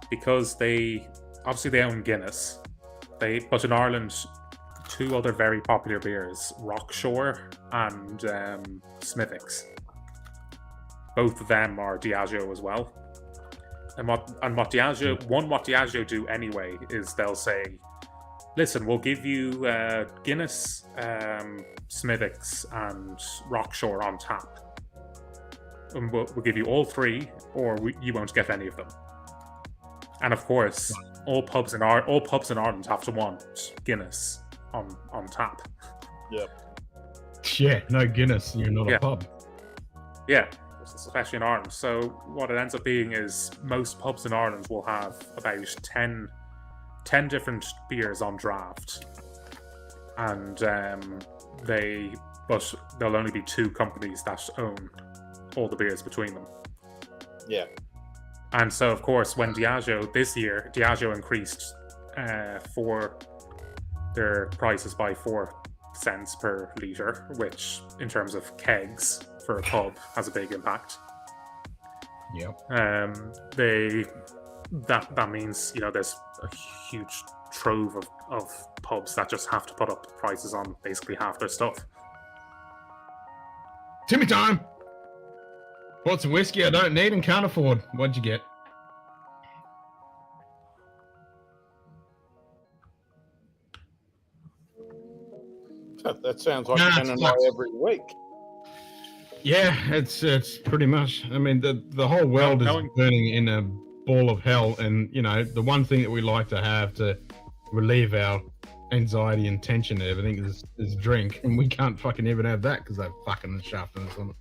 because they own Guinness. But in Ireland, two other very popular beers, Rockshore and Smithwick's. Both of them are Diageo as well. And what Diageo do anyway is they'll say Listen, we'll give you Guinness, Smithwick's, and Rockshore on tap. And we'll give you all three, or you won't get any of them. And of course, all pubs in Ireland have to want Guinness on tap. Yep. Yeah, no Guinness, you're not Yeah. a pub. Yeah, especially in Ireland. So what it ends up being is most pubs in Ireland will have about 10 different beers on draft, and there'll only be 2 companies that own all the beers between them. Yeah. And so, of course, when Diageo increased for their prices by 4 cents per litre, which in terms of kegs for a pub has a big impact. Yep. That means, you know, there's a huge trove of pubs that just have to put up prices on basically half their stuff. Timmy time! Bought some whiskey I don't need and can't afford. What'd you get? That sounds like Nah, Ken it and I sucks. every week. Yeah, it's pretty much. I mean, the whole world is burning in a ball of hell, and you know, the one thing that we like to have to relieve our anxiety and tension and everything is drink, and we can't fucking even have that because they're fucking shafting us on it.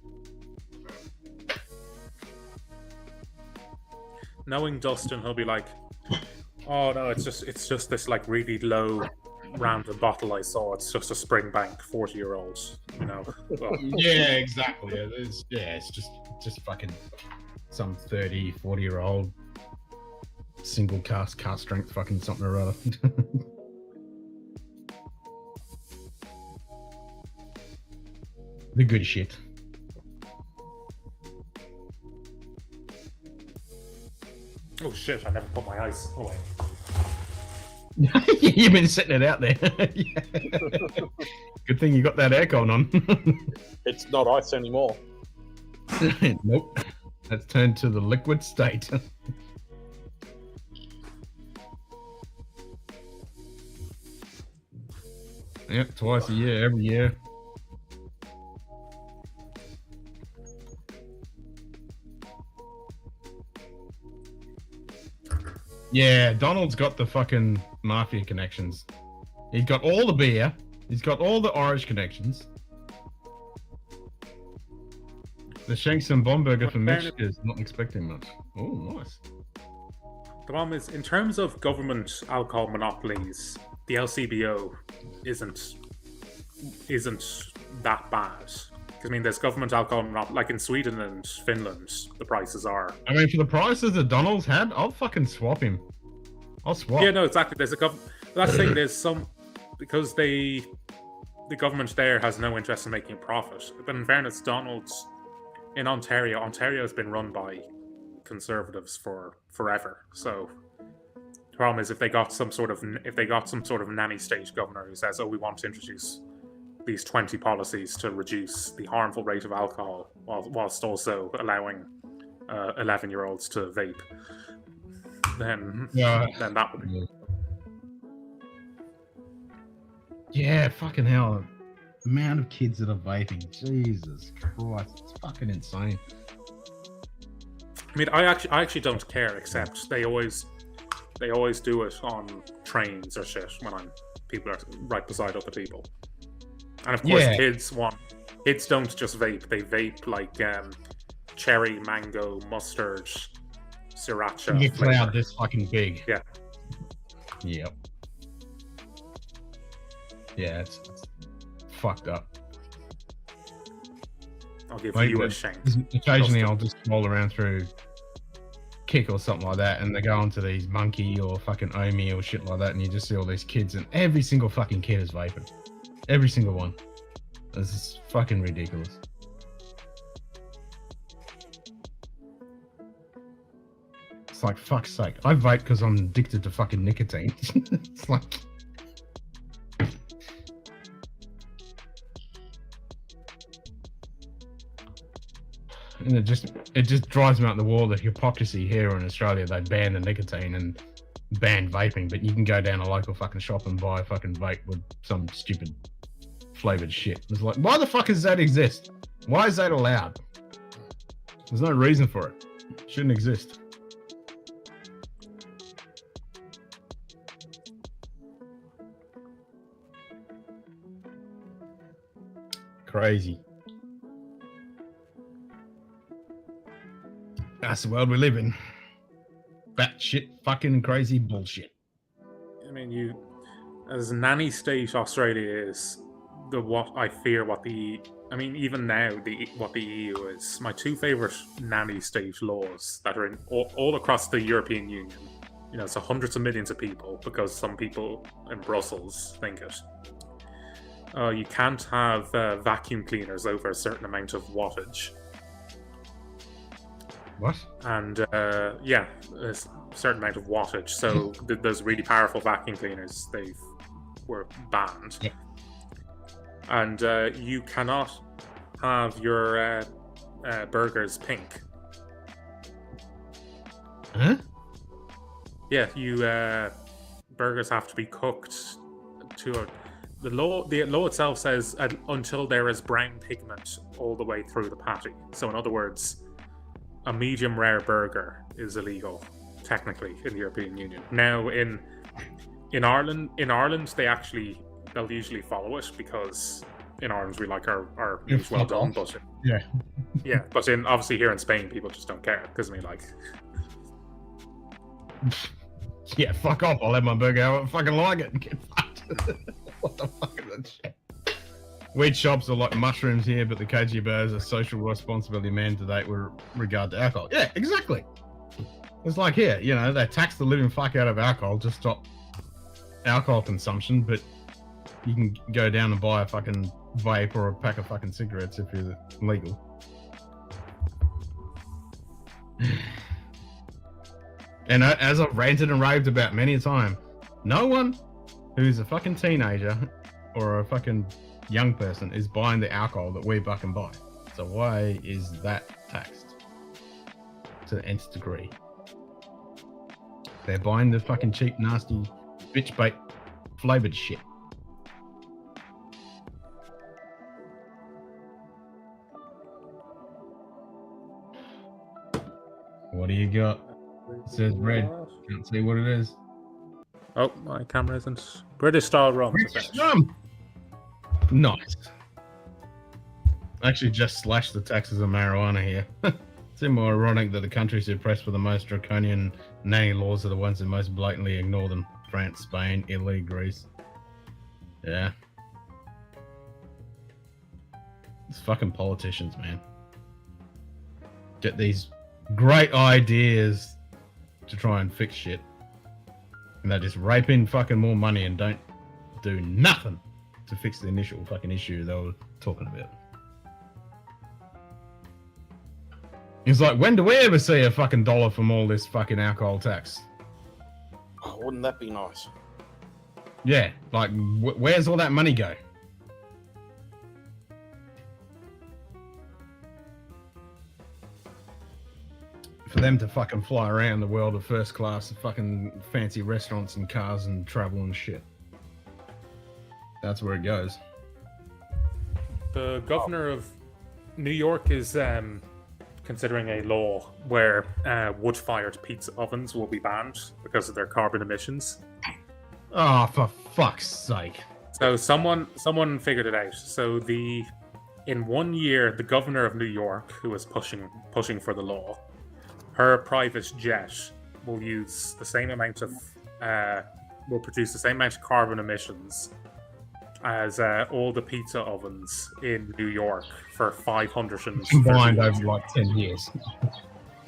Knowing Dustin, he'll be like, "Oh no, it's just this like really low random bottle I saw. It's just a Springbank 40-year-old, you know." Well, Yeah, exactly. It's just fucking some 30, 40-year-old single cast strength fucking something or other. The good shit. oh shit! I never put my ice away. You've been sitting it out there. Good thing you got that aircon on. It's not ice anymore. Nope. That's turned to the liquid state. Yep, twice a year, every year. Yeah, Donald's got the fucking mafia connections. He's got all the beer. He's got all the Irish connections. The Shanks and Bomberger for Mexicans, not expecting much. Oh, nice. The problem is, in terms of government alcohol monopolies, the LCBO isn't that bad. I mean, there's government alcohol monopoly, like in Sweden and Finland, the prices are. I mean, for the prices that Donald's had, I'll fucking swap him. I'll swap. Yeah, no, exactly. There's a government. That's the thing. There's some because the government there has no interest in making a profit. But in fairness, Donald's in Ontario. Ontario has been run by conservatives for forever. So the problem is if they got some sort of nanny state governor who says, "Oh, we want to introduce these 20 policies to reduce the harmful rate of alcohol whilst also allowing 11-year-olds to vape," then that would be. Yeah, fucking hell. The amount of kids that are vaping, Jesus Christ, it's fucking insane. I mean, I actually don't care, except they always do it on trains or shit when people are right beside other people. And of course, kids don't just vape; they vape like cherry, mango, mustard, sriracha. The cloud this fucking big. Yeah. Yep. Yeah, it's fucked up. I'll give Like, you a shank. Occasionally, I'll just roll around through Kick or something like that, and they go onto these Monkey or fucking Omi or shit like that, and you just see all these kids, and every single fucking kid is vaping. Every single one. This is fucking ridiculous. It's like, fuck's sake. I vape because I'm addicted to fucking nicotine. It's like... And it just drives me out the wall, the hypocrisy here in Australia. They ban the nicotine, and ban vaping, but you can go down a local fucking shop and buy a fucking vape with some stupid flavored shit. It's like, why the fuck does that exist? Why is that allowed? There's no reason for it. It shouldn't exist. Crazy. That's the world we live in. Batshit fucking crazy bullshit. I mean, as nanny state Australia is, even now, what the EU is. My two favorite nanny state laws that are in all across the European Union. You know, so hundreds of millions of people, because some people in Brussels think it. You can't have vacuum cleaners over a certain amount of wattage. What? And a certain amount of wattage. So those really powerful vacuum cleaners, were banned. Yeah. And you cannot have your burgers pink. Huh? Yeah, burgers have to be cooked to the law itself says until there is brown pigment all the way through the patty. So in other words, a medium rare burger is illegal technically in the European Union. Now in Ireland they'll usually follow it, because in Ireland we like our meat well done, but but obviously here in Spain people just don't care, because yeah, fuck off. I'll have my burger how I fucking like it and get fucked. What the fuck is that shit? Weed shops are like mushrooms here, but the KGB is a social responsibility mandate with regard to alcohol. Yeah, exactly. It's like here, they tax the living fuck out of alcohol to stop alcohol consumption, but you can go down and buy a fucking vape or a pack of fucking cigarettes if you're legal. And as I've ranted and raved about many a time, no one who's a fucking teenager or a fucking young person is buying the alcohol that we fucking buy. So why is that taxed to the nth degree? They're buying the fucking cheap, nasty, bitch bait flavored shit. What do you got? It says red. Can't see what it is. Oh, my camera isn't. British style rum. British rum. Nice. I actually just slashed the taxes of marijuana here. It's even more ironic that the countries who press for the most draconian nanny laws are the ones that most blatantly ignore them. France, Spain, Italy, Greece. Yeah. It's fucking politicians, man. Get these great ideas to try and fix shit. And they just rape in fucking more money and don't do nothing to fix the initial fucking issue they were talking about. It's like, when do we ever see a fucking dollar from all this fucking alcohol tax? Oh, wouldn't that be nice? Yeah, like, where's all that money go? For them to fucking fly around the world of first class, fucking fancy restaurants and cars and travel and shit. That's where it goes. The governor of New York is considering a law where wood-fired pizza ovens will be banned because of their carbon emissions. Oh, for fuck's sake! So someone figured it out. So in 1 year, the governor of New York, who was pushing for the law, her private jet will use the same amount of will produce the same amount of carbon emissions as all the pizza ovens in New York for 500 combined over like 10 years.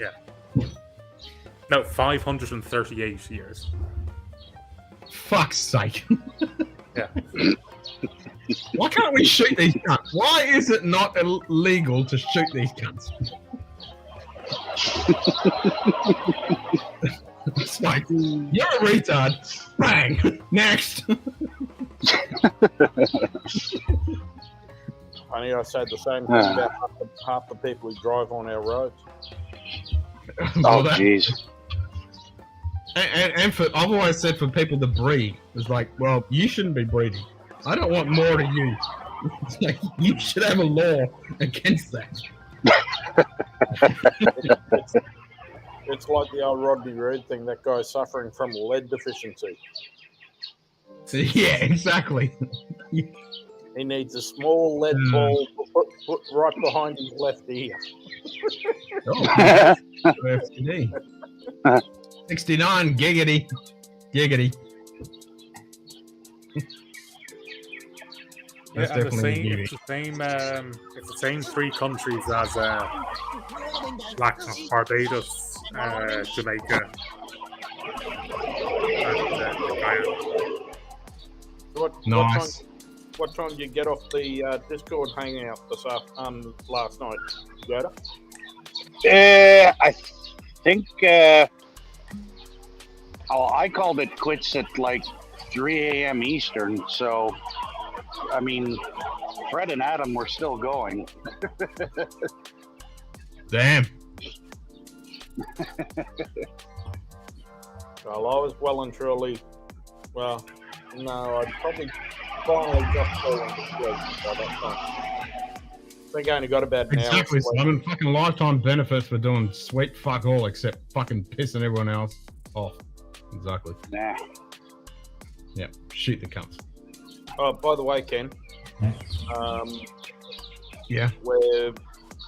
Yeah. No, 538 years. Fuck's sake. Yeah. Why can't we shoot these cunts? Why is it not illegal to shoot these cunts? It's like, you're a retard. Bang! Next! Honey, I said the same thing about half the people who drive on our roads. Oh, jeez. I've always said for people to breed, it's like, well, you shouldn't be breeding. I don't want more to you. It's like, you should have a law against that. It's like the old Rodney Reed thing. That guy's suffering from lead deficiency. So, yeah, exactly. He needs a small lead ball put right behind his left ear. Oh, FTD. 69, giggity. Giggity. That's Yeah, definitely it's the same three countries as Barbados, Jamaica, and Guyana. Nice. What time did you get off the Discord hangout last night, Yoda? I think I called it quits at like 3 a.m. Eastern, so I mean, Fred and Adam were still going. Damn. Well, I was well and truly. Well, no, I'd probably finally just fallen to sleep by that time. I think I only got about an hour. Exactly, Simon. Fucking lifetime benefits for doing sweet fuck all except fucking pissing everyone else off. Exactly. Nah. Yeah, shoot the cunts. Oh, by the way, Ken. Yeah.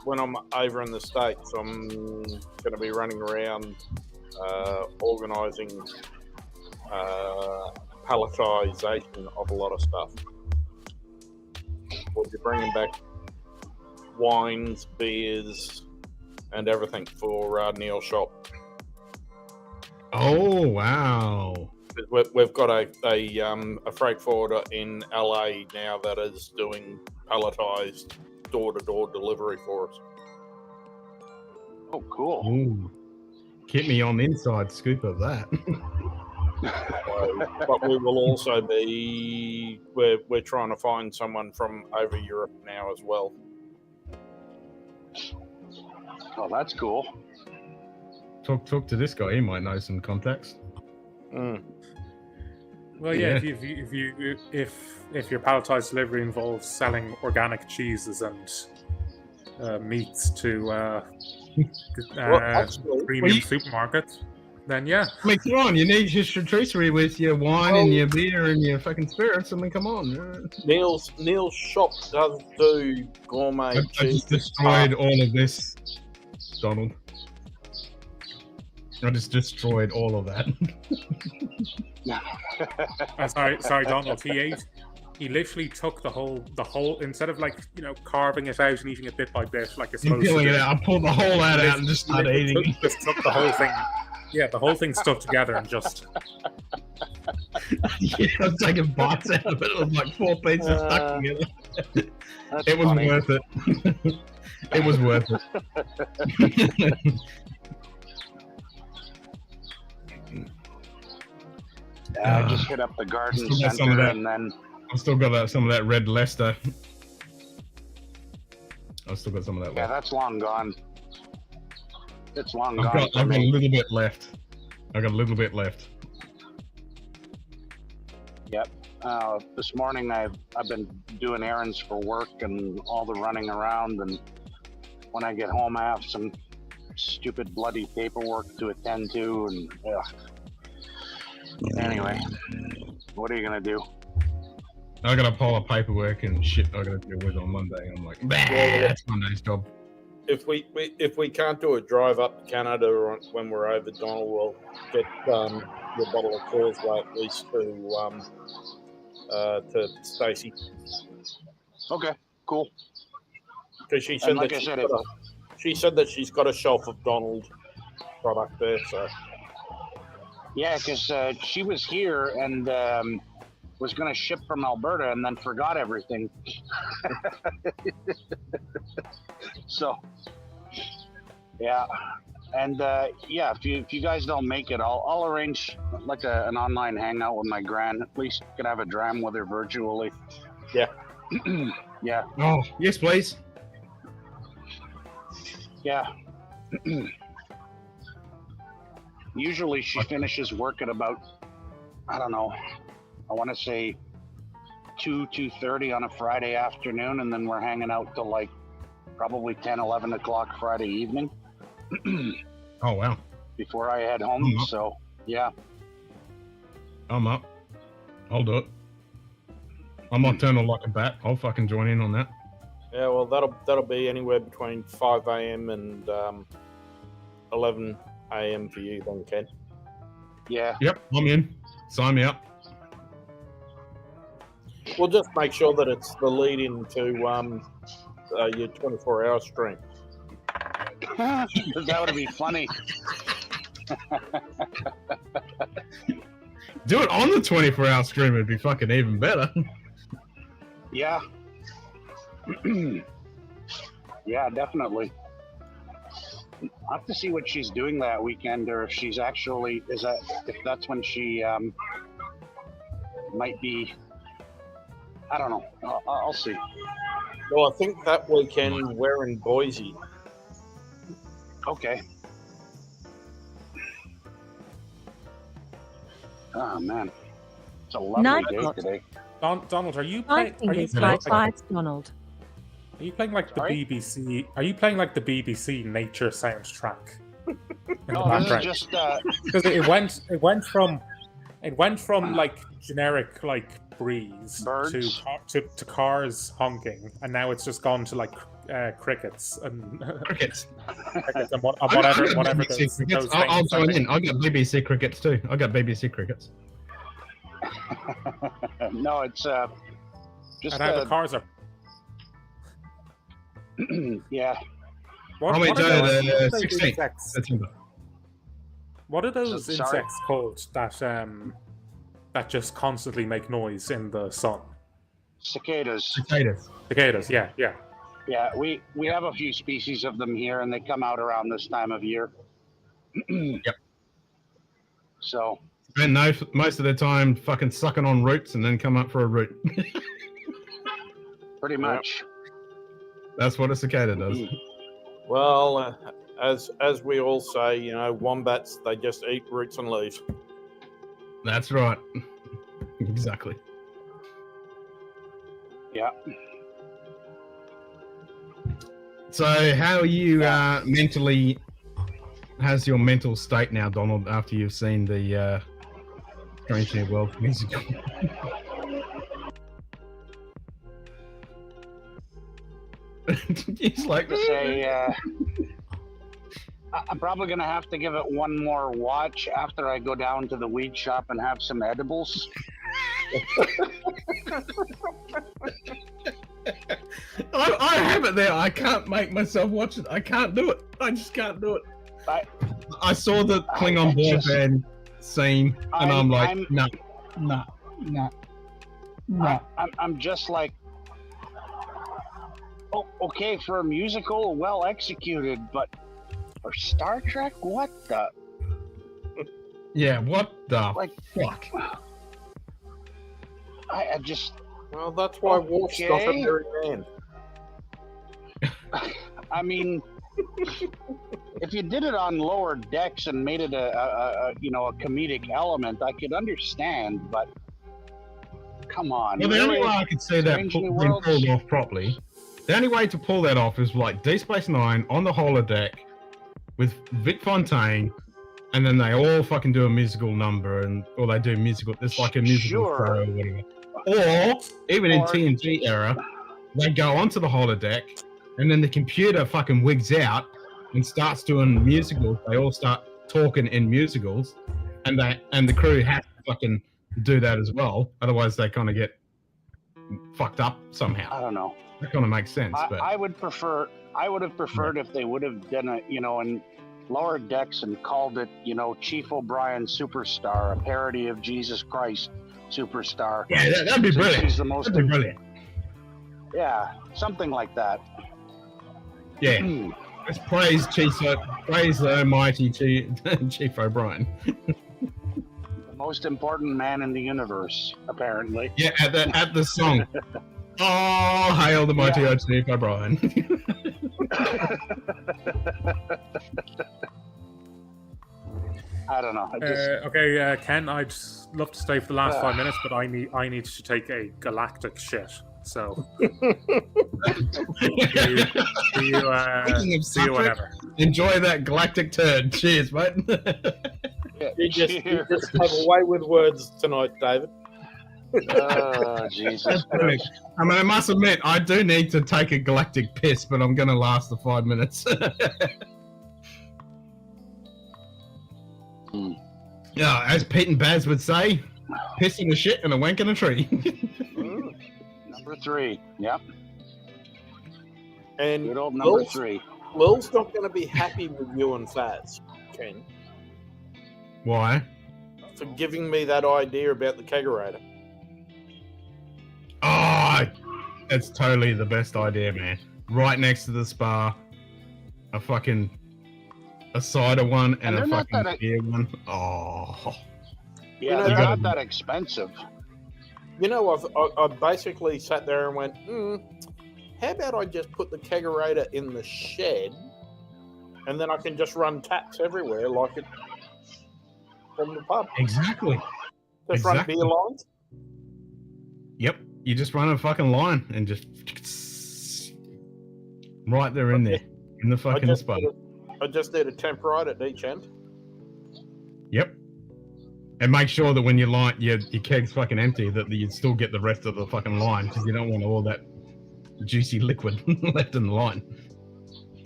When I'm over in the States, I'm going to be running around organising palletisation of a lot of stuff. We'll be bringing back wines, beers, and everything for Neil's shop. Oh, wow. We've got a freight forwarder in LA now that is doing palletised door-to-door delivery for us. Oh, cool. Ooh. Keep me on the inside scoop of that. But we will also be we're trying to find someone from over Europe now as well. Oh, that's cool. Talk to this guy. He might know some contacts. Well, yeah. If your palletized delivery involves selling organic cheeses and meats to premium supermarkets, then yeah. I mean, come on, you need your charcuterie with your wine and your beer and your fucking spirits. I mean, come on. Neil's shop does do gourmet I just destroyed all of this, Donald. I just destroyed all of that. Sorry, Donald. He literally took the whole instead of carving it out and eating it bit by bit like it's supposed to. It out. I pulled the whole out and just started eating. Just took the whole thing. Yeah, the whole thing stuck together and just. Yeah, I was taking bites out of it. It was like 4 pieces stuck together. It was funny. worth it. It was worth it. I just hit up the garden center and then. I've still got some of that red Leicester. I've still got some of that left. Yeah, that's long gone. It's long I've gone. got a little bit left. I got a little bit left. Yep. This morning I've been doing errands for work and all the running around, and when I get home I have some stupid bloody paperwork to attend to, and anyway, what are you gonna do? I got a pile of paperwork and shit I gotta deal with on Monday. I'm like, that's Monday's job. If we can't do a drive up to Canada when we're over, Donald will get your bottle of Causeway at least to Stacey. Okay, cool. Because she said like that she said that she's got a shelf of Donald product there. So yeah, because she was here and was going to ship from Alberta and then forgot everything. So yeah, and yeah, if you guys don't make it, I'll arrange like an online hangout with my gran. At least can have a dram with her virtually. Yeah. Yeah. Oh yes, please. Yeah. Usually she finishes work at about, I don't know, I want to say 2:30 on a Friday afternoon, and then we're hanging out till like probably 10, 11 o'clock Friday evening. Oh, wow. Before I head home. So, yeah. I'm up. I'll do it. I'm nocturnal like a bat. I'll fucking join in on that. Yeah, well, that'll be anywhere between 5 a.m. and 11 a.m. for you then, Ken. Yeah. Yep, I'm in. Sign me up. We'll just make sure that it's the lead into your 24-hour stream. That would be funny. Do it on the 24-hour stream. It'd be fucking even better. Yeah. Yeah, definitely. I'll have to see what she's doing that weekend, or if she's actually if that's when she might be. I don't know. I'll see. Well, I think that weekend we're in Boise. Okay. Oh man, it's a lovely Night day Bot. today. Donald, are you Five playing? fingers, high fives, Donald. Are you playing like the BBC? Are you playing like the BBC nature soundtrack? In the No, this is background? just Because it went from like generic like breeze to cars honking, and now it's just gone to like crickets and crickets and whatever BBC crickets. I'll join in. I got BBC crickets too. I got BBC crickets. No, it's just and now the cars are. Yeah. How many the 16th September? What are those Sorry? insects called that just constantly make noise in the sun? Cicadas. Cicadas, yeah. Yeah, we have a few species of them here, and they come out around this time of year. Yep. So. Spend most of their time fucking sucking on roots and then come up for a root. Pretty much. That's what a cicada does. Well, as we all say, you know, wombats, they just eat roots and leaves. That's right. Exactly. Yeah. So, how are you mentally? How's your mental state now, Donald? After you've seen the Strange New World musical? He's like, I'm probably gonna have to give it one more watch after I go down to the weed shop and have some edibles. I have it there. I can't make myself watch it. I can't do it. I just can't do it. I saw the Klingon boy band scene, and I'm like, no. I'm just like, oh, okay, for a musical, well executed, but for Star Trek, what the? Yeah, what the fuck? I just. Well, that's why Worf stuff at very end. I mean, if you did it on lower decks and made it a comedic element, I could understand, but come on. Well, the only way I could see that being pulled off properly, the only way to pull that off is like Deep Space Nine on the holodeck with Vic Fontaine, and then they all fucking do a musical number, or they do musical. It's like a musical show or whatever. Or even in TNG era, they go onto the holodeck, and then the computer fucking wigs out and starts doing musicals. They all start talking in musicals, and the crew has to fucking do that as well. Otherwise, they kind of get fucked up somehow. I don't know. That kind of makes sense. But I would have preferred if they would have done it, in lower decks and called it, Chief O'Brien Superstar, a parody of Jesus Christ Superstar. Yeah, that'd be brilliant. She's the most. That'd be brilliant. Yeah, something like that. Yeah. Let's praise the almighty Chief O'Brien. The most important man in the universe, apparently. Yeah, at the song. Oh, hail the mighty Chief O'Brien. I don't know. Okay, Ken, I'd love to stay for the last 5 minutes, but I need to take a galactic shit. So see you whenever. Enjoy that galactic turd. Cheers, mate. You just have a way with words tonight, David. Oh, Jesus. I mean, I must admit, I do need to take a galactic piss, but I'm going to last the 5 minutes. Yeah, as Pete and Baz would say, piss in a shit and a wank in a tree. Number 3. Yep. And good old number 3. Lil's not going to be happy with you and Faz, Ken. Why? For giving me that idea about the kegerator. Oh, it's totally the best idea, man. Right next to the spa, a cider one and a fucking beer one. Oh. Yeah, they're not that expensive. You know, I've basically sat there and went, how about I just put the kegerator in the shed and then I can just run taps everywhere like it from the pub. Exactly. Just run beer lines? Yep. You just run a fucking line and just right there in there. In the fucking spot. I just did a temp ride at each end. Yep. And make sure that when you line your keg's fucking empty, that you still get the rest of the fucking line, because you don't want all that juicy liquid left in the line.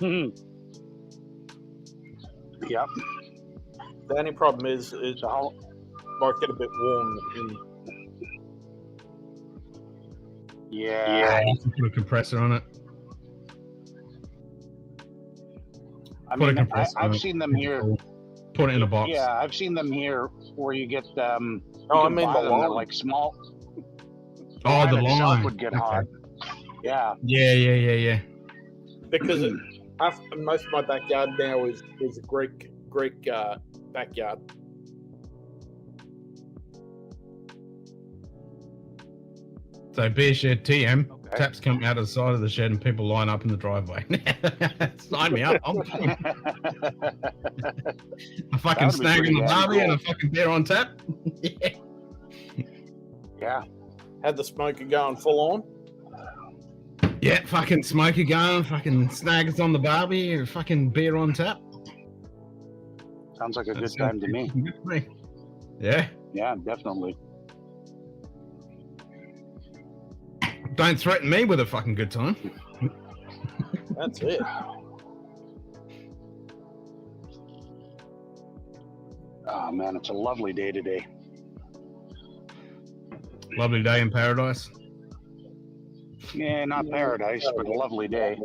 Yep. The only problem is how might get a bit warm. Yeah. You can put a compressor on it. I mean, I've seen them here. Put it in a box. Yeah, I've seen them here where you get them. I mean the line. Like small. Oh, the line line would get hot. Yeah. Yeah. Because most of my backyard now is a Greek backyard. So beer shed TM, taps come out of the side of the shed and people line up in the driveway. Sign me up. I'm a fucking snag in the barbie and a fucking beer on tap. Yeah. Had the smoker going full on. Yeah, fucking smoker going, fucking snags on the barbie and fucking beer on tap. Sounds like a good time to me. Yeah. Yeah, definitely. Don't threaten me with a fucking good time. That's it. Oh man, it's a lovely day today. Lovely day in paradise. Yeah, not paradise, but a lovely day.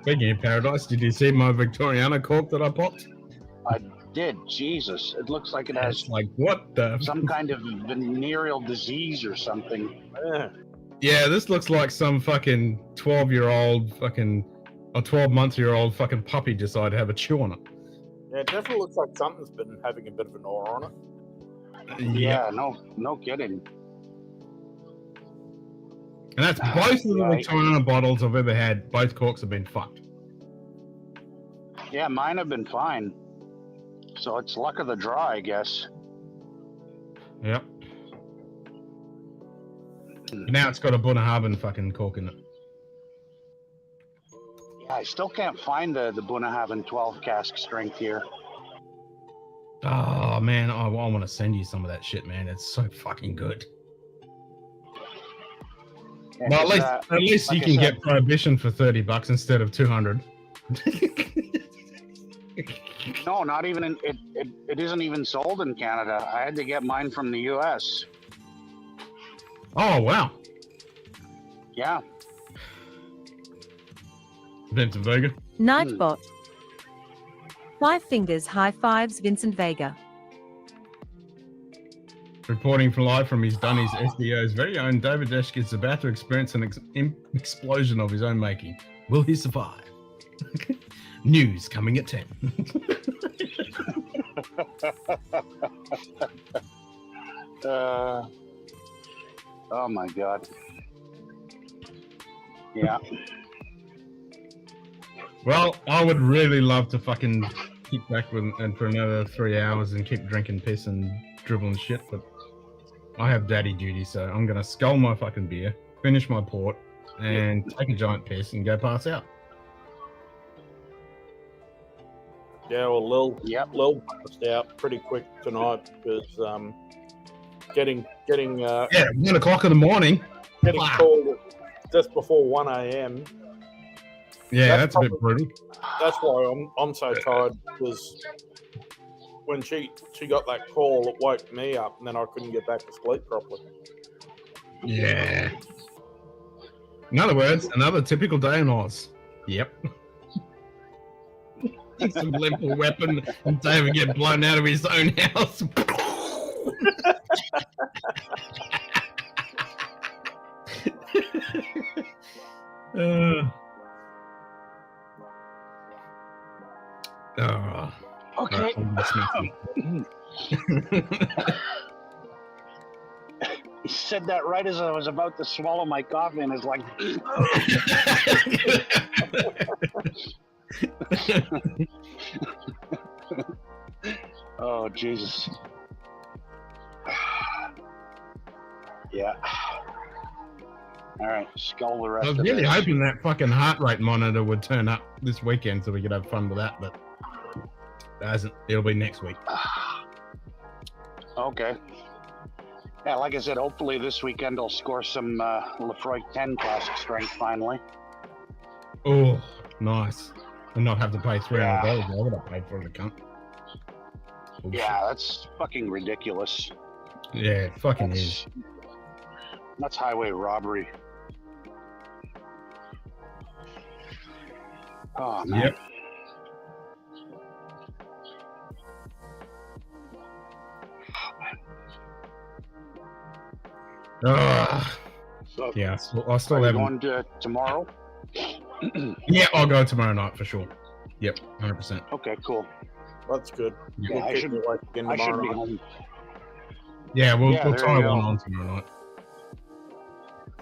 Speaking of paradise, did you see my Victoriana cork that I popped? I did. Jesus, it looks like it has like what the some kind of venereal disease or something. Yeah, this looks like some fucking 12-year-old fucking or 12-month-year-old fucking puppy decided to have a chew on it. Yeah, it definitely looks like something's been having a bit of an aura on it. Yeah, no kidding. And that's both of the Victoriana bottles I've ever had. Both corks have been fucked. Yeah, mine have been fine. So it's luck of the draw, I guess. Yep. Now it's got a Bunnahabhain fucking cork in it. Yeah, I still can't find the Bunnahabhain 12 cask strength here. Oh man, I want to send you some of that shit, man. It's so fucking good. Yeah, well, at least like you can get Prohibition for $30 instead of $200. No, not even in it isn't even sold in Canada. I had to get mine from the US. Oh wow. Yeah. Vincent Vega. Nightbot. 5 fingers high fives, Vincent Vega. Reporting live from his Dunnies SDO's very own, David Deschke is about to experience an explosion of his own making. Will he survive? News coming at 10. Oh my God. Yeah. Well, I would really love to fucking kick back and for another 3 hours and keep drinking piss and dribbling shit, but I have daddy duty, so I'm gonna scull my fucking beer, finish my port, and take a giant piss and go pass out. Yeah, well, Lil passed out pretty quick tonight because getting 1 o'clock in the morning. Getting called just before 1 a.m. Yeah, that's a bit brutal. That's why I'm so tired, because when she got that call, it woke me up, and then I couldn't get back to sleep properly. Yeah. In other words, another typical day in Oz. Yep. Some limp weapon and David get blown out of his own house. Okay. He said that right as I was about to swallow my coffee, and it's like. Oh, Jesus. Yeah. All right, skull the rest I was of really this. hoping that fucking heart rate monitor would turn up this weekend so we could have fun with that, but it hasn't. It'll be next week. Okay. Yeah, like I said, hopefully this weekend I'll score some Lefroy 10 classic strength finally. Oh, nice. And not have to pay $300. I would have paid for it, cunt. Yeah, that's fucking ridiculous. Yeah, it fucking is. That's highway robbery. Oh, man. Yep. So, yeah, I still are you haven't. going to tomorrow? Yeah, I'll go tomorrow night for sure. Yep, 100%. Okay, cool. That's good. Yeah, Yeah, I should be home. Yeah, we'll Yeah, there tie you go. one on tomorrow night.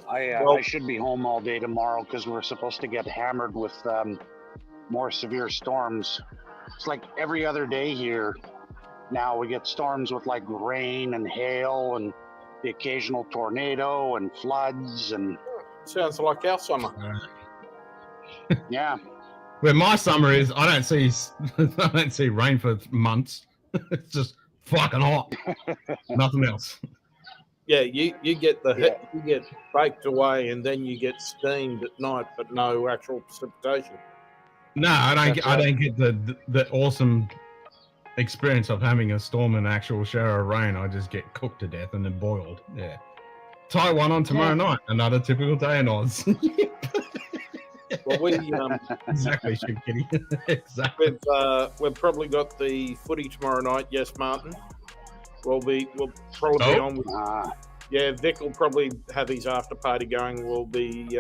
I should be home all day tomorrow because we're supposed to get hammered with more severe storms. It's like every other day here. Now we get storms with like rain and hail and the occasional tornado and floods and. Sounds like our summer. Yeah. Where my summer is, I don't see rain for months. It's just fucking hot. Nothing else. Yeah, you get you get baked away, and then you get steamed at night, but no actual precipitation. No, I don't get the awesome experience of having a storm and actual shower of rain. I just get cooked to death and then boiled. Yeah. Tie one on tomorrow night. Another typical day in Oz. Well, we exactly, Shit Kitty. Exactly. We've probably got the footy tomorrow night. Yes, Martin. We'll probably be on with. Yeah, Vic will probably have his after party going. We'll be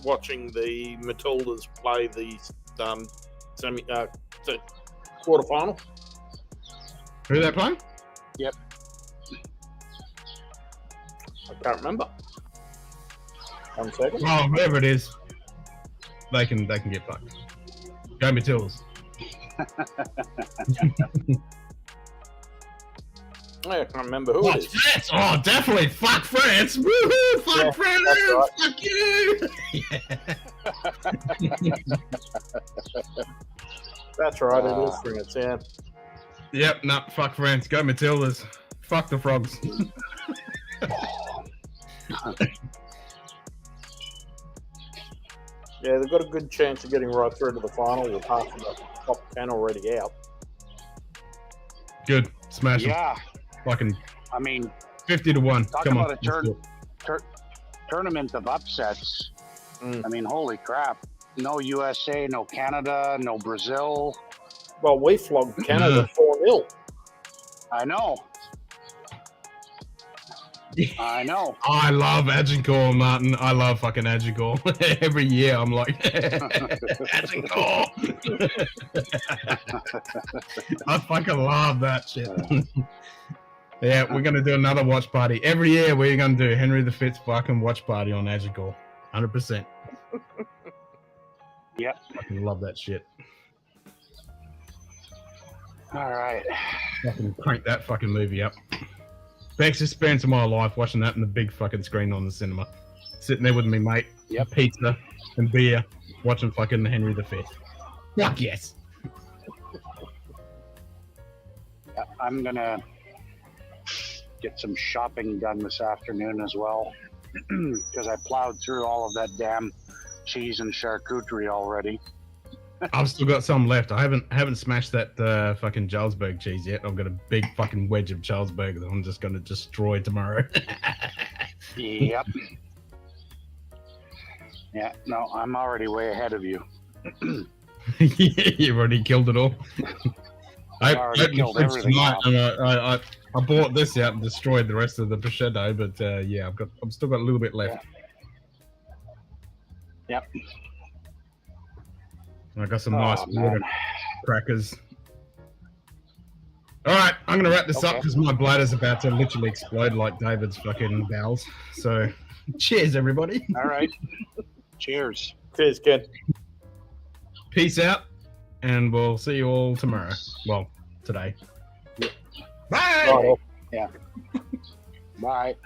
watching the Matildas play the quarter final. Who are they playing? Yep. I can't remember. 1 second. Oh, whatever it is, they can get fucked. Go Matildas. I can't remember who it is. France! Oh, definitely. Fuck France! Woohoo! Fuck France! Fuck you! That's right. It is France. Yeah. Yep. No. Fuck France. Go Matildas. Fuck the frogs. Yeah, they've got a good chance of getting right through to the final with half of the top 10 already out. Good. Smash 'em. Yeah. Fucking. I mean, 50 to 1. Talk Come about on. a tournament of upsets. I mean, holy crap. No USA, no Canada, no Brazil. Well, we flogged Canada 4-0. I know. I know. I love Agincourt, Martin. I love fucking Agincourt. Every year I'm like, Agincourt. I fucking love that shit. Yeah, we're going to do another watch party. Every year we're going to do Henry V's fucking watch party on Agincourt. 100%. Yep. Fucking love that shit. All right. Fucking crank that fucking movie up. Best experience of my life watching that in the big fucking screen on the cinema. Sitting there with me, mate. Yep. Pizza and beer, watching fucking Henry V. Fuck yes. Yeah, I'm gonna get some shopping done this afternoon as well, because I plowed through all of that damn cheese and charcuterie already. I've still got some left. I haven't smashed that fucking Jarlsberg cheese yet. I've got a big fucking wedge of Jarlsberg that I'm just gonna destroy tomorrow. Yep. Yeah, no, I'm already way ahead of you. You've already killed it all. I already killed everything tonight, off. and I bought this out and destroyed the rest of the prosciutto, but yeah, I've still got a little bit left. Yep. I got some Oh, nice man. water crackers. All right, I'm gonna wrap this up because my bladder's about to literally explode like David's fucking bowels. So, cheers, everybody. All right. Cheers. Cheers, Ken. Peace out, and we'll see you all tomorrow. Well, today. Bye. Yeah. Bye.